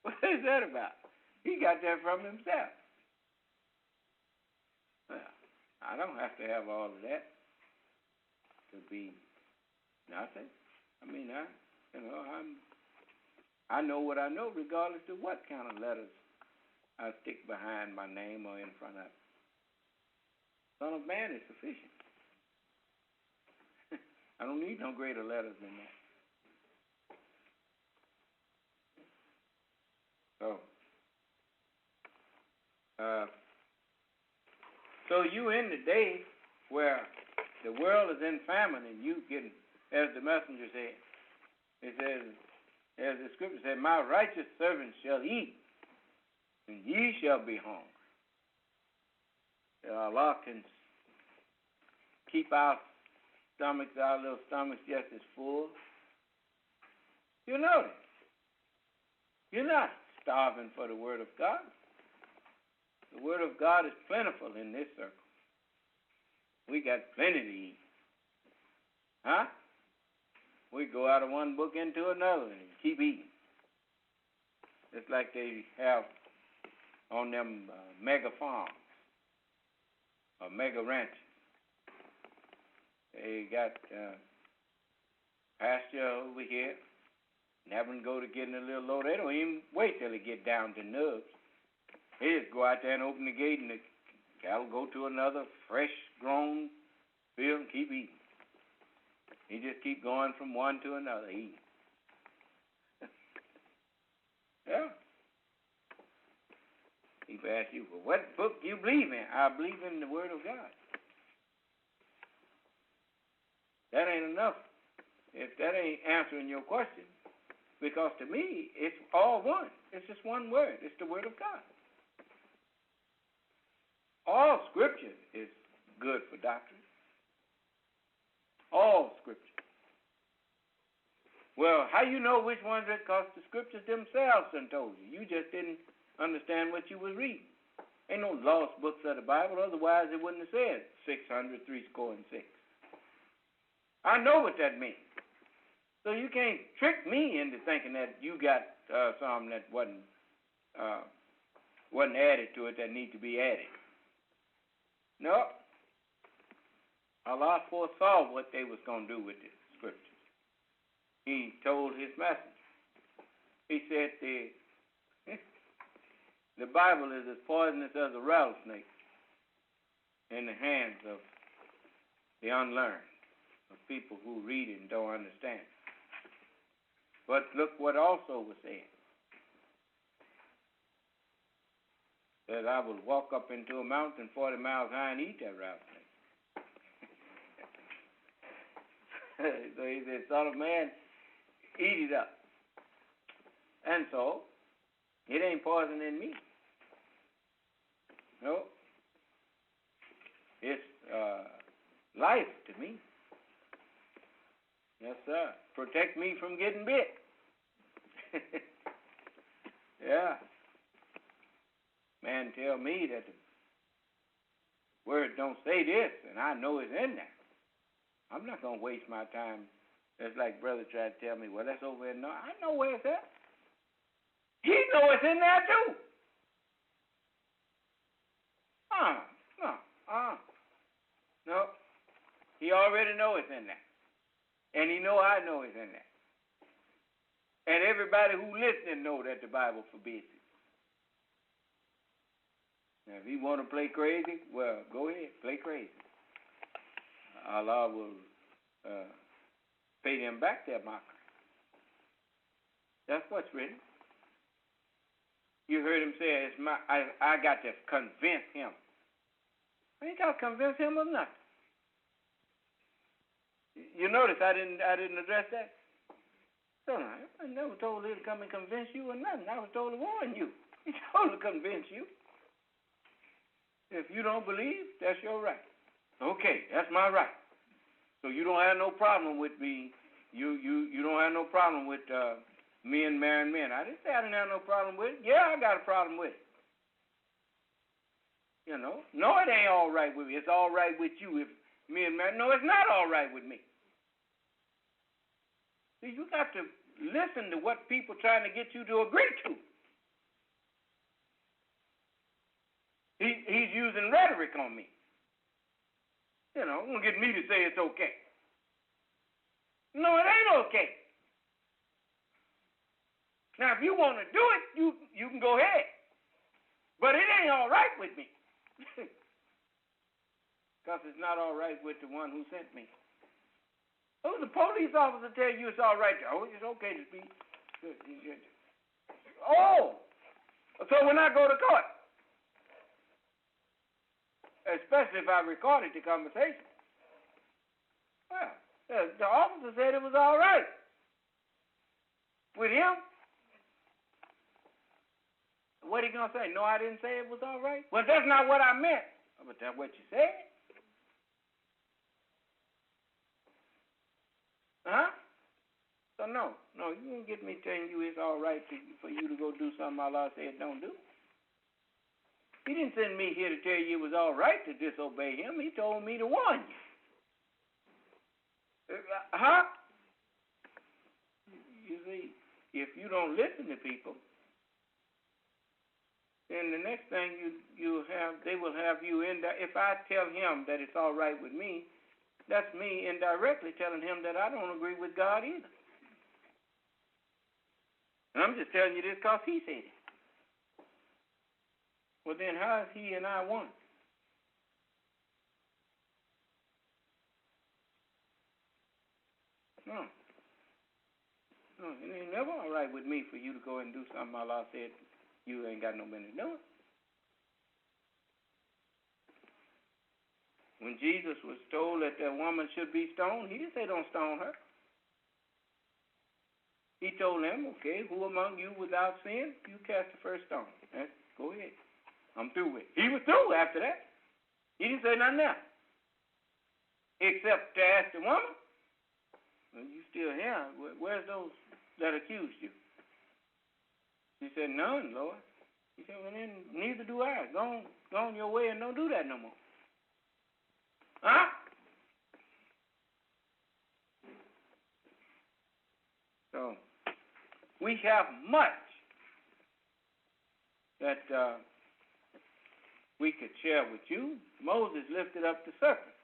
What is that about? He got that from himself. Well, I don't have to have all of that to be nothing. I mean, I know what I know, regardless of what kind of letters I stick behind my name or in front of it. Son of Man is sufficient. I don't need no greater letters than that. So you in the day where the world is in famine and you getting, as the messenger said, it says, as the scripture said, my righteous servants shall eat, and ye shall be hungry. Allah can keep our little stomachs just as full. You know that. You're not starving for the Word of God. The Word of God is plentiful in this circle. We got plenty to eat. Huh? We go out of one book into another and keep eating. Just like they have on them mega farms or mega ranches. They got pasture over here. Never go to getting a little low. They don't even wait till they get down to nubs. They just go out there and open the gate and the cattle go to another fresh grown field and keep eating. He just keep going from one to another eating. Yeah. People ask you, well, what book do you believe in? I believe in the Word of God. That ain't enough if that ain't answering your question. Because to me, it's all one. It's just one word. It's the Word of God. All Scripture is good for doctrine. All Scripture. Well, how you know which ones? Because the Scriptures themselves done told you. You just didn't understand what you was reading. Ain't no lost books of the Bible. Otherwise, it wouldn't have said 600, 6. I know what that means. So you can't trick me into thinking that you got something that wasn't added to it that need to be added. No. Allah foresaw what they was going to do with the Scriptures. He told his messenger. He said the Bible is as poisonous as a rattlesnake in the hands of the unlearned, of people who read it and don't understand. But look what also was said. Said I would walk up into a mountain 40 miles high and eat that rattlesnake. So he said, Son of man, eat it up. And so, it ain't poison in me. No. It's life to me. Yes, sir. Protect me from getting bit. Yeah. Man tell me that the word don't say this, and I know it's in there. I'm not going to waste my time. That's like brother tried to tell me, well, that's over there. No, I know where it's at. He know it's in there, too. No. He already know it's in there. And he know I know it's in there. And everybody who listening know that the Bible forbids it. Now, if you want to play crazy, well, go ahead, play crazy. Allah will pay them back their mockery. That's what's written. You heard him say, I got to convince him. I ain't got to convince him of nothing. You notice I didn't address that? So I never told him to come and convince you or nothing. I was told to warn you. He told to convince you. If you don't believe, that's your right. Okay, that's my right. So you don't have no problem with me. You don't have no problem with men marrying men. I didn't say I didn't have no problem with it. Yeah, I got a problem with it. You know? No, it ain't all right with me. It's all right with you if men marry. No, it's not all right with me. See, you got to listen to what people trying to get you to agree to. He's using rhetoric on me. You know, going to get me to say it's okay. No, it ain't okay. Now, if you want to do it, you can go ahead. But it ain't all right with me. Because it's not all right with the one who sent me. Oh, the police officer tell you it's all right. Oh, it's okay to speak. Oh, so when I go to court, especially if I recorded the conversation, well, the officer said it was all right with him. What are you going to say? No, I didn't say it was all right? Well, that's not what I meant. But that's what you said. Huh? So, no, you won't get me telling you it's all right for you to go do something Allah said don't do. He didn't send me here to tell you it was all right to disobey him. He told me to warn you. Huh? You see, if you don't listen to people, then the next thing they will have you in there. If I tell him that it's all right with me, that's me indirectly telling him that I don't agree with God either. And I'm just telling you this because he said it. Well, then how is he and I one? No, it ain't never all right with me for you to go and do something Allah said you ain't got no business doing. When Jesus was told that woman should be stoned, he didn't say don't stone her. He told them, okay, who among you without sin, you cast the first stone. Go ahead. I'm through with it. He was through after that. He didn't say nothing else. Except to ask the woman, well, you still here. Where's those that accused you? He said, none, Lord. He said, well, then neither do I. Go on your way and don't do that no more. Huh? So, we have much that we could share with you. Moses lifted up the serpent.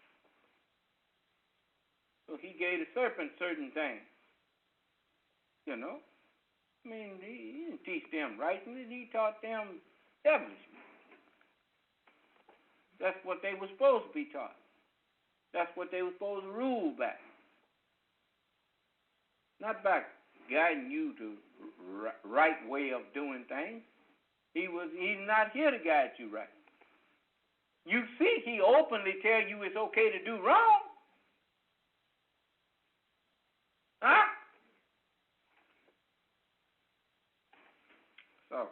So he gave the serpent certain things. You know? I mean, he didn't teach them righteousness. He taught them devilishly. That's what they were supposed to be taught. That's what they were supposed to rule by. Not by guiding you to right way of doing things. He's not here to guide you right. You see, he openly tell you it's okay to do wrong. Huh? So,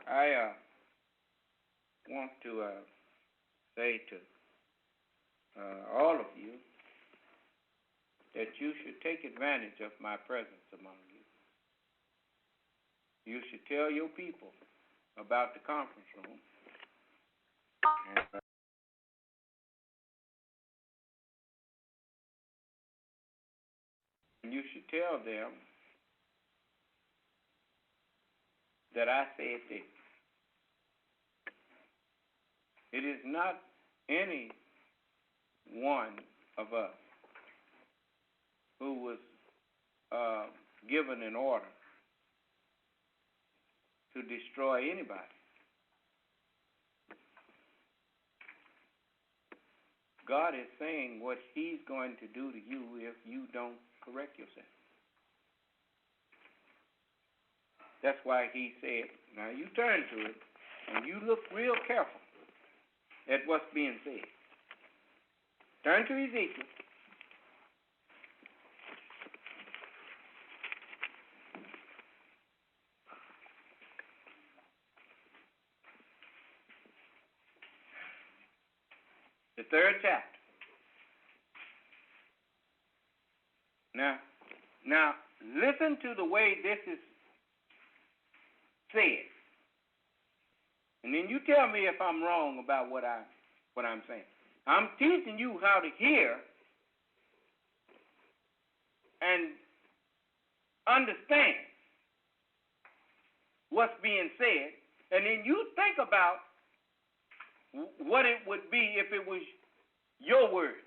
I want to say to all of you that you should take advantage of my presence among you. You should tell your people about the conference room. And you should tell them that I said this. It is not any one of us who was given an order to destroy anybody. God is saying what he's going to do to you if you don't correct yourself. That's why he said, now you turn to it and you look real careful at what's being said. Turn to Ezekiel. The 3rd chapter. Now, listen to the way this is said. And then you tell me if I'm wrong about what I'm saying. I'm teaching you how to hear and understand what's being said, and then you think about what it would be if it was your words.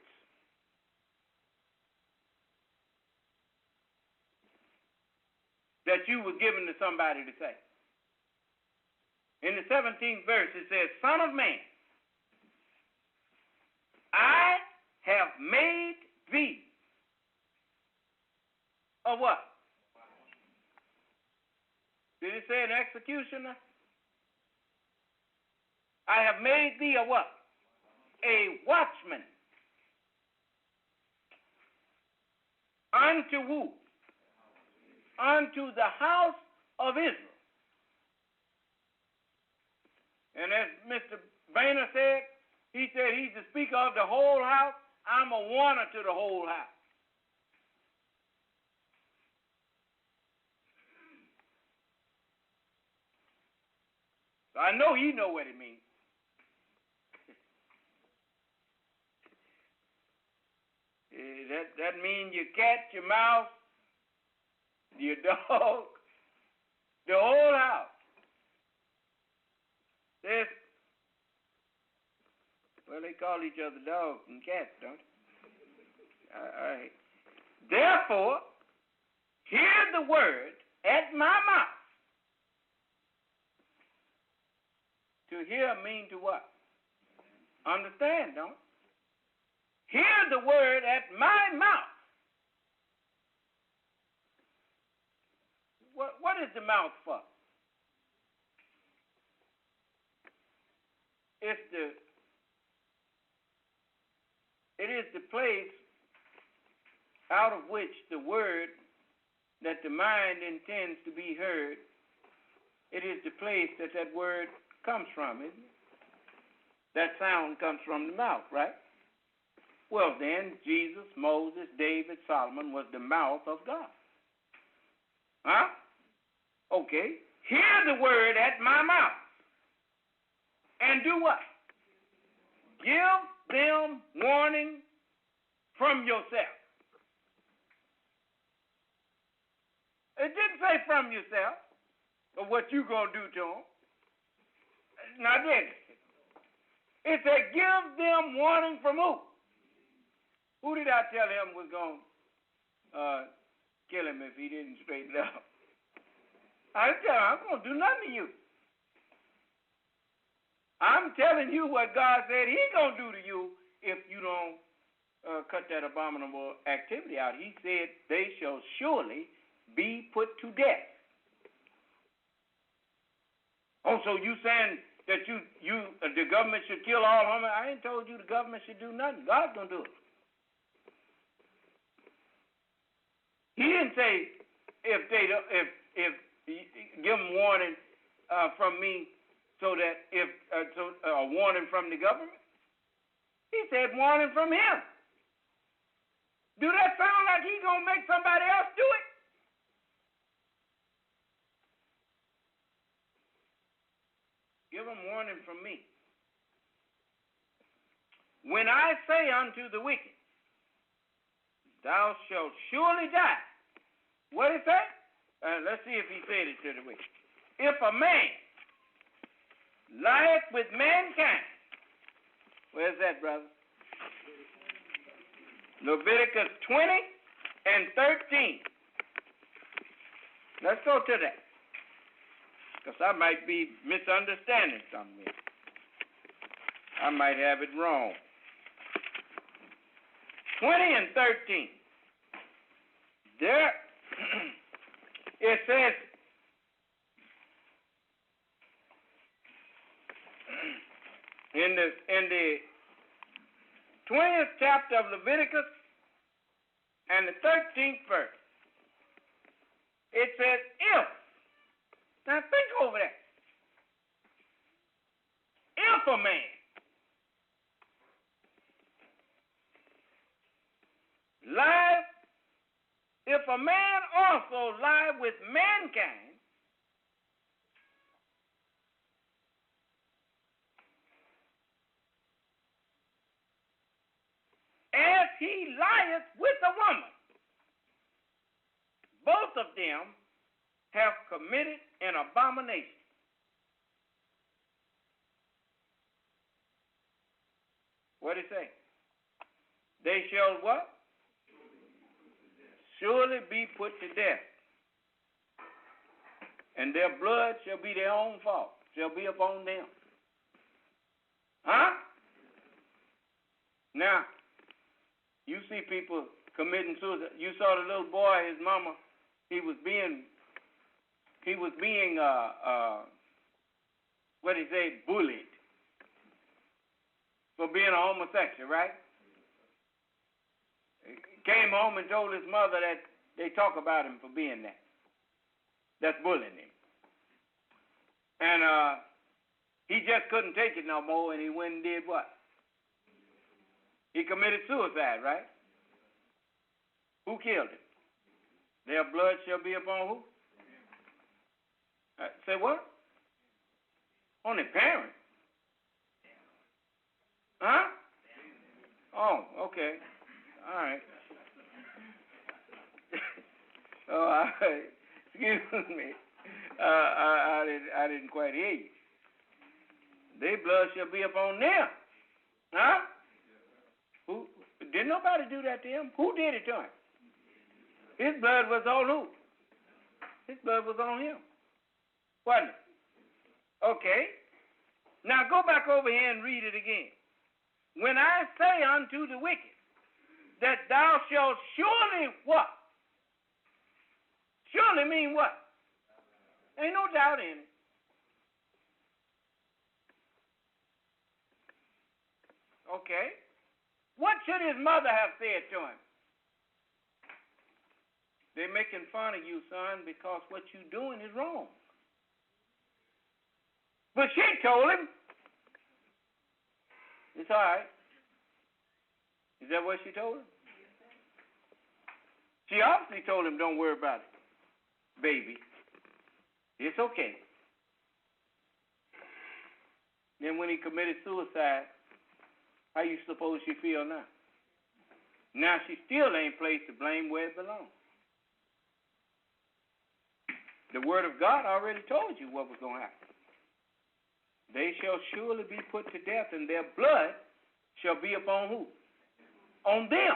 That you were given to somebody to say. In the 17th verse, it says, Son of man, I have made thee a what? Did it say an executioner? I have made thee a what? A watchman. Unto who? Unto the house of Israel. And as Mr. Boehner said, he said he's the speaker of the whole house. I'm a warner to the whole house. So I know you know what it means. That means your cat, your mouse, your dog, the whole house. Well, they call each other dogs and cats, don't they? All right. Therefore, hear the word at my mouth. To hear mean to what? Understand, don't it? Hear the word at my mouth. What is the mouth for? It is the place out of which the word that the mind intends to be heard, it is the place that word comes from, isn't it? That sound comes from the mouth, right? Well then, Jesus, Moses, David, Solomon was the mouth of God. Huh? Okay. Hear the word at my mouth. And do what? Give them warning from yourself. It didn't say from yourself or what you going to do to them. Now, did it? It said give them warning from who? Who did I tell him was going to kill him if he didn't straighten it out? I didn't tell him I'm going to do nothing to you. I'm telling you what God said he's going to do to you if you don't cut that abominable activity out. He said they shall surely be put to death. Oh, so you saying that the government should kill all homeless? I ain't told you the government should do nothing. God's gonna do it. He didn't say if give them warning from me, so that if a warning from the government. He said warning from him. Do that sound like he's gonna make somebody else do it? Give them warning from me. When I say unto the wicked, thou shalt surely die. What did he say? Let's see if he said it to the wicked. If a man lieth with mankind, where's that, brother? Leviticus 20 and 13. Let's go to that, because I might be misunderstanding something here. I might have it wrong. 20 and 13. There it says, in the 20th chapter of Leviticus and the 13th verse, it says, if. Now think over that. If a man lie, if a man also lie with mankind, as he lieth with a woman, both of them have committed an abomination. What did it say? They shall what? Surely be put to death, and their blood shall be their own fault, shall be upon them. Huh? Now, you see people committing suicide. You saw the little boy, his mama, he was being what did he say, bullied for being a homosexual, right? Came home and told his mother that they talk about him for being that. That's bullying him. And he just couldn't take it no more, and he went and did what? He committed suicide, right? Who killed him? Their blood shall be upon who? Say what? On the parent. Huh? Oh, okay. All right. Oh, excuse me. I didn't quite hear you. Their blood shall be upon them. Huh? Who? Didn't nobody do that to him? Who did it to him? His blood was on who? His blood was on him. Wasn't it? Okay. Now go back over here and read it again. When I say unto the wicked, that thou shalt surely what? Surely mean what? Ain't no doubt in it. Okay. What should his mother have said to him? They're making fun of you, son, because what you're doing is wrong. But she told him, it's all right. Is that what she told him? She obviously told him, don't worry about it, baby. It's okay. Then when he committed suicide, how you suppose she feel now? Now she still ain't placed the blame where it belongs. The word of God already told you what was going to happen. They shall surely be put to death, and their blood shall be upon who? On them.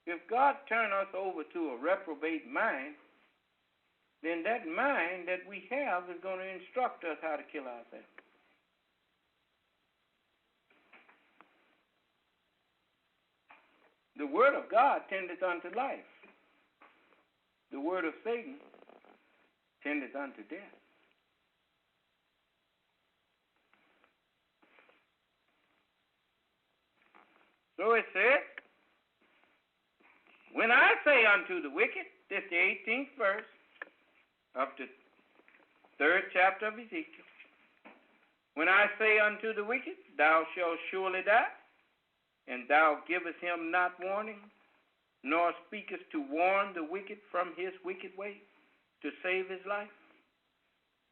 If God turn us over to a reprobate mind, then that mind that we have is going to instruct us how to kill ourselves. The word of God tendeth unto life. the word of Satan tendeth unto death. So it says, when I say unto the wicked, this is the 18th verse of the 3rd chapter of Ezekiel. When I say unto the wicked, thou shalt surely die, and thou givest him not warning, nor speakest to warn the wicked from his wicked way, to save his life,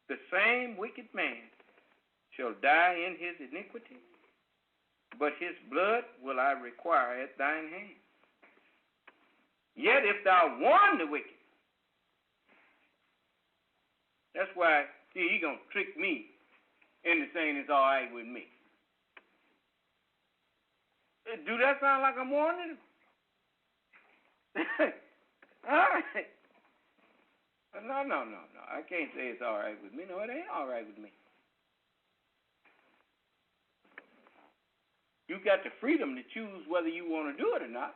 the same wicked man shall die in his iniquity, but his blood will I require at thine hand. Yet if thou warn the wicked, that's why, see, he going to trick me into saying it's all right with me. Do that sound like I'm warning him? All right. No. I can't say it's all right with me. No, it ain't all right with me. You got the freedom to choose whether you want to do it or not.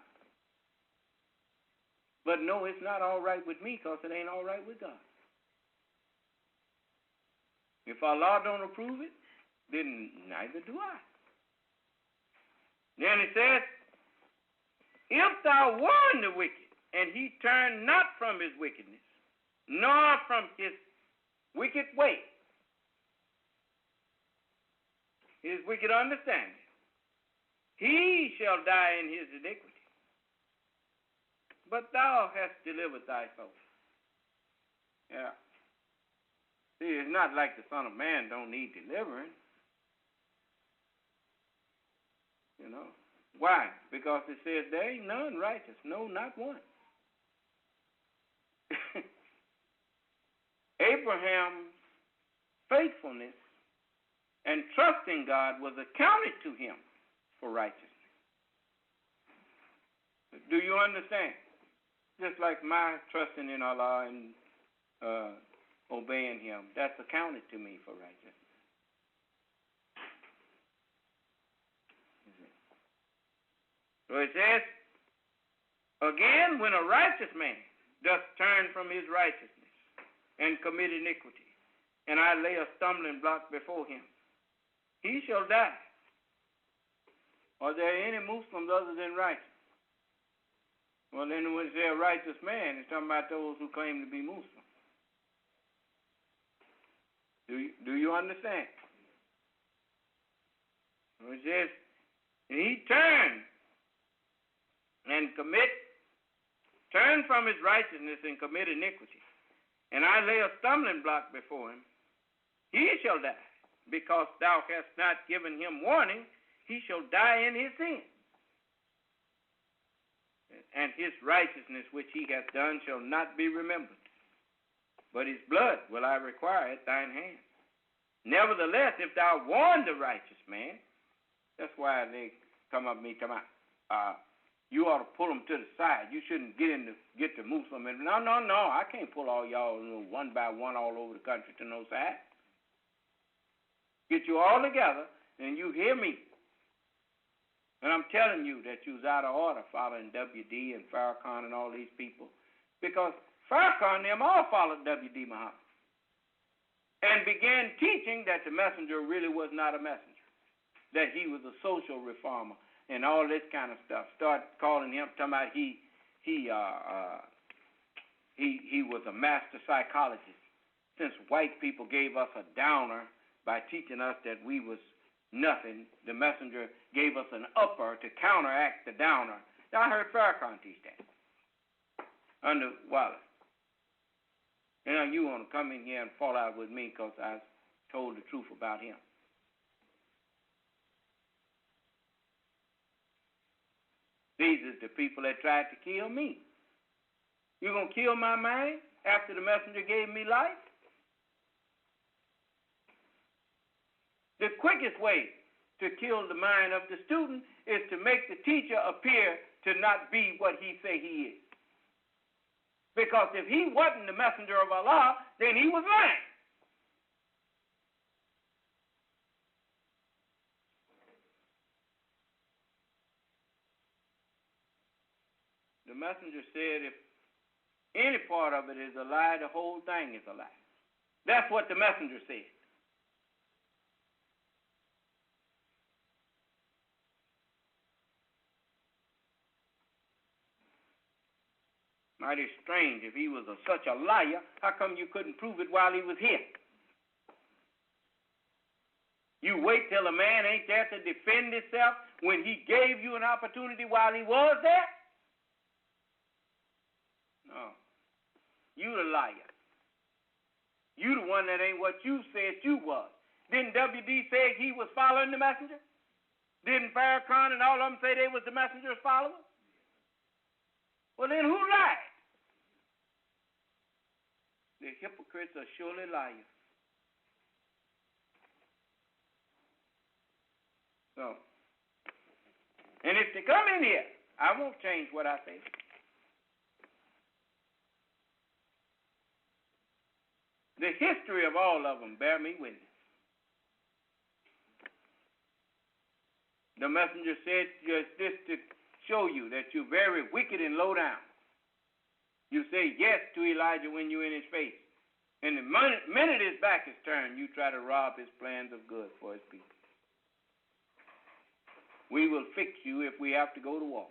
But no, it's not all right with me because it ain't all right with God. If Allah don't approve it, then neither do I. Then it says, if thou warn the wicked, and he turn not from his wickedness, nor from his wicked way, his wicked understanding, he shall die in his iniquity. But thou hast delivered thy soul. Yeah. See, it's not like the Son of Man don't need delivering. You know. Why? Because it says there ain't none righteous, no, not one. Abraham's faithfulness and trusting God was accounted to him for righteousness. Do you understand? Just like my trusting in Allah and obeying him, that's accounted to me for righteousness. So it says, again, when a righteous man doth turn from his righteousness and commit iniquity, and I lay a stumbling block before him, he shall die. Are there any Muslims other than righteous? Well, then when it says a righteous man, it's talking about those who claim to be Muslims. Do you understand? So it says, and he turned and turn from his righteousness and commit iniquity, and I lay a stumbling block before him, he shall die, because thou hast not given him warning, he shall die in his sin. And his righteousness which he hath done shall not be remembered, but his blood will I require at thine hand. Nevertheless, if thou warn the righteous man, that's why they come up to me, you ought to pull them to the side. You shouldn't get the Muslim. And no, I can't pull all y'all one by one all over the country to no side. Get you all together, and you hear me. And I'm telling you that you was out of order following WD and Farrakhan and all these people. Because Farrakhan and them all followed W.D. Muhammad. And began teaching that the messenger really was not a messenger. That he was a social reformer and all this kind of stuff. Start calling him, talking about he was a master psychologist. Since white people gave us a downer by teaching us that we was nothing, the messenger gave us an upper to counteract the downer. Now, I heard Farrakhan teach that under Wallace. You know, you want to come in here and fall out with me because I told the truth about him. These are the people that tried to kill me. You going to kill my mind after the messenger gave me life? The quickest way to kill the mind of the student is to make the teacher appear to not be what he say he is. Because if he wasn't the messenger of Allah, then he was lying. The messenger said, if any part of it is a lie, the whole thing is a lie. That's what the messenger said. Mighty strange. If he was such a liar, how come you couldn't prove it while he was here? You wait till a man ain't there to defend himself when he gave you an opportunity while he was there? No. You the liar. You the one that ain't what you said you was. Didn't W.D. say he was following the messenger? Didn't Farrakhan and all of them say they was the messenger's followers? Well, then who lied? The hypocrites are surely liars. So, and if they come in here, I won't change what I say. The history of all of them bear me witness. The messenger said just this to show you that you're very wicked and low down. You say yes to Elijah when you're in his face. And the minute his back is turned, you try to rob his plans of good for his people. We will fix you if we have to go to war.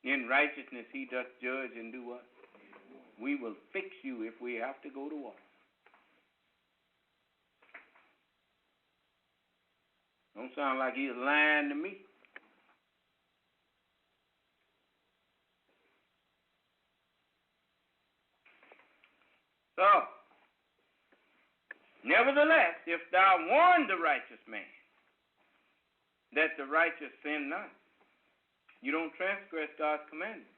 In righteousness he doth judge and do what? We will fix you if we have to go to war. Don't sound like he's lying to me. So, nevertheless, if thou warn the righteous man that the righteous sin not, you don't transgress God's commandments.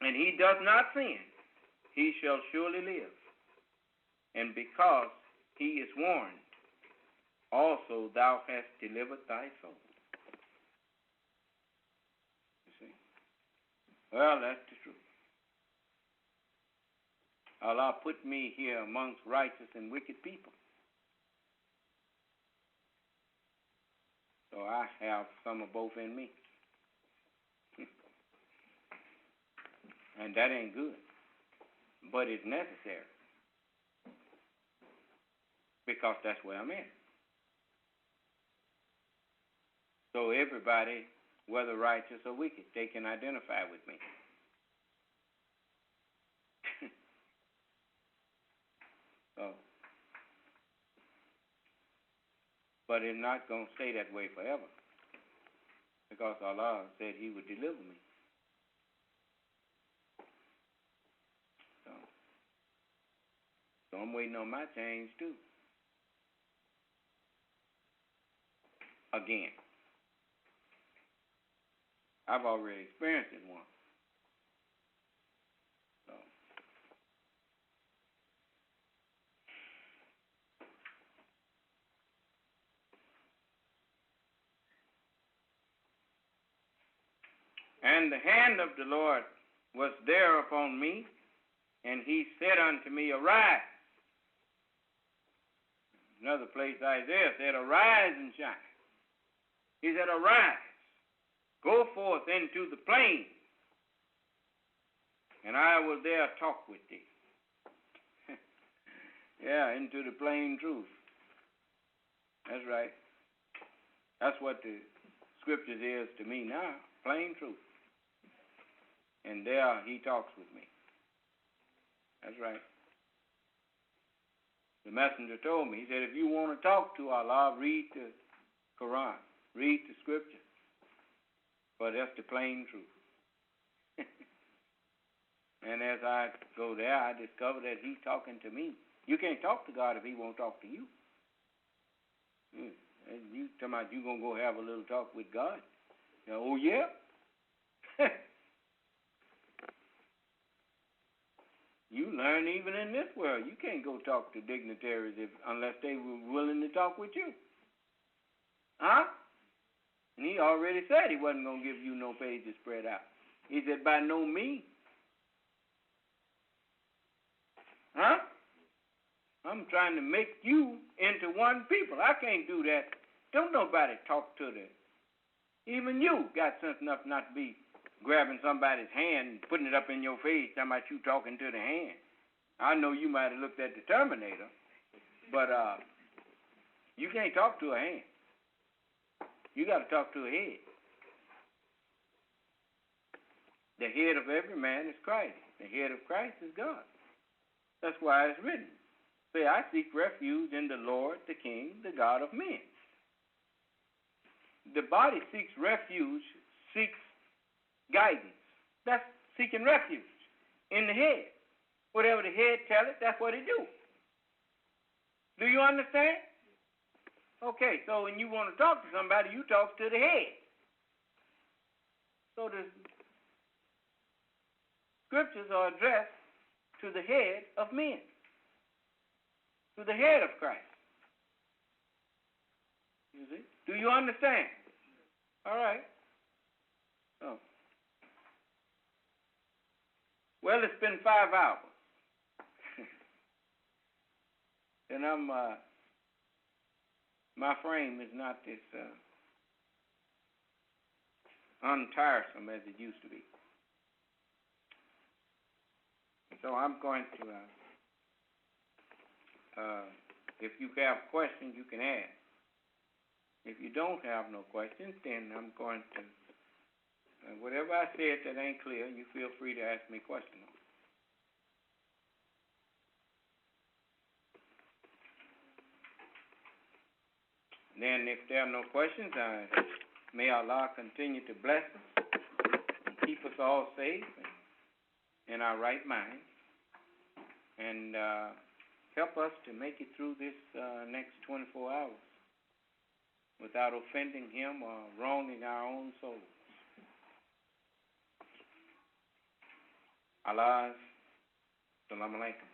And he does not sin, he shall surely live. And because he is warned, also thou hast delivered thy soul. You see? Well, that's the truth. Allah put me here amongst righteous and wicked people. So I have some of both in me. And that ain't good. But it's necessary. Because that's where I'm in. So everybody, whether righteous or wicked, they can identify with me. So, but it's not going to stay that way forever. Because Allah said he would deliver me. So I'm waiting on my change too. Again. I've already experienced it once. So. And the hand of the Lord was there upon me, and he said unto me, Arise. Another place Isaiah said, Arise and shine. He said, Arise, go forth into the plain, and I will there talk with thee. Yeah, into the plain truth. That's right. That's what the scriptures is to me now, plain truth. And there he talks with me. That's right. The messenger told me, he said, if you want to talk to Allah, read the Quran, read the scripture. But that's the plain truth. And as I go there, I discover that he's talking to me. You can't talk to God if he won't talk to you. And you talking about you going to go have a little talk with God. You know, oh, yeah? You learn even in this world, you can't go talk to dignitaries unless they were willing to talk with you. Huh? And he already said he wasn't going to give you no pages spread out. He said, by no means. Huh? I'm trying to make you into one people. I can't do that. Don't nobody talk to the Even you got sense enough not to be grabbing somebody's hand and putting it up in your face, talking about you talking to the hand. I know you might have looked at the Terminator, but you can't talk to a hand. You got to talk to a head. The head of every man is Christ. The head of Christ is God. That's why it's written. Say, I seek refuge in the Lord, the King, the God of men. The body seeks refuge, seeks guidance. That's seeking refuge in the head. Whatever the head tells it, that's what it do. Do you understand? Okay, so when you want to talk to somebody, you talk to the head. So the scriptures are addressed to the head of men, to the head of Christ. You see? Do you understand? All right. Oh. Well, it's been 5 hours. And my frame is not this untiresome as it used to be. So I'm going to, if you have questions, you can ask. If you don't have no questions, then I'm going to, whatever I said that ain't clear, you feel free to ask me questions. Then if there are no questions, may Allah continue to bless us and keep us all safe and in our right mind, and help us to make it through this next 24 hours without offending Him or wronging our own souls. Allah, Assalamu alaikum.